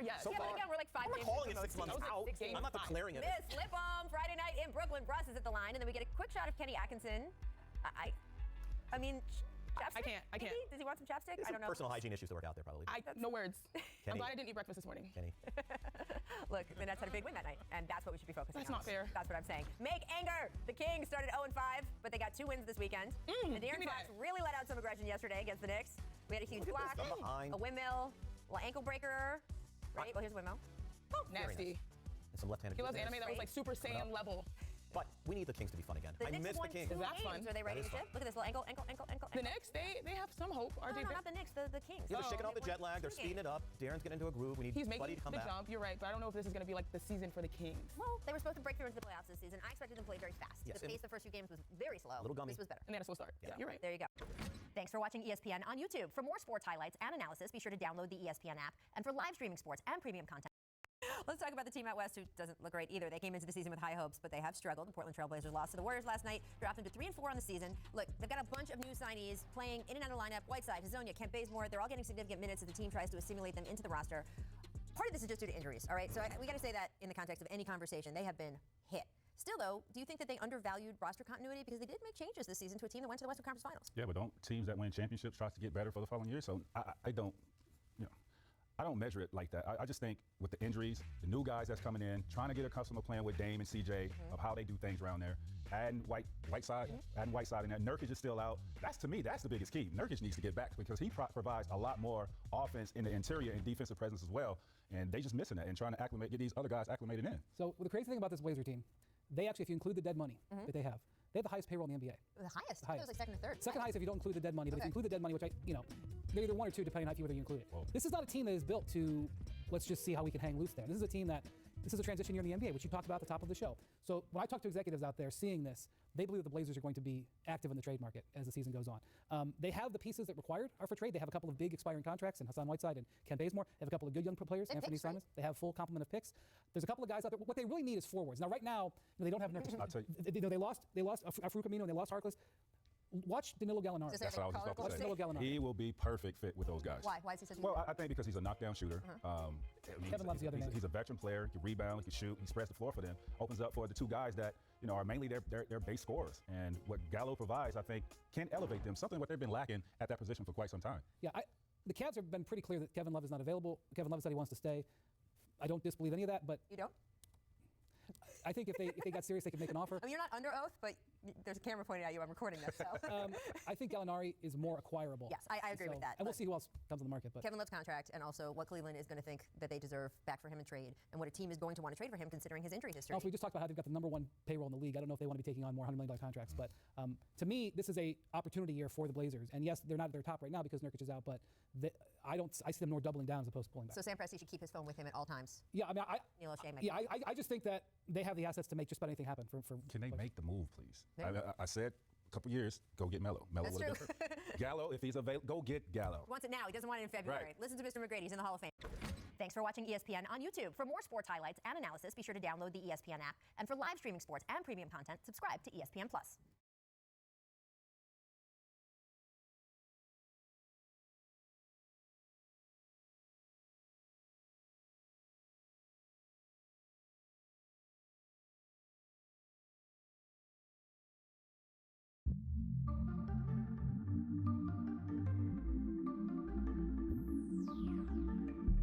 yes. So far. But again, we're like 5 games. I'm not calling it 6 months out. I'm not declaring it. Miss Lip Balm Friday night in Brooklyn. Bruss is at the line, and then we get a quick shot of Kenny Atkinson. I mean, chapstick? I can't. Maybe? Does he want some chapstick? I don't know. Personal hygiene issues to work out there, probably. No words. Kenny. I'm glad I didn't eat breakfast this morning. Kenny. Look, the Nets had a big win that night, and that's what we should be focusing on. That's not fair. That's what I'm saying. Make anger. The Kings started 0-5, but they got 2 wins this weekend. And De'Aaron Fox really let out some aggression yesterday against the Knicks. We had a huge block, a windmill, a little ankle breaker. Right? Well, here's a windmill. Oh, nasty. And some left-handed. He loves anime that was like Super Saiyan level. But we need the Kings to be fun again. I miss the Kings. That's fun. Are they ready to ship? Look at this little ankle. The Knicks, they have some hope. No, not the Knicks, the Kings. Yeah, they're shaking off the jet lag. They're speeding it up. Darren's getting into a groove. We need He's Buddy making to come the back. jump. You're right, but I don't know if this is going to be like the season for the Kings. Well, they were supposed to break through into the playoffs this season. I expected them to play very fast. Yes, The pace the first few games was very slow. Little gummy. This was better. And they had a slow start. Yeah, you're right. There you go. Thanks for watching ESPN on YouTube. For more sports highlights and analysis, be sure to download the ESPN app. And for live streaming sports and premium content. Let's talk about the team out west who doesn't look great either. They came into the season with high hopes, but they have struggled. The Portland Trailblazers lost to the Warriors last night, dropped them to 3-4 on the season. Look, they've got a bunch of new signees playing in and out of the lineup. Whiteside, Hazonia, Kent Bazemore, they're all getting significant minutes as the team tries to assimilate them into the roster. Part of this is just due to injuries, all right? So we got to say that in the context of any conversation. They have been hit. Still, though, do you think that they undervalued roster continuity? Because they did make changes this season to a team that went to the Western Conference Finals. Yeah, but don't teams that win championships try to get better for the following year? So I don't, I don't measure it like that. I just think with the injuries, the new guys that's coming in, trying to get accustomed to playing with Dame and CJ of how they do things around there. Adding Whiteside in there. Nurkic is still out. To me, that's the biggest key. Nurkic needs to get back because he provides a lot more offense in the interior and defensive presence as well. And they just missing that and trying to get these other guys acclimated in. So the crazy thing about this Blazer team, they actually, if you include the dead money that they have the highest payroll in the NBA. The highest? I thought it was like second or third. Second highest if you don't include the dead money. But if you include the dead money, which they're either 1 or 2 depending on whether you include it. Whoa. This is not a team that is built to, let's just see how we can hang loose there. This is a team this is a transition year in the NBA, which you talked about at the top of the show. So when I talk to executives out there seeing this, they believe that the Blazers are going to be active in the trade market as the season goes on. They have the pieces that required are for trade. They have a couple of big expiring contracts in Hassan Whiteside and Kent Bazemore. They have a couple of good young players, Anthony Simons. They have full complement of picks. There's a couple of guys out there. What they really need is forwards. Now, right now, they don't have Nurkic. I'll tell you. They lost Farouk Amino and they lost Harkless. Watch Danilo Gallinari. That's what I was just about to say. Danilo Gallinari. He will be perfect fit with those guys. Why? Why is he such a Well, I think because he's a knockdown shooter. Kevin Love's the other name. He's a veteran player. He can rebound. He can shoot. He spreads the floor for them. Opens up for the 2 guys that are mainly their base scorers. And what Gallo provides, I think, can elevate them. Something what they've been lacking at that position for quite some time. Yeah, the Cavs have been pretty clear that Kevin Love is not available. Kevin Love said he wants to stay. I don't disbelieve any of that, but you don't. I think if they got serious, they could make an offer. I mean, you're not under oath, but there's a camera pointing at you. I'm recording this, so. I think Gallinari is more acquirable. Yes, I agree with that. And we'll see who else comes on the market. But Kevin Love's contract, and also what Cleveland is going to think that they deserve back for him in trade, and what a team is going to want to trade for him considering his injury history. Also, we just talked about how they've got the number 1 payroll in the league. I don't know if they want to be taking on more $100 million contracts, but to me, this is a opportunity year for the Blazers. And yes, they're not at their top right now because Nurkic is out, but I see them more doubling down as opposed to pulling back. So Sam Presti should keep his phone with him at all times. Yeah, I mean, Neil O'Shea I just think that they have the assets to make just about anything happen. Can they make the move, please? Yeah. I said a couple years, go get Melo. Melo That's would have true. been Gallo, if he's available, go get Gallo. He wants it now. He doesn't want it in February. Right. Listen to Mr. McGrady. He's in the Hall of Fame. Thanks for watching ESPN on YouTube. For more sports highlights and analysis, be sure to download the ESPN app. And for live streaming sports and premium content, subscribe to ESPN+.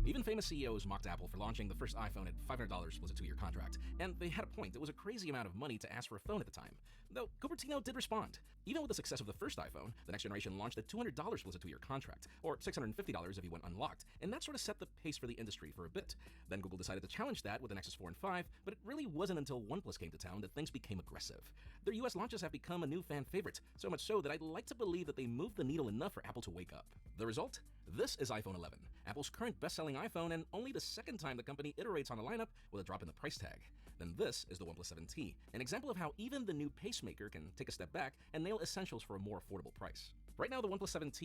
Even famous CEOs mocked Apple for launching the first iPhone at $500 plus a 2-year contract. And they had a point. It was a crazy amount of money to ask for a phone at the time. Though Cupertino did respond. Even with the success of the first iPhone, the next generation launched at $200 plus a 2-year contract, or $650 if you went unlocked, and that sort of set the pace for the industry for a bit. Then Google decided to challenge that with the Nexus 4 and 5, but it really wasn't until OnePlus came to town that things became aggressive. Their US launches have become a new fan favorite, so much so that I'd like to believe that they moved the needle enough for Apple to wake up. The result? This is iPhone 11, Apple's current best-selling iPhone, and only the second time the company iterates on a lineup with a drop in the price tag. Then this is the OnePlus 7T, an example of how even the new pacemaker can take a step back and nail essentials for a more affordable price. Right now, the OnePlus 7T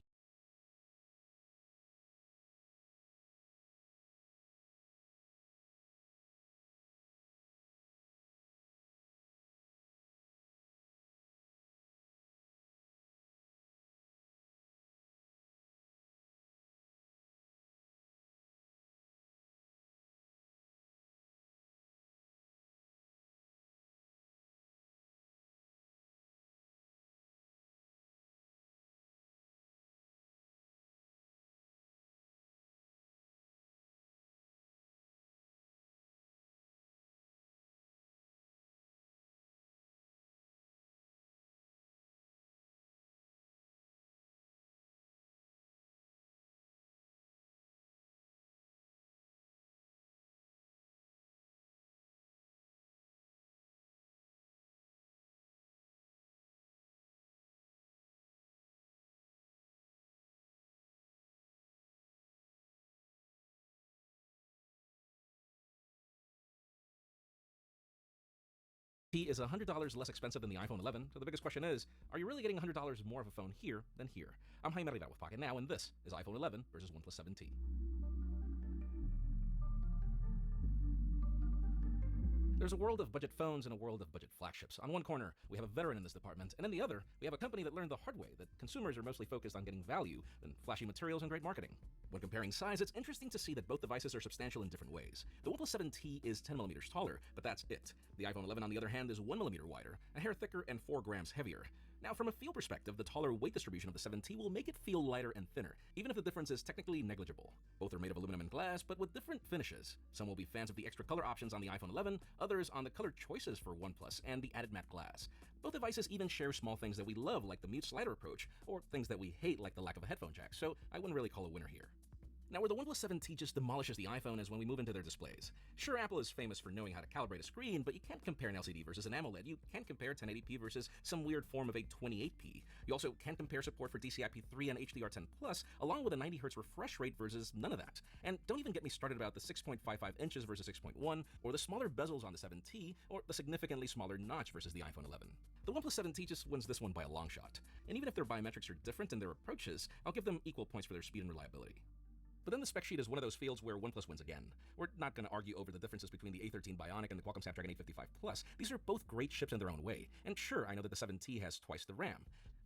is $100 less expensive than the iPhone 11, so the biggest question is, are you really getting $100 more of a phone here than here? I'm Jaime Merida with Pocket Now, and this is iPhone 11 versus OnePlus 7T. There's a world of budget phones and a world of budget flagships. On one corner, we have a veteran in this department, and in the other, we have a company that learned the hard way that consumers are mostly focused on getting value than flashy materials and great marketing. When comparing size, it's interesting to see that both devices are substantial in different ways. The OnePlus 7T is 10 millimeters taller, but that's it. The iPhone 11, on the other hand, is 1 millimeter wider, a hair thicker, and 4 grams heavier. Now, from a feel perspective, the taller weight distribution of the 7T will make it feel lighter and thinner, even if the difference is technically negligible. Both are made of aluminum and glass, but with different finishes. Some will be fans of the extra color options on the iPhone 11, others on the color choices for OnePlus and the added matte glass. Both devices even share small things that we love, like the mute slider approach, or things that we hate, like the lack of a headphone jack, so I wouldn't really call a winner here. Now, where the OnePlus 7T just demolishes the iPhone is when we move into their displays. Sure, Apple is famous for knowing how to calibrate a screen, but you can't compare an LCD versus an AMOLED. You can't compare 1080p versus some weird form of a 28p. You also can't compare support for DCI-P3 and HDR10+, along with a 90Hz refresh rate versus none of that. And don't even get me started about the 6.55 inches versus 6.1, or the smaller bezels on the 7T, or the significantly smaller notch versus the iPhone 11. The OnePlus 7T just wins this one by a long shot. And even if their biometrics are different in their approaches, I'll give them equal points for their speed and reliability. But then the spec sheet is one of those fields where OnePlus wins again. We're not going to argue over the differences between the A13 Bionic and the Qualcomm Snapdragon 855 Plus. These are both great chips in their own way. And sure, I know that the 7T has twice the RAM.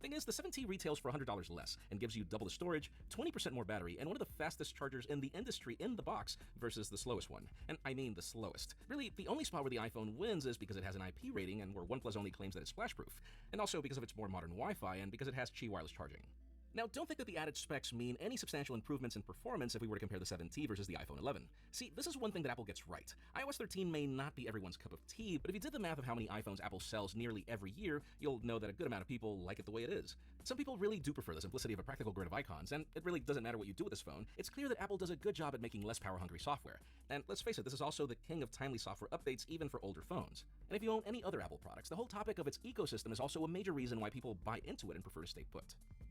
Thing is, the 7T retails for $100 less and gives you double the storage, 20% more battery, and one of the fastest chargers in the industry in the box versus the slowest one. And I mean the slowest. Really, the only spot where the iPhone wins is because it has an IP rating and where OnePlus only claims that it's splashproof. And also because of its more modern Wi-Fi and because it has Qi wireless charging. Now, don't think that the added specs mean any substantial improvements in performance if we were to compare the 7T versus the iPhone 11. See, this is one thing that Apple gets right. iOS 13 may not be everyone's cup of tea, but if you did the math of how many iPhones Apple sells nearly every year, you'll know that a good amount of people like it the way it is. Some people really do prefer the simplicity of a practical grid of icons, and it really doesn't matter what you do with this phone. It's clear that Apple does a good job at making less power-hungry software. And let's face it, this is also the king of timely software updates even for older phones. And if you own any other Apple products, the whole topic of its ecosystem is also a major reason why people buy into it and prefer to stay put.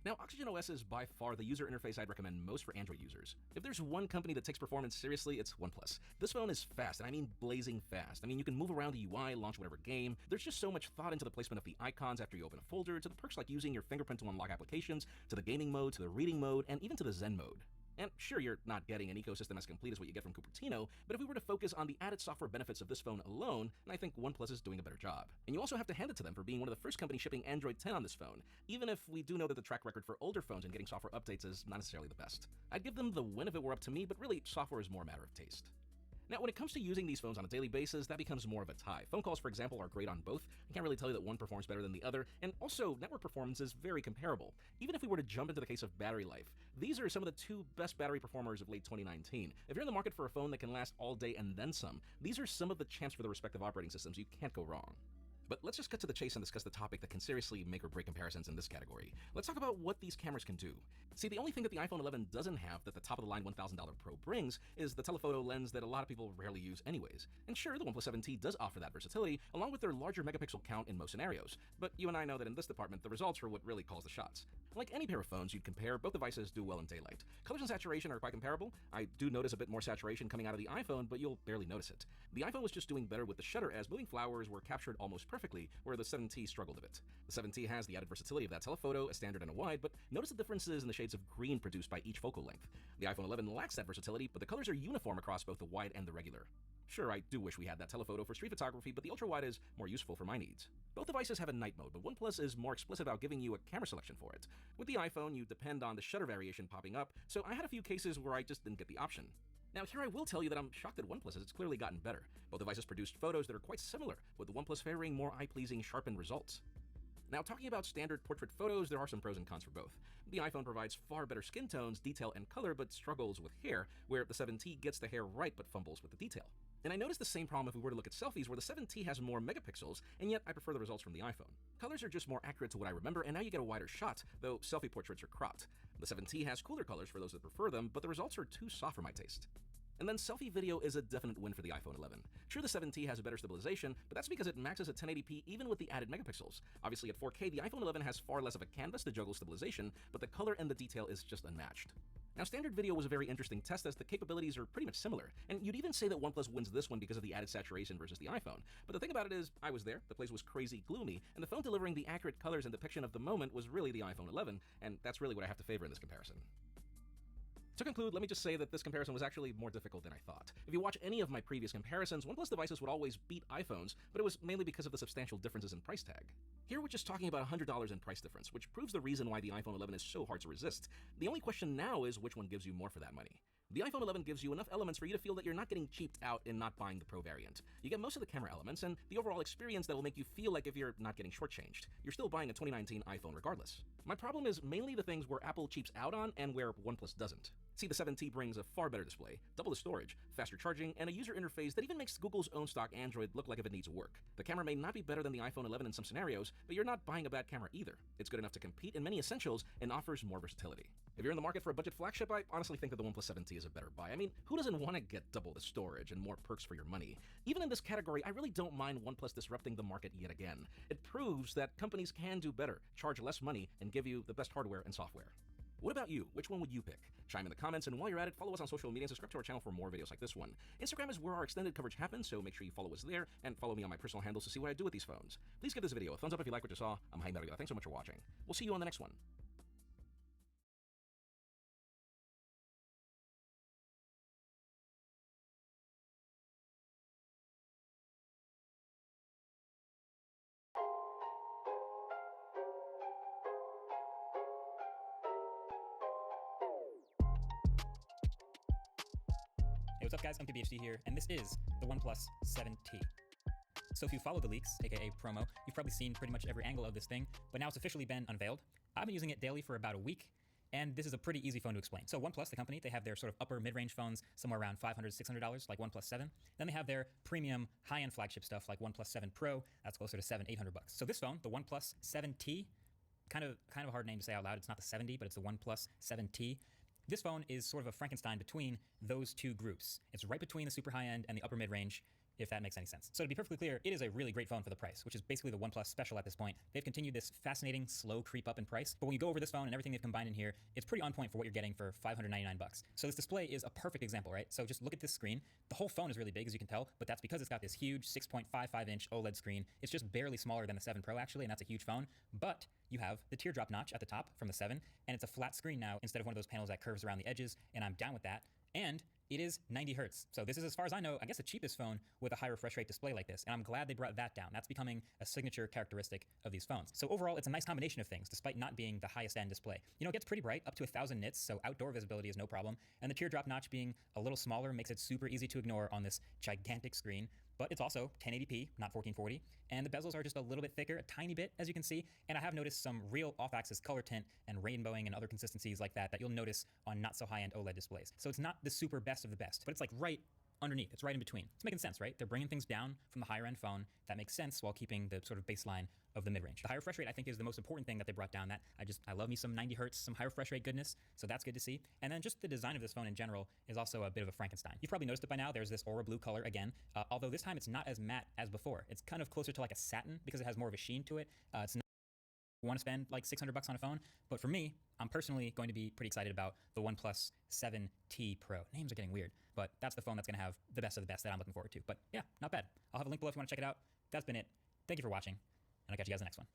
Now, Oxygen OS is by far the user interface I'd recommend most for Android users. If there's one company that takes performance seriously, it's OnePlus. This phone is fast, and I mean blazing fast. I mean, you can move around the UI, launch whatever game. There's just so much thought into the placement of the icons after you open a folder, to the perks like using your fingerprint to unlock applications, to the gaming mode, to the reading mode, and even to the Zen mode. And sure, you're not getting an ecosystem as complete as what you get from Cupertino, but if we were to focus on the added software benefits of this phone alone, then I think OnePlus is doing a better job. And you also have to hand it to them for being one of the first companies shipping Android 10 on this phone, even if we do know that the track record for older phones and getting software updates is not necessarily the best. I'd give them the win if it were up to me, but really, software is more a matter of taste. Now, when it comes to using these phones on a daily basis, that becomes more of a tie. Phone calls, for example, are great on both. I can't really tell you that one performs better than the other, and also, network performance is very comparable. Even if we were to jump into the case of battery life, these are some of the two best battery performers of late 2019. If you're in the market for a phone that can last all day and then some, these are some of the champs for the respective operating systems. You can't go wrong. But let's just cut to the chase and discuss the topic that can seriously make or break comparisons in this category. Let's talk about what these cameras can do. See, the only thing that the iPhone 11 doesn't have that the top-of-the-line $1,000 Pro brings is the telephoto lens that a lot of people rarely use anyways. And sure, the OnePlus 7T does offer that versatility, along with their larger megapixel count in most scenarios. But you and I know that in this department, the results are what really calls the shots. Like any pair of phones you'd compare, both devices do well in daylight. Colors and saturation are quite comparable. I do notice a bit more saturation coming out of the iPhone, but you'll barely notice it. The iPhone was just doing better with the shutter as moving flowers were captured almost perfectly, where the 7T struggled a bit. The 7T has the added versatility of that telephoto, a standard and a wide, but notice the differences in the shades of green produced by each focal length. The iPhone 11 lacks that versatility, but the colors are uniform across both the wide and the regular. Sure, I do wish we had that telephoto for street photography, but the ultra-wide is more useful for my needs. Both devices have a night mode, but OnePlus is more explicit about giving you a camera selection for it. With the iPhone, you depend on the shutter variation popping up, so I had a few cases where I just didn't get the option. Now, here I will tell you that I'm shocked at OnePlus as it's clearly gotten better. Both devices produced photos that are quite similar, with the OnePlus favoring more eye-pleasing, sharpened results. Now, talking about standard portrait photos, there are some pros and cons for both. The iPhone provides far better skin tones, detail, and color, but struggles with hair, where the 7T gets the hair right but fumbles with the detail. And I noticed the same problem if we were to look at selfies, where the 7T has more megapixels, and yet I prefer the results from the iPhone. Colors are just more accurate to what I remember, and now you get a wider shot, though selfie portraits are cropped. The 7T has cooler colors for those that prefer them, but the results are too soft for my taste. And then selfie video is a definite win for the iPhone 11. Sure, the 7T has a better stabilization, but that's because it maxes at 1080p even with the added megapixels. Obviously at 4K, the iPhone 11 has far less of a canvas to juggle stabilization, but the color and the detail is just unmatched. Now, standard video was a very interesting test as the capabilities are pretty much similar, and you'd even say that OnePlus wins this one because of the added saturation versus the iPhone. But the thing about it is, I was there, the place was crazy gloomy, and the phone delivering the accurate colors and depiction of the moment was really the iPhone 11, and that's really what I have to favor in this comparison. To conclude, let me just say that this comparison was actually more difficult than I thought. If you watch any of my previous comparisons, OnePlus devices would always beat iPhones, but it was mainly because of the substantial differences in price tag. Here we're just talking about $100 in price difference, which proves the reason why the iPhone 11 is so hard to resist. The only question now is which one gives you more for that money. The iPhone 11 gives you enough elements for you to feel that you're not getting cheaped out in not buying the Pro variant. You get most of the camera elements and the overall experience that will make you feel like if you're not getting shortchanged. You're still buying a 2019 iPhone regardless. My problem is mainly the things where Apple cheaps out on and where OnePlus doesn't. See, the 7T brings a far better display, double the storage, faster charging, and a user interface that even makes Google's own stock Android look like if it needs work. The camera may not be better than the iPhone 11 in some scenarios, but you're not buying a bad camera either. It's good enough to compete in many essentials and offers more versatility. If you're in the market for a budget flagship, I honestly think that the OnePlus 7T is a better buy. I mean, who doesn't want to get double the storage and more perks for your money? Even in this category, I really don't mind OnePlus disrupting the market yet again. It proves that companies can do better, charge less money, and give you the best hardware and software. What about you? Which one would you pick? Chime in the comments, and while you're at it, follow us on social media and subscribe to our channel for more videos like this one. Instagram is where our extended coverage happens, so make sure you follow us there, and follow me on my personal handles to see what I do with these phones. Please give this video a thumbs up if you like what you saw. I'm Jaime Arriola. Thanks so much for watching. We'll see you on the next one. Hey, what's up guys, MKBHD here, and this is the OnePlus 7T. So if you follow the leaks, aka promo, you've probably seen pretty much every angle of this thing, but now it's officially been unveiled. I've been using it daily for about a week, And this is a pretty easy phone to explain. So OnePlus, the company, they have their sort of upper mid-range phones somewhere around $500, $600, like OnePlus 7. Then they have their premium high-end flagship stuff like OnePlus 7 Pro. That's closer to $700, $800. So this phone, the OnePlus 7T, kind of a hard name to say out loud. It's not the 7D, but it's the OnePlus 7T. This phone is sort of a Frankenstein between those two groups. It's right between the super high-end and the upper mid-range, if that makes any sense. So to be perfectly clear, it is a really great phone for the price, which is basically the OnePlus Special at this point. They've continued this fascinating, slow creep up in price, but when you go over this phone and everything they've combined in here, it's pretty on point for what you're getting for $599. So this display is a perfect example, right? So just look at this screen. The whole phone is really big, as you can tell, but that's because it's got this huge 6.55-inch OLED screen. It's just barely smaller than the 7 Pro, actually, and that's a huge phone, but you have the teardrop notch at the top from the 7, and it's a flat screen now instead of one of those panels that curves around the edges, and I'm down with that. And it is 90 hertz. So this is, as far as I know, I guess the cheapest phone with a high refresh rate display like this. And I'm glad they brought that down. That's becoming a signature characteristic of these phones. So overall, it's a nice combination of things, despite not being the highest end display. You know, it gets pretty bright, up to 1,000 nits, so outdoor visibility is no problem. And the teardrop notch being a little smaller makes it super easy to ignore on this gigantic screen. But it's also 1080p, not 1440, and the bezels are just a little bit thicker, a tiny bit, as you can see, and I have noticed some real off-axis color tint and rainbowing and other consistencies like that you'll notice on not so high-end OLED displays. So it's not the super best of the best, but it's like right underneath. It's right in between. It's making sense, right? They're bringing things down from the higher end phone. That makes sense while keeping the sort of baseline of the mid-range. The high refresh rate, I think, is the most important thing that they brought down. That I love me some 90 hertz, some high refresh rate goodness, so that's good to see. And then just the design of this phone in general is also a bit of a Frankenstein. You've probably noticed it by now. There's this aura blue color again, although this time it's not as matte as before. It's kind of closer to like a satin because it has more of a sheen to it. It's not want to spend like $600 on a phone, but for me, I'm personally going to be pretty excited about the OnePlus 7T Pro. Names are getting weird, but that's the phone that's going to have the best of the best that I'm looking forward to. But yeah, not bad. I'll have a link below if you want to check it out. That's been it. Thank you for watching, and I'll catch you guys in the next one.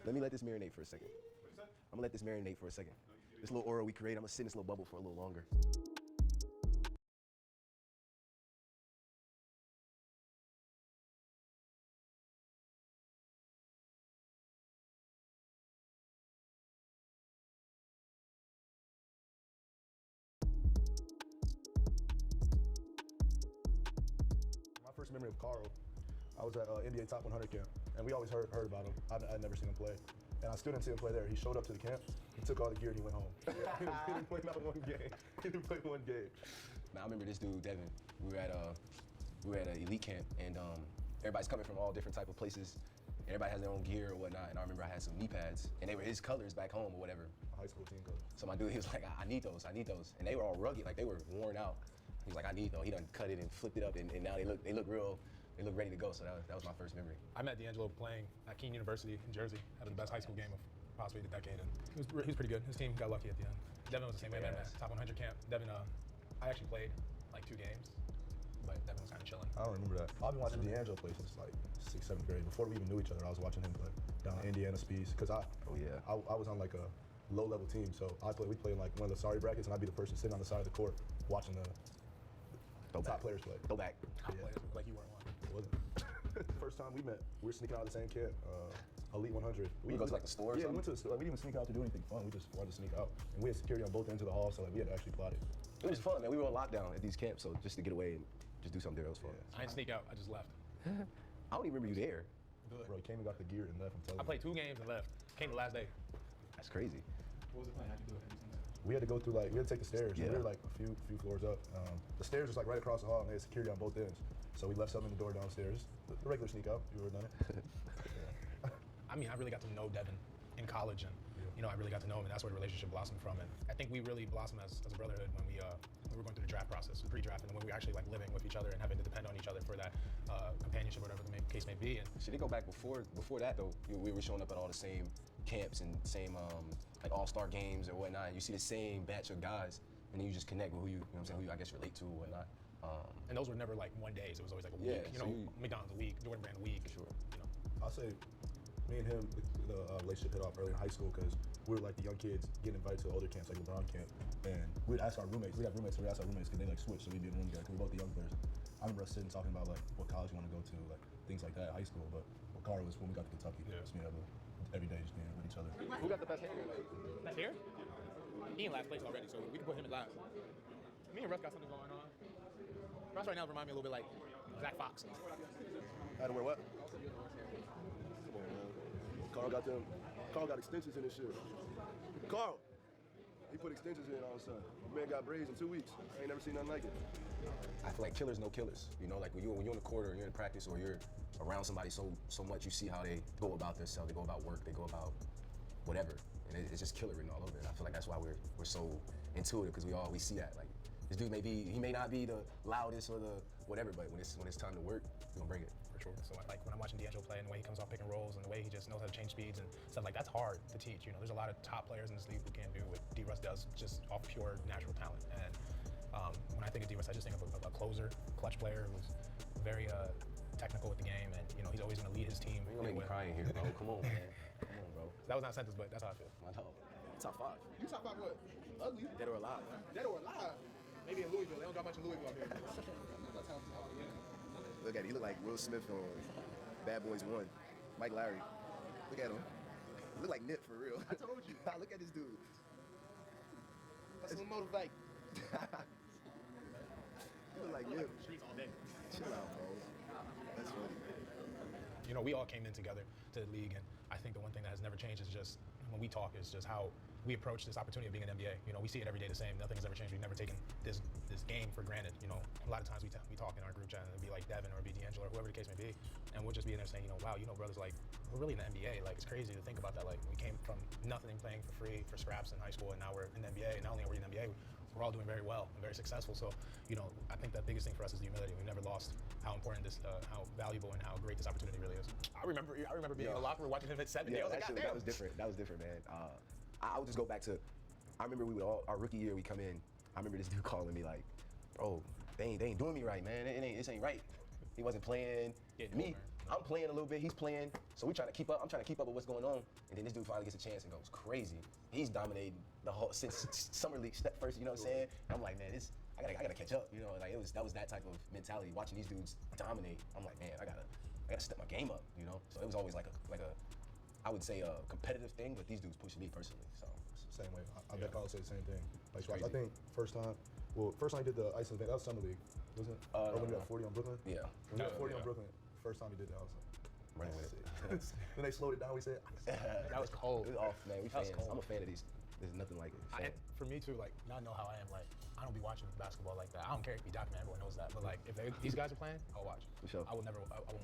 Let me let this marinate for a second. I'm gonna let this marinate for a second. This little aura we create, I'm gonna sit in this little bubble for a little longer. My first memory of Carl, I was at NBA Top 100 camp, and we always heard about him. I'd never seen him play. And I still didn't see him play there. He showed up to the camp, he took all the gear, and he went home. He didn't play not one game. He didn't play one game. Man, I remember this dude, Devin. We were at an elite camp, and everybody's coming from all different type of places. Everybody has their own gear or whatnot, and I remember I had some knee pads, and they were his colors back home or whatever. High school team colors. So my dude, he was like, I need those, and they were all rugged, like they were worn out. He was like, I need those. He done cut it and flipped it up, and now they look real. They look ready to go. So that was my first memory. I met D'Angelo playing at Keene University in Jersey. Had the best high school game of possibly the decade, and he was pretty good. His team got lucky at the end. Devin was the same way. I met him at Top 100 camp. Devin, I actually played like 2 games, but Devin was kind of chilling. I don't remember that. I've been watching D'Angelo play since like 6th, 7th grade. Before we even knew each other, I was watching him play down at Indiana Speeds. Cause I was on like a low-level team, so we played in like one of the sorry brackets, and I'd be the person sitting on the side of the court watching the top players play. Go back. Top players, like you weren't one. It wasn't. First time we met, we were sneaking out of the same camp, Elite 100. We go to like the store or Yeah, something? we went to the store. We didn't even sneak out to do anything fun. We just wanted to sneak out. And we had security on both ends of the hall, so like, we had to actually plot it. It was fun, man. We were on lockdown at these camps, so just to get away and just do something there, it was fun. I didn't sneak out. I just left. I don't even remember you there. Good. Bro, he came and got the gear and left. I'm telling you. I played 2 games and left. Came the last day. That's crazy. What was the plan? How'd you do it? We had to go through we had to take the stairs. Yeah. We were like a few floors up. The stairs was like right across the hall, and they had security on both ends. So we left something in the door downstairs. The regular sneak out. You ever done it? I mean, I really got to know Devin in college, and you know, I really got to know him, and that's where the relationship blossomed from. And I think we really blossomed as a brotherhood when we were going through the draft process, pre-draft, and when we were actually like living with each other and having to depend on each other for that companionship, whatever the case may be. And should it go back before that though? We were showing up at all the same camps and same like all-star games or whatnot. And you see the same batch of guys, and then you just connect with who you know what I'm saying, who you I guess relate to or whatnot. And those were never like one days. It was always like a week. Yeah, you know, McDonald's a week, Jordan Brand a week. Sure. You know. I'll say, me and him, the relationship hit off early in high school because we were like the young kids getting invited to older camps, like LeBron camp, and we'd ask our roommates. We'd have roommates, so we'd ask our roommates because they like switch, so we'd be in one together because we're both the young players. I remember us sitting talking about like what college you want to go to, like things like that, high school. But Carl was when we got to Kentucky. Just being able to, every day just being with each other. Who got the best hair? Best hair? He in last place already, so we can put him in last. Me and Russ got something going on. Russ right now remind me a little bit like Zach Fox. Had to wear what? Come on, man. Carl got extensions in this shit. Carl! He put extensions in all of a sudden. Man got braids in 2 weeks. I ain't never seen nothing like it. I feel like killers know killers. You know, like when you're on the court or you're in practice or you're around somebody so much, you see how they go about themselves, they go about work, they go about whatever. And it's just killer written all over it. I feel like that's why we're so into it, because we see that. Like, this dude he may not be the loudest or the whatever, but when it's time to work, we're gonna bring it. For sure. So like when I'm watching D'Angelo play and the way he comes off pick and rolls and the way he just knows how to change speeds and stuff, like that's hard to teach. You know, there's a lot of top players in this league who can't do what D-Russ does just off pure natural talent. And when I think of D-Russ, I just think of a closer, clutch player who's very technical with the game, and you know he's always gonna lead his team. You're gonna make me cry in here, bro. Come on, man. Come on, bro. That was not a sentence, but that's how I feel. I know. Top 5. You top 5 what? Ugly? Dead or alive. Dead or alive? Maybe in Louisville. They don't got much in Louisville up here. Look at it. He look like Will Smith on Bad Boys 1. Mike Larry. Look at him. He look like Nip for real. I told you. Look at this dude. That's a little motivate. He look like Nip. Streets all day. Chill out, bro. That's funny. You know, we all came in together to the league, and I think the one thing that has never changed is just when we talk is just how we approach this opportunity of being an NBA. You know, we see it every day the same. Nothing has ever changed. We've never taken this game for granted. You know, a lot of times we talk in our group chat and it'd be like Devin or it'd be D'Angelo or whoever the case may be, and we'll just be in there saying, you know, wow, you know, brothers, like we're really in the NBA. Like it's crazy to think about that. Like we came from nothing, playing for free for scraps in high school, and now we're in the NBA. And not only are we in the NBA, we're all doing very well and very successful. So, you know, I think the biggest thing for us is the humility. We've never lost how important this, how valuable and how great this opportunity really is. I remember being in the locker room watching him hit 70. Yeah, I was like, that was different. That was different, man. I would just go back to, I remember our rookie year, we come in, I remember this dude calling me like, bro, they ain't doing me right, man. This ain't right. He wasn't playing. I'm playing a little bit, he's playing, so we trying to keep up. I'm trying to keep up with what's going on. And then this dude finally gets a chance and goes crazy. He's dominating the whole, since summer league step first, you know what I'm saying? I'm like, man, I gotta catch up, you know? Like that was that type of mentality, watching these dudes dominate. I'm like, man, I gotta step my game up, you know? So it was always like a I would say a competitive thing, but these dudes pushed me personally, so. Same way. I bet Carl said the same thing. Like, I think first time he did the Iceland thing, that was summer league, wasn't it? Or when he got 40 on Brooklyn? Yeah. When he got 40 on Brooklyn, first time he did that, I was like, running with it. Then they slowed it down, we said, that was cold. It was off, man. We fans. I'm a fan of these. There's nothing like it. For me too, like, y'all know how I am, like, I don't be watching basketball like that. I don't care if you document, everyone knows that. But like, if these guys are playing, I'll watch. For sure. I won't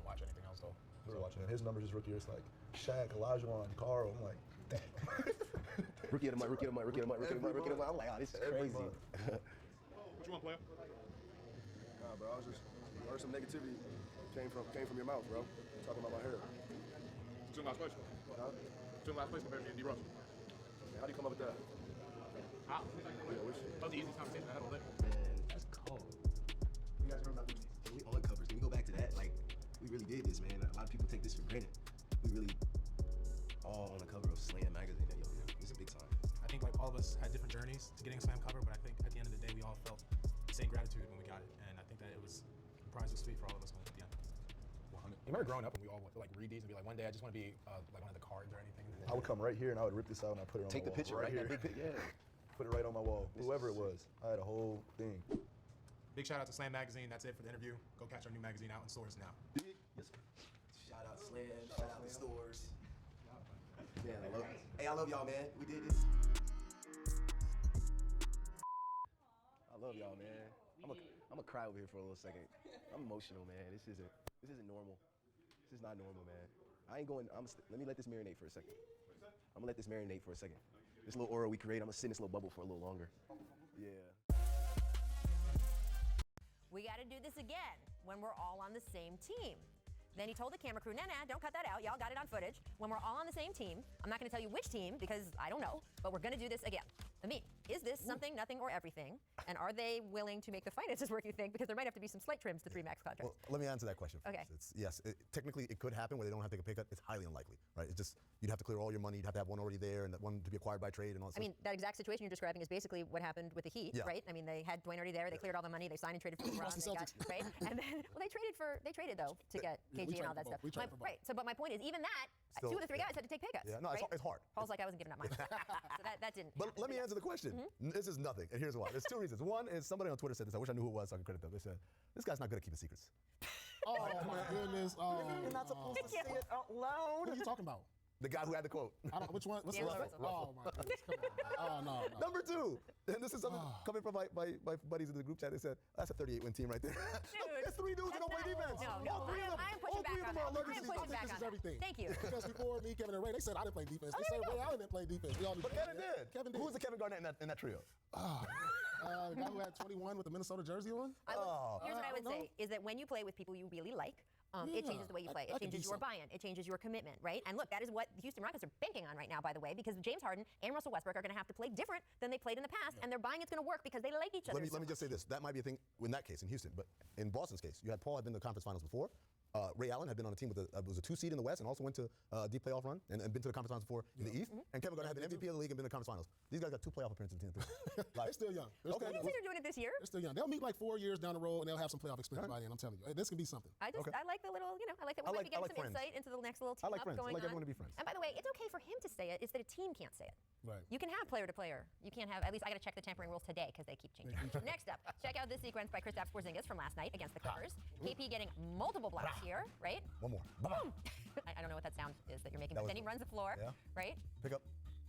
watch anything else though. We were watching him. His numbers his rookie year, it's like Shaq, Olajuwon, Carl. I'm like, damn. Rookie of the month. I'm like, oh, this is crazy. What you want, player? Nah, bro, I heard some negativity came from your mouth, bro. Talking about my hair. It's in last place. Huh? It's in last place compared to D-Russ. How do you come up with that? How? That was the easiest conversation I had all day. That's cold. You guys remember about we on covers? Can we go back to that? Like, we really did this, man. A lot of people take this for granted. We really all on the cover of Slam magazine. It's a big time. I think like all of us had different journeys to getting a Slam cover, but I think at the end of the day, we all felt the same gratitude when we got it, and I think that the prize was sweet for all of us at the end. 100. You remember growing up and we all would like read these and be like, one day I just want to be like one of the cards or anything. I would come right here and I would rip this out and I put it on Take my the wall. picture, right here. That big picture, yeah. Put it right on my wall. Whoever it was, I had a whole thing. Big shout out to Slam Magazine. That's it for the interview. Go catch our new magazine out in stores now. Yes, sir. Shout out Slam. Shout out the stores. Man, I love y'all, man. We did this. I love y'all, man. I'm gonna cry over here for a little second. I'm emotional, man. This isn't normal. This is not normal, man. Let me let this marinate for a second. I'm gonna let this marinate for a second. This little aura we create, I'm gonna sit in this little bubble for a little longer. Yeah. We got to do this again when we're all on the same team. Then he told the camera crew, nah, don't cut that out. Y'all got it on footage. When we're all on the same team, I'm not going to tell you which team because I don't know, but we're going to do this again. I mean, is this something, nothing, or everything? And are they willing to make the finances work, you think? Because there might have to be some slight trims to 3 max contracts. Well, let me answer that question first. Okay. Yes, technically it could happen where they don't have to take a pay cut. It's highly unlikely, right? It's just, you'd have to clear all your money. You'd have to have one already there and that one to be acquired by trade and all that I mean, that exact situation you're describing is basically what happened with the Heat, Yeah. right? I mean, they had Dwayne already there. They cleared all the money. They signed and traded for LeBron. Boston They got, Celtics. right? And then, well, they traded though to get Yeah, we KG and all traded that for stuff. both. We traded for both. Right. So, but my point is, even that, Still, 2 of the 3 yeah. guys had to take pay cuts. Yeah, no, right? it's hard. Paul's like, I wasn't giving up mine. So that didn't. But happen. let me answer the question. This is nothing, and here's why. There's 2 reasons. One is somebody on Twitter said this. I wish I knew who it was so I could credit them. They said, this guy's not good at keeping secrets. Oh my goodness. Oh, You're not supposed to say it out loud. What are you talking about? The guy who had the quote. I don't, which one? What's the D'Angelo level? Oh my goodness. Come on. Oh no. Number 2, and this is something coming from my buddies in the group chat. They said, that's a 38-win team right there. It's 3 dudes who don't play defense. No, All 3 of them. I am All pushing 3 back of them on are that. allergic to I am these pushing things. back This on is that. everything. Thank you. Because before me, Kevin, and Ray, they said I didn't play defense. They said Ray Allen didn't play defense. We all knew But that. Kevin did. Kevin did. Who was the Kevin Garnett in that trio? The guy who had 21 with the Minnesota jersey on? Here's what I would don't say, is that when you play with people you really like, it changes the way you play. It that could changes be your something. buy-in. It changes your commitment, right? And look, that is what the Houston Rockets are banking on right now, by the way, because James Harden and Russell Westbrook are going to have to play different than they played in the past, and their buying is going to work because they like each other. Let me just say this. That might be a thing in that case, in Houston. But in Boston's case, you had Paul had been to the conference finals before. Ray Allen had been on a team with was a 2 seed in the West and also went to a deep playoff run and been to the conference finals before in the East. And Kevin Garnett had been MVP of the league and been to the conference finals. These guys got 2 playoff appearances in the team. They're still young. They're Okay. still You young. say they're doing it this year? They're still young. They'll meet like 4 years down the road and they'll have some playoff experience by then. I'm telling you. This can be something. I like the little, I like that we might be getting some friends. insight into the next little I team like up friends. I going like on. everyone to be friends. And by the way, it's okay for him to say it. It's that a team can't say it. Right. You can have player to player. You can't have, at least I got to check the tampering rules today because they keep changing. Next up, check out this sequence by Kristaps Porzingis from last night against the Clippers. KP getting multiple blocks here, right? One more. Boom! I don't know what that sound is that you're making, but then he runs the floor, Yeah. right? Pick up.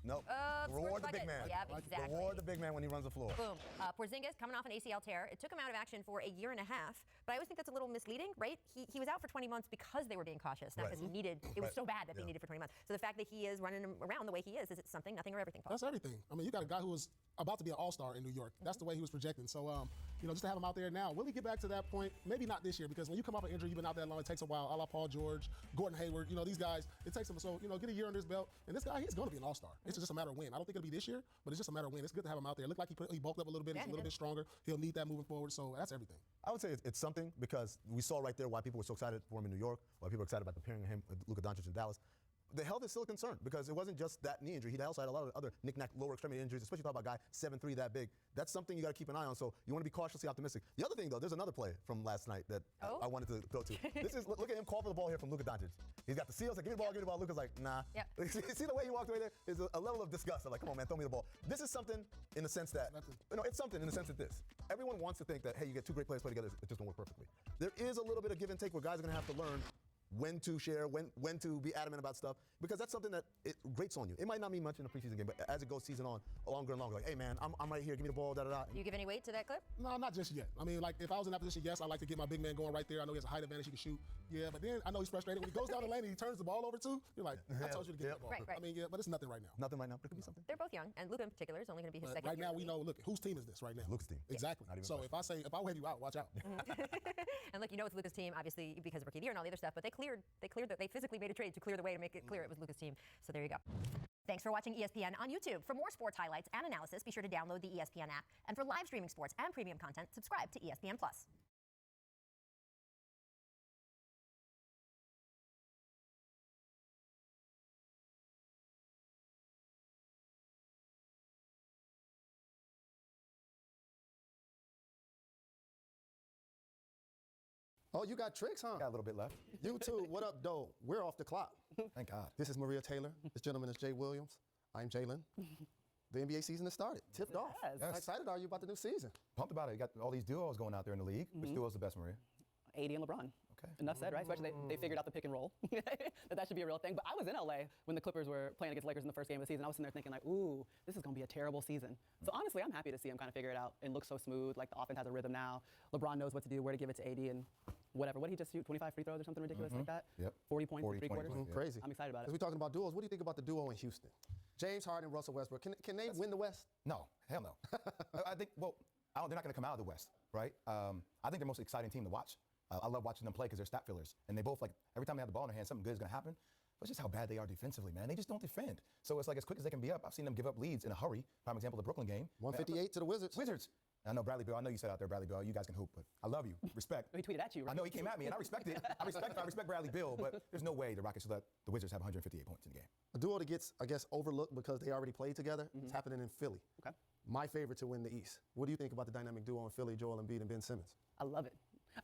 No. Reward the big man. Yep, exactly. Reward the big man when he runs the floor. Boom. Porzingis coming off an ACL tear. It took him out of action for a year and a half, but I always think that's a little misleading, right? He was out for 20 months because they were being cautious, not because he needed, it was so bad that they needed for 20 months. So the fact that he is running around the way he is it something, nothing, or everything? Paul? That's everything. I mean, you got a guy who was about to be an all-star in New York. That's the way he was projecting. So, just to have him out there now, will he get back to that point? Maybe not this year, because when you come off an injury, you've been out that long, it takes a while. A la Paul George, Gordon Hayward, these guys, it takes them. So, get a year under his belt. And this guy, he's going to be an all-star. It's just a matter of when. I don't think it'll be this year, but it's just a matter of when. It's good to have him out there. It looked like he bulked up a little bit. He's a little bit stronger. He'll need that moving forward. So that's everything. I would say it's something because we saw right there why people were so excited for him in New York, why people were excited about comparing him with Luka Doncic in Dallas. The health is still a concern because it wasn't just that knee injury. He also had a lot of other knick-knack lower extremity injuries, especially talk about a guy 7'3" that big. That's something you got to keep an eye on. So you want to be cautiously optimistic. The other thing, though, there's another play from last night that I wanted to go to. This is look at him call for the ball here from Luka Doncic. He's got the seals. Like, give me the ball, give me the ball. Luka's like, nah. Yep. See the way he walked away there? There's a level of disgust. I'm like, come on, man, throw me the ball. This is something in the sense that, it's something in the sense that this. Everyone wants to think that, hey, you get 2 great players play together, it just don't work perfectly. There is a little bit of give and take where guys are going to have to learn when to share, when to be adamant about stuff, because that's something that it grates on you. It might not mean much in a preseason game, but as it goes season on, longer and longer, like, hey man, I'm right here, give me the ball, da-da-da. Do you give any weight to that clip? No, not just yet. I mean, like, if I was in that position, yes, I like to get my big man going right there. I know he has a height advantage, he can shoot. Yeah, but then I know he's frustrated. When he goes down the lane and he turns the ball over too, you're like, I told you to get the ball. Right. I mean, yeah, but it's nothing right now. Nothing right now, but it could be something. They're both young, and Luka in particular is only going to be his But second right year now, in we the know, look, whose team is this right now? Luka's team. Exactly. So if I wave you out, watch out. And look, it's Luka's team, obviously, because of Rookie of the Year and all the other stuff, but they physically made a trade to clear the way to make it clear it was Luka's team. So there you go. Thanks for watching ESPN on YouTube. For more sports highlights and analysis, be sure to download the ESPN app. And for live streaming sports and premium content, subscribe to ESPN+. Oh, you got tricks, huh? Got a little bit left. You too. What up, Doe? We're off the clock. Thank God. This is Maria Taylor. This gentleman is Jay Williams. I'm Jalen. The NBA season has started. Tipped off. Yes. How excited are you about the new season? Pumped about it. You got all these duos going out there in the league. Which duo's the best, Maria? AD and LeBron. Okay. Enough said, right? Especially they figured out the pick and roll. that should be a real thing. But I was in LA when the Clippers were playing against Lakers in the first game of the season. I was sitting there thinking like, ooh, this is going to be a terrible season. So honestly, I'm happy to see him kind of figure it out. It looks so smooth. Like the offense has a rhythm now. LeBron knows what to do, where to give it to AD, and whatever. What did he just shoot? 25 free throws or something ridiculous like that? Yep. 40 points in 3 20 quarters. points, yeah. Crazy. I'm excited about As it. we're talking about duos, what do you think about the duo in Houston? James Harden, Russell Westbrook. Can they win the West? No, hell no. I think, they're not going to come out of the West, right? I think they're the most exciting team to watch. I love watching them play because they're stat fillers. And they both, every time they have the ball in their hand, something good is going to happen. That's just how bad they are defensively, man. They just don't defend. So it's like as quick as they can be up. I've seen them give up leads in a hurry. Prime example, the Brooklyn game. 158 to the Wizards. Wizards. I know Bradley Beal. I know you said out there, Bradley Beal. You guys can hoop, but I love you. Respect. He tweeted at you, right? I know he came at me, and I respect it. I respect Bradley Beal, but there's no way the Rockets should let the Wizards have 158 points in the game. A duo that gets, I guess, overlooked because they already played together. It's happening in Philly. Okay. My favorite to win the East. What do you think about the dynamic duo in Philly, Joel Embiid and Ben Simmons? I love it.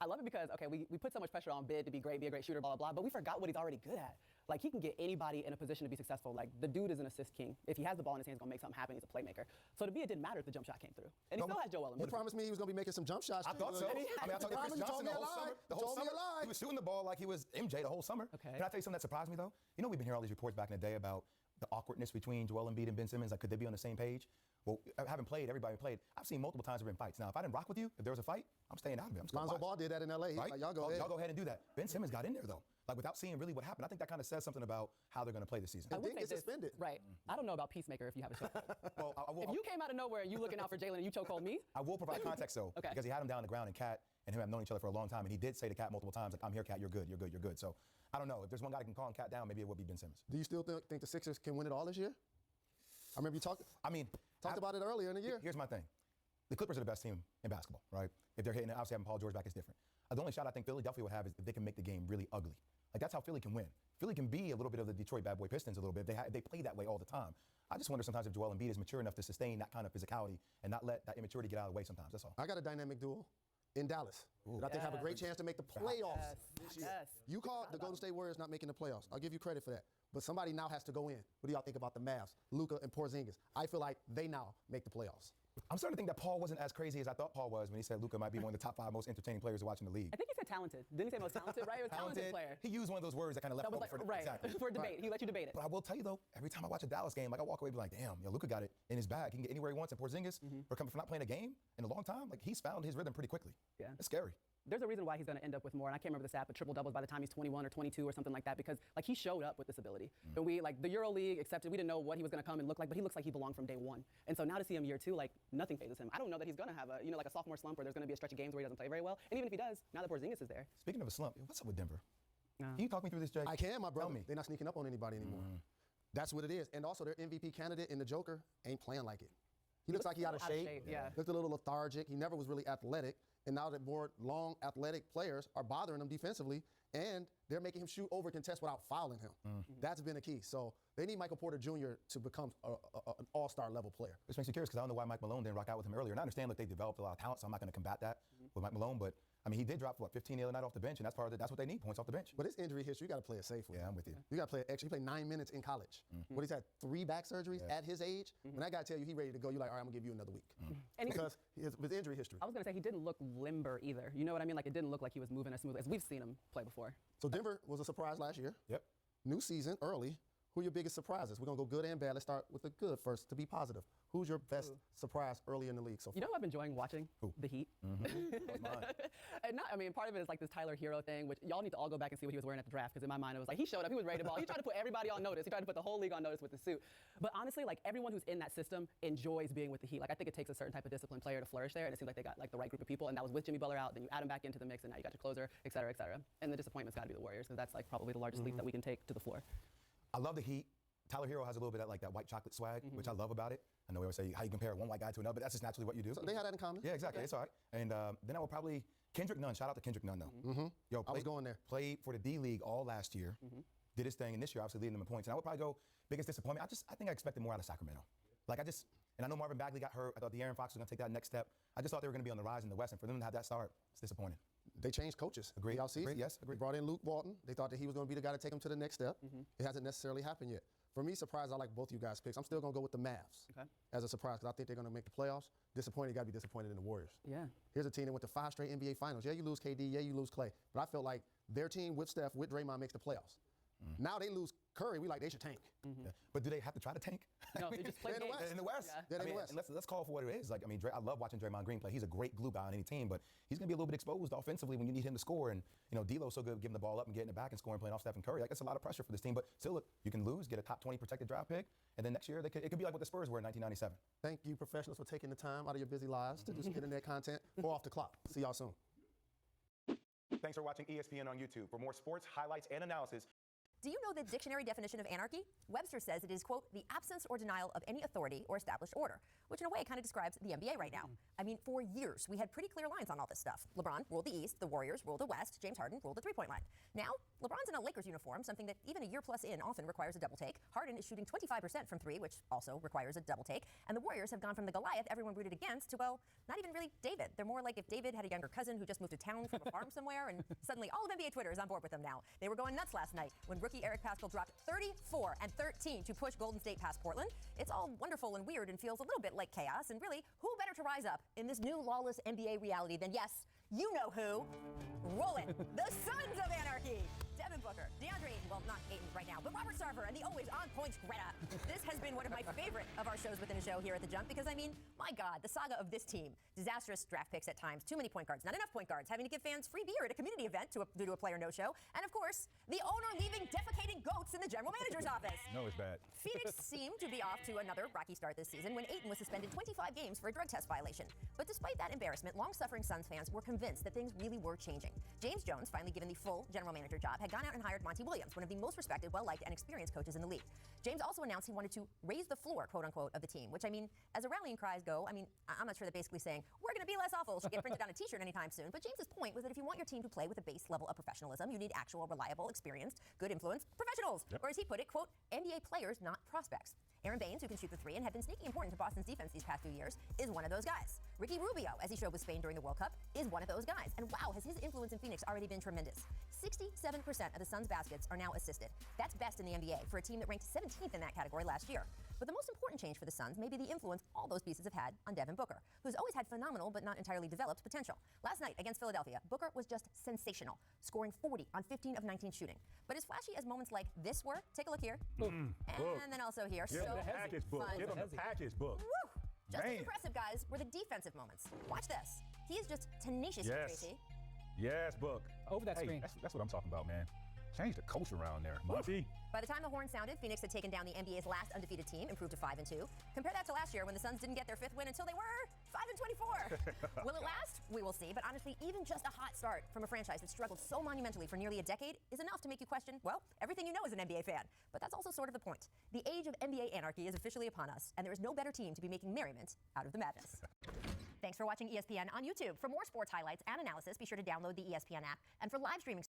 I love it because, okay, we put so much pressure on Bid to be great, be a great shooter, blah, blah, blah, but we forgot what he's already good at. Like, he can get anybody in a position to be successful. Like, the dude is an assist king. If he has the ball in his hands, he's going to make something happen. He's a playmaker. So to me, it didn't matter if the jump shot came through. And he still has Joel Embiid. He promised me he was going to be making some jump shots. I thought so. I talked to Chris Johnson the whole summer. The whole summer, he was shooting the ball like he was MJ the whole summer. Okay. Can I tell you something that surprised me, though? You know, we've been hearing all these reports back in the day about the awkwardness between Joel Embiid and Ben Simmons. Like, could they be on the same page? Well, having played, everybody played. I've seen multiple times there have been fights. Now, if I didn't rock with you, if there was a fight, I'm staying out of it. I'm just Lonzo Ball did that in L.A. Right? Like, y'all go ahead. Y'all go ahead and do that. Ben Simmons got in there, though. Like, without seeing really what happened. I think that kind of says something about how they're going to play this season. I would say suspended. Right. I don't know about Peacemaker if you have a chokehold. Well, if you came out of nowhere and you looking out for Jalen and you chokehold me. I will provide context, though. Okay. Because he had him down on the ground, and Cat and him have known each other for a long time, and he did say to Cat multiple times, like, I'm here, Cat, you're good, you're good, you're good. So, I don't know. If there's one guy that can calm Cat down, maybe it would be Ben Simmons. Do you still think the Sixers can win it all this year? I remember you talked about it earlier in the year. Here's my thing. The Clippers are the best team in basketball, right? If they're hitting, obviously having Paul George back is different. The only shot I think Philadelphia would have is if they can make the game really ugly. Like, that's how Philly can win. Philly can be a little bit of the Detroit Bad Boy Pistons a little bit. They play that way all the time. I just wonder sometimes if Joel Embiid is mature enough to sustain that kind of physicality and not let that immaturity get out of the way sometimes. That's all. I got a dynamic duo in Dallas that I think have a great chance to make the playoffs this year. You called the Golden State Warriors not making the playoffs. I'll give you credit for that. But somebody now has to go in. What do y'all think about the Mavs, Luka and Porzingis? I feel like they now make the playoffs. I'm starting to think that Paul wasn't as crazy as I thought Paul was when he said Luka might be one of the top 5 most entertaining players to watch in the league. I think he said talented. Didn't he say most talented, right? It was talented player. He used one of those words that kind of left over for right. Exactly. For debate. He let you debate it. But I will tell you, though, every time I watch a Dallas game, like, I walk away and be like, damn, Luka got it in his bag. He can get anywhere he wants. And Porzingis, for not playing a game in a long time, like, he's found his rhythm pretty quickly. Yeah. It's scary. There's a reason why he's going to end up with more, and I can't remember the stat, but triple doubles by the time he's 21 or 22 or something like that, because like he showed up with this ability. And we, like, the EuroLeague accepted, we didn't know what he was going to come and look like, but he looks like he belonged from day one. And so now to see him year 2, like, nothing phases him. I don't know that he's going to have a, like a sophomore slump where there's going to be a stretch of games where he doesn't play very well. And even if he does, now that Porzingis is there. Speaking of a slump, what's up with Denver? Can you talk me through this, Jake? I can, my brother. Tell me. They're not sneaking up on anybody anymore. That's what it is. And also, their MVP candidate in the Joker ain't playing like it. He looks like he out of shape. Looked a little lethargic. He never was really athletic. And now that more long athletic players are bothering him defensively, and they're making him shoot over contest without fouling him. That's been a key. So they need Michael Porter Jr. to become an all-star level player. Which makes me curious because I don't know why Mike Malone didn't rock out with him earlier. And I understand that they developed a lot of talent, so I'm not going to combat that with Mike Malone. But I mean, he did drop, 15 the other night off the bench, and that's part of it. That's what they need, points off the bench. But his injury history, you got to play it safely. Yeah, I'm with you. You got to play it extra. He played 9 minutes in college. What, he's had 3 back surgeries at his age? When that guy tell you he's ready to go, you're like, all right, I'm going to give you another week. And because his injury history. I was going to say, he didn't look limber either. You know what I mean? Like, it didn't look like he was moving as smoothly as we've seen him play before. So Denver was a surprise last year. Yep. New season, early. Who are your biggest surprises? We're going to go good and bad. Let's start with the good first to be positive. Who's your best surprise early in the league so far? You know who I've been enjoying watching? Who? The Heat. And part of it is like this Tyler Hero thing, which y'all need to all go back and see what he was wearing at the draft, because in my mind it was like he showed up, he was ready to ball. He tried to put everybody on notice. He tried to put the whole league on notice with the suit. But honestly, like everyone who's in that system enjoys being with the Heat. Like I think it takes a certain type of disciplined player to flourish there, and it seems like they got like the right group of people, and that was with Jimmy Butler out, then you add him back into the mix, and now you got your closer, et cetera, et cetera. And the disappointment's got to be the Warriors, because that's like probably the largest leap that we can take to the floor. I love the Heat. Tyler Hero has a little bit of that white chocolate swag, which I love about it. I know we always say how you compare one white guy to another, but that's just naturally what you do. So they had that in common. Yeah, exactly. It's all right. And then I would probably Kendrick Nunn. Shout out to Kendrick Nunn though. Yo, I was going there. Played for the D League all last year. Did his thing, and this year obviously leading them in points. And I would probably go biggest disappointment. I think I expected more out of Sacramento. And I know Marvin Bagley got hurt. I thought De'Aaron Fox was going to take that next step. I just thought they were going to be on the rise in the West, and for them to have that start, it's disappointing. They changed coaches. Agreed. Y'all see? Yes, agreed. They brought in Luke Walton. They thought that he was going to be the guy to take them to the next step. It hasn't necessarily happened yet. For me, surprise, I like both you guys' picks. I'm still going to go with the Mavs as a surprise because I think they're going to make the playoffs. Disappointed, you got to be disappointed in the Warriors. Yeah. Here's a team that went to 5 straight NBA Finals. Yeah, you lose KD. Yeah, you lose Clay. But I felt like their team with Steph, with Draymond, makes the playoffs. Now they lose Curry. We like they should tank. Yeah. But do they have to try to tank? No, they just play in the West. In the West. Yeah. In the West. Let's call it for what it is. Like I love watching Draymond Green play. He's a great glue guy on any team, but he's gonna be a little bit exposed offensively when you need him to score. And D'Lo's so good at giving the ball up and getting it back and scoring, playing off Stephen Curry. Like that's a lot of pressure for this team. But still, look, you can lose, get a top 20 protected draft pick, and then next year it could be like what the Spurs were in 1997. Thank you, professionals, for taking the time out of your busy lives to do some internet content. We're off the clock. See y'all soon. Thanks for watching ESPN on YouTube. For more sports highlights and analysis. Do you know the dictionary definition of anarchy? Webster says it is, quote, the absence or denial of any authority or established order, which in a way kind of describes the NBA right now. I mean, for years, we had pretty clear lines on all this stuff. LeBron ruled the East, the Warriors ruled the West, James Harden ruled the three-point line. Now, LeBron's in a Lakers uniform, something that even a year plus in often requires a double take. Harden is shooting 25% from three, which also requires a double take. And the Warriors have gone from the Goliath everyone rooted against to, well, not even really David. They're more like if David had a younger cousin who just moved to town from a farm somewhere, and suddenly all of NBA Twitter is on board with them now. They were going nuts last night when rookie Eric Paschall dropped 34 and 13 to push Golden State past Portland. It's all wonderful and weird and feels a little bit like chaos, and really, who better to rise up in this new lawless NBA reality than, yes, you know who? Roll it, the Sons of Anarchy! Devin Booker, DeAndre Ayton, well, not Ayton right now, but Robert Sarver and the always on point Greta. This has been one of my favorite of our shows within a show here at The Jump because, I mean, my God, the saga of this team. Disastrous draft picks at times, too many point guards, not enough point guards, having to give fans free beer at a community event due to a player no-show, and of course, the owner leaving defecating goats in the general manager's office. No, it's bad. Phoenix seemed to be off to another rocky start this season when Ayton was suspended 25 games for a drug test violation. But despite that embarrassment, long-suffering Suns fans were convinced that things really were changing. James Jones, finally given the full general manager job, had gone out and hired Monty Williams, one of the most respected, well-liked, and experienced coaches in the league. James also announced he wanted to raise the floor, quote-unquote, of the team, which, I mean, as a rallying cries go, I mean, I'm not sure that basically saying, we're going to be less awful should get printed on a t-shirt anytime soon, but James's point was that if you want your team to play with a base level of professionalism, you need actual, reliable, experienced, good influence professionals, or as he put it, quote, NBA players, not prospects. Aaron Baines, who can shoot the three and had been sneaky important to Boston's defense these past few years, is one of those guys. Ricky Rubio, as he showed with Spain during the World Cup, is one of those guys. And wow, has his influence in Phoenix already been tremendous. 67% of the Suns' baskets are now assisted. That's best in the NBA for a team that ranked 17th in that category last year. But the most important change for the Suns may be the influence all those pieces have had on Devin Booker, who's always had phenomenal but not entirely developed potential. Last night against Philadelphia, Booker was just sensational, scoring 40 on 15 of 19 shooting. But as flashy as moments like this were, take a look here, and then also here. Give him the package book. Give him the package book. Woo! Just as impressive, guys, were the defensive moments. Watch this. He is just tenacious, Tracy. Yes, Book. Over that screen. That's what I'm talking about, man. Change the coach around there, Monty. By the time the horn sounded, Phoenix had taken down the NBA's last undefeated team, improved to 5-2. Compare that to last year when the Suns didn't get their 5th win until they were 5-24. Will it last? We will see. But honestly, even just a hot start from a franchise that struggled so monumentally for nearly a decade is enough to make you question, well, everything you know as an NBA fan. But that's also sort of the point. The age of NBA anarchy is officially upon us, and there is no better team to be making merriment out of the madness. Thanks for watching ESPN on YouTube. For more sports highlights and analysis, be sure to download the ESPN app. And for live streaming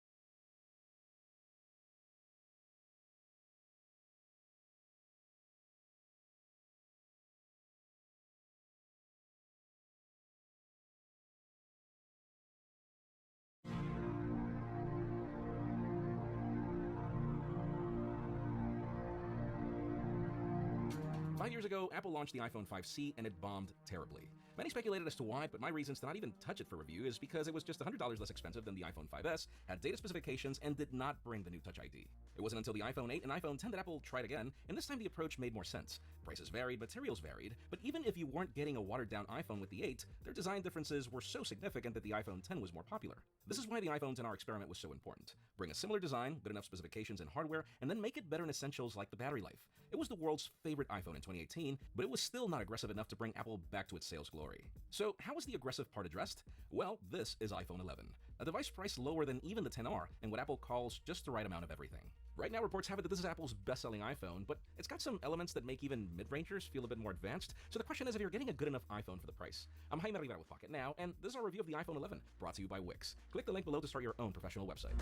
Five years ago, Apple launched the iPhone 5C and it bombed terribly. Many speculated as to why, but my reasons to not even touch it for review is because it was just $100 less expensive than the iPhone 5S, had data specifications, and did not bring the new Touch ID. It wasn't until the iPhone 8 and iPhone 10 that Apple tried again, and this time the approach made more sense. Prices varied, materials varied, but even if you weren't getting a watered-down iPhone with the 8, their design differences were so significant that the iPhone 10 was more popular. This is why the iPhone 10R experiment was so important. Bring a similar design, good enough specifications and hardware, and then make it better in essentials like the battery life. It was the world's favorite iPhone in 2018, but it was still not aggressive enough to bring Apple back to its sales glory. So how was the aggressive part addressed? Well, this is iPhone 11, a device priced lower than even the 10R, and what Apple calls just the right amount of everything. Right now, reports have it that this is Apple's best-selling iPhone, but it's got some elements that make even mid-rangers feel a bit more advanced, so the question is if you're getting a good enough iPhone for the price. I'm Jaime Rivera with Pocket Now, and this is our review of the iPhone 11, brought to you by Wix. Click the link below to start your own professional website.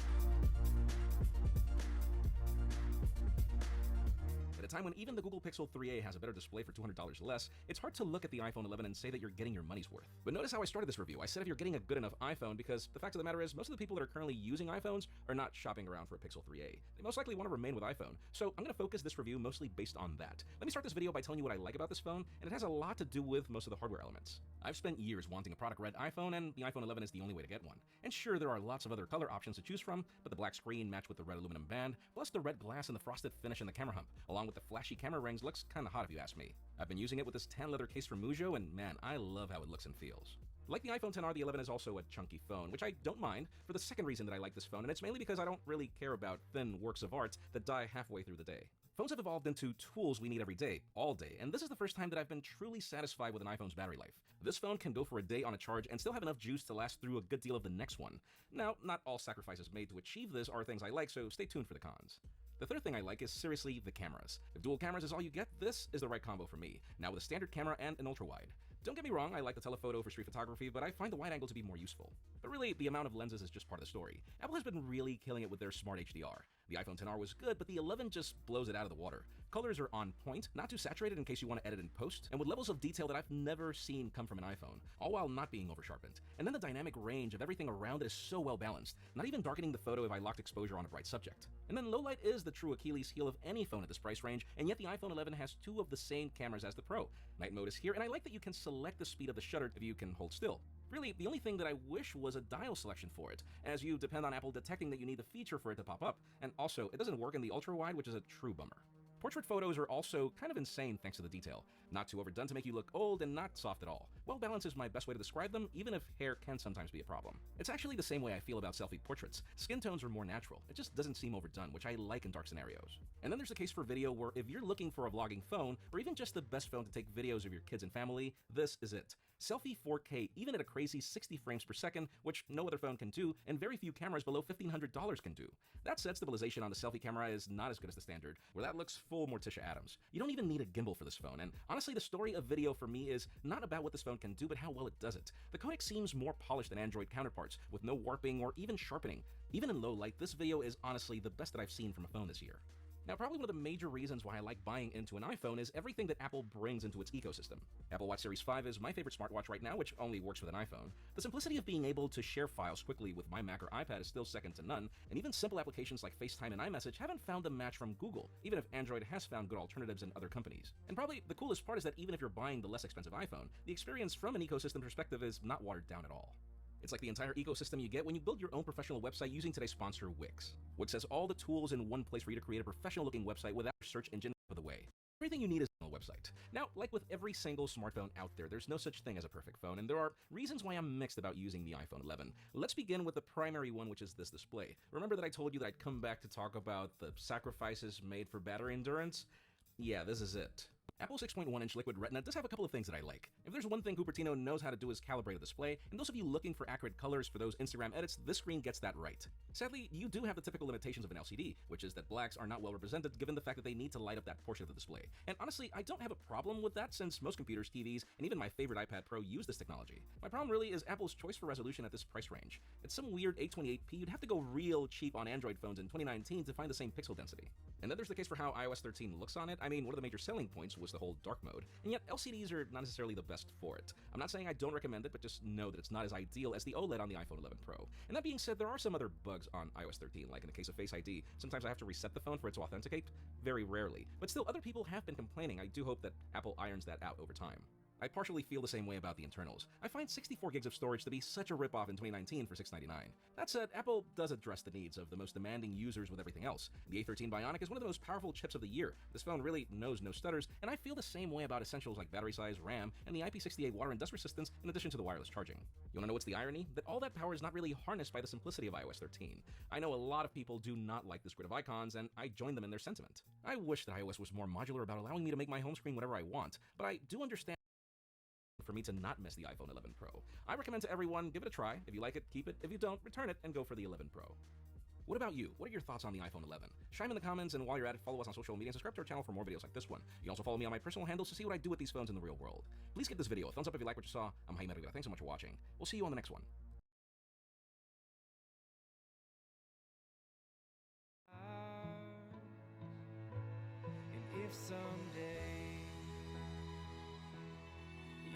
At a time when even the Google Pixel 3a has a better display for $200 less, it's hard to look at the iPhone 11 and say that you're getting your money's worth. But notice how I started this review. I said if you're getting a good enough iPhone, because the fact of the matter is most of the people that are currently using iPhones are not shopping around for a Pixel 3a. They most likely want to remain with iPhone. So I'm going to focus this review mostly based on that. Let me start this video by telling you what I like about this phone, and it has a lot to do with most of the hardware elements. I've spent years wanting a product red iPhone, and the iPhone 11 is the only way to get one. And sure, there are lots of other color options to choose from, but the black screen matched with the red aluminum band, plus the red glass and the frosted finish in the camera hump, along with the flashy camera rings, looks kinda hot if you ask me. I've been using it with this tan leather case from Mujjo, and man, I love how it looks and feels. Like the iPhone XR, the 11 is also a chunky phone, which I don't mind for the second reason that I like this phone, and it's mainly because I don't really care about thin works of art that die halfway through the day. Phones have evolved into tools we need every day, all day, and this is the first time that I've been truly satisfied with an iPhone's battery life. This phone can go for a day on a charge and still have enough juice to last through a good deal of the next one. Now, not all sacrifices made to achieve this are things I like, so stay tuned for the cons. The third thing I like is seriously the cameras. If dual cameras is all you get, this is the right combo for me, now with a standard camera and an ultra-wide. Don't get me wrong, I like the telephoto for street photography, but I find the wide angle to be more useful. But really, the amount of lenses is just part of the story. Apple has been really killing it with their Smart HDR. The iPhone XR was good, but the 11 just blows it out of the water. Colors are on point, not too saturated in case you want to edit in post, and with levels of detail that I've never seen come from an iPhone, all while not being over-sharpened. And then the dynamic range of everything around it is so well balanced, not even darkening the photo if I locked exposure on a bright subject. And then low light is the true Achilles heel of any phone at this price range, and yet the iPhone 11 has two of the same cameras as the Pro. Night mode is here, and I like that you can select the speed of the shutter if you can hold still. Really, the only thing that I wish was a dial selection for it, as you depend on Apple detecting that you need the feature for it to pop up, and also, it doesn't work in the ultra-wide, which is a true bummer. Portrait photos are also kind of insane thanks to the detail. Not too overdone to make you look old and not soft at all. Well balanced is my best way to describe them, even if hair can sometimes be a problem. It's actually the same way I feel about selfie portraits. Skin tones are more natural. It just doesn't seem overdone, which I like in dark scenarios. And then there's a case for video where if you're looking for a vlogging phone, or even just the best phone to take videos of your kids and family, this is it. Selfie 4K, even at a crazy 60 frames per second, which no other phone can do, and very few cameras below $1,500 can do. That said, stabilization on the selfie camera is not as good as the standard, where that looks full Morticia Adams. You don't even need a gimbal for this phone, and honestly, the story of video for me is not about what this phone can do, but how well it does it. The codec seems more polished than Android counterparts, with no warping or even sharpening. Even in low light, this video is honestly the best that I've seen from a phone this year. Now, probably one of the major reasons why I like buying into an iPhone is everything that Apple brings into its ecosystem. Apple Watch Series 5 is my favorite smartwatch right now, which only works with an iPhone. The simplicity of being able to share files quickly with my Mac or iPad is still second to none, and even simple applications like FaceTime and iMessage haven't found a match from Google, even if Android has found good alternatives in other companies. And probably the coolest part is that even if you're buying the less expensive iPhone, the experience from an ecosystem perspective is not watered down at all. It's like the entire ecosystem you get when you build your own professional website using today's sponsor, Wix. Wix has all the tools in one place for you to create a professional-looking website without your search engine out of the way. Everything you need is on a website. Now, like with every single smartphone out there, there's no such thing as a perfect phone, and there are reasons why I'm mixed about using the iPhone 11. Let's begin with the primary one, which is this display. Remember that I told you that I'd come back to talk about the sacrifices made for battery endurance? Yeah, this is it. Apple's 6.1-inch Liquid Retina does have a couple of things that I like. If there's one thing Cupertino knows how to do is calibrate a display, and those of you looking for accurate colors for those Instagram edits, this screen gets that right. Sadly, you do have the typical limitations of an LCD, which is that blacks are not well represented given the fact that they need to light up that portion of the display. And honestly, I don't have a problem with that since most computers, TVs, and even my favorite iPad Pro use this technology. My problem really is Apple's choice for resolution at this price range. It's some weird 828p, you'd have to go real cheap on Android phones in 2019 to find the same pixel density. And then there's the case for how iOS 13 looks on it. I mean, one of the major selling points was the whole dark mode, and yet LCDs are not necessarily the best for it. I'm not saying I don't recommend it, but just know that it's not as ideal as the OLED on the iPhone 11 Pro. And that being said, there are some other bugs on iOS 13, like in the case of Face ID. Sometimes I have to reset the phone for it to authenticate, very rarely. But still, other people have been complaining. I do hope that Apple irons that out over time. I partially feel the same way about the internals. I find 64 gigs of storage to be such a ripoff in 2019 for $699. That said, Apple does address the needs of the most demanding users with everything else. The A13 Bionic is one of the most powerful chips of the year. This phone really knows no stutters, and I feel the same way about essentials like battery size, RAM, and the IP68 water and dust resistance in addition to the wireless charging. You wanna know what's the irony? That all that power is not really harnessed by the simplicity of iOS 13. I know a lot of people do not like this grid of icons, and I join them in their sentiment. I wish that iOS was more modular about allowing me to make my home screen whatever I want, but I do understand for me to not miss the iPhone 11 Pro. I recommend to everyone, give it a try. If you like it, keep it. If you don't, return it and go for the 11 Pro. What about you? What are your thoughts on the iPhone 11? Chime in the comments, and while you're at it, follow us on social media and subscribe to our channel for more videos like this one. You can also follow me on my personal handles to see what I do with these phones in the real world. Please give this video a thumbs up if you like what you saw. I'm Jaime Rivera. Thanks so much for watching. We'll see you on the next one. And if someday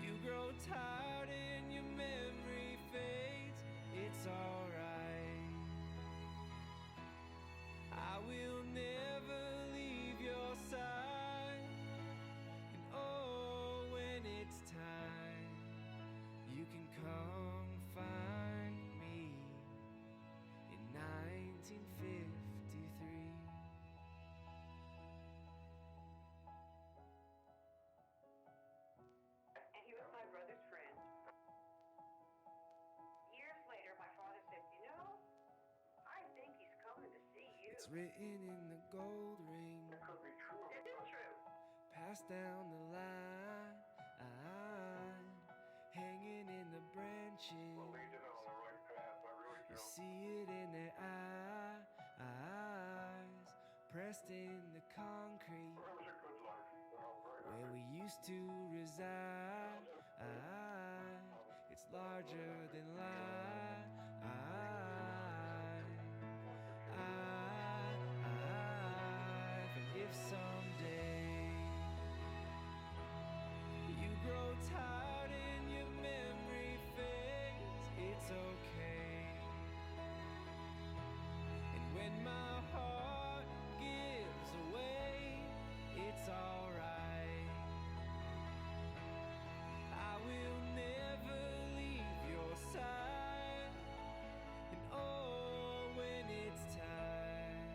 you grow tired and your memory fades, it's alright. I will never leave your side. And oh, when it's time, you can come find me in 1953. And he was my brother's friend. Years later, my father said, you know, I think he's coming to see you. It's written in the gold ring. It could be true. It is true. Passed down the line, hanging in the branches. Well, we did it on the right path. I really do. You see it in their eyes. pressed in the concrete where we used to reside. It's larger than life. And if someday you grow tired and your memory fades, it's okay. And when my heart gives away, it's alright. I will never leave your side. And oh, when it's time,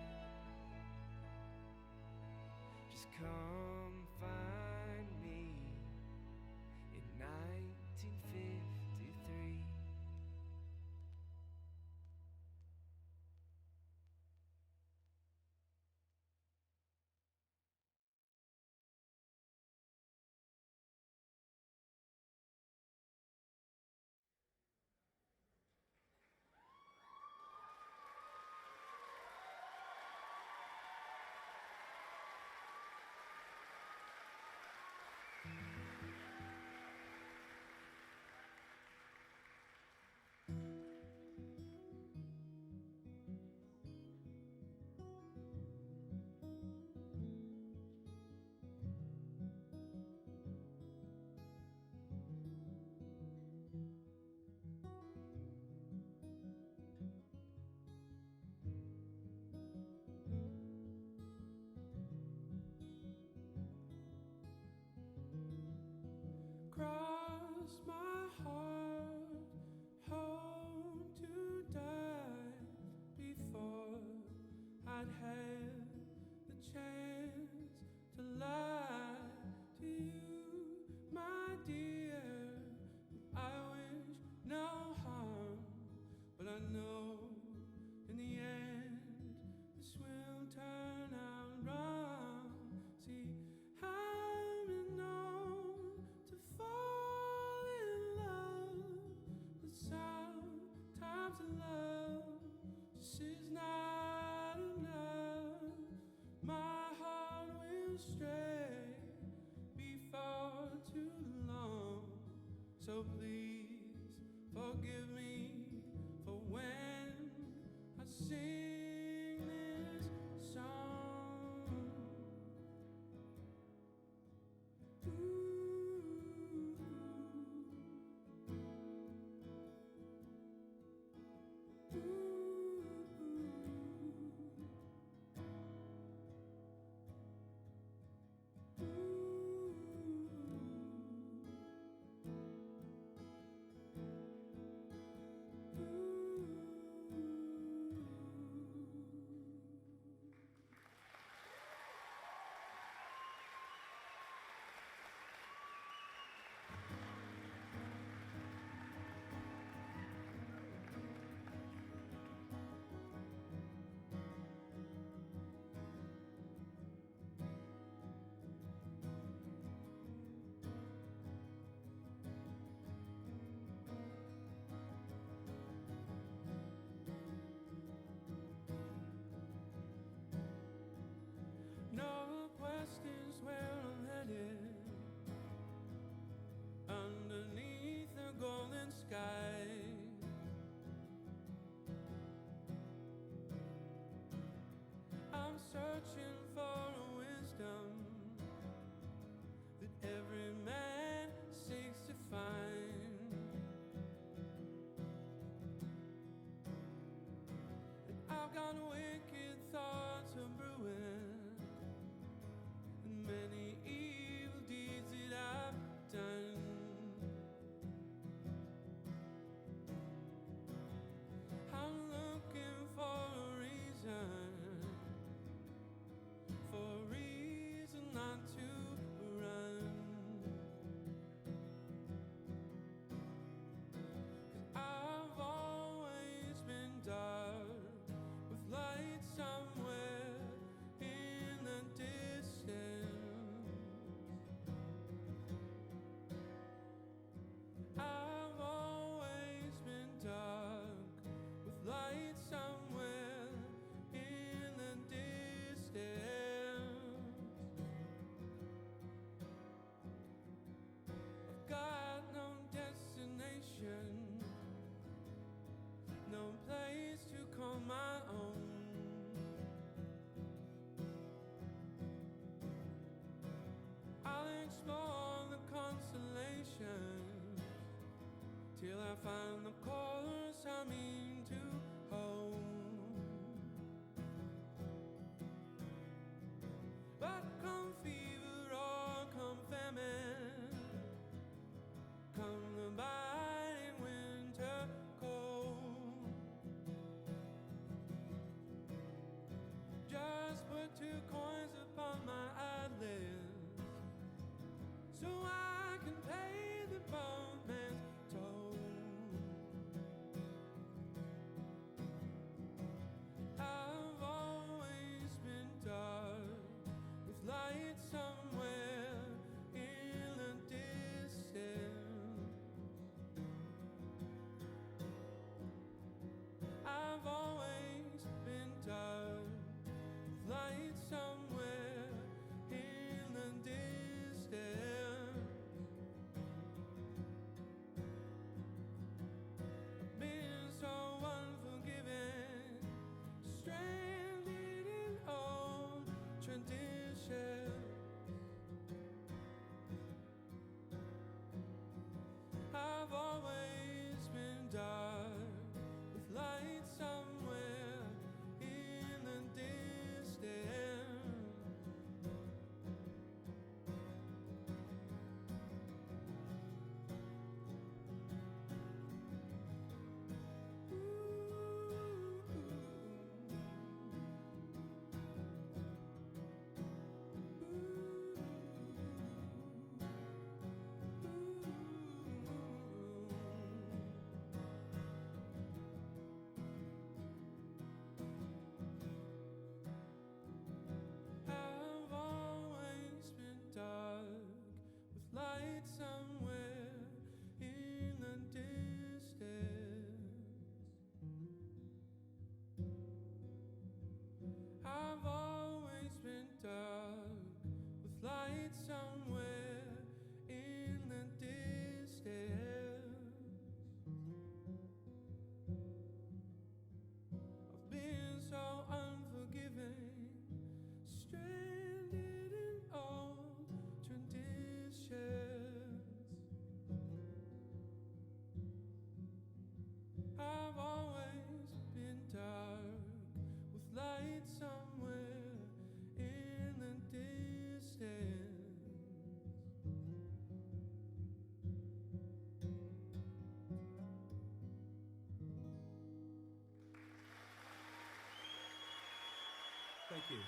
just come find me in 1953. Cross my heart, hope to die before I'd have the chance to lie to you, my dear. I wish no harm, but I know in the end this will turn out wrong. See, I'm known to fall in love, but sometimes love just is not enough. My heart will stray before too long, so please forgive me for when I sing this song. Northwest is where I'm headed, underneath a golden sky. I'm searching for a wisdom that every man seeks to find. And I've got wicked thoughts of brewing, and many evil deeds that I've done. I'm looking for a reason not to run. 'Cause I've always been dark with light I find the course I mean to hold. But come fever or come famine, come the biting winter cold, just put 2 coins upon my eyelids, so I can pay the boatman's toll. I've always been dark, with light somewhere in the distance. I've always been dark, with light somewhere in the distance. I've been so unforgiving, stranded in old traditions. I've always been dark, with light somewhere in the distance. I've always been dark, with light somewhere in the distance. I've always been dark, with light somewhere in the distance. I've been so unforgiving, stranded in old traditions. I've always been dark, with light somewhere in the distance. Thank you.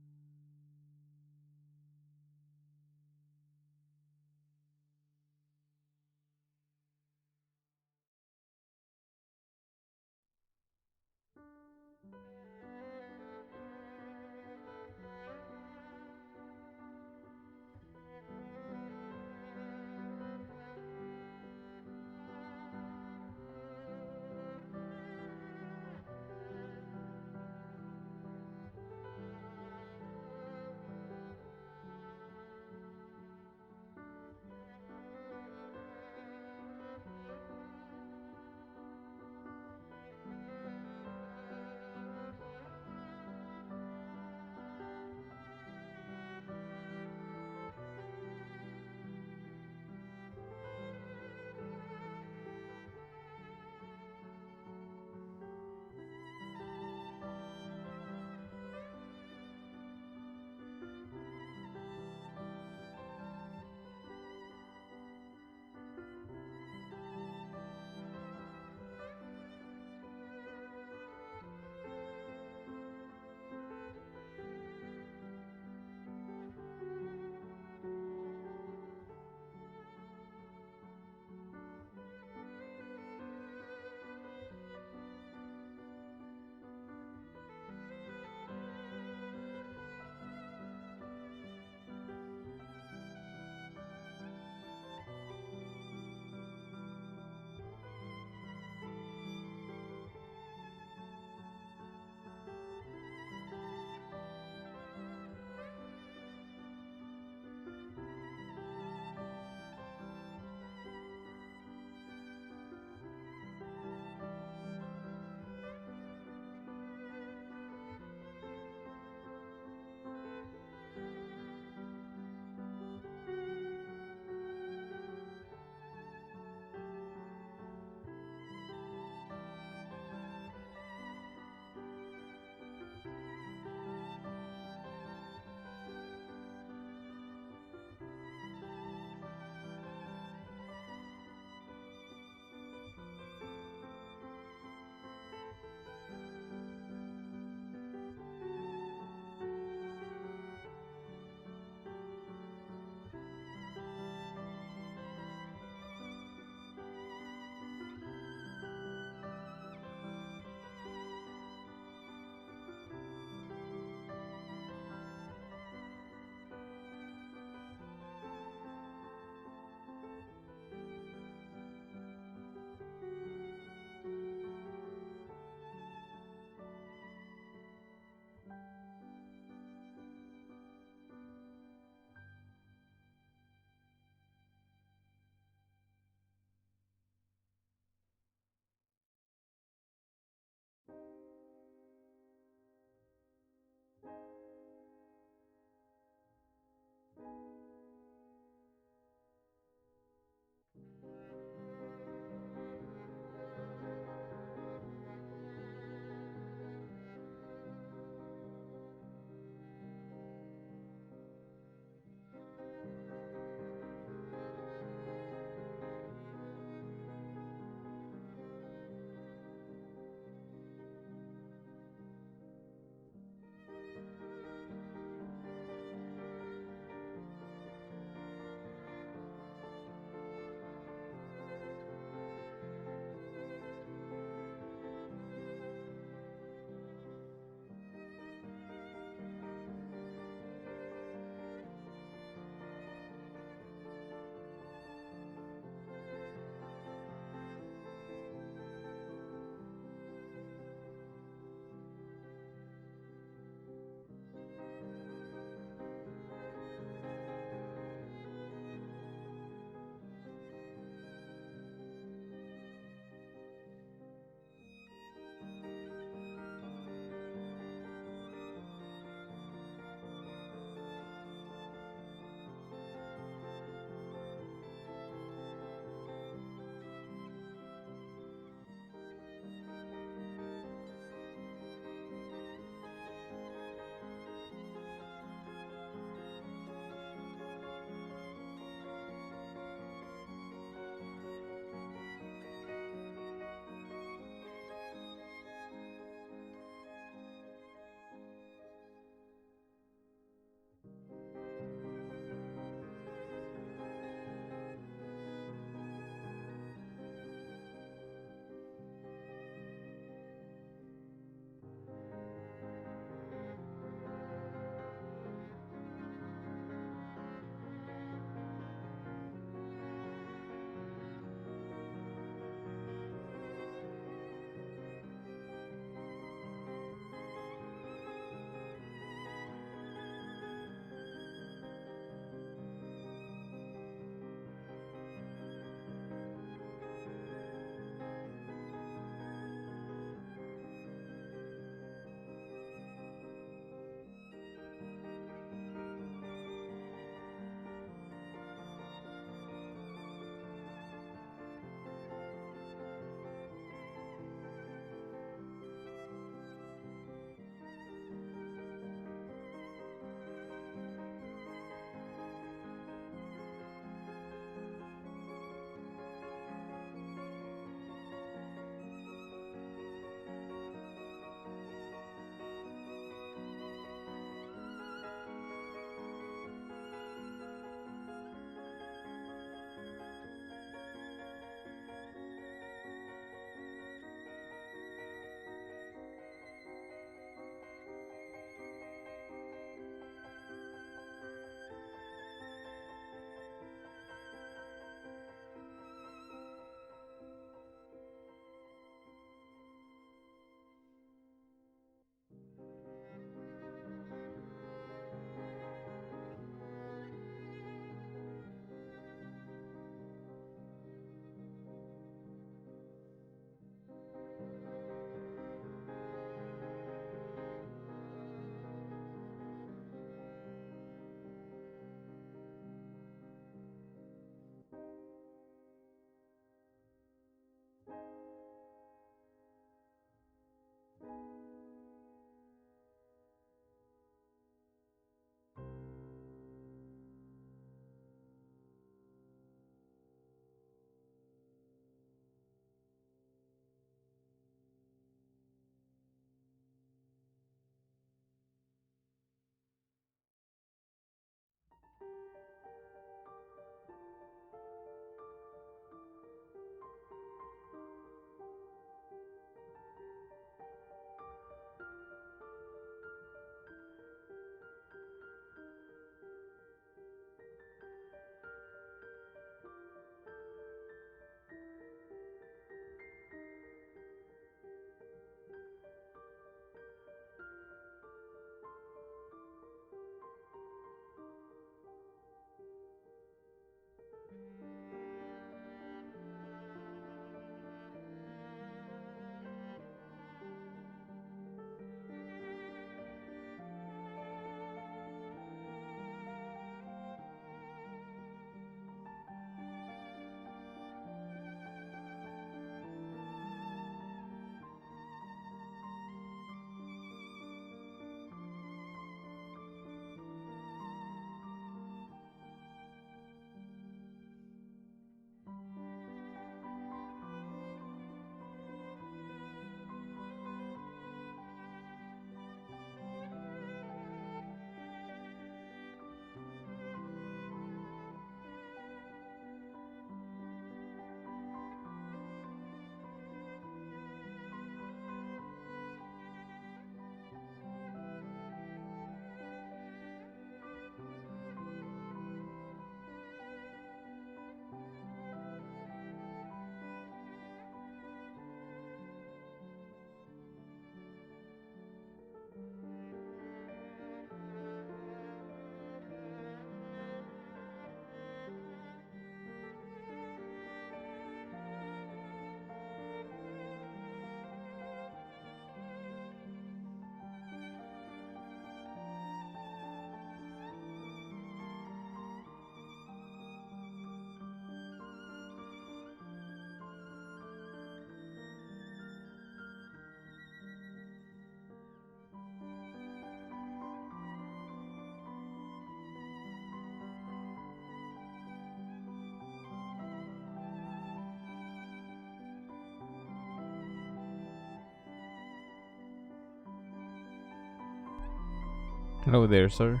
Hello there, sir.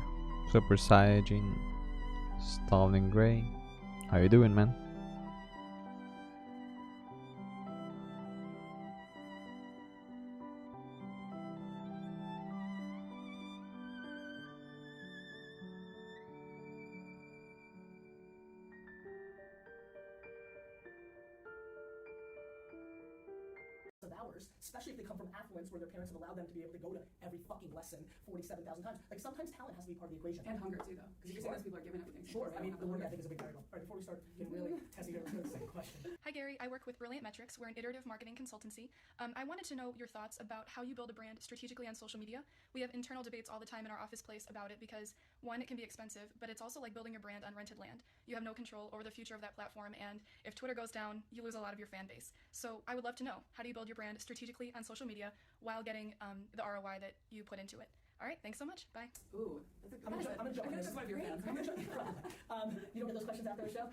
Super Saiyajin Stalin Grey. How you doing, man? Of hours, especially if they come from affluence where their parents have allowed them to be able to go to every fucking lesson 47,000 times. Like sometimes talent has to be part of the equation. And hunger too, though, because you can say those people are given everything. Sure, I mean the work ethic is a big variable. All right, before we start getting really testy here, let's go to the second question. Hi Gary, I work with Brilliant Metrics. We're an iterative marketing consultancy. I wanted to know your thoughts about how you build a brand strategically on social media. We have internal debates all the time in our office place about it because, one, it can be expensive, but it's also like building your brand on rented land. You have no control over the future of that platform, and if Twitter goes down, you lose a lot of your fan base. So I would love to know, how do you build your brand strategically on social media while getting the ROI that you put into it? All right, thanks so much. Bye. Ooh, that's a good I'm gonna jump in. that's one of your fans. I'm gonna jump in. You don't get those questions after the show.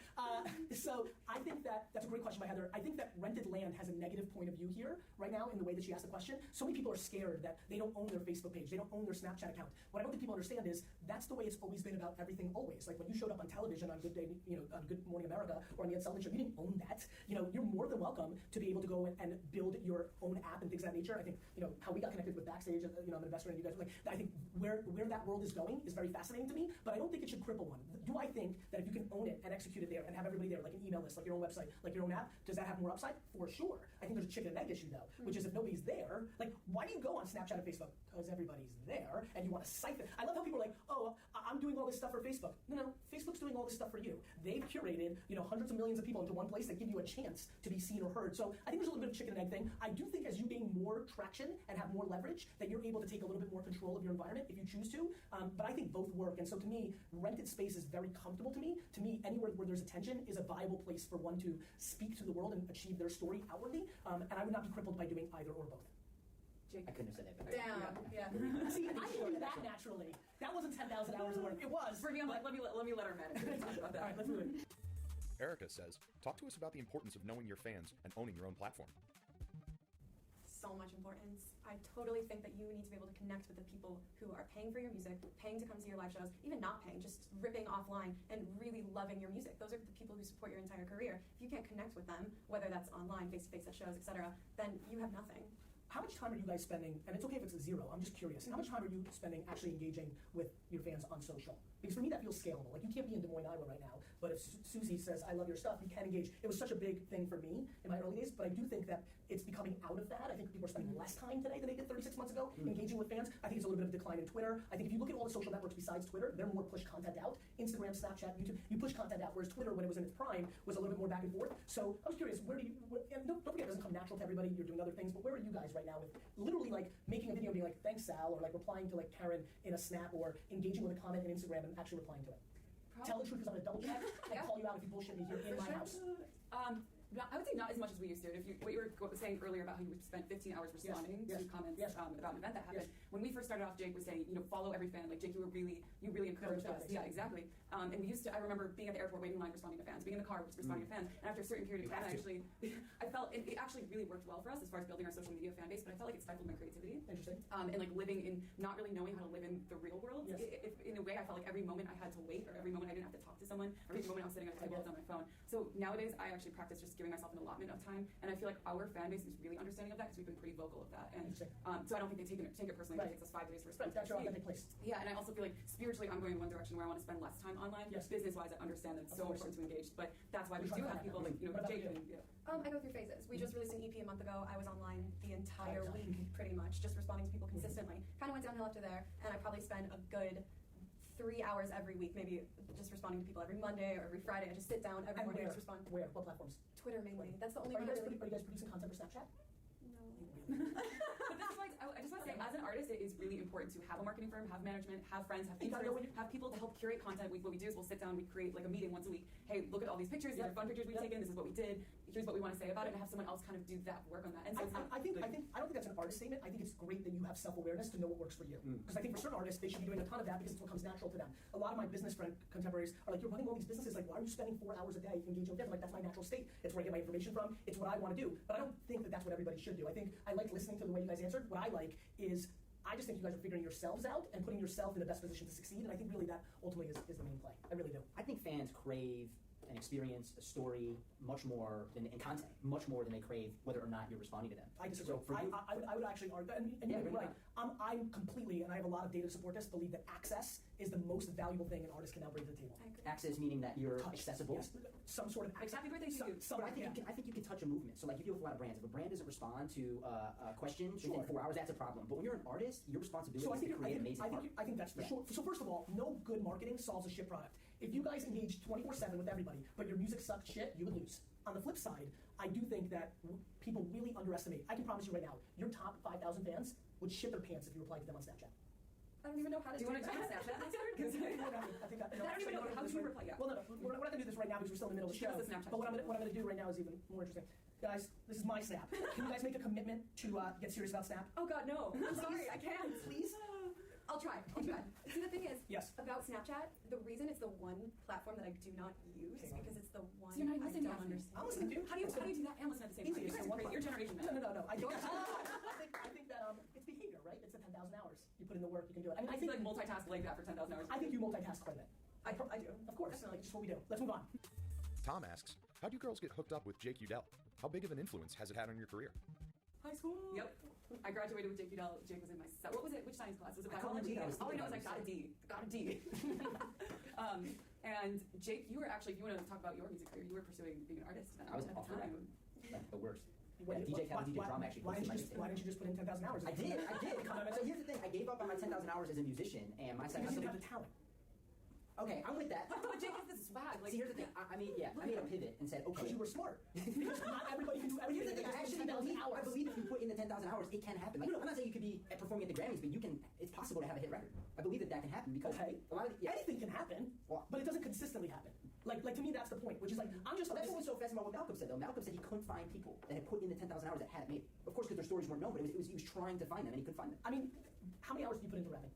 So I think that's a great question by Heather. I think that rented land has a negative point of view here right now in the way that she asked the question. So many people are scared that they don't own their Facebook page, they don't own their Snapchat account. What I don't think people understand is that's the way it's always been about everything. Always, like when you showed up on television on Good Day, on Good Morning America or on the Ed Sullivan Show, you didn't own that. You're more than welcome to be able to go and build your own app and things of that nature. I think how we got connected with Backstage. I'm an investor, and you guys I think where that world is going is very fascinating to me, but I don't think it should cripple one. Do I think that if you can own it and execute it there and have everybody there, like an email list, like your own website, like your own app, does that have more upside? For sure. I think there's a chicken and egg issue though, which is if nobody's there, like why do you go on Snapchat and Facebook? Because everybody's there and you want to siphon. I love how people are like, oh, I'm doing all this stuff for Facebook. No, Facebook's doing all this stuff for you. They've curated, hundreds of millions of people into one place that give you a chance to be seen or heard. So I think there's a little bit of chicken and egg thing. I do think as you gain more traction and have more leverage, that you're able to take a little bit more control of your environment if you choose to. But I think both work. And so to me, rented space is very comfortable to me. To me, anywhere where there's attention is a viable place for one to speak to the world and achieve their story outwardly. And I would not be crippled by doing either or both. Jake. I couldn't have said that better. Damn. Yeah. See, I can do that naturally. That wasn't 10,000 hours of work. It was. For me, I'm like, let me let our manager talk about that. All right, let's move it. Erica says, talk to us about the importance of knowing your fans and owning your own platform. So much importance. I totally think that you need to be able to connect with the people who are paying for your music, paying to come see your live shows, even not paying, just ripping offline and really loving your music. Those are the people who support your entire career. If you can't connect with them, whether that's online, face-to-face at shows, etc., then you have nothing. How much time are you guys spending, and it's okay if it's a zero, I'm just curious, how much time are you spending actually engaging with your fans on social? Because for me that feels scalable. Like you can't be in Des Moines, Iowa right now, but if Susie says, I love your stuff, you can engage. It was such a big thing for me in my early days, but I do think that it's becoming out of that. I think people are spending less time today than they did 36 months ago engaging with fans. I think it's a little bit of a decline in Twitter. I think if you look at all the social networks besides Twitter, they're more push content out. Instagram, Snapchat, YouTube, you push content out, whereas Twitter, when it was in its prime, was a little bit more back and forth. So I was curious, and don't forget, it doesn't come natural to everybody, you're doing other things, but where are you guys right now with literally like making a video and being like, thanks Sal, or like replying to like Karen in a snap, or engaging with a comment in Instagram and actually replying to it? Tell the truth, because I'm gonna double check and call you out if you bullshit me here in my house. I would say not as much as we used to. What you were saying earlier about how you spent 15 hours responding to comments about an event that happened. When we first started off, Jake was saying, follow every fan. Like Jake, you really encouraged us. Yeah, exactly. And we used to. I remember being at the airport waiting in line, responding to fans. Being in the car, responding to fans. And after a certain period of time, I felt it actually really worked well for us as far as building our social media fan base. But I felt like it stifled my creativity. Interesting. And like living in not really knowing how to live in the real world. Yes. In a way, I felt like every moment I had to wait, or every moment I didn't have to talk to someone, or every moment I was sitting at a table on my phone. So nowadays, I actually practice just giving myself an allotment of time, and I feel like our fan base is really understanding of that because we've been pretty vocal of that. And so I don't think they take it personally. It takes us 5 days to respond. That's your authentic place. Yeah, and I also feel like spiritually I'm going in one direction where I want to spend less time online. Yes. Business-wise, I understand that it's so important to engage, but that's why we do have people like Jake and I go through phases. We just released an EP a month ago. I was online the entire week, pretty much, just responding to people consistently. Kind of went downhill after there, and I probably spend a good 3 hours every week, maybe just responding to people every Monday or every Friday. I just sit down every morning and just respond. Where? What platforms? Twitter mainly. That's the only Are one. you guys producing content for Snapchat? But this is why I just want to say, as an artist, it is really important to have a marketing firm, have management, have friends, have interns, have people to help curate content. What we do is we'll sit down, we create like a meeting once a week. Hey, look at all these pictures. These are fun pictures we've taken. This is what we did. Here's what we want to say about it, and have someone else kind of do that work on that. And so I don't think that's an artist statement. I think it's great that you have self-awareness to know what works for you. Because I think for certain artists, they should be doing a ton of that because it's what comes natural to them. A lot of my business friend contemporaries are like, you're running all these businesses. Like, why are you spending 4 hours a day engaging with them? Like, that's my natural state. It's where I get my information from. It's what I want to do. But I don't think that that's what everybody should do. I think I like listening to the way you guys answered. What I like is I just think you guys are figuring yourselves out and putting yourself in the best position to succeed, and I think really that ultimately is the main play. I really do. I think fans crave an experience, a story, much more than in content, much more than they crave whether or not you're responding to them. I disagree. So for you, I would actually argue, and Yeah, you're bring it right. I'm completely, and I have a lot of data to support this, believe that access is the most valuable thing an artist can now bring to the table. access meaning that you're accessible. Yes, some sort of access. Happy birthday to you. But I think you can touch a movement. So like you deal with a lot of brands. If a brand doesn't respond to a question within 4 hours, that's a problem. But when you're an artist, your responsibility is to create amazing art. I think that's for sure. So first of all, no good marketing solves a shit product. If you guys engage 24/7 with everybody, but your music sucks shit, you would lose. On the flip side, I do think that people really underestimate. I can promise you right now, your top 5,000 fans would shit their pants if you replied to them on Snapchat. I don't even know how to do it. Do you want to Snapchat? I don't even know how do you reply. Yeah. Well, no, we're not going to do this right now because we're still in the middle of the show. But what I'm going to do right now is even more interesting. Guys, this is my Snap. Can you guys make a commitment to get serious about Snap? Oh God, no. I'm sorry, I can't. Please. I'll try. See, the thing is, yes. About Snapchat, the reason it's the one platform that I do not use is because it's the one. So you're not I using don't it. understand. I'm listening to you. How do you do that and listen at the same time? Easy. You guys are great. Your generation. No. I think that it's behavior, right? It's the 10,000 hours. You put in the work, you can do it. I mean, I think like multitask like that for 10,000 hours. I think you multitask quite a bit. I do. Of course. Like, just what we do. Let's move on. Tom asks, how do girls get hooked up with Jake Udell? How big of an influence has it had on your career? High school. Yep. I graduated with Jake Udell. Jake was in my what was it? Which science class? Was it biology? All I know is I got a D. Got a D. And Jake, you were actually, if you want to talk about your music career, you were pursuing being an artist. I was awful. Like the worst. Yeah, DJ Khaled, DJ Drum actually. Why didn't you just put in 10,000 hours? I did. So here's the thing. I gave up on my 10,000 hours as a musician, and my second. Because you didn't have the talent. Okay, I'm with that. But Jake has this swag. See, here's the thing. I made a pivot and said, okay. Because you were smart. Because not everybody can do everything. Here's the thing. I believe if you put in the 10,000 hours, it can happen. Like, I'm not saying you could be performing at the Grammys, but you can. It's possible to have a hit record. I believe that can happen because a lot of anything can happen, but it doesn't consistently happen. Like to me, that's the point. Which is like I'm just. That's what was so fascinating about what Malcolm said though. Malcolm said he couldn't find people that had put in the 10,000 hours that hadn't made it. Of course, because their stories weren't known, but he was trying to find them and he couldn't find them. I mean, how many hours do you put into rapping?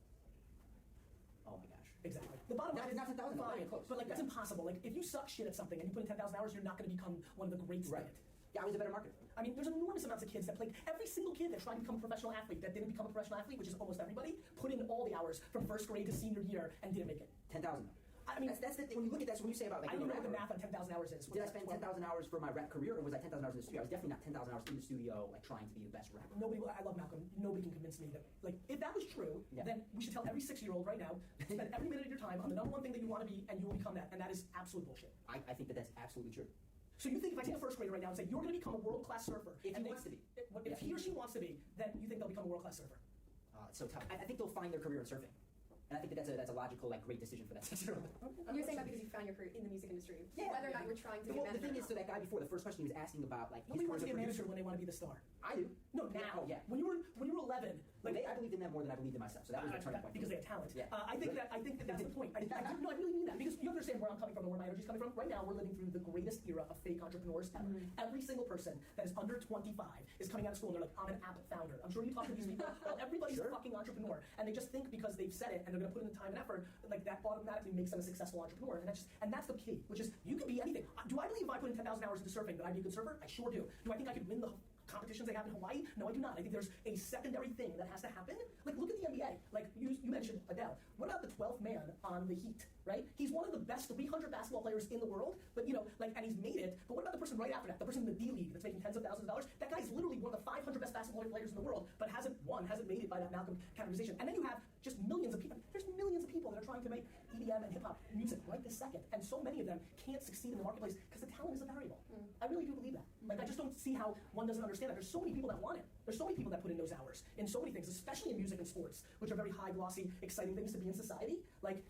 Oh my gosh. Exactly. The bottom line is not 10,000. Fine, but like that's impossible. Like if you suck shit at something and you put in 10,000 hours, you're not going to become one of the greats at it. Yeah, I was a better marketer. I mean, there's enormous amounts of kids that play. Every single kid that tried to become a professional athlete that didn't become a professional athlete, which is almost everybody, put in all the hours from first grade to senior year and didn't make it. 10,000. I mean, that's the thing. When you look at that, so when you say about like, I don't know what the math on 10,000 hours is. Did I spend 10,000 hours for my rap career, or was I 10,000 hours in the studio? I was definitely not 10,000 hours in the studio, like trying to be the best rapper. I love Malcolm. Nobody can convince me that, like, if that was true, then we should tell every 6-year-old right now, spend every minute of your time on the number one thing that you want to be, and you will become that. And that is absolute bullshit. I think that that's absolutely true. So you think if I take a first grader right now and say, you're going to become a world-class surfer. If he wants to be. If he or she wants to be, then you think they'll become a world-class surfer. It's so tough. I think they'll find their career in surfing. And I think that that's a logical, like, great decision for that 6-year-old. You're saying that because you found your career in the music industry. Yeah. Whether or not you were trying to be a manager. The thing is, so that guy before, the first question he was asking about, like, nobody wants to be a manager when they want to be the star. I do. No, now. Yeah. When you were 11, like I believed in them more than I believed in myself. So that was the turning point. Because they have talent. Yeah. I think that that's the point. I really mean that because you understand where I'm coming from and where my energy's coming from. Right now, we're living through the greatest era of fake entrepreneurs ever. Every single person that is under 25 is coming out of school and they're like, I'm an app founder. I'm sure you talk to these people. Well, everybody's a fucking entrepreneur, and they just think because they've said it and they're going to put in the time and effort, like that automatically makes them a successful entrepreneur. And that's the key, which is you could be anything. Do I believe if I put in 10,000 hours into surfing that I'd be a good surfer? I sure do. Do I think I could win the competitions they have in Hawaii? No, I do not. I think there's a secondary thing that has to happen. Like, look at the NBA. Like, you mentioned Adele. What about the 12th man on the Heat, right? He's one of the best 300 basketball players in the world, but, and he's made it. But what about the person right after that? The person in the D-League that's making tens of thousands of dollars? That guy's literally one of the 500 best basketball players in the world, but hasn't made it by that Malcolm categorization. And then you have just millions of people. There's millions of people that are trying to make EDM and hip-hop music right this second. And so many of them can't succeed in the marketplace because the talent is a variable. I really do believe that. Like, I just don't see how one doesn't understand that. There's so many people that want it. There's so many people that put in those hours in so many things, especially in music and sports, which are very high, glossy, exciting things to be in society. Like,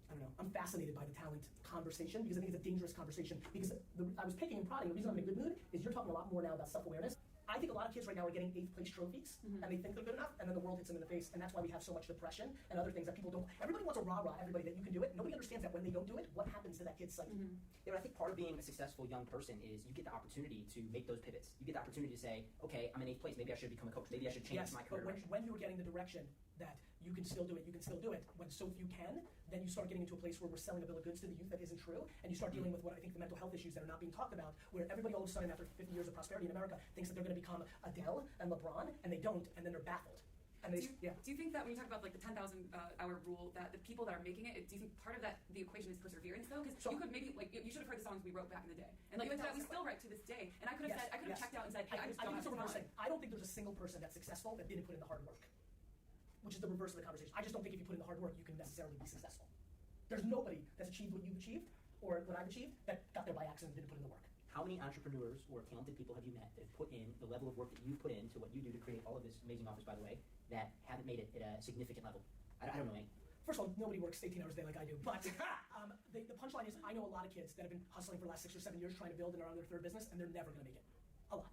I don't know, I'm fascinated by the talent conversation because I think it's a dangerous conversation because I was picking and prodding. The reason I'm in a good mood is you're talking a lot more now about self-awareness. I think a lot of kids right now are getting 8th place trophies and they think they're good enough and then the world hits them in the face, and that's why we have so much depression and other things that people don't. Everybody wants to rah-rah everybody that you can do it. Nobody understands that when they don't do it, what happens to that kid's psyche. Yeah, but I think part of being a successful young person is you get the opportunity to make those pivots. You get the opportunity to say, okay, I'm in 8th place, maybe I should become a coach, maybe I should change my career. But when you're getting the direction that you can still do it, when so few can, then you start getting into a place where we're selling a bill of goods to the youth that isn't true, and you start dealing with what I think the mental health issues that are not being talked about, where everybody all of a sudden after 50 years of prosperity in America thinks that they're going to become Adele and LeBron, and they don't, and then they're baffled. And they, do you think that when you talk about like the 10,000 hour rule, that the people that are making it, do you think part of that the equation is perseverance though? Because you could maybe like you should have heard the songs we wrote back in the day, and like even that we still write to this day. And I could have said I could have checked out and said, hey, I just don't have the time. I don't think there's a single person that's successful that didn't put in the hard work, which is the reverse of the conversation. I just don't think if you put in the hard work, you can necessarily be successful. There's nobody that's achieved what you've achieved or what I've achieved that got there by accident and didn't put in the work. How many entrepreneurs or talented people have you met that have put in the level of work that you put into what you do to create all of this amazing office, by the way, that haven't made it at a significant level? I don't know any. First of all, nobody works 18 hours a day like I do. But the punchline is I know a lot of kids that have been hustling for the last 6 or 7 years trying to build and are on their third business, and they're never going to make it. A lot.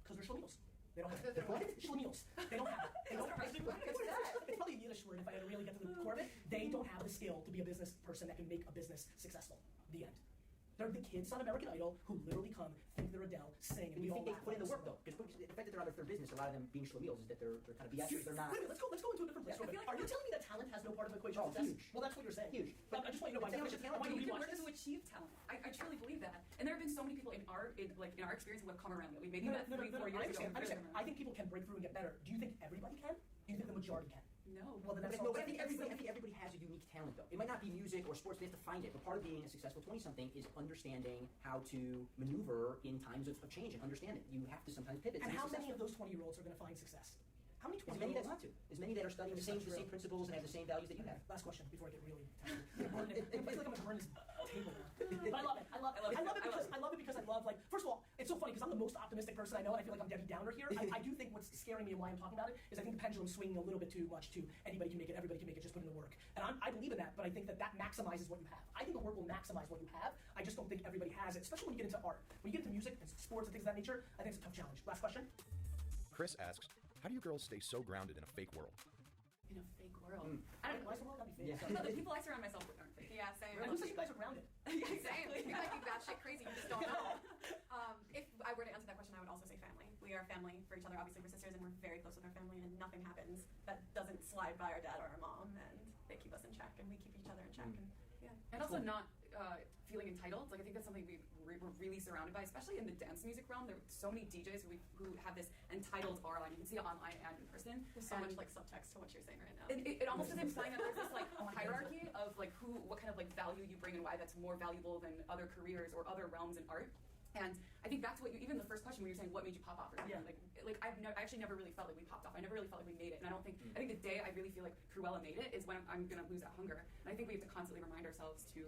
Because they're schlemiels. They don't have it. Schlemiels. They don't have it. They don't have it. It's probably a Yiddish word if I had to really get to the core of it. They don't have the skill to be a business person that can make a business successful. The end. They're the kids on American Idol who literally come, think they're Adele, sing, and we all think they laugh. put in the work though? Because the fact that they're on their third business, a lot of them being schlemiels, is that they're kind of BS. They're not. Wait a minute, let's go into a different place. Are you telling me that talent has no part of the equation? Oh, huge. Well, that's what you're saying. Huge. But I just want you to know why You can work to achieve talent. I truly believe that. And there have been so many people in our experience who have come around that we maybe met 3-4 years ago. I understand. I think people can break through and get better. Do you think everybody can? Do you think the majority can? No. Well, then that's I think everybody has a unique talent, though. It might not be music or sports. They have to find it. But part of being a successful 20-something is understanding how to maneuver in times of change and understand it. You have to sometimes pivot. And how many of those 20-year-olds are going to find success? How many 20-year-olds? As many that want to. As many that are studying the same principles and have the same values that you have. Last question before I get really technical. It feels like I'm going to burn this table now. But I love it. I love it because I love, like, first of all, it's so funny because I'm the most optimistic person I know, and I feel like I'm Debbie Downer here. I do think what's scaring me and why I'm talking about it is I think the pendulum's swinging a little bit too much to anybody can make it, everybody can make it, just put in the work. And I believe in that, but I think that maximizes what you have. I think the work will maximize what you have. I just don't think everybody has it, especially when you get into art. When you get into music and sports and things of that nature, I think it's a tough challenge. Last question. Chris asks, how do you girls stay so grounded in a fake world? In a fake world? I don't know. Why is the world gotta be fake? Yeah. No, the people I surround myself with aren't fake. Yeah, same. Who says you guys are grounded? Exactly. You might be batshit crazy, you just don't know. If I were to answer that question, I would also say family. We are family for each other. Obviously, we're sisters, and we're very close with our family, and nothing happens that doesn't slide by our dad or our mom, and they keep us in check, and we keep each other in check. And also not feeling entitled. Like I think that's something we're really surrounded by, especially in the dance music realm. There are so many DJs who have this entitled aura line. You can see it online and in person. There's so much like subtext to what you're saying right now. It almost is implying that there's this like hierarchy of like what kind of like value you bring and why that's more valuable than other careers or other realms in art. And I think back to what even the first question when you're saying what made you pop off or something, like I actually never really felt like we popped off. I never really felt like we made it. And I think the day I really feel like Cruella made it is when I'm gonna lose that hunger. And I think we have to constantly remind ourselves to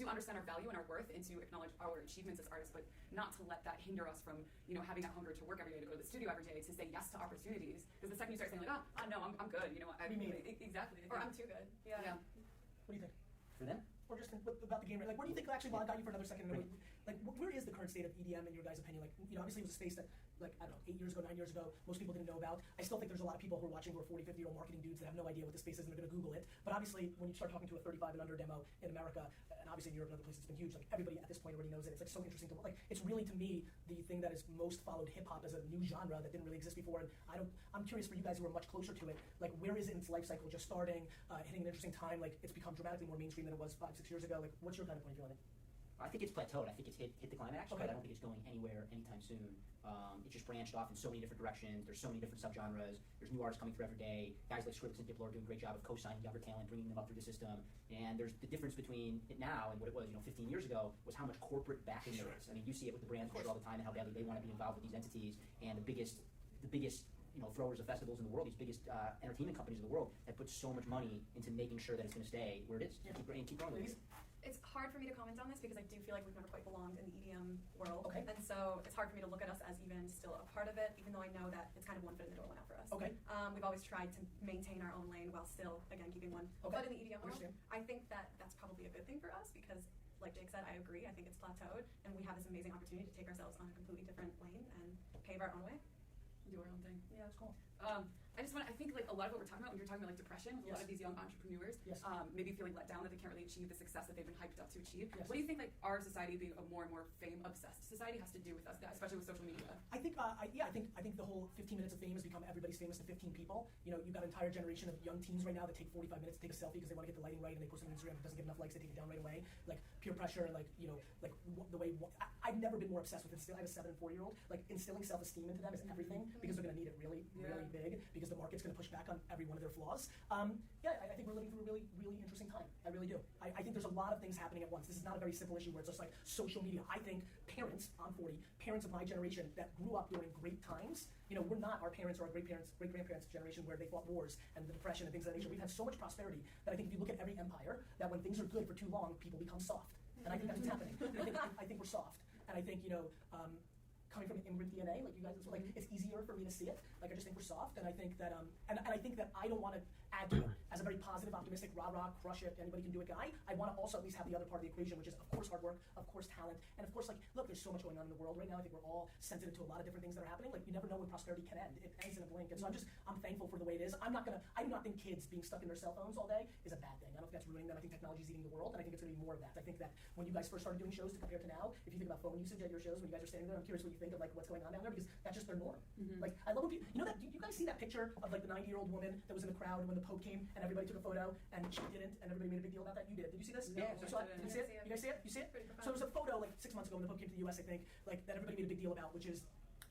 understand our value and our worth and to acknowledge our achievements as artists, but not to let that hinder us from, having that hunger to work every day, to go to the studio every day, to say yes to opportunities. Because the second you start saying like, no, I'm good, exactly. Or I'm too good. Yeah. What do you think? For them? Or just about the game, like, where do you think actually, while I got you for another second, like, where is the current state of EDM in your guys' opinion? Like, obviously it was a space that, like, I don't know, 8 years ago, 9 years ago, most people didn't know about. I still think there's a lot of people who are watching who are 40, 50-year-old marketing dudes that have no idea what the space is and they're going to Google it. But obviously, when you start talking to a 35 and under demo in America, and obviously in Europe and other places, it's been huge. Like, everybody at this point already knows it. It's like so interesting to, like, it's really, to me, the thing that has most followed hip-hop as a new genre that didn't really exist before. And I'm curious for you guys who are much closer to it, like, where is it in its life cycle? Just starting, hitting an interesting time, like, it's become dramatically more mainstream than it was 5, 6 years ago. Like, what's your kind of point of view on it? I think it's plateaued. I think it's hit the climax, but I don't think it's going anywhere anytime soon. It just branched off in so many different directions. There's so many different subgenres. There's new artists coming through every day. Guys like Skrillex and Diplo are doing a great job of co-signing younger talent, bringing them up through the system. And there's the difference between it now and what it was, 15 years ago, was how much corporate backing there is. I mean, you see it with the brands all the time and how badly they want to be involved with these entities. And the biggest throwers of festivals in the world, these biggest entertainment companies in the world, that put so much money into making sure that it's going to stay where it is. Keep growing with it. It's hard for me to comment on this because I do feel like we've never quite belonged in the EDM world. Okay. And so it's hard for me to look at us as even still a part of it, even though I know that it's kind of one foot in the door, one out for us. Okay. We've always tried to maintain our own lane while still, again, keeping one foot in the EDM world. I think that that's probably a good thing for us because, like Jake said, I agree. I think it's plateaued, and we have this amazing opportunity to take ourselves on a completely different lane and pave our own way. Do our own thing. Yeah, it's cool. I think like a lot of what we're talking about when you're talking about like depression, with a lot of these young entrepreneurs, maybe feeling let down that they can't really achieve the success that they've been hyped up to achieve. What do you think like our society being a more and more fame-obsessed society has to do with us, especially with social media? I think, I think the whole 15 minutes of fame has become everybody's famous to 15 people. You know, you've got an entire generation of young teens right now that take 45 minutes to take a selfie because they want to get the lighting right, and they post it on Instagram. If it doesn't get enough likes, they take it down right away. Like peer pressure, and like the way I've never been more obsessed with instilling. I have a 7 and 4-year-old. Like instilling self-esteem into them is everything because they're going to need it really big because the market's going to push back on every one of their flaws. I think we're living through a really interesting time. I really do. I think there's a lot of things happening at once. This is not a very simple issue where it's just like social media. I think parents, I'm 40, parents of my generation that grew up during great times, you know, we're not our parents or our great-grandparents' generation where they fought wars and the depression and things of that nature. We've had so much prosperity that I think if you look at every empire, that when things are good for too long, people become soft. And I think that's what's happening. I think we're soft. And I think, you know, coming from immigrant DNA, like you guys, like it's easier for me to see it. Like I just think we're soft, and I think that and I think that I don't want to add to it as a very positive, optimistic, rah-rah, crush it, anybody can do it guy. I want to also at least have the other part of the equation, which is of course hard work, of course talent, and of course like look, there's so much going on in the world right now. I think we're all sensitive to a lot of different things that are happening. Like you never know when prosperity can end. It ends in a blink, and so I'm thankful for the way it is. I do not think kids being stuck in their cell phones all day is a bad thing. I don't think that's ruining them. I think technology is eating the world, and I think it's going to be more of that. I think that when you guys first started doing shows to compare to now, if you think about phone usage at your shows when you guys are standing there, I'm curious what you think of like what's going on down there because that's just their norm. Like I love when people, you know that, do you guys see that picture of like the 90-year-old woman that was in the crowd when the Pope came and everybody took a photo and she didn't and everybody made a big deal about that? You did. Did you see this? Yeah. You saw it? Did you see it? You guys see it? You see it? So there was a photo like 6 months ago when the Pope came to the US, I think, like that everybody made a big deal about, which is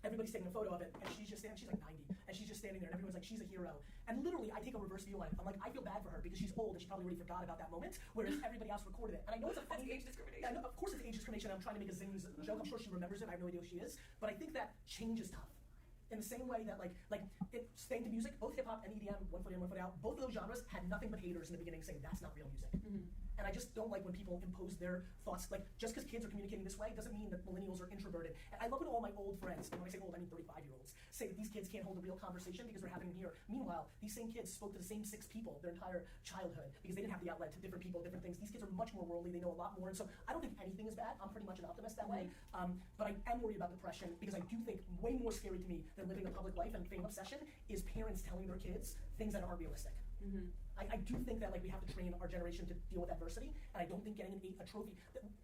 everybody's taking a photo of it and she's just standing, she's like 90, and she's just standing there and everyone's like, she's a hero. And literally I take a reverse view on it. I'm like, I feel bad for her because she's old and she probably already forgot about that moment, whereas everybody else recorded it. And I know it's a funny age discrimination. Yeah, I know, of course it's age discrimination. I'm trying to make a zing joke. I'm sure she remembers it. I have no idea who she is. But I think that change is tough. In the same way that staying to music, both hip hop and EDM, one foot in, one foot out, both of those genres had nothing but haters in the beginning saying that's not real music. And I just don't like when people impose their thoughts. Like just because kids are communicating this way doesn't mean that millennials are introverted. And I love when all my old friends, and when I say old, I mean 35-year-olds, say that these kids can't hold a real conversation because they're having them here. Meanwhile, these same kids spoke to the same 6 people their entire childhood because they didn't have the outlet to different people, different things. These kids are much more worldly. They know a lot more. And so I don't think anything is bad. I'm pretty much an optimist that way. But I am worried about depression because I do think way more scary to me than living a public life and fame obsession is parents telling their kids things that aren't realistic. I do think that like we have to train our generation to deal with adversity, and I don't think getting a trophy.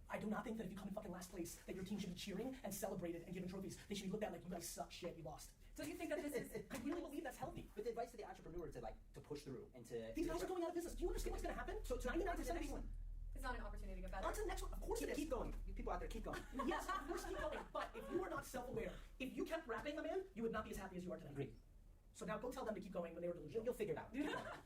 I do not think that if you come in fucking last place, that your team should be cheering and celebrated and given trophies. They should be looked at like you guys suck shit, you lost. So do you think that this is? I really believe that's healthy. But the advice to the entrepreneur to push through and to these guys are going out of business. Do you understand what's going to happen? So 99% of everyone. It's not an opportunity to get better. On to the next one. Of course it is. Keep going. You people out there, keep going. Yes, of course keep going. But if you are not self-aware, if you kept rapping, my man, you would not be as happy as you are today. Agreed. So now go tell them to keep going when they were delusional. You'll figure it out.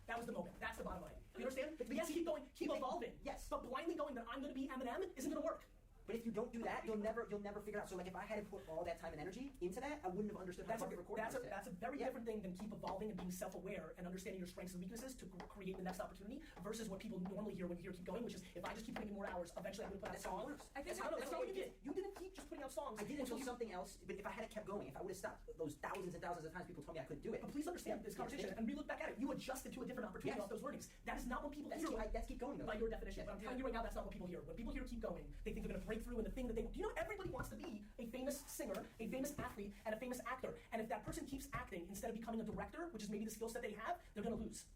That was the moment. That's the bottom line. You understand? Yes, keep going, keep evolving. Yes. But blindly going that I'm going to be Eminem isn't going to work. But if you don't do that, you'll never figure it out. So like if I hadn't put all that time and energy into that, I wouldn't have understood how to record. That's a very different thing than keep evolving and being self-aware and understanding your strengths and weaknesses to create the next opportunity versus what people normally hear when you hear keep going, which is if I just keep putting in more hours, eventually I'm going to put out songs. I think that's not what you did. You didn't keep just putting out songs. I did until something else. But if I had kept going, if I would have stopped those thousands and thousands of times people told me I couldn't do it. But please understand this conversation and we look back at it. You adjusted to a different opportunity off those wordings. That is not what people hear. That's keep going though. By your definition. But I'm telling you right now, that's not what people hear. When people hear keep going, they think they're going to break through in the thing that they. Do you know everybody wants to be a famous singer, a famous athlete, and a famous actor? And if that person keeps acting instead of becoming a director, which is maybe the skill set they have, they're going to lose.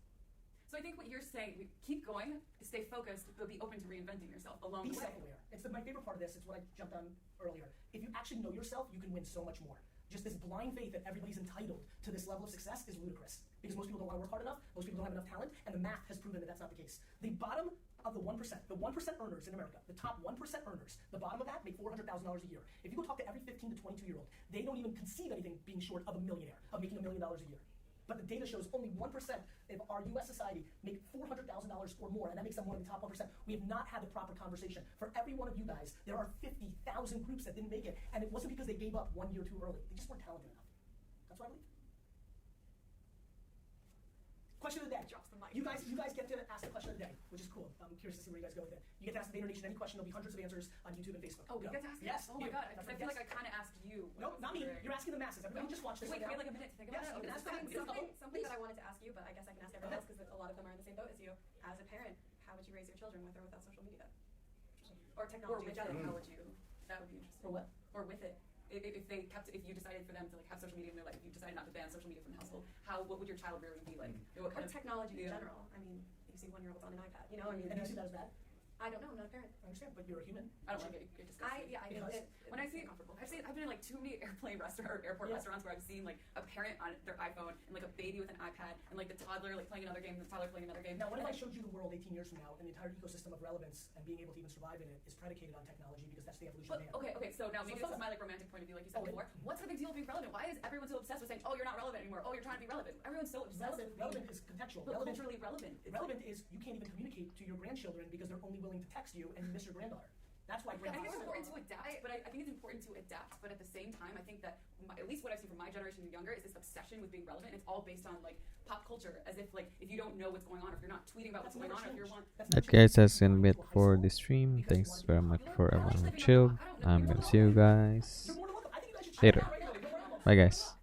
So I think what you're saying, keep going, stay focused, but be open to reinventing yourself along the way. Be self-aware. It's my favorite part of this. It's what I jumped on earlier. If you actually know yourself, you can win so much more. Just this blind faith that everybody's entitled to this level of success is ludicrous. Because most people don't want to work hard enough, most people don't have enough talent, and the math has proven that that's not the case. The bottom of the 1% earners in America, the top 1% earners, the bottom of that make $400,000 a year. If you go talk to every 15 to 22-year-old, they don't even conceive anything being short of a millionaire, of making $1 million a year. But the data shows only 1% of our US society make $400,000 or more, and that makes them one of the top 1%. We have not had the proper conversation. For every one of you guys, there are 50,000 groups that didn't make it, and it wasn't because they gave up 1 year too early. They just weren't talented enough. That's what I believe. Question of the day. You guys get to ask the question of the day, which is cool. I'm curious to see where you guys go with it. You get to ask the Vayner Nation any question. There'll be hundreds of answers on YouTube and Facebook. Oh, we get to ask? Yes. Oh my God. I feel like I kind of asked you. No, not me. You're asking the masses. Everybody just watch this. Wait, right can we now. have like a minute to think about Yes, it? you can ask that. Something that I wanted to ask you, but I guess I can ask everyone else because a lot of them are in the same boat as you. As a parent, how would you raise your children with or without social media? Or technology in general, how would you? That would be interesting. Or what? Or with it. if you decided for them to like have social media in their life, if you decided not to ban social media from the household, what would your child rearing be like? What kind Or of technology in general. I mean, you see 1-year-olds on an iPad. You know, I mean, And do you see that as bad? I don't know. I'm not a parent. I understand, but you're a human. I don't want to get disgusted. When I see, I've been in like too many airport restaurants where I've seen like a parent on their iPhone and like a baby with an iPad and like the toddler like playing another game, and the toddler playing another game. Now, what if I showed you the world 18 years from now and the entire ecosystem of relevance and being able to even survive in it is predicated on technology because that's the evolution of man? Okay, so now maybe this is my like romantic point of view, like you said before. What's the big deal of being relevant? Why is everyone so obsessed with saying, oh, you're not relevant anymore? Oh, you're trying to be relevant. Everyone's so obsessed with Relevant is contextual. But culturally relevant. Relevant is you can't even communicate to your grandchildren because they're only willing to text you and you miss your granddaughter. That's why. I think it's important to adapt, but I think it's important to adapt. But at the same time, I think that at least what I've seen from my generation and younger is this obsession with being relevant. It's all based on like pop culture, as if like if you don't know what's going on, or if you're not tweeting about what's going on, or if you're one. Okay, guys, that's gonna be it for the stream. Thanks very much for everyone who chilled. I'm gonna see you guys later. Bye, guys.